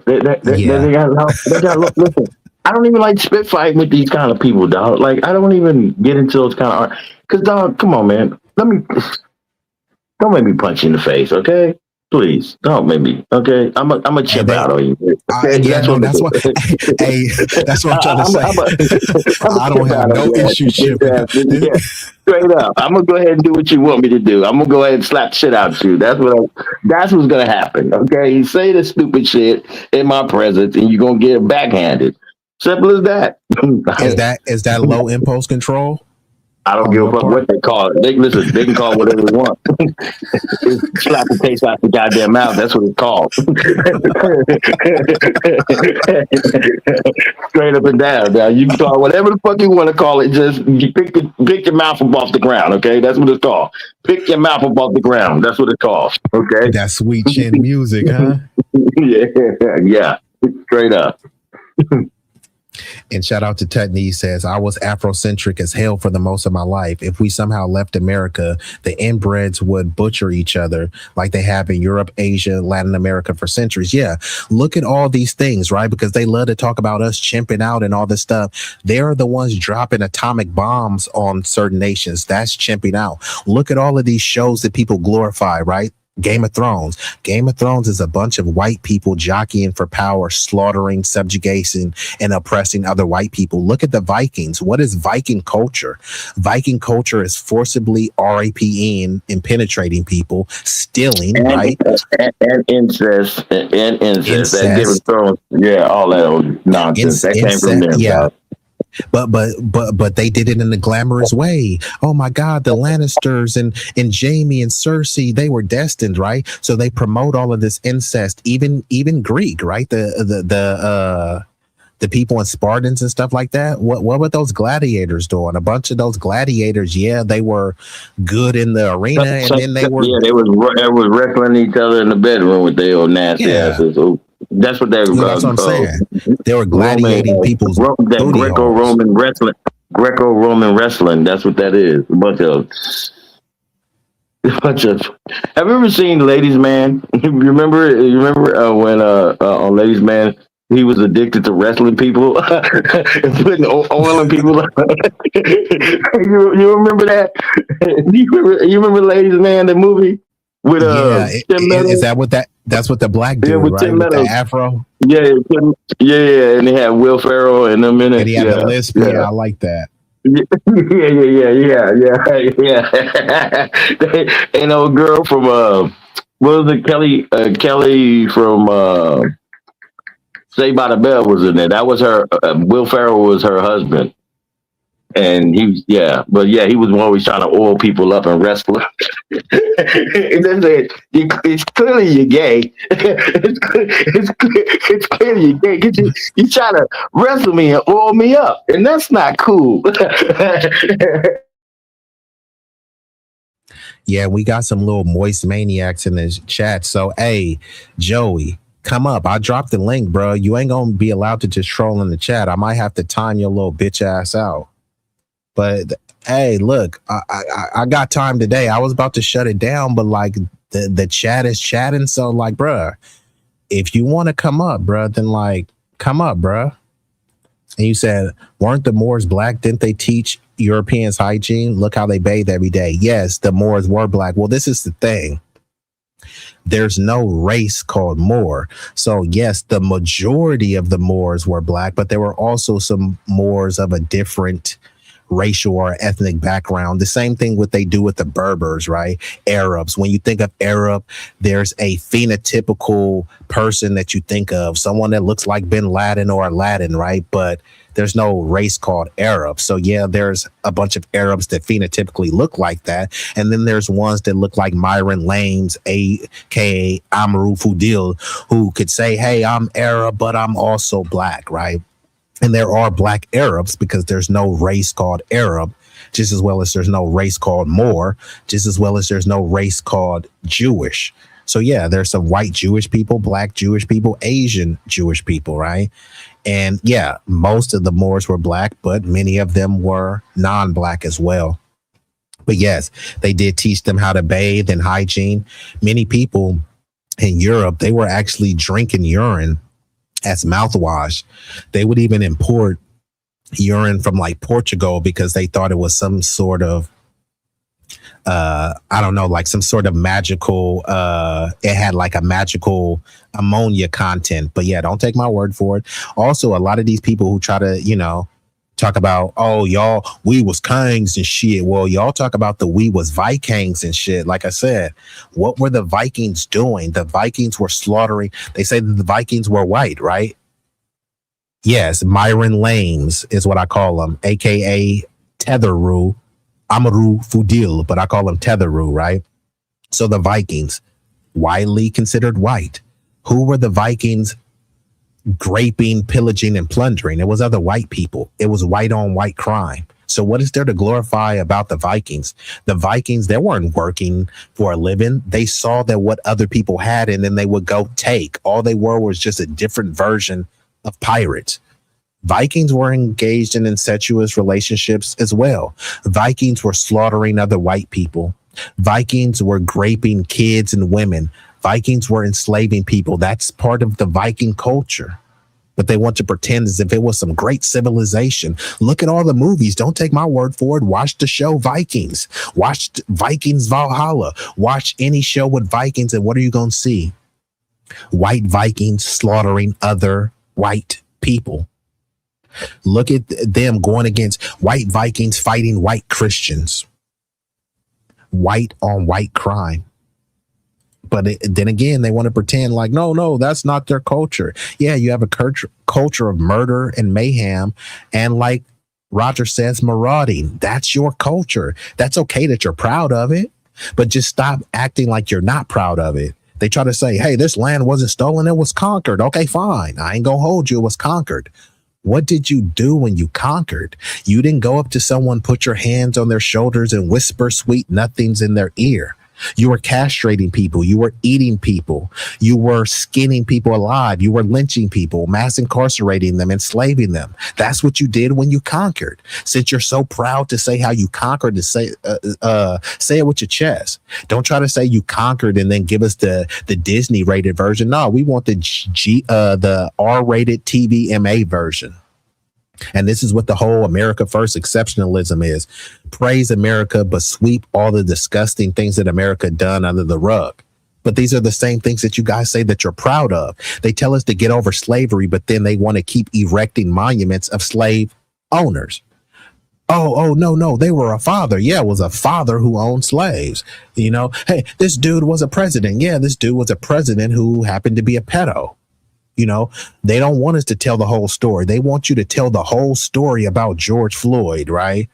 got listen. I don't even like spit fighting with these kind of people, dog. Like I don't even get into those kind of because, dog, come on, man. Don't make me punch you in the face, okay? Please don't make me. Okay, I'm a chip out on you. Okay? That's what I'm trying to say. I don't have no issue chipping. Straight up, I'm gonna go ahead and do what you want me to do. I'm gonna go ahead and slap the shit out of you. That's what's gonna happen. Okay, you say the stupid shit in my presence, and you're gonna get it backhanded. Simple as that. Is that low impulse control? I don't give a fuck what they call it. They can call it whatever they want. It's slap the taste out the goddamn mouth. That's what it's called. Straight up and down. Now you can call it whatever the fuck you want to call it. Just you pick your mouth up off the ground. Okay, that's what it's called. Pick your mouth up off the ground. That's what it's called. Okay. That sweet chin music, huh? Yeah. Straight up. And shout out to Tutney, says, I was Afrocentric as hell for the most of my life. If we somehow left America, the inbreds would butcher each other like they have in Europe, Asia, Latin America for centuries. Yeah, look at all these things, right? Because they love to talk about us chimping out and all this stuff. They're the ones dropping atomic bombs on certain nations. That's chimping out. Look at all of these shows that people glorify, right? Game of Thrones. Game of Thrones is a bunch of white people jockeying for power, slaughtering, subjugating, and oppressing other white people. Look at the Vikings. What is Viking culture? Viking culture is forcibly raping and penetrating people, stealing, right? And incest. And incest. That Game of Thrones. Yeah, all that old nonsense. That came from them. Yeah. But they did it in a glamorous way. Oh my God, the Lannisters and Jaime and Cersei, they were destined, right? So they promote all of this incest, even Greek, right? The people in Spartans and stuff like that. What were those gladiators doing? A bunch of those gladiators, yeah, they were good in the arena, and then they were they was wrestling each other in the bedroom with their old nasty asses. That's what they were. That's what I'm saying. They were gladiating people's Greco-Roman wrestling. Greco-Roman wrestling. That's what that is. A bunch of. Have you ever seen Ladies Man? You remember when on Ladies Man he was addicted to wrestling people and putting oil in people. you remember that? You remember Ladies Man, the movie? With is that what that's what the black dude, right? With the afro. Yeah, and they had Will Ferrell and them in it. And he had a lisp. Yeah, I like that. Yeah. And old girl from what was it? Kelly from Saved by the Bell was in there. That was her. Will Ferrell was her husband. And he was always trying to oil people up and wrestle. And then said, "It's clearly you're gay. It's clearly you're gay. You try to wrestle me and oil me up, and that's not cool." Yeah, we got some little moist maniacs in this chat. So, hey, Joey, come up. I dropped the link, bro. You ain't gonna be allowed to just troll in the chat. I might have to time your little bitch ass out. But hey, look, I got time today. I was about to shut it down, but like the chat is chatting. So like, bruh, if you want to come up, bruh, then like come up, bruh. And you said, weren't the Moors black? Didn't they teach Europeans hygiene? Look how they bathe every day. Yes, the Moors were black. Well, this is the thing. there's no race called Moor. So yes, the majority of the Moors were black, but there were also some Moors of a different racial or ethnic background. The same thing what they do with the Berbers, right? Arabs. When you think of Arab, there's a phenotypical person that you think of, someone that looks like Bin Laden or Aladdin, right? But there's no race called Arab. So yeah, there's a bunch of Arabs that phenotypically look like that. And then there's ones that look like Myron Lames, aka Amaru Fudil, who could say, hey, I'm Arab, but I'm also black, right? And there are black Arabs because there's no race called Arab, just as well as there's no race called Moor, just as well as there's no race called Jewish. So yeah, there's some white Jewish people, black Jewish people, Asian Jewish people, right? And yeah, most of the Moors were black, but many of them were non-black as well. But yes, they did teach them how to bathe and hygiene. Many people in Europe, they were actually drinking urine as mouthwash. They would even import urine from like Portugal because they thought it was some sort of I don't know, like some sort of magical it had like a magical ammonia content. But yeah, don't take my word for it. Also, a lot of these people who try to, you know, talk about, oh, y'all, we was kings and shit. Well, y'all talk about the we was Vikings and shit. Like I said, what were the Vikings doing? The Vikings were slaughtering. They say that the Vikings were white, right? Yes, Myron Lames is what I call them, aka Tetheru, Amaru Fudil, but I call him Tetheru, right? So the Vikings, widely considered white. Who were the Vikings raping, pillaging, and plundering? It was other white people. It was white on white crime. So what is there to glorify about the Vikings? The Vikings, they weren't working for a living. They saw that what other people had, and then they would go take. All they were was just a different version of pirates. Vikings were engaged in incestuous relationships as well. Vikings were slaughtering other white people. Vikings were raping kids and women. Vikings were enslaving people. That's part of the Viking culture. But they want to pretend as if it was some great civilization. Look at all the movies. Don't take my word for it. Watch the show Vikings. Watch Vikings Valhalla. Watch any show with Vikings, and what are you going to see? White Vikings slaughtering other white people. Look at them going against white Vikings fighting white Christians. White on white crime. But then again, they want to pretend like, no, that's not their culture. Yeah, you have a culture of murder and mayhem. And like Roger says, marauding. That's your culture. That's okay that you're proud of it. But just stop acting like you're not proud of it. They try to say, hey, this land wasn't stolen. It was conquered. Okay, fine. I ain't going to hold you. It was conquered. What did you do when you conquered? You didn't go up to someone, put your hands on their shoulders and whisper sweet nothings in their ear. You were castrating people. You were eating people. You were skinning people alive. You were lynching people, mass incarcerating them, enslaving them. That's what you did when you conquered. Since you're so proud to say how you conquered, to say it with your chest. Don't try to say you conquered and then give us the Disney rated version. No, we want the R-rated TVMA version. And this is what the whole America First exceptionalism is. Praise America, but sweep all the disgusting things that America done under the rug. But these are the same things that you guys say that you're proud of. They tell us to get over slavery, but then they want to keep erecting monuments of slave owners. Oh, no, they were a father. Yeah, it was a father who owned slaves. You know, hey, this dude was a president. Yeah, this dude was a president who happened to be a pedo. You know, they don't want us to tell the whole story. They want you to tell the whole story about George Floyd, right?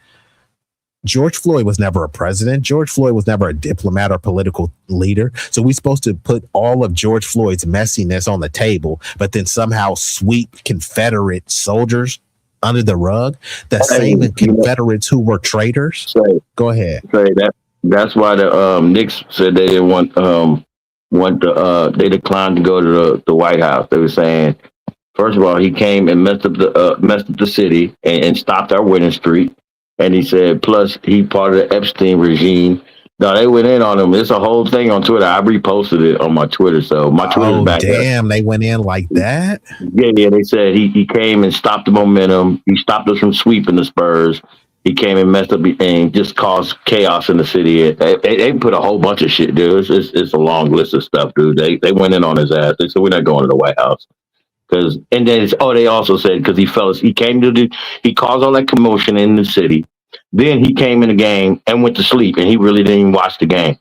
George Floyd was never a president. George Floyd was never a diplomat or political leader. So we're supposed to put all of George Floyd's messiness on the table, but then somehow sweep Confederate soldiers under the rug. The same Confederates who were traitors. Go ahead. That's why the Knicks said they didn't want they declined to go to the White House. They were saying, first of all, he came and messed up the city and stopped our winning streak. And he said, plus he part of the Epstein regime. No, they went in on him. It's a whole thing on Twitter. I reposted it on my Twitter. So my Twitter's back damn, they went in like that? Yeah. They said he came and stopped the momentum. He stopped us from sweeping the Spurs. He came and messed up and just caused chaos in the city. They put a whole bunch of shit, dude. It's a long list of stuff, dude. They went in on his ass. They said we're not going to the White House and then they also said because he caused all that commotion in the city. Then he came in the game and went to sleep, and he really didn't even watch the game.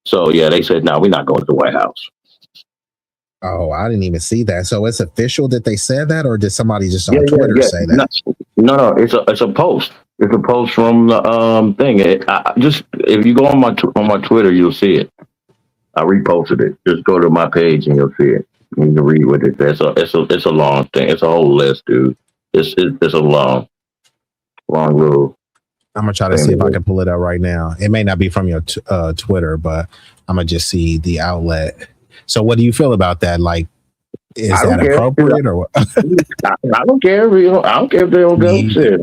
So yeah, they said no, we're not going to the White House. Oh, I didn't even see that. So it's official that they said that, or did somebody just on Twitter say that? No, it's a post. It's a post from the thing. If you go on my Twitter, you'll see it. I reposted it. Just go to my page and you'll see it. You can read what it says. It's a long thing. It's a whole list, dude. It's a long little. I'm gonna try to see if I can pull it out right now. It may not be from your Twitter, but I'm gonna just see the outlet. So, what do you feel about that? Like, is that appropriate or what? I don't care. I don't care if they don't go. Shit.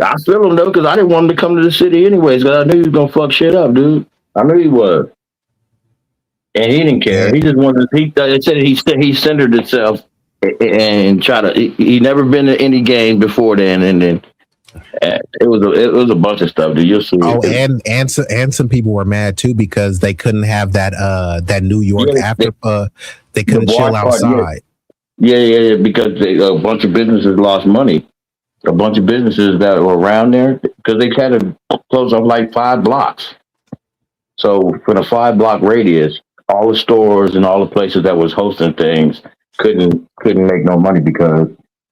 I still don't know because I didn't want him to come to the city anyways. Because I knew he was gonna fuck shit up, dude. I knew he was, and he didn't care. He just wanted. It said he centered himself and try to. He never been to any game before then, and then. It was a bunch of stuff. Dude. You'll see. Oh, and some people were mad too because they couldn't have that New York they couldn't chill outside. Yeah. Because a bunch of businesses lost money. A bunch of businesses that were around there because they had to close up like 5 blocks. So for the 5-block radius, all the stores and all the places that was hosting things couldn't make no money because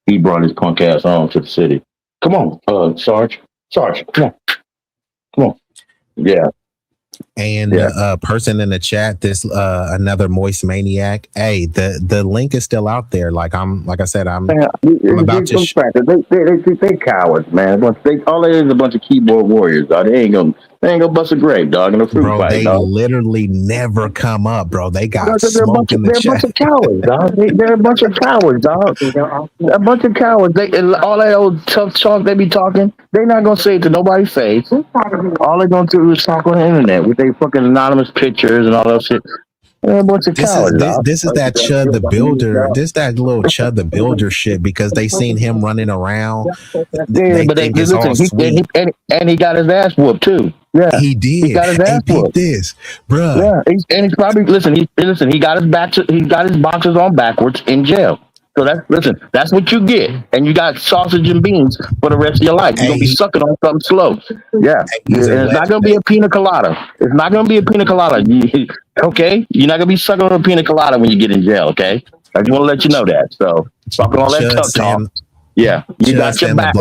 he brought his punk ass on to the city. Come on, Sarge, come on. Yeah. And person in the chat, this another moist maniac. Hey, the link is still out there. Like I'm about to. They cowards, man. All it is a bunch of keyboard warriors, dog. They ain't gonna bust a grape, dog, in a fruit fight, they dog. Literally never come up, bro. They got smoke in the chat. They're a bunch of cowards, dog. They're a bunch of cowards, dog. A bunch of cowards. All that old tough talk they be talking, they not gonna say it to nobody's face. All they gonna do is talk on the internet with their fucking anonymous pictures and all that shit. They're a bunch of cowards. This is that Chud the Builder. This that little Chud the Builder shit because they seen him running around. Yeah, but they listen. He got his ass whooped too. Yeah, he did. He got his ass whooped. This, bro. Yeah, and he's probably listen. He got his boxers on backwards in jail. So that's what you get, and you got sausage and beans for the rest of your life. You're gonna be sucking on something slow. Yeah, it's not gonna be a pina colada. It's not gonna be a pina colada. Okay, you're not gonna be sucking on a pina colada when you get in jail. Okay, I just want to let you know that. So talking all that tough talk. Yeah, you got your back.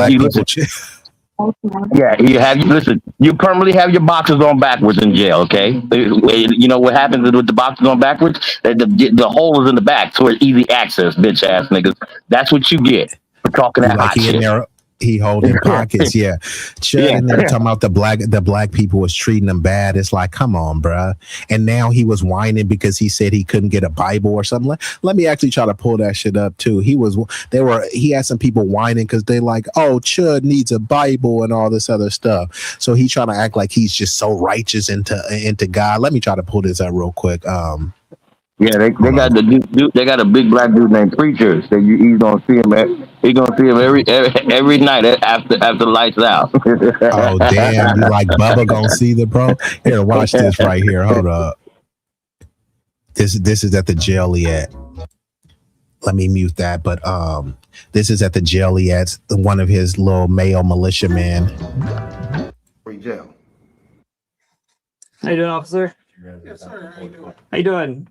Yeah, you permanently have your boxers on backwards in jail, okay? You know what happens with the boxers on backwards? The hole is in the back, so it's easy access, bitch ass niggas. That's what you get for talking that hot shit. He holding pockets, yeah. Chud in there talking about the black people was treating him bad. It's like, come on, bruh. And now he was whining because he said he couldn't get a Bible or something. Let me actually try to pull that shit up too. He had some people whining because they like, oh, Chud needs a Bible and all this other stuff. So he trying to act like he's just so righteous into God. Let me try to pull this up real quick. Yeah, they got they got a big black dude named Preacher. So he's gonna see him. He's gonna see him every night after lights out. Oh damn! You like Bubba gonna see the bro? Here, watch this right here. Hold up. This is at the jail he at. Let me mute that. But this is at the jail he at. One of his little male militiamen. Free jail. How you doing, officer? Yes, sir. How you doing? How you doing?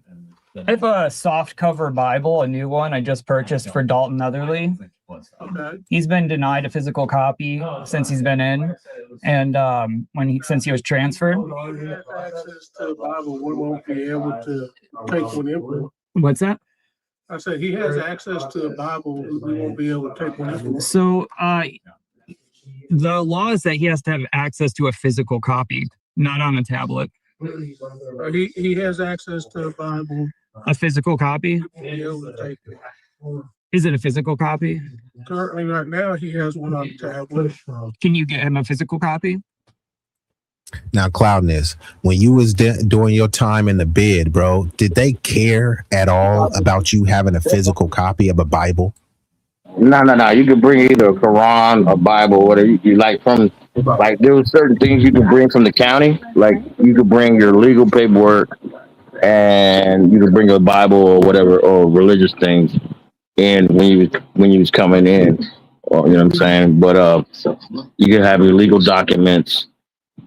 I have a soft cover Bible, a new one I just purchased for Dalton Otherly. Okay. He's been denied a physical copy since he's been in, and since he was transferred. If he has access to the Bible, we won't be able to take one in. What's that? I said he has access to the Bible. We won't be able to take one in. So the law is that he has to have access to a physical copy, not on a tablet. He has access to the Bible. A physical copy? We'll be able to take it. Is it a physical copy? Currently, right now, he has one on the tablet. Can you get him a physical copy? Now, Cloudness, when you was doing your time in the bid, bro, did they care at all about you having a physical copy of a Bible? No. You could bring either a Quran, a Bible, whatever you like from. Like there were certain things you could bring from the county. Like you could bring your legal paperwork, and you could bring a Bible or whatever or religious things in when you was coming in. Or, you know what I'm saying? But you can have your legal documents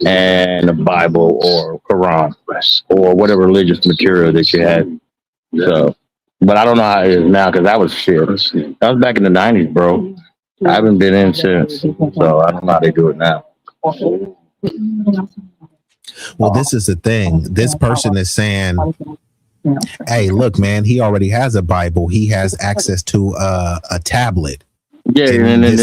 and a Bible or Quran or whatever religious material that you had. So, but I don't know how it is now because that was shit. That was back in the '90s, bro. I haven't been in since, so I don't know how they do it now. Well, this is the thing. This person is saying, hey, look, man, he already has a Bible. He has access to a tablet. Yeah, and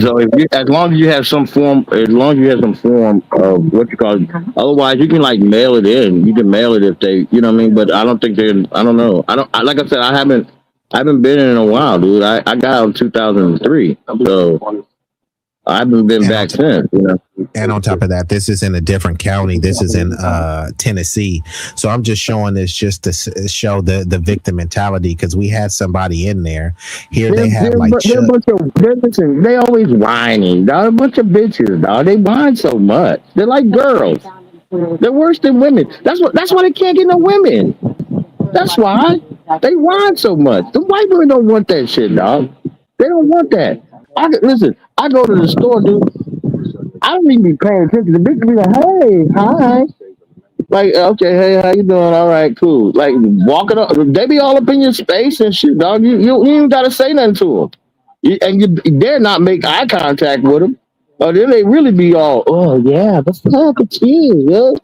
so if you, as long as you have some form of what you call it, otherwise you can like mail it in. You can mail it if they, you know what I mean. But I don't think I don't know. Like I said, I haven't been in a while, dude. I got out in 2003, so I haven't been back since, you know. And on top of that, this is in a different county. This is in Tennessee. So I'm just showing this just to show the victim mentality because we had somebody in there. Here they have like they always whining, dog. A bunch of bitches, dog. They whine so much. They're like girls. They're worse than women. That's why they can't get no women. That's why they whine so much. The white women don't want that shit, dog. They don't want that. Listen, I go to the store, dude. I don't even be paying attention. The bitch be like, hey, hi. Like, okay, hey, how you doing? All right, cool. Like, walking up, they be all up in your space and shit, dog. You even got to say nothing to them. You dare not make eye contact with them. Or then they really be all, oh, yeah, that's fuck a cheese, yo.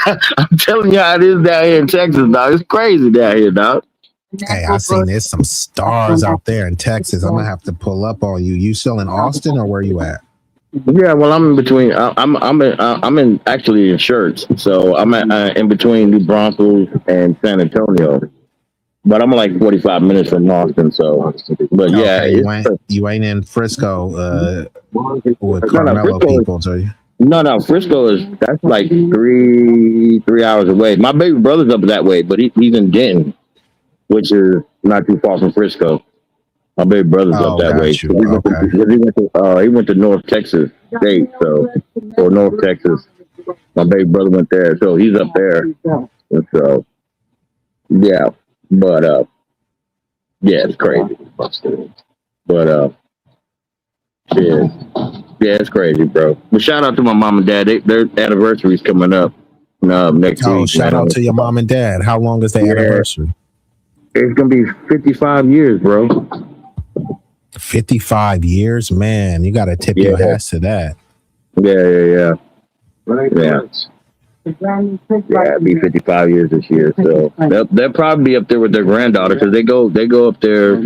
I'm telling you how it is down here in Texas, dog. It's crazy down here, dog. Hey, I seen there's some stars out there in Texas. I'm gonna have to pull up on you. You still in Austin or where you at? Yeah, well, I'm in between. I'm in actually in Shirts, so I'm in between New Braunfels and San Antonio. But I'm like 45 minutes from Austin, so. But yeah, you ain't in Frisco with Carmelo Peoples, are you? No, Frisco that's like three hours away. My baby brother's up that way, but he's in Denton, which is not too far from Frisco. My baby brother's up that way. So he went to North Texas State, or North Texas. My baby brother went there, so he's up there. And so, yeah, but yeah, it's crazy. But yeah, it's crazy, bro. But shout out to my mom and dad. Their anniversary's coming up next week. Oh, shout out to your mom and dad. How long is the anniversary? It's gonna be 55 years, bro. 55 years, man. You gotta tip your hats to that. Yeah. Yeah, it'll be 55 years this year. So they'll probably be up there with their granddaughter because they go up there.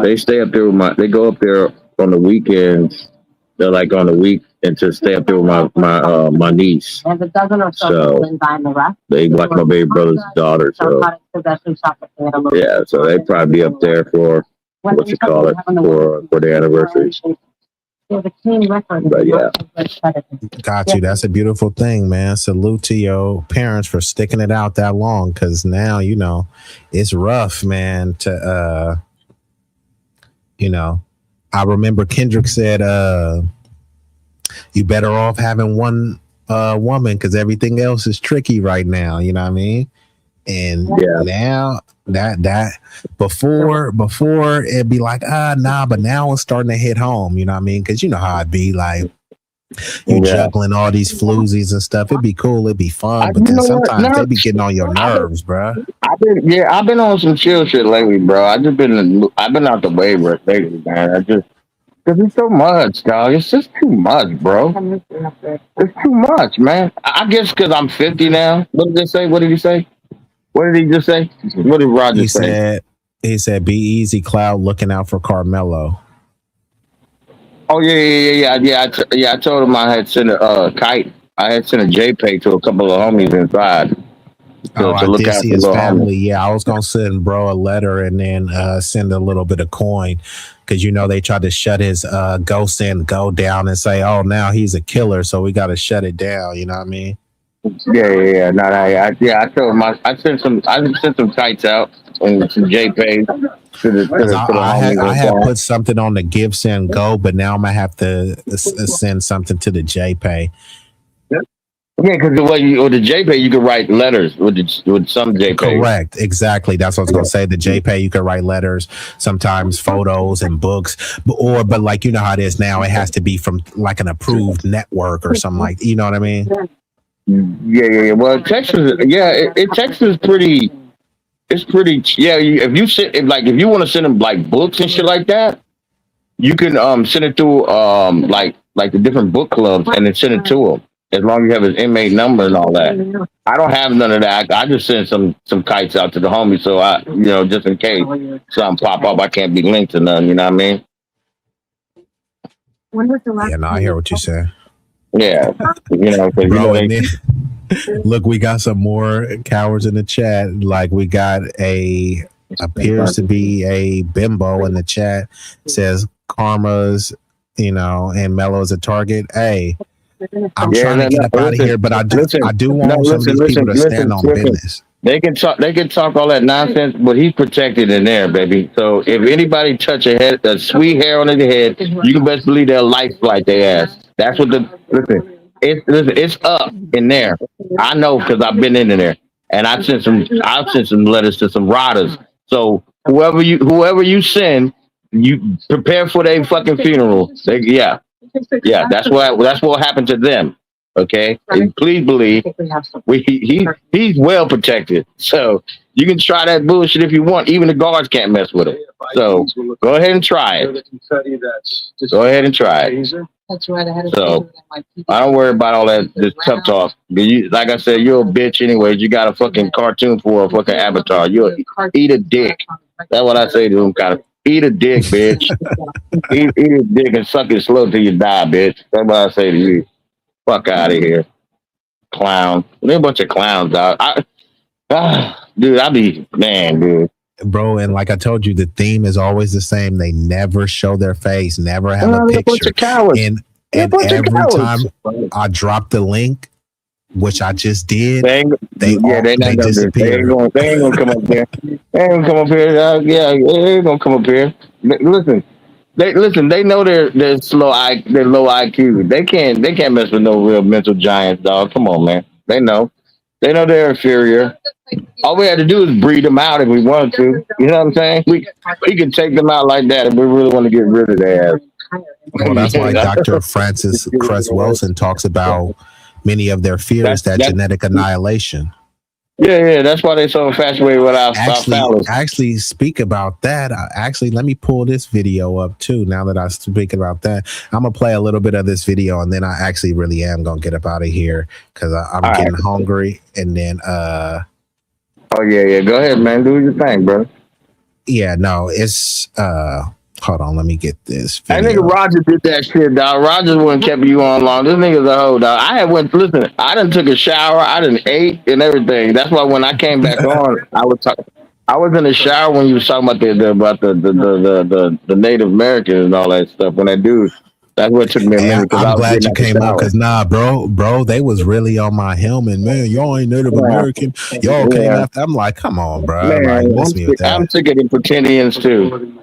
They stay up there they go up there on the weekends. They're like on the week and to stay up there with my niece. So they watch my baby brother's daughter. So yeah, so they probably be up there for for the anniversary. But yeah, got you. That's a beautiful thing, man. Salute to your parents for sticking it out that long, because now you know it's rough, man. To I remember Kendrick said, "You better off having one woman because everything else is tricky right now." You know what I mean? And now that before it'd be like nah, but now it's starting to hit home. You know what I mean? Because you know how I'd be like, you juggling all these floozies and stuff. It'd be cool, it'd be fun, but then sometimes they be getting on your nerves, bro. I've been on some chill shit lately, bro. I've been out the way lately, man. Because it's so much, dog. It's just too much, bro. It's too much, man. I guess because I'm 50 now. What did they say? What did he say? What did he just say? What did Roger say? He said, "B-Eazy Cloud looking out for Carmelo." Oh yeah. I told him I had sent a kite. I had sent a JPEG to a couple of homies inside. I did see his family. Yeah, I was gonna send bro a letter and then send a little bit of coin because they tried to shut his go down and say, "Oh, now he's a killer, so we got to shut it down." You know what I mean? Yeah. No, I told him I sent some kites out. and some JPEGs to the homies. I had put something on the Give, Send, Go, but now I'm gonna have to send something to the JPay. Yeah, because with the JPay, you can write letters with some JPay. Correct, exactly. That's what I was gonna say. The JPay, you can write letters, sometimes photos and books, but like you know how it is now, it has to be from like an approved network or something like. You know what I mean? Yeah. Well, Texas, Texas is pretty. It's pretty. Yeah, if you want to send them like books and shit like that, you can send it through like the different book clubs and then send it to them. As long as you have his inmate number and all that. I don't have none of that. I just send some kites out to the homies, so just in case something pop up, I can't be linked to none. You know what I mean? Yeah, no, I hear what you say. Yeah, bro. Look, we got some more cowards in the chat. Like we got appears to be a bimbo in the chat. Says Karma's, and Mello's a target. Hey. I'm trying to get up out of here, but I do want some of these people to stand on business. They can talk all that nonsense, but he's protected in there, baby. So if anybody touch a sweet hair on his head, you can best believe they'll life flight their ass. That's what it's up in there. I know because I've been in there, and I've sent some letters to some riders. So whoever you send, you prepare for their fucking funeral. Yeah, that's what happened to them. Okay, and please believe he's well protected. So you can try that bullshit if you want. Even the guards can't mess with him. So go ahead and try it. Go ahead and try it. So I don't worry about all this tough talk. Like I said, you're a bitch anyways. You got a fucking cartoon for a fucking avatar. You'll eat a dick. That's what I say to him. Kind of. Eat a dick, bitch. eat a dick and suck it slow till you die, bitch. That's what I say to you. Fuck out of here. Clown. They're a bunch of clowns, dog. Dude. Bro, and like I told you, the theme is always the same. They never show their face, never have a picture. Bunch of cowards. And every time I drop the link, which I just did, they disappear. They ain't gonna come up there. They ain't gonna come up here. They ain't gonna come up here. Listen. They know they're low IQ. They can't mess with no real mental giants, dog. Come on, man. They know they're inferior. All we had to do is breed them out if we wanted to. You know what I'm saying? We can take them out like that if we really want to get rid of their ass. Well, that's why Dr. Francis Cress Wilson talks about many of their fears that genetic annihilation. Yeah, that's why they're so infatuated with our fellas. Actually, speak about that. Let me pull this video up too. Now that I speak about that, I'm gonna play a little bit of this video, and then I actually really am gonna get up out of here because I'm getting hungry. And then, oh yeah, go ahead, man, do your thing, bro. Yeah, no, it's hold on, let me get this video. That nigga Roger did that shit, dog. Roger wouldn't kept you on long. This nigga's a hoe, dog. I done took a shower, I done ate and everything. That's why when I came back on, I was in the shower when you was talking about the Native Americans and all that stuff. When that dude, that's what took me a minute. I'm glad you came up because bro, they was really on my helmet, man. Y'all ain't Native American. Y'all came after. I'm like, come on, bro. Man, I'm sick of the pretendians too.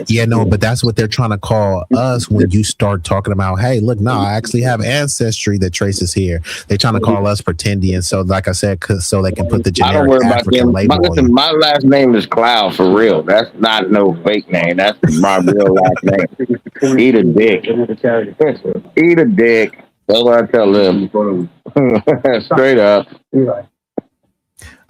Yeah, no, but that's what they're trying to call us when you start talking about, hey, look, no, I actually have ancestry that traces here. They're trying to call us pretendians. So, like I said, so they can put the generic African label on you. My last name is Cloud for real. That's not no fake name. That's my real last name. Eat a dick. Eat a dick. That's what I tell them. Straight up.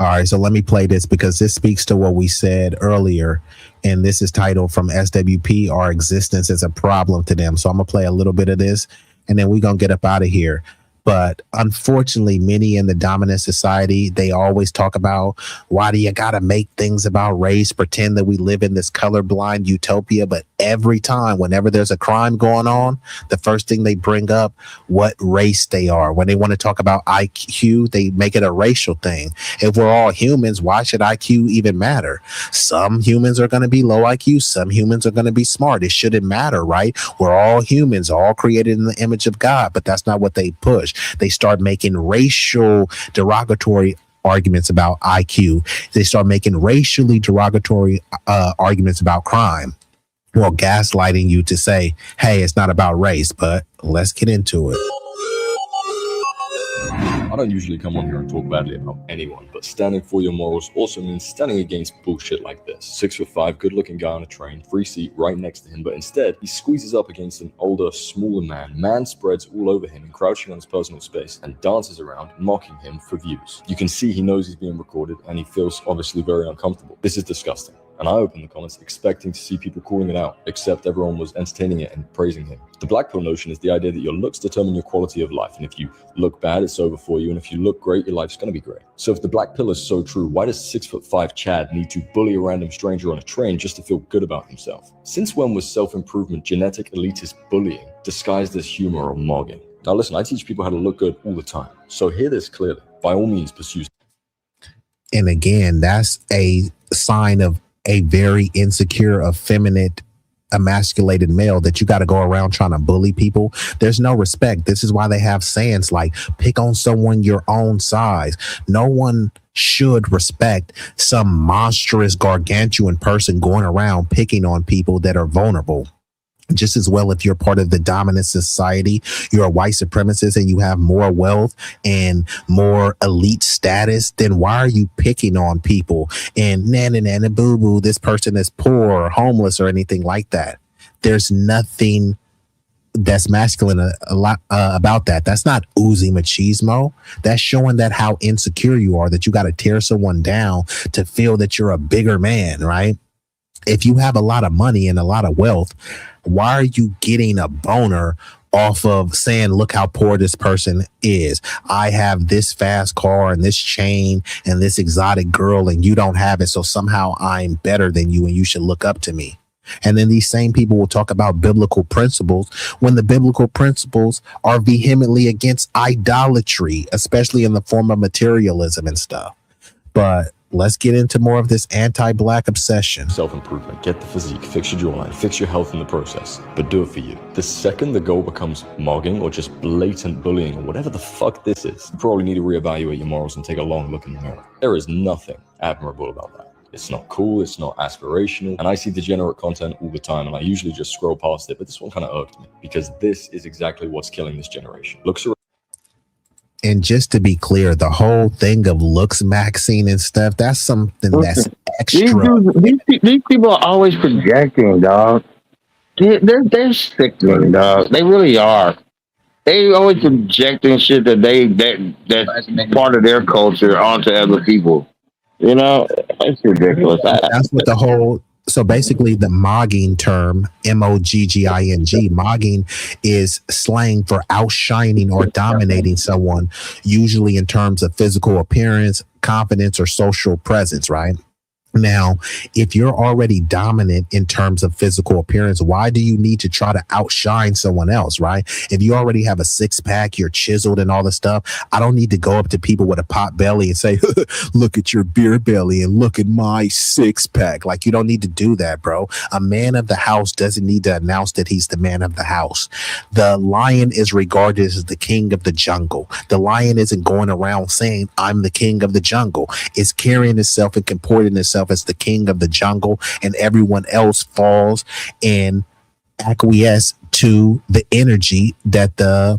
All right, so let me play this because this speaks to what we said earlier. And this is titled From SWP, Our Existence is a Problem to Them. So I'm going to play a little bit of this and then we're going to get up out of here. But unfortunately, many in the dominant society, they always talk about, why do you got to make things about race, pretend that we live in this colorblind utopia? But every time, whenever there's a crime going on, the first thing they bring up, what race they are. When they want to talk about IQ, they make it a racial thing. If we're all humans, why should IQ even matter? Some humans are going to be low IQ. Some humans are going to be smart. It shouldn't matter, right? We're all humans, all created in the image of God, but that's not what they push. They start making racial derogatory arguments about IQ. They start making racially derogatory arguments about crime. Well, gaslighting you to say, hey, it's not about race, but let's get into it. I don't usually come on here and talk badly about anyone, but standing for your morals also means standing against bullshit like this. 6'5", good-looking guy on a train, free seat right next to him, but instead he squeezes up against an older, smaller man spreads all over him, encroaching on his personal space, and dances around, mocking him for views. You can see he knows he's being recorded, and he feels obviously very uncomfortable. This is disgusting. And I opened the comments expecting to see people calling it out, except everyone was entertaining it and praising him. The black pill notion is the idea that your looks determine your quality of life, and if you look bad, it's over for you, and if you look great, your life's gonna be great. So if the black pill is so true, why does 6'5" Chad need to bully a random stranger on a train just to feel good about himself? Since when was self-improvement genetic elitist bullying disguised as humor or mogging? Now listen, I teach people how to look good all the time, so hear this clearly. By all means, pursue. And again, that's a sign of a very insecure, effeminate, emasculated male that you got to go around trying to bully people. There's no respect. This is why they have sayings like pick on someone your own size. No one should respect some monstrous gargantuan person going around picking on people that are vulnerable. Just as well, if you're part of the dominant society, you're a white supremacist and you have more wealth and more elite status, then why are you picking on people and nana boo boo, this person is poor or homeless or anything like that? There's nothing that's masculine about that. That's not oozing machismo. That's showing that how insecure you are, that you got to tear someone down to feel that you're a bigger man, right? If you have a lot of money and a lot of wealth, why are you getting a boner off of saying, look how poor this person is? I have this fast car and this chain and this exotic girl and you don't have it. So somehow I'm better than you and you should look up to me. And then these same people will talk about biblical principles when the biblical principles are vehemently against idolatry, especially in the form of materialism and stuff. But let's get into more of this anti-black obsession. Self-improvement, get the physique, fix your jawline, fix your health in the process, but do it for you. The second the goal becomes mogging or just blatant bullying or whatever the fuck this is, you probably need to reevaluate your morals and take a long look in the mirror. There is nothing admirable about that. It's not cool, it's not aspirational, and I see degenerate content all the time, and I usually just scroll past it, but this one kind of irked me, because this is exactly what's killing this generation. Looks are. And just to be clear, the whole thing of looks maxing and stuff, that's something that's extra. These people are always projecting, dog. They're sickening, dog. They really are. They always projecting shit that's part of their culture onto other people. You know, it's ridiculous. That's what the whole. So basically the mogging term, mogging, mogging is slang for outshining or dominating someone, usually in terms of physical appearance, confidence, or social presence, right? Now, if you're already dominant in terms of physical appearance, why do you need to try to outshine someone else, right? If you already have a six-pack, you're chiseled and all this stuff, I don't need to go up to people with a pot belly and say, look at your beer belly and look at my six-pack. Like, you don't need to do that, bro. A man of the house doesn't need to announce that he's the man of the house. The lion is regarded as the king of the jungle. The lion isn't going around saying, I'm the king of the jungle. It's carrying itself and comporting itself as the king of the jungle, and everyone else falls and acquiesce to the energy that the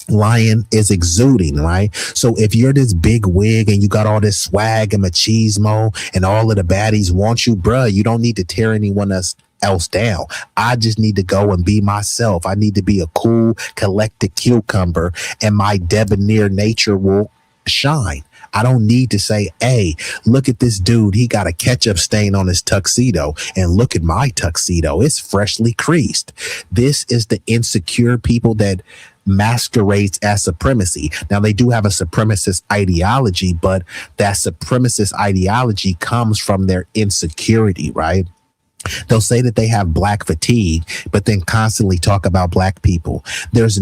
lion is exuding, right? So if you're this big wig and you got all this swag and machismo and all of the baddies want you, bruh, you don't need to tear anyone else down. I just need to go and be myself. I need to be a cool, collected cucumber, and my debonair nature will shine. I don't need to say, hey, look at this dude. He got a ketchup stain on his tuxedo, and look at my tuxedo. It's freshly creased. This is the insecure people that masquerades as supremacy. Now, they do have a supremacist ideology, but that supremacist ideology comes from their insecurity, right? They'll say that they have black fatigue, but then constantly talk about black people. There's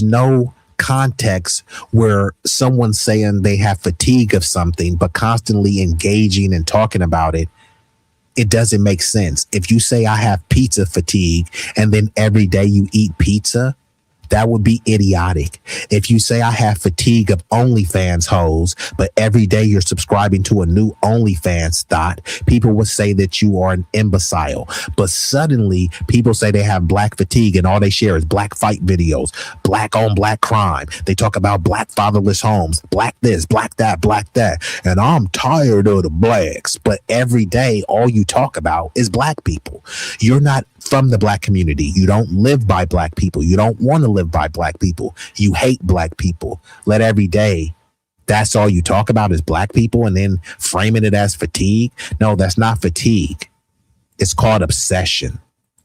no context where someone's saying they have fatigue of something, but constantly engaging and talking about it. It doesn't make sense. If you say I have pizza fatigue and then every day you eat pizza, That would be idiotic. If you say I have fatigue of OnlyFans hoes, but every day you're subscribing to a new OnlyFans thought, people would say that you are an imbecile. But suddenly people say they have black fatigue and all they share is black fight videos, black on black crime. They talk about black fatherless homes, black this, black that, black that. And I'm tired of the blacks. But every day, all you talk about is black people. You're not from the black community. You don't live by black people. You don't want to live by black people. You hate black people. Let every day, that's all you talk about is black people and then framing it as fatigue. No, that's not fatigue. It's called obsession.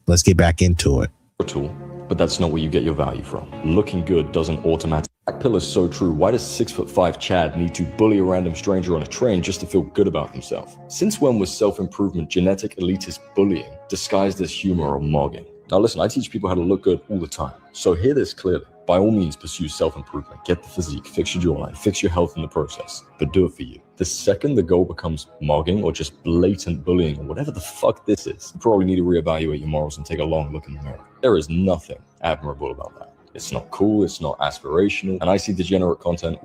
Let's get back into it. But that's not where you get your value from. Looking good doesn't automatically. Black pill is so true. Why does 6'5" Chad need to bully a random stranger on a train just to feel good about himself? Since when was self-improvement genetic elitist bullying disguised as humor or mogging? Now listen, I teach people how to look good all the time. So hear this clearly. By all means, pursue self-improvement. Get the physique, fix your jawline, fix your health in the process. But do it for you. The second the goal becomes mogging or just blatant bullying or whatever the fuck this is, you probably need to reevaluate your morals and take a long look in the mirror. There is nothing admirable about that. It's not cool, it's not aspirational, and I see degenerate content.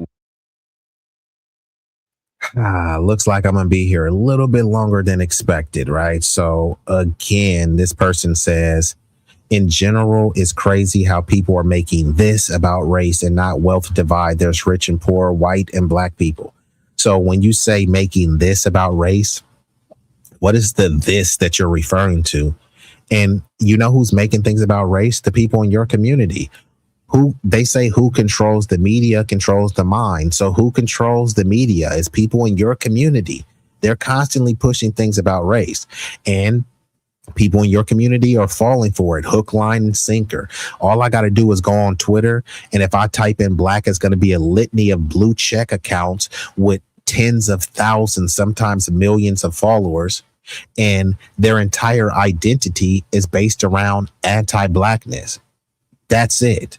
Looks like I'm gonna be here a little bit longer than expected, right? So again, this person says, in general, it's crazy how people are making this about race and not wealth divide. There's rich and poor, white and black people. So when you say making this about race, what is the this that you're referring to? And you know who's making things about race? The people in your community. Who they say who controls the media controls the mind. So who controls the media is people in your community. They're constantly pushing things about race, and people in your community are falling for it, hook, line, and sinker. All I got to do is go on Twitter, and if I type in black, it's going to be a litany of blue check accounts with tens of thousands, sometimes millions of followers, and their entire identity is based around anti-blackness. That's it.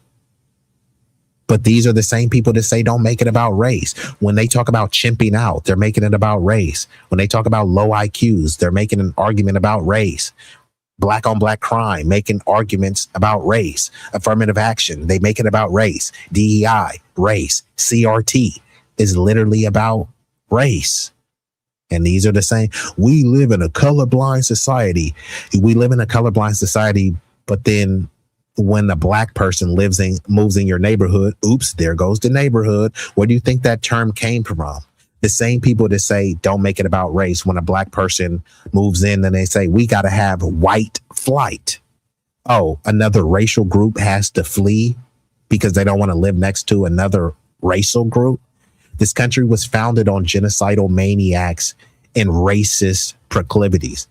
But these are the same people that say don't make it about race. When they talk about chimping out, they're making it about race. When they talk about low IQs, they're making an argument about race. Black on black crime, making arguments about race. Affirmative action, they make it about race. DEI, race. CRT is literally about race. And these are the same. We live in a colorblind society. We live in a colorblind society, but then when a black person moves in your neighborhood, oops, there goes the neighborhood. Where do you think that term came from? The same people that say don't make it about race, when a black person moves in and they say we got to have white flight. Oh, another racial group has to flee because they don't want to live next to another racial group. This country was founded on genocidal maniacs and racist proclivities.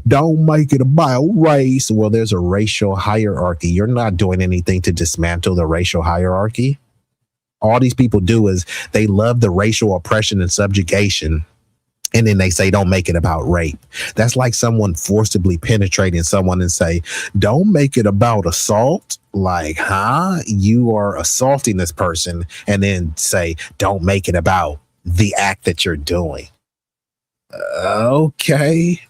Don't make it about race. Well, there's a racial hierarchy. You're not doing anything to dismantle the racial hierarchy. All these people do is they love the racial oppression and subjugation, and then they say don't make it about rape. That's like someone forcibly penetrating someone and say don't make it about assault. Like, you are assaulting this person, and then say don't make it about the act that you're doing. Okay.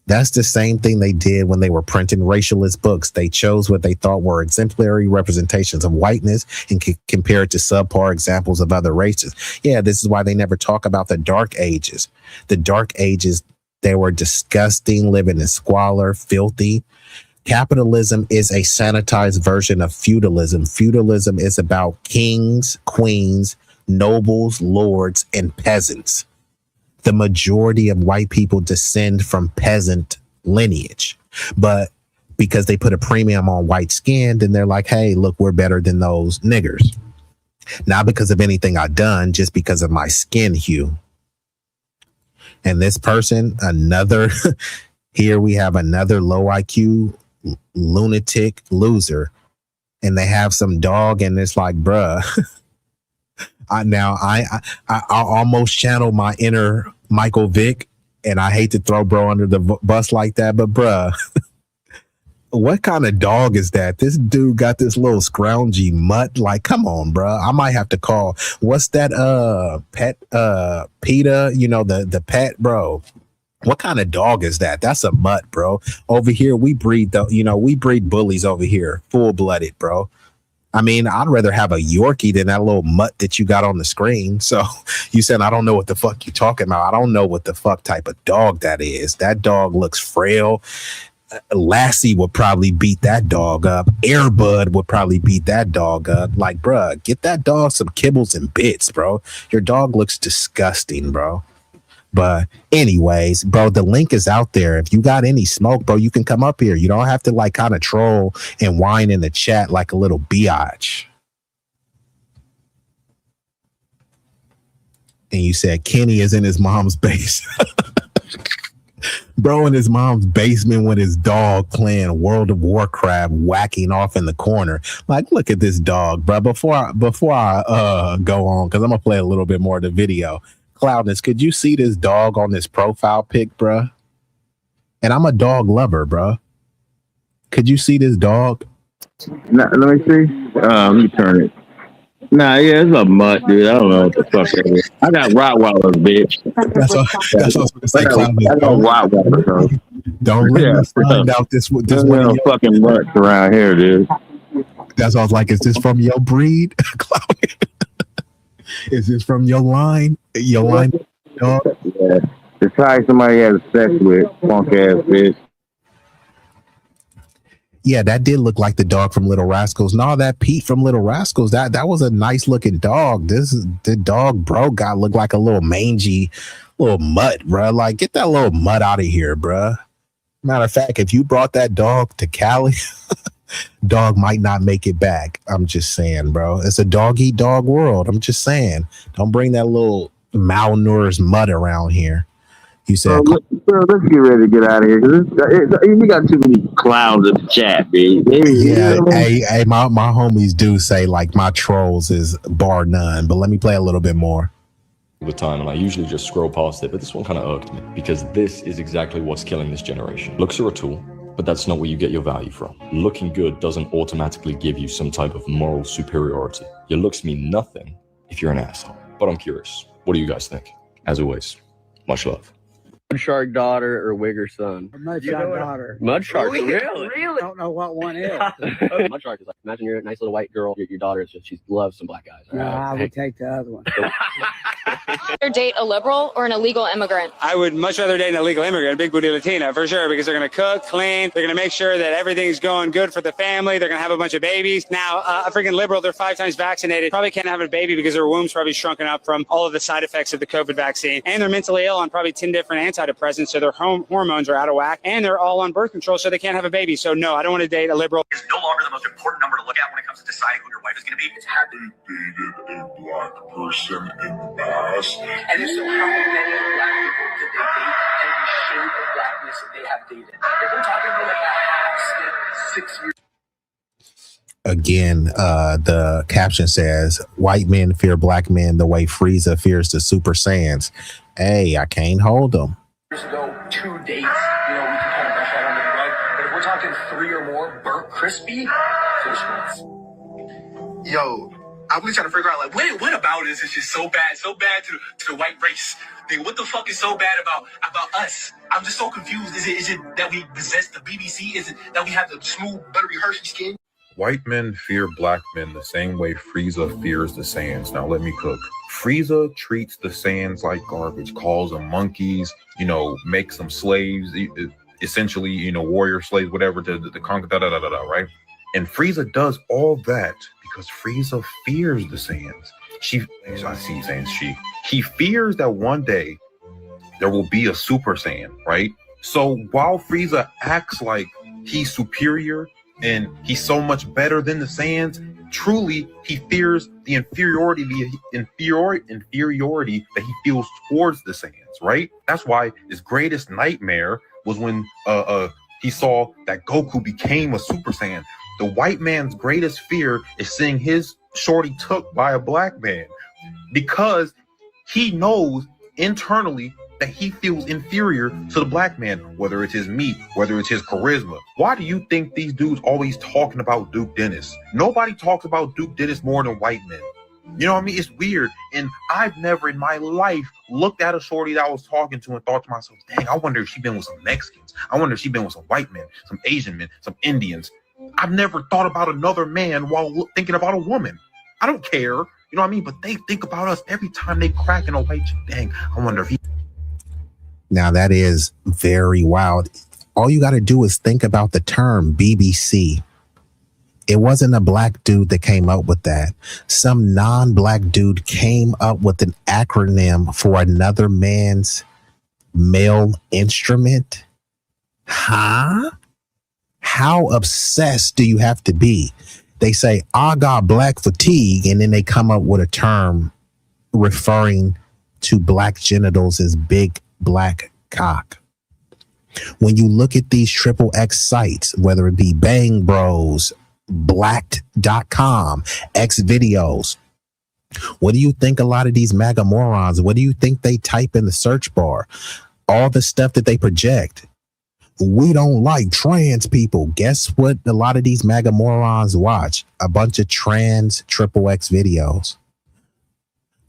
That's the same thing they did when they were printing racialist books. They chose what they thought were exemplary representations of whiteness and compared to subpar examples of other races. Yeah, this is why they never talk about the Dark Ages. The Dark Ages, they were disgusting, living in squalor, filthy. Capitalism is a sanitized version of feudalism. Feudalism is about kings, queens, nobles, lords, and peasants. The majority of white people descend from peasant lineage, but because they put a premium on white skin, then they're like, hey, look, we're better than those niggers. Not because of anything I've done, just because of my skin hue. And this person, here we have another low IQ lunatic loser, and they have some dog, and it's like, bruh. I almost channeled my inner Michael Vick, and I hate to throw bro under the bus like that, but bruh, what kind of dog is that? This dude got this little scroungy mutt. Like, come on, bruh. I might have to call. What's that? Pet? PETA? You know, the pet, bro. What kind of dog is that? That's a mutt, bro. Over here, we breed bullies over here, full blooded, bro. I mean, I'd rather have a Yorkie than that little mutt that you got on the screen. So you said, I don't know what the fuck you talking about. I don't know what the fuck type of dog that is. That dog looks frail. Lassie would probably beat that dog up. Airbud would probably beat that dog up. Like, bruh, get that dog some kibbles and bits, bro. Your dog looks disgusting, bro. But anyways, bro, the link is out there. If you got any smoke, bro, you can come up here. You don't have to like kind of troll and whine in the chat like a little biatch. And you said Kenny is in his mom's base. Bro, in his mom's basement with his dog playing World of Warcraft, whacking off in the corner. Like, look at this dog, bro. Before I go on, because I'm gonna play a little bit more of the video. Cloudness, could you see this dog on this profile pic, bro? And I'm a dog lover, bro. Could you see this dog? Nah, let me see. Let me turn it. Nah, yeah, it's a mutt, dude. I don't know what the fuck that is. I got Rottweilers, bitch. That's what I was going to say, Cloudness. I got Rottweilers, Don't let me find out this one. There's fucking mutts around here, dude. That's why I was like, is this from your breed? Is this from your line? Your line dog? Yeah. It's probably somebody has sex with, punk ass bitch. Yeah, that did look like the dog from Little Rascals. No, that Pete from Little Rascals, that was a nice looking dog. The dog, bro, looked like a little mangy little mutt, bro. Like, get that little mutt out of here, bro. Matter of fact, if you brought that dog to Cali, dog might not make it back. I'm just saying, bro. It's a dog eat dog world. I'm just saying. Don't bring that little malnourished mutt around here. You said, let's get ready to get out of here. We got too many clowns in the chat, man. Yeah, hey, my homies do say like my trolls is bar none, but let me play a little bit more. The time, and I usually just scroll past it, but this one kind of irked me because this is exactly what's killing this generation. Looks are a tool, but that's not where you get your value from. Looking good doesn't automatically give you some type of moral superiority. Your looks mean nothing if you're an asshole. But I'm curious, what do you guys think? As always, much love. Mudshark daughter or Wigger son? Mudshark daughter. Mudshark, really? I don't know what one is. Mudshark is like, imagine you're a nice little white girl. Your daughter is just, she loves some black guys. No, I would take the other one. Date a liberal or an illegal immigrant? I would much rather date an illegal immigrant, a big booty Latina, for sure, because they're going to cook, clean, they're going to make sure that everything's going good for the family, they're going to have a bunch of babies. Now, a freaking liberal, they're 5 times vaccinated, probably can't have a baby because their womb's probably shrunken up from all of the side effects of the COVID vaccine, and they're mentally ill on probably 10 different antidepressants, so their hormones are out of whack, and they're all on birth control, so they can't have a baby. So no, I don't want to date a liberal. It's no longer the most important number to look at when it comes to deciding who your wife is going to be. It's having dated a black person in the past. And if so, how many black people did they date and the shade of blackness that they have dated? If we're talking about like a half 6 years. Again, the caption says, white men fear black men the way Frieza fears the Super Saiyans. Hey, I can't hold them. Years ago, 2 dates, we can kind of brush that under the rug. But if we're talking 3 or more, burnt crispy, fish ones. Yo, I'm really trying to figure out, like, what about this is just so bad to the white race? Like, what the fuck is so bad about us? I'm just so confused. Is it that we possess the BBC? Is it that we have the smooth, buttery Hershey skin? White men fear black men the same way Frieza fears the Saiyans. Now let me cook. Frieza treats the Saiyans like garbage, calls them monkeys, makes them slaves, essentially, warrior slaves, whatever, to conquer, right? And Frieza does all that because Frieza fears the Saiyans. I see you saying she. He fears that one day there will be a Super Saiyan, right? So while Frieza acts like he's superior and he's so much better than the Saiyans, truly he fears the inferiority that he feels towards the Saiyans, right? That's why his greatest nightmare was when he saw that Goku became a Super Saiyan. The white man's greatest fear is seeing his shorty took by a black man, because he knows internally that he feels inferior to the black man, whether it's his meat, whether it's his charisma. Why do you think these dudes always talking about Duke Dennis? Nobody talks about Duke Dennis more than white men. You know what I mean? It's weird. And I've never in my life looked at a shorty that I was talking to and thought to myself, dang, I wonder if she been with some Mexicans. I wonder if she been with some white men, some Asian men, some Indians. I've never thought about another man while thinking about a woman. I don't care. You know what I mean? But they think about us every time they crack in a white chick. Dang, I wonder if he... Now that is very wild. All you got to do is think about the term BBC. It wasn't a black dude that came up with that. Some non-black dude came up with an acronym for another man's male instrument. Huh? How obsessed do you have to be? They say, I got black fatigue, and then they come up with a term referring to black genitals as big black cock. When you look at these XXX sites, whether it be Bang Bros, Blacked.com, X videos, what do you think a lot of these MAGA morons, what do you think they type in the search bar? All the stuff that they project. We don't like trans people. Guess what a lot of these MAGA morons watch? A bunch of trans XXX videos.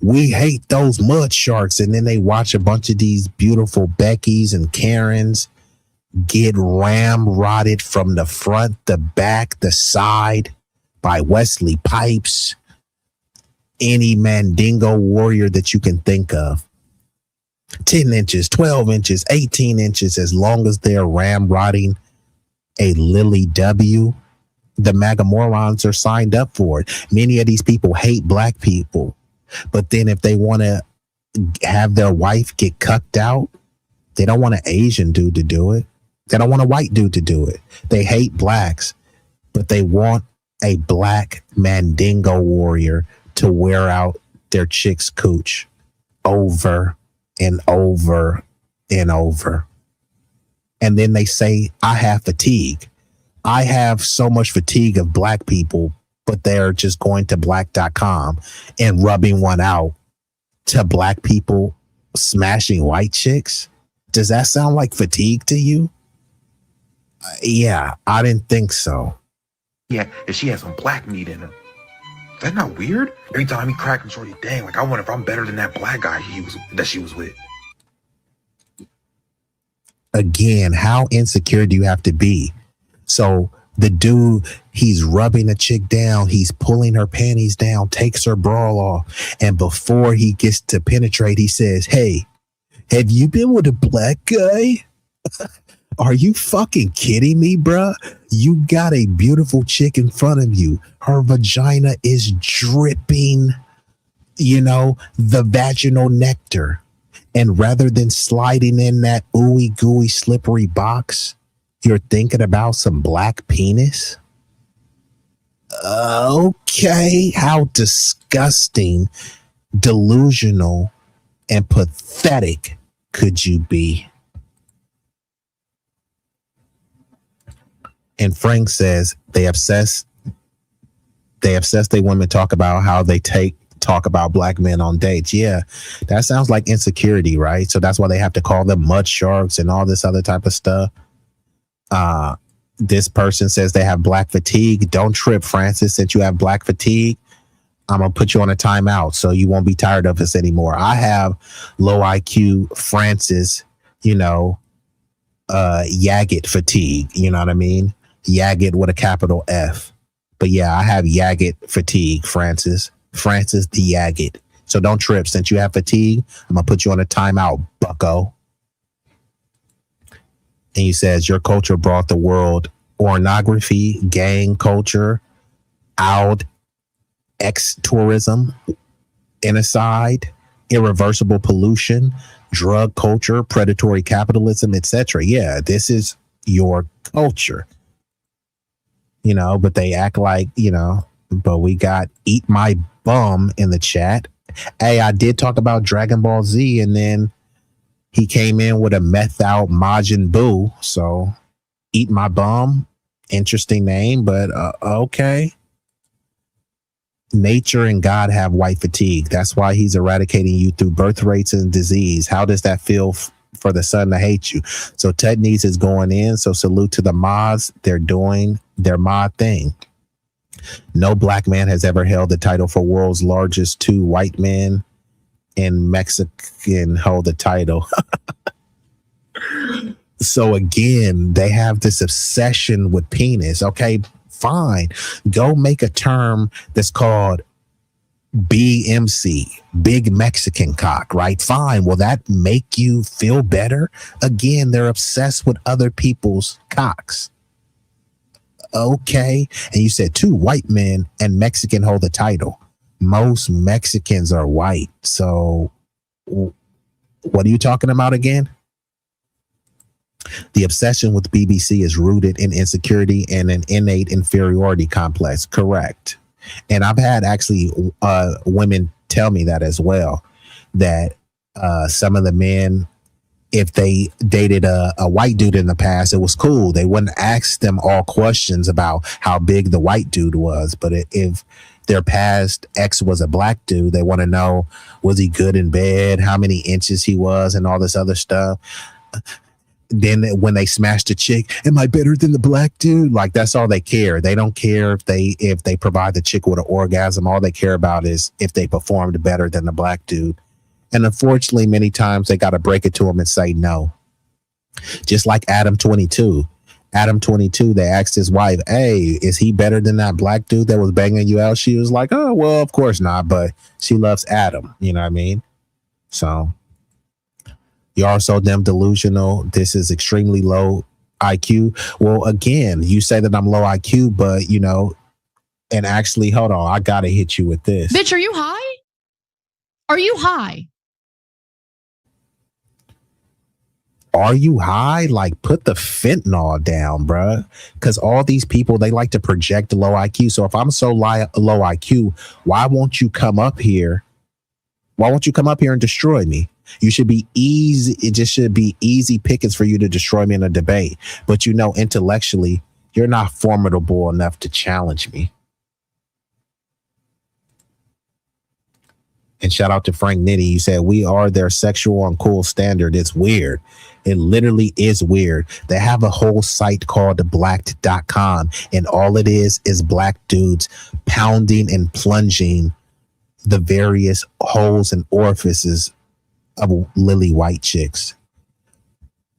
We hate those mud sharks. And then they watch a bunch of these beautiful Beckys and Karens get ramrodded from the front, the back, the side by Wesley Pipes, any Mandingo warrior that you can think of. 10 inches, 12 inches, 18 inches, as long as they're ramrodding a Lily W, the MAGA morons are signed up for it. Many of these people hate black people, but then if they want to have their wife get cucked out, they don't want an Asian dude to do it. They don't want a white dude to do it. They hate blacks, but they want a black Mandingo warrior to wear out their chick's cooch over and over and over. And then they say, I have fatigue. I have so much fatigue of black people, but they're just going to black.com and rubbing one out to black people smashing white chicks. Does that sound like fatigue to you? Yeah, I didn't think so. Yeah, if she has some black meat in her. Is that not weird? Every time he cracked, I'm shorty, dang, like I wonder if I'm better than that black guy that she was with. Again, how insecure do you have to be? So the dude, he's rubbing a chick down, he's pulling her panties down, takes her bra off, and before he gets to penetrate, he says, hey, have you been with a black guy? Are you fucking kidding me, bruh? You got a beautiful chick in front of you. Her vagina is dripping, the vaginal nectar. And rather than sliding in that ooey gooey slippery box, you're thinking about some black penis? Okay, how disgusting, delusional, and pathetic could you be? And Frank says they obsess they women talk about how they talk about black men on dates. Yeah, that sounds like insecurity, right? So that's why they have to call them mud sharks and all this other type of stuff. This person says they have black fatigue. Don't trip, Francis. Since you have black fatigue, I'm gonna put you on a timeout so you won't be tired of us anymore. I have low IQ Francis, Yaggett fatigue. You know what I mean? Yaggett with a capital F. But yeah, I have Yaggett fatigue, Francis the Yaggett. So don't trip. Since you have fatigue, I'm gonna put you on a timeout, bucko. And he says your culture brought the world pornography, gang culture, out ex-tourism, genocide, irreversible pollution, drug culture, predatory capitalism, etc. Yeah, this is your culture. But they act like, but we got Eat My Bum in the chat. Hey, I did talk about Dragon Ball Z, and then he came in with a methyl Majin Buu. So Eat My Bum, interesting name, but okay. Nature and God have white fatigue. That's why he's eradicating you through birth rates and disease. How does that feel for the sun to hate you? So Ted Nees is going in. So salute to the mods. They're doing their mod thing. No black man has ever held the title for world's largest. 2 white men and Mexican hold the title. So again, they have this obsession with penis. Okay, Fine. Go make a term that's called BMC, big Mexican cock, right? Fine. Will that make you feel better? Again, they're obsessed with other people's cocks. Okay. And you said 2 white men and Mexican hold the title. Most Mexicans are white. So what are you talking about again? The obsession with BBC is rooted in insecurity and an innate inferiority complex. Correct. And I've had actually women tell me that as well, that some of the men, if they dated a white dude in the past, it was cool. They wouldn't ask them all questions about how big the white dude was. But if their past ex was a black dude, they want to know, was he good in bed, how many inches he was, and all this other stuff. Then when they smash the chick, am I better than the black dude? Like, that's all they care. They don't care if they provide the chick with an orgasm. All they care about is if they performed better than the black dude. And unfortunately, many times they got to break it to him and say no. Just like Adam 22. Adam 22, they asked his wife, hey, is he better than that black dude that was banging you out? She was like, oh, well, of course not. But she loves Adam. You know what I mean? So you are so damn delusional. This is extremely low IQ. Well, again, you say that I'm low IQ, but, you know, and actually, hold on, I got to hit you with this. Bitch, are you high? Are you high? Are you high? Like, put the fentanyl down, bruh. Because all these people, they like to project low IQ. So if I'm so low IQ, why won't you come up here? Why won't you come up here and destroy me? You should be easy. It just should be easy pickings for you to destroy me in a debate. But, you know, intellectually, you're not formidable enough to challenge me. And shout out to Frank Nitty. You said, we are their sexual and cool standard. It's weird. It literally is weird. They have a whole site called blacked.com. And all it is black dudes pounding and plunging the various holes and orifices of lily white chicks.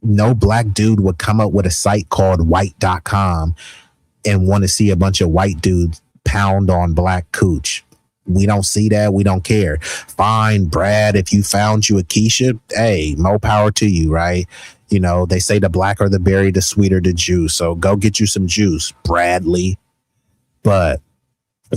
No black dude would come up with a site called white.com and want to see a bunch of white dudes pound on black cooch. We don't see that. We don't care. Fine, Brad, if you found you a Keisha, hey, more power to you, right? You know, they say the blacker the berry, the sweeter the juice. So go get you some juice, Bradley. But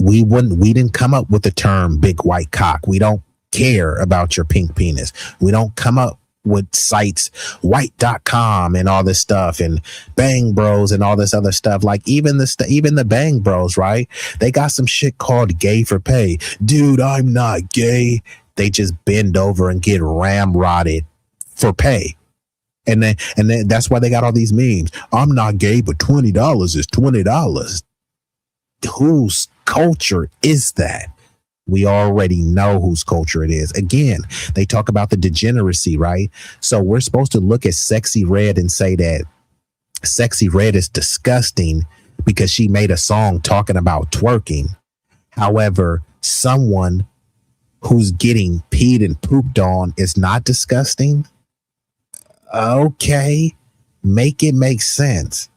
we didn't come up with the term big white cock. We don't care about your pink penis. We don't come up with sites white.com and all this stuff and Bang Bros and all this other stuff. Like even the Bang Bros, right? They got some shit called gay for pay. Dude, I'm not gay. They just bend over and get ramrodded for pay. And then that's why they got all these memes. I'm not gay, but $20 is $20. Whose culture is that? We already know whose culture it is. Again, they talk about the degeneracy, right? So we're supposed to look at Sexy Red and say that Sexy Red is disgusting because she made a song talking about twerking. However, someone who's getting peed and pooped on is not disgusting. Okay, make it make sense.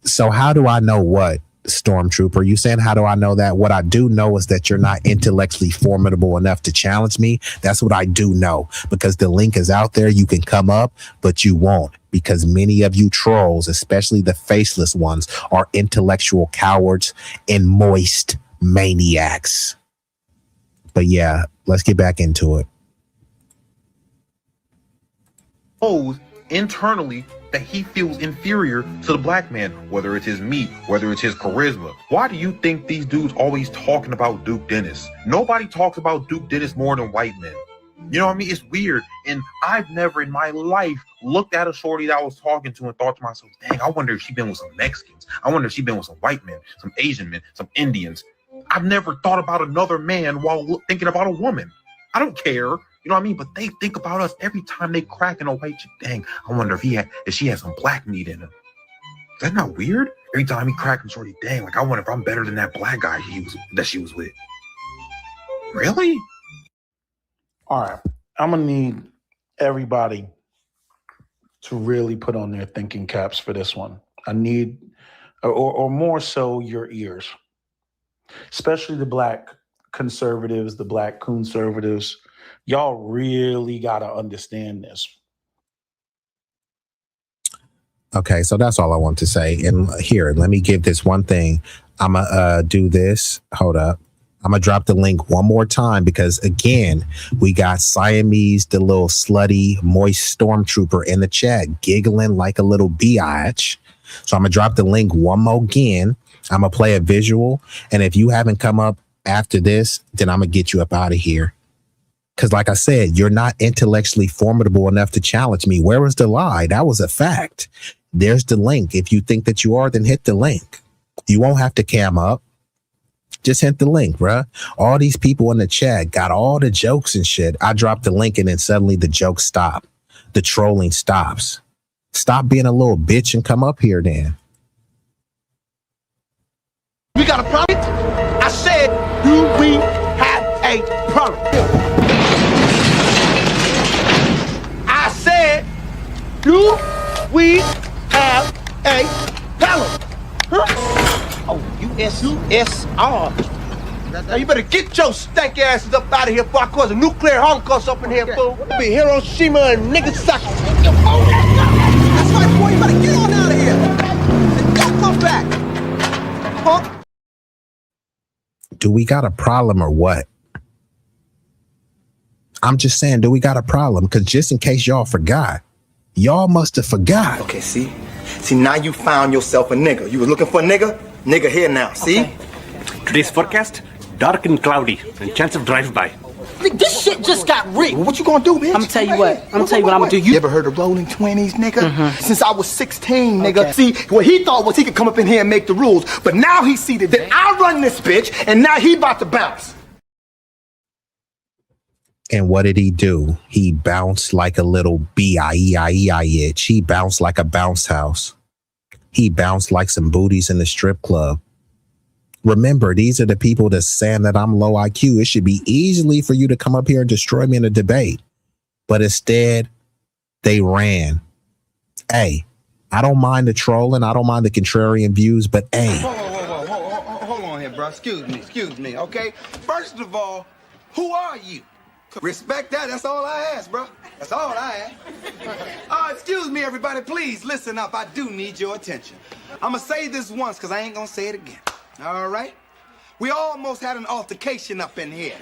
So how do I know what? Stormtrooper, you saying how do I know that? What I do know is that you're not intellectually formidable enough to challenge me. That's what I do know, because the link is out there. You can come up, but you won't, because many of you trolls, especially the faceless ones, are intellectual cowards and moist maniacs. But yeah, let's get back into it. Internally that he feels inferior to the black man, whether it's his meat, whether it's his charisma. Why do you think these dudes always talking about Duke Dennis? Nobody talks about Duke Dennis more than white men. You know what I mean? It's weird. And I've never in my life looked at a shorty that I was talking to and thought to myself, dang, I wonder if she's been with some Mexicans. I wonder if she's been with some white men, some Asian men, some Indians. I've never thought about another man while thinking about a woman. I don't care. You know what I mean? But they think about us every time they crack in a white chick. Dang, I wonder if she has some black meat in her. Is that not weird? Every time he crack and shorty, dang, like I wonder if I'm better than that black guy she was with. Really? All right. I'm gonna need everybody to really put on their thinking caps for this one. I need or more so your ears, especially the black conservatives, the black conservatives. Y'all really got to understand this. Okay, so that's all I want to say. And here, let me give this one thing. I'm going to do this. Hold up. I'm going to drop the link one more time because, again, we got Siamese, the little slutty, moist stormtrooper in the chat, giggling like a little biatch. So I'm going to drop the link one more again. I'm going to play a visual. And if you haven't come up after this, then I'm going to get you up out of here. Because like I said, you're not intellectually formidable enough to challenge me. Where was the lie? That was a fact. There's the link. If you think that you are, then hit the link. You won't have to cam up. Just hit the link, bruh. All these people in the chat got all the jokes and shit. I dropped the link and then suddenly the jokes stop. The trolling stops. Stop being a little bitch and come up here then. We got a problem? I said, do we have a problem? I said, do we have a problem? Huh? Oh, USSR. Now you better get your stank asses up out of here before I cause a nuclear holocaust up in here, fool. Be Hiroshima and Nagasaki. That's right, boy. You better get on out of here. And don't come back. Huh? Do we got a problem or what? I'm just saying, do we got a problem? Because just in case y'all forgot, y'all must have forgot. Okay, see, now you found yourself a nigga. You was looking for a nigga? Nigga here now, see? Okay. Today's forecast, dark and cloudy, and chance of drive-by. This shit just got rigged. Well, what you gonna do, bitch? I'm gonna tell you what. I'm gonna do. You ever heard of rolling 20s, nigga? Since I was 16, nigga. Okay. See, what he thought was he could come up in here and make the rules, but now he see that I run this bitch, and now he about to bounce. And what did he do? He bounced like a little B-I-E-I-E-I-itch. He bounced like a bounce house. He bounced like some booties in the strip club. Remember, these are the people that's saying that I'm low IQ. It should be easily for you to come up here and destroy me in a debate. But instead, they ran. Hey, I don't mind the trolling. I don't mind the contrarian views, but hey. Hold on here, bro. Excuse me, okay? First of all, who are you? Respect that. That's all I ask, bro. That's all I ask. Excuse me, everybody. Please listen up. I do need your attention. I'm going to say this once because I ain't going to say it again. All right? We almost had an altercation up in here.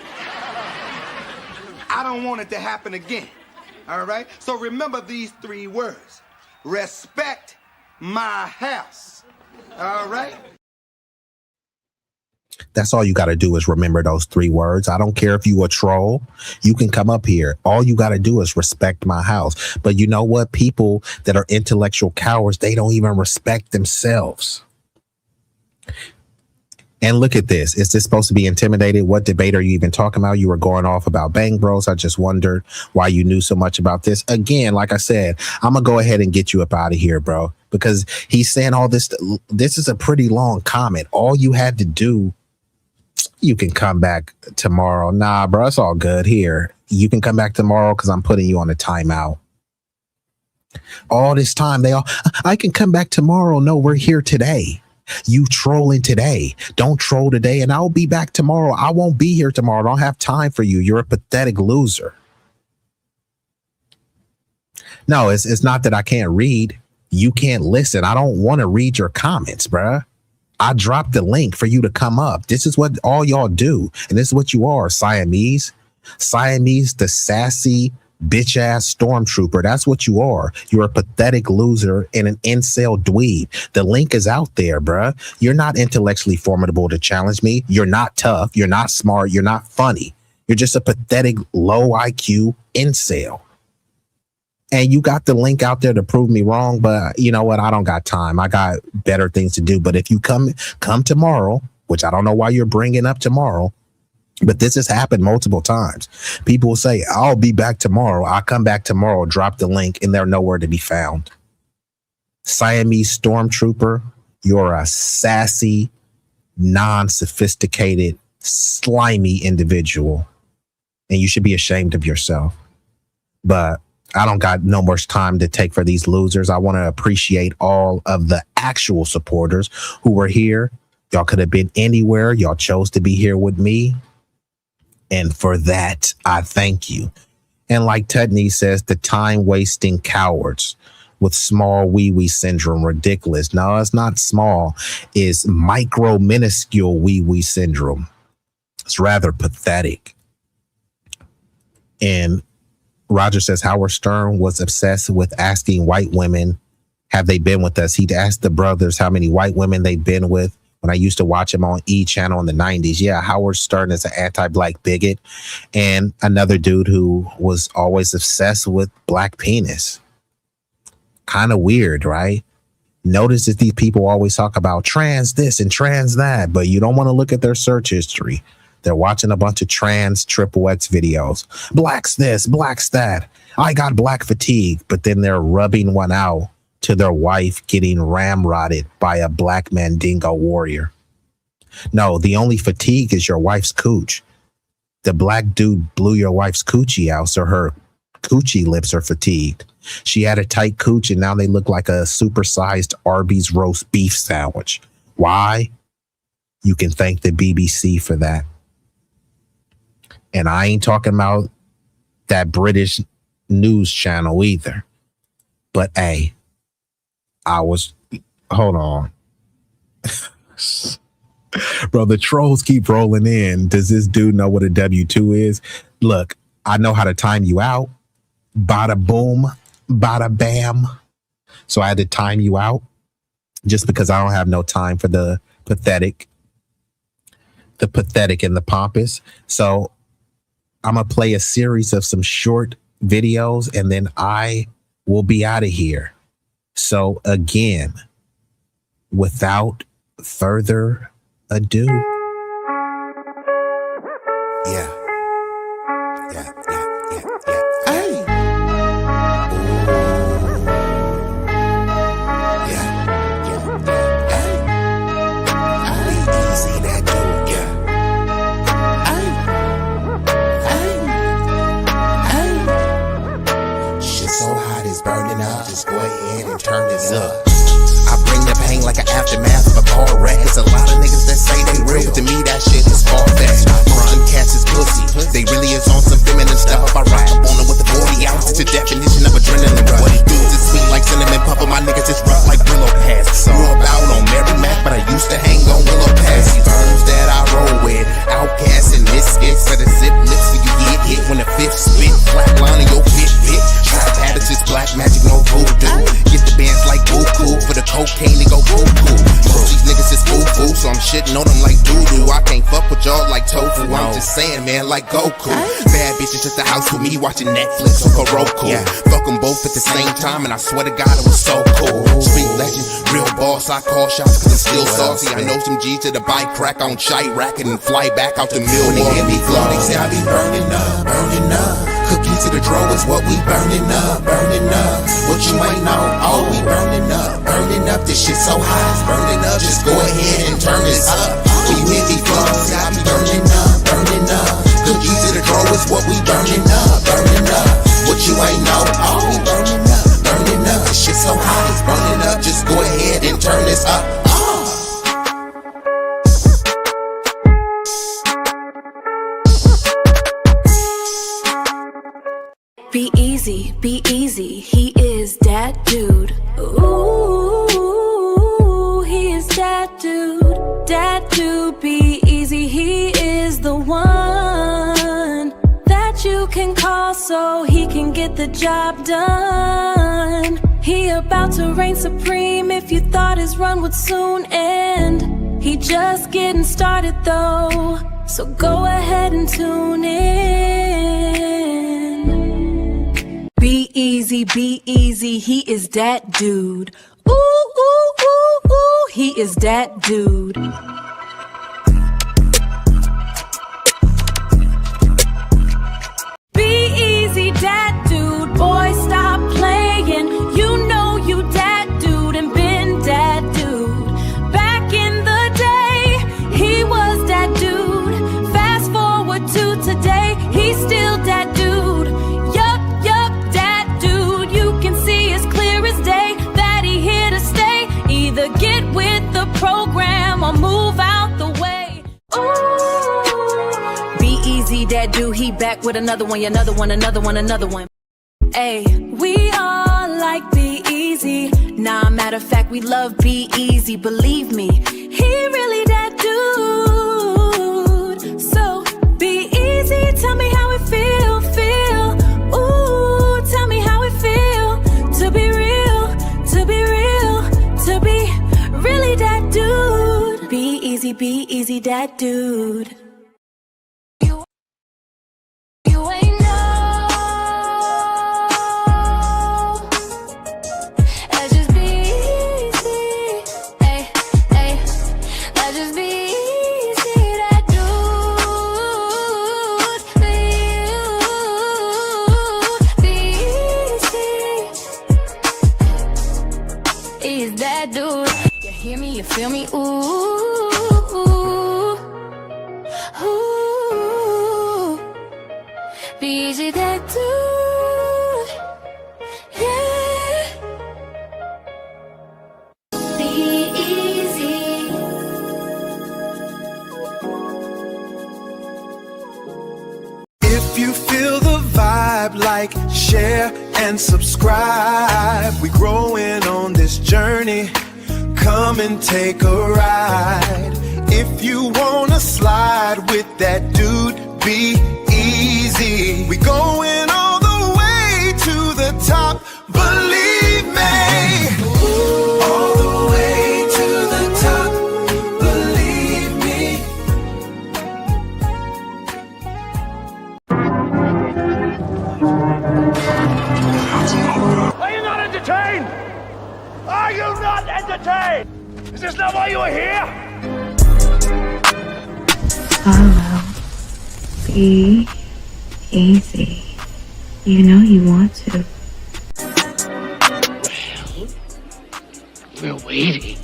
I don't want it to happen again. All right? So remember these 3 words. Respect my house. All right? That's all you got to do is remember those 3 words. I don't care if you a troll. You can come up here. All you got to do is respect my house. But you know what? People that are intellectual cowards, they don't even respect themselves. And look at this. Is this supposed to be intimidated? What debate are you even talking about? You were going off about Bang Bros. I just wondered why you knew so much about this. Again, like I said, I'm going to go ahead and get you up out of here, bro, because he's saying all this. This is a pretty long comment. All you had to do, you can come back tomorrow. Nah, bro, it's all good here. You can come back tomorrow because I'm putting you on a timeout. All this time, I can come back tomorrow. No, we're here today. You trolling today. Don't troll today, and I'll be back tomorrow. I won't be here tomorrow. I don't have time for you. You're a pathetic loser. No, it's not that I can't read. You can't listen. I don't want to read your comments, bruh. I dropped the link for you to come up. This is what all y'all do, and this is what you are, Siamese. Siamese, the sassy, bitch-ass stormtrooper. That's what you are. You're a pathetic loser and an incel dweeb. The link is out there, bruh. You're not intellectually formidable to challenge me. You're not tough. You're not smart. You're not funny. You're just a pathetic, low IQ incel. And you got the link out there to prove me wrong, but you know what? I don't got time. I got better things to do. But if you come tomorrow, which I don't know why you're bringing up tomorrow, but this has happened multiple times. People will say, I'll be back tomorrow. I'll come back tomorrow, drop the link, and they're nowhere to be found. Siamese stormtrooper, you're a sassy, non-sophisticated, slimy individual, and you should be ashamed of yourself. But I don't got no much time to take for these losers. I want to appreciate all of the actual supporters who were here. Y'all could have been anywhere. Y'all chose to be here with me. And for that, I thank you. And like Tudney says, the time-wasting cowards with small wee-wee syndrome, ridiculous. No, it's not small. It's minuscule wee-wee syndrome. It's rather pathetic. And Roger says Howard Stern was obsessed with asking white women, have they been with us? He'd ask the brothers how many white women they'd been with. When I used to watch him on E! Channel in the 90s. Yeah, Howard Stern is an anti-black bigot. And another dude who was always obsessed with black penis. Kind of weird, right? Notice that these people always talk about trans this and trans that, but you don't want to look at their search history. They're watching a bunch of trans XXX videos. Black's this, black's that. I got black fatigue, but then they're rubbing one out to their wife getting ramrodded by a black Mandingo warrior. No, the only fatigue is your wife's cooch. The black dude blew your wife's coochie out, so her coochie lips are fatigued. She had a tight cooch, and now they look like a supersized Arby's roast beef sandwich. Why? You can thank the BBC for that. And I ain't talking about that British news channel either. But hey, hold on. Bro, the trolls keep rolling in. Does this dude know what a W2 is? Look, I know how to time you out. Bada boom, bada bam. So I had to time you out just because I don't have no time for the pathetic and the pompous. So I'm going to play a series of some short videos and then I will be out of here. So again, without further ado. Yeah. Hey. B-Eazy Dat Dude, shit so hot it's burning up. Just go ahead and turn this up. I bring the pain like an aftermath of a car wreck. There's a lot of niggas that say they real. To me, that shit is far-fetched. Them cats is pussy. They really is on some feminine stuff. If I ride up on them with the 40 ounces, it's a definition of adrenaline rush. What he do is sweet like cinnamon puffer. My niggas is rough like Willow Pass. Grew up out on Mary Mac, but I used to hang on Willow Pass. These birds that I roll with, outcasts and misfits. Better zip lips so you get hit when the fifth spit. Flat line in your pit. Trap habits is black magic, no voodoo. Get the bands like Goku for the cocaine and go poo-poo. Most these niggas is foo-foo, so I'm shitting on them like doo-doo. I can't fuck with y'all like tofu, I'm just saying, man, like Goku. Bad bitches at the house with me watching Netflix or Roku. Fuck them both at the same time, and I swear to God it was so cool. Street legend, real boss, I call shots cause I'm still saucy. I know some G's to the bike crack on Chirac and then fly back out to Milwaukee. When they hear me flow, they say I be burning up, burning up. Cookies to the draw is what we burning up, burning up. What you ain't know, oh, we burning up, burning up. This shit so hot, it's burning up. Just go ahead and turn this up. When you hear me flow, say I be burning up, burning up. Cookies to the draw is what we burning up, burning up. What you ain't know, oh, we burning up, burning up. This shit so hot, it's burning up. Just go ahead and turn this up. Be easy, he is that dude. Ooh, he is that dude, be easy, he is the one that you can call so he can get the job done. He about to reign supreme if you thought his run would soon end. He just getting started though, so go ahead and tune in. Be easy, he is that dude. Ooh, ooh, ooh, ooh, he is that dude. B-Eazy Dat Dude, boy, stop playing. You know you dat dude and been dat dude. Back in the day, he was that dude. Fast forward to today, he's still that dude. Yup, dat dude. Dat Dude, he back with another one, another one, another one, another one. Ay, we all like B-Eazy. Nah, matter of fact, we love B-Eazy, believe me. He really that dude. So, B-Eazy, tell me how it feel. Ooh, tell me how it feel to be real, to be really that dude. B-Eazy Dat Dude. You ain't know. Let's just be easy. Ay, let's just be easy. That dude. Be easy. Is that dude? You hear me? You feel me? Ooh. B-Eazy Dat Dude, yeah. B-Eazy. If you feel the vibe, like, share, and subscribe. We growing on this journey. Come and take a ride. If you wanna slide with that dude, be easy. We going all the way to the top, believe me. All the way to the top, believe me. Are you not entertained? Are you not entertained? Is this not why you are here? Follow. Be easy. You know you want to. We're waiting.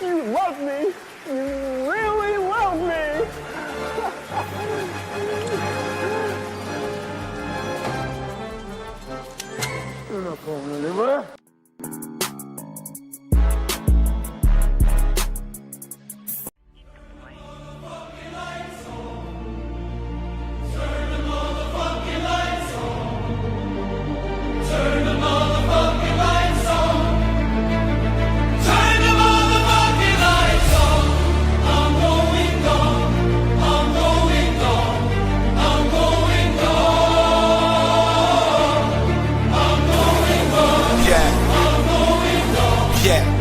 You love me. You really love me. You're not going anywhere. Yeah.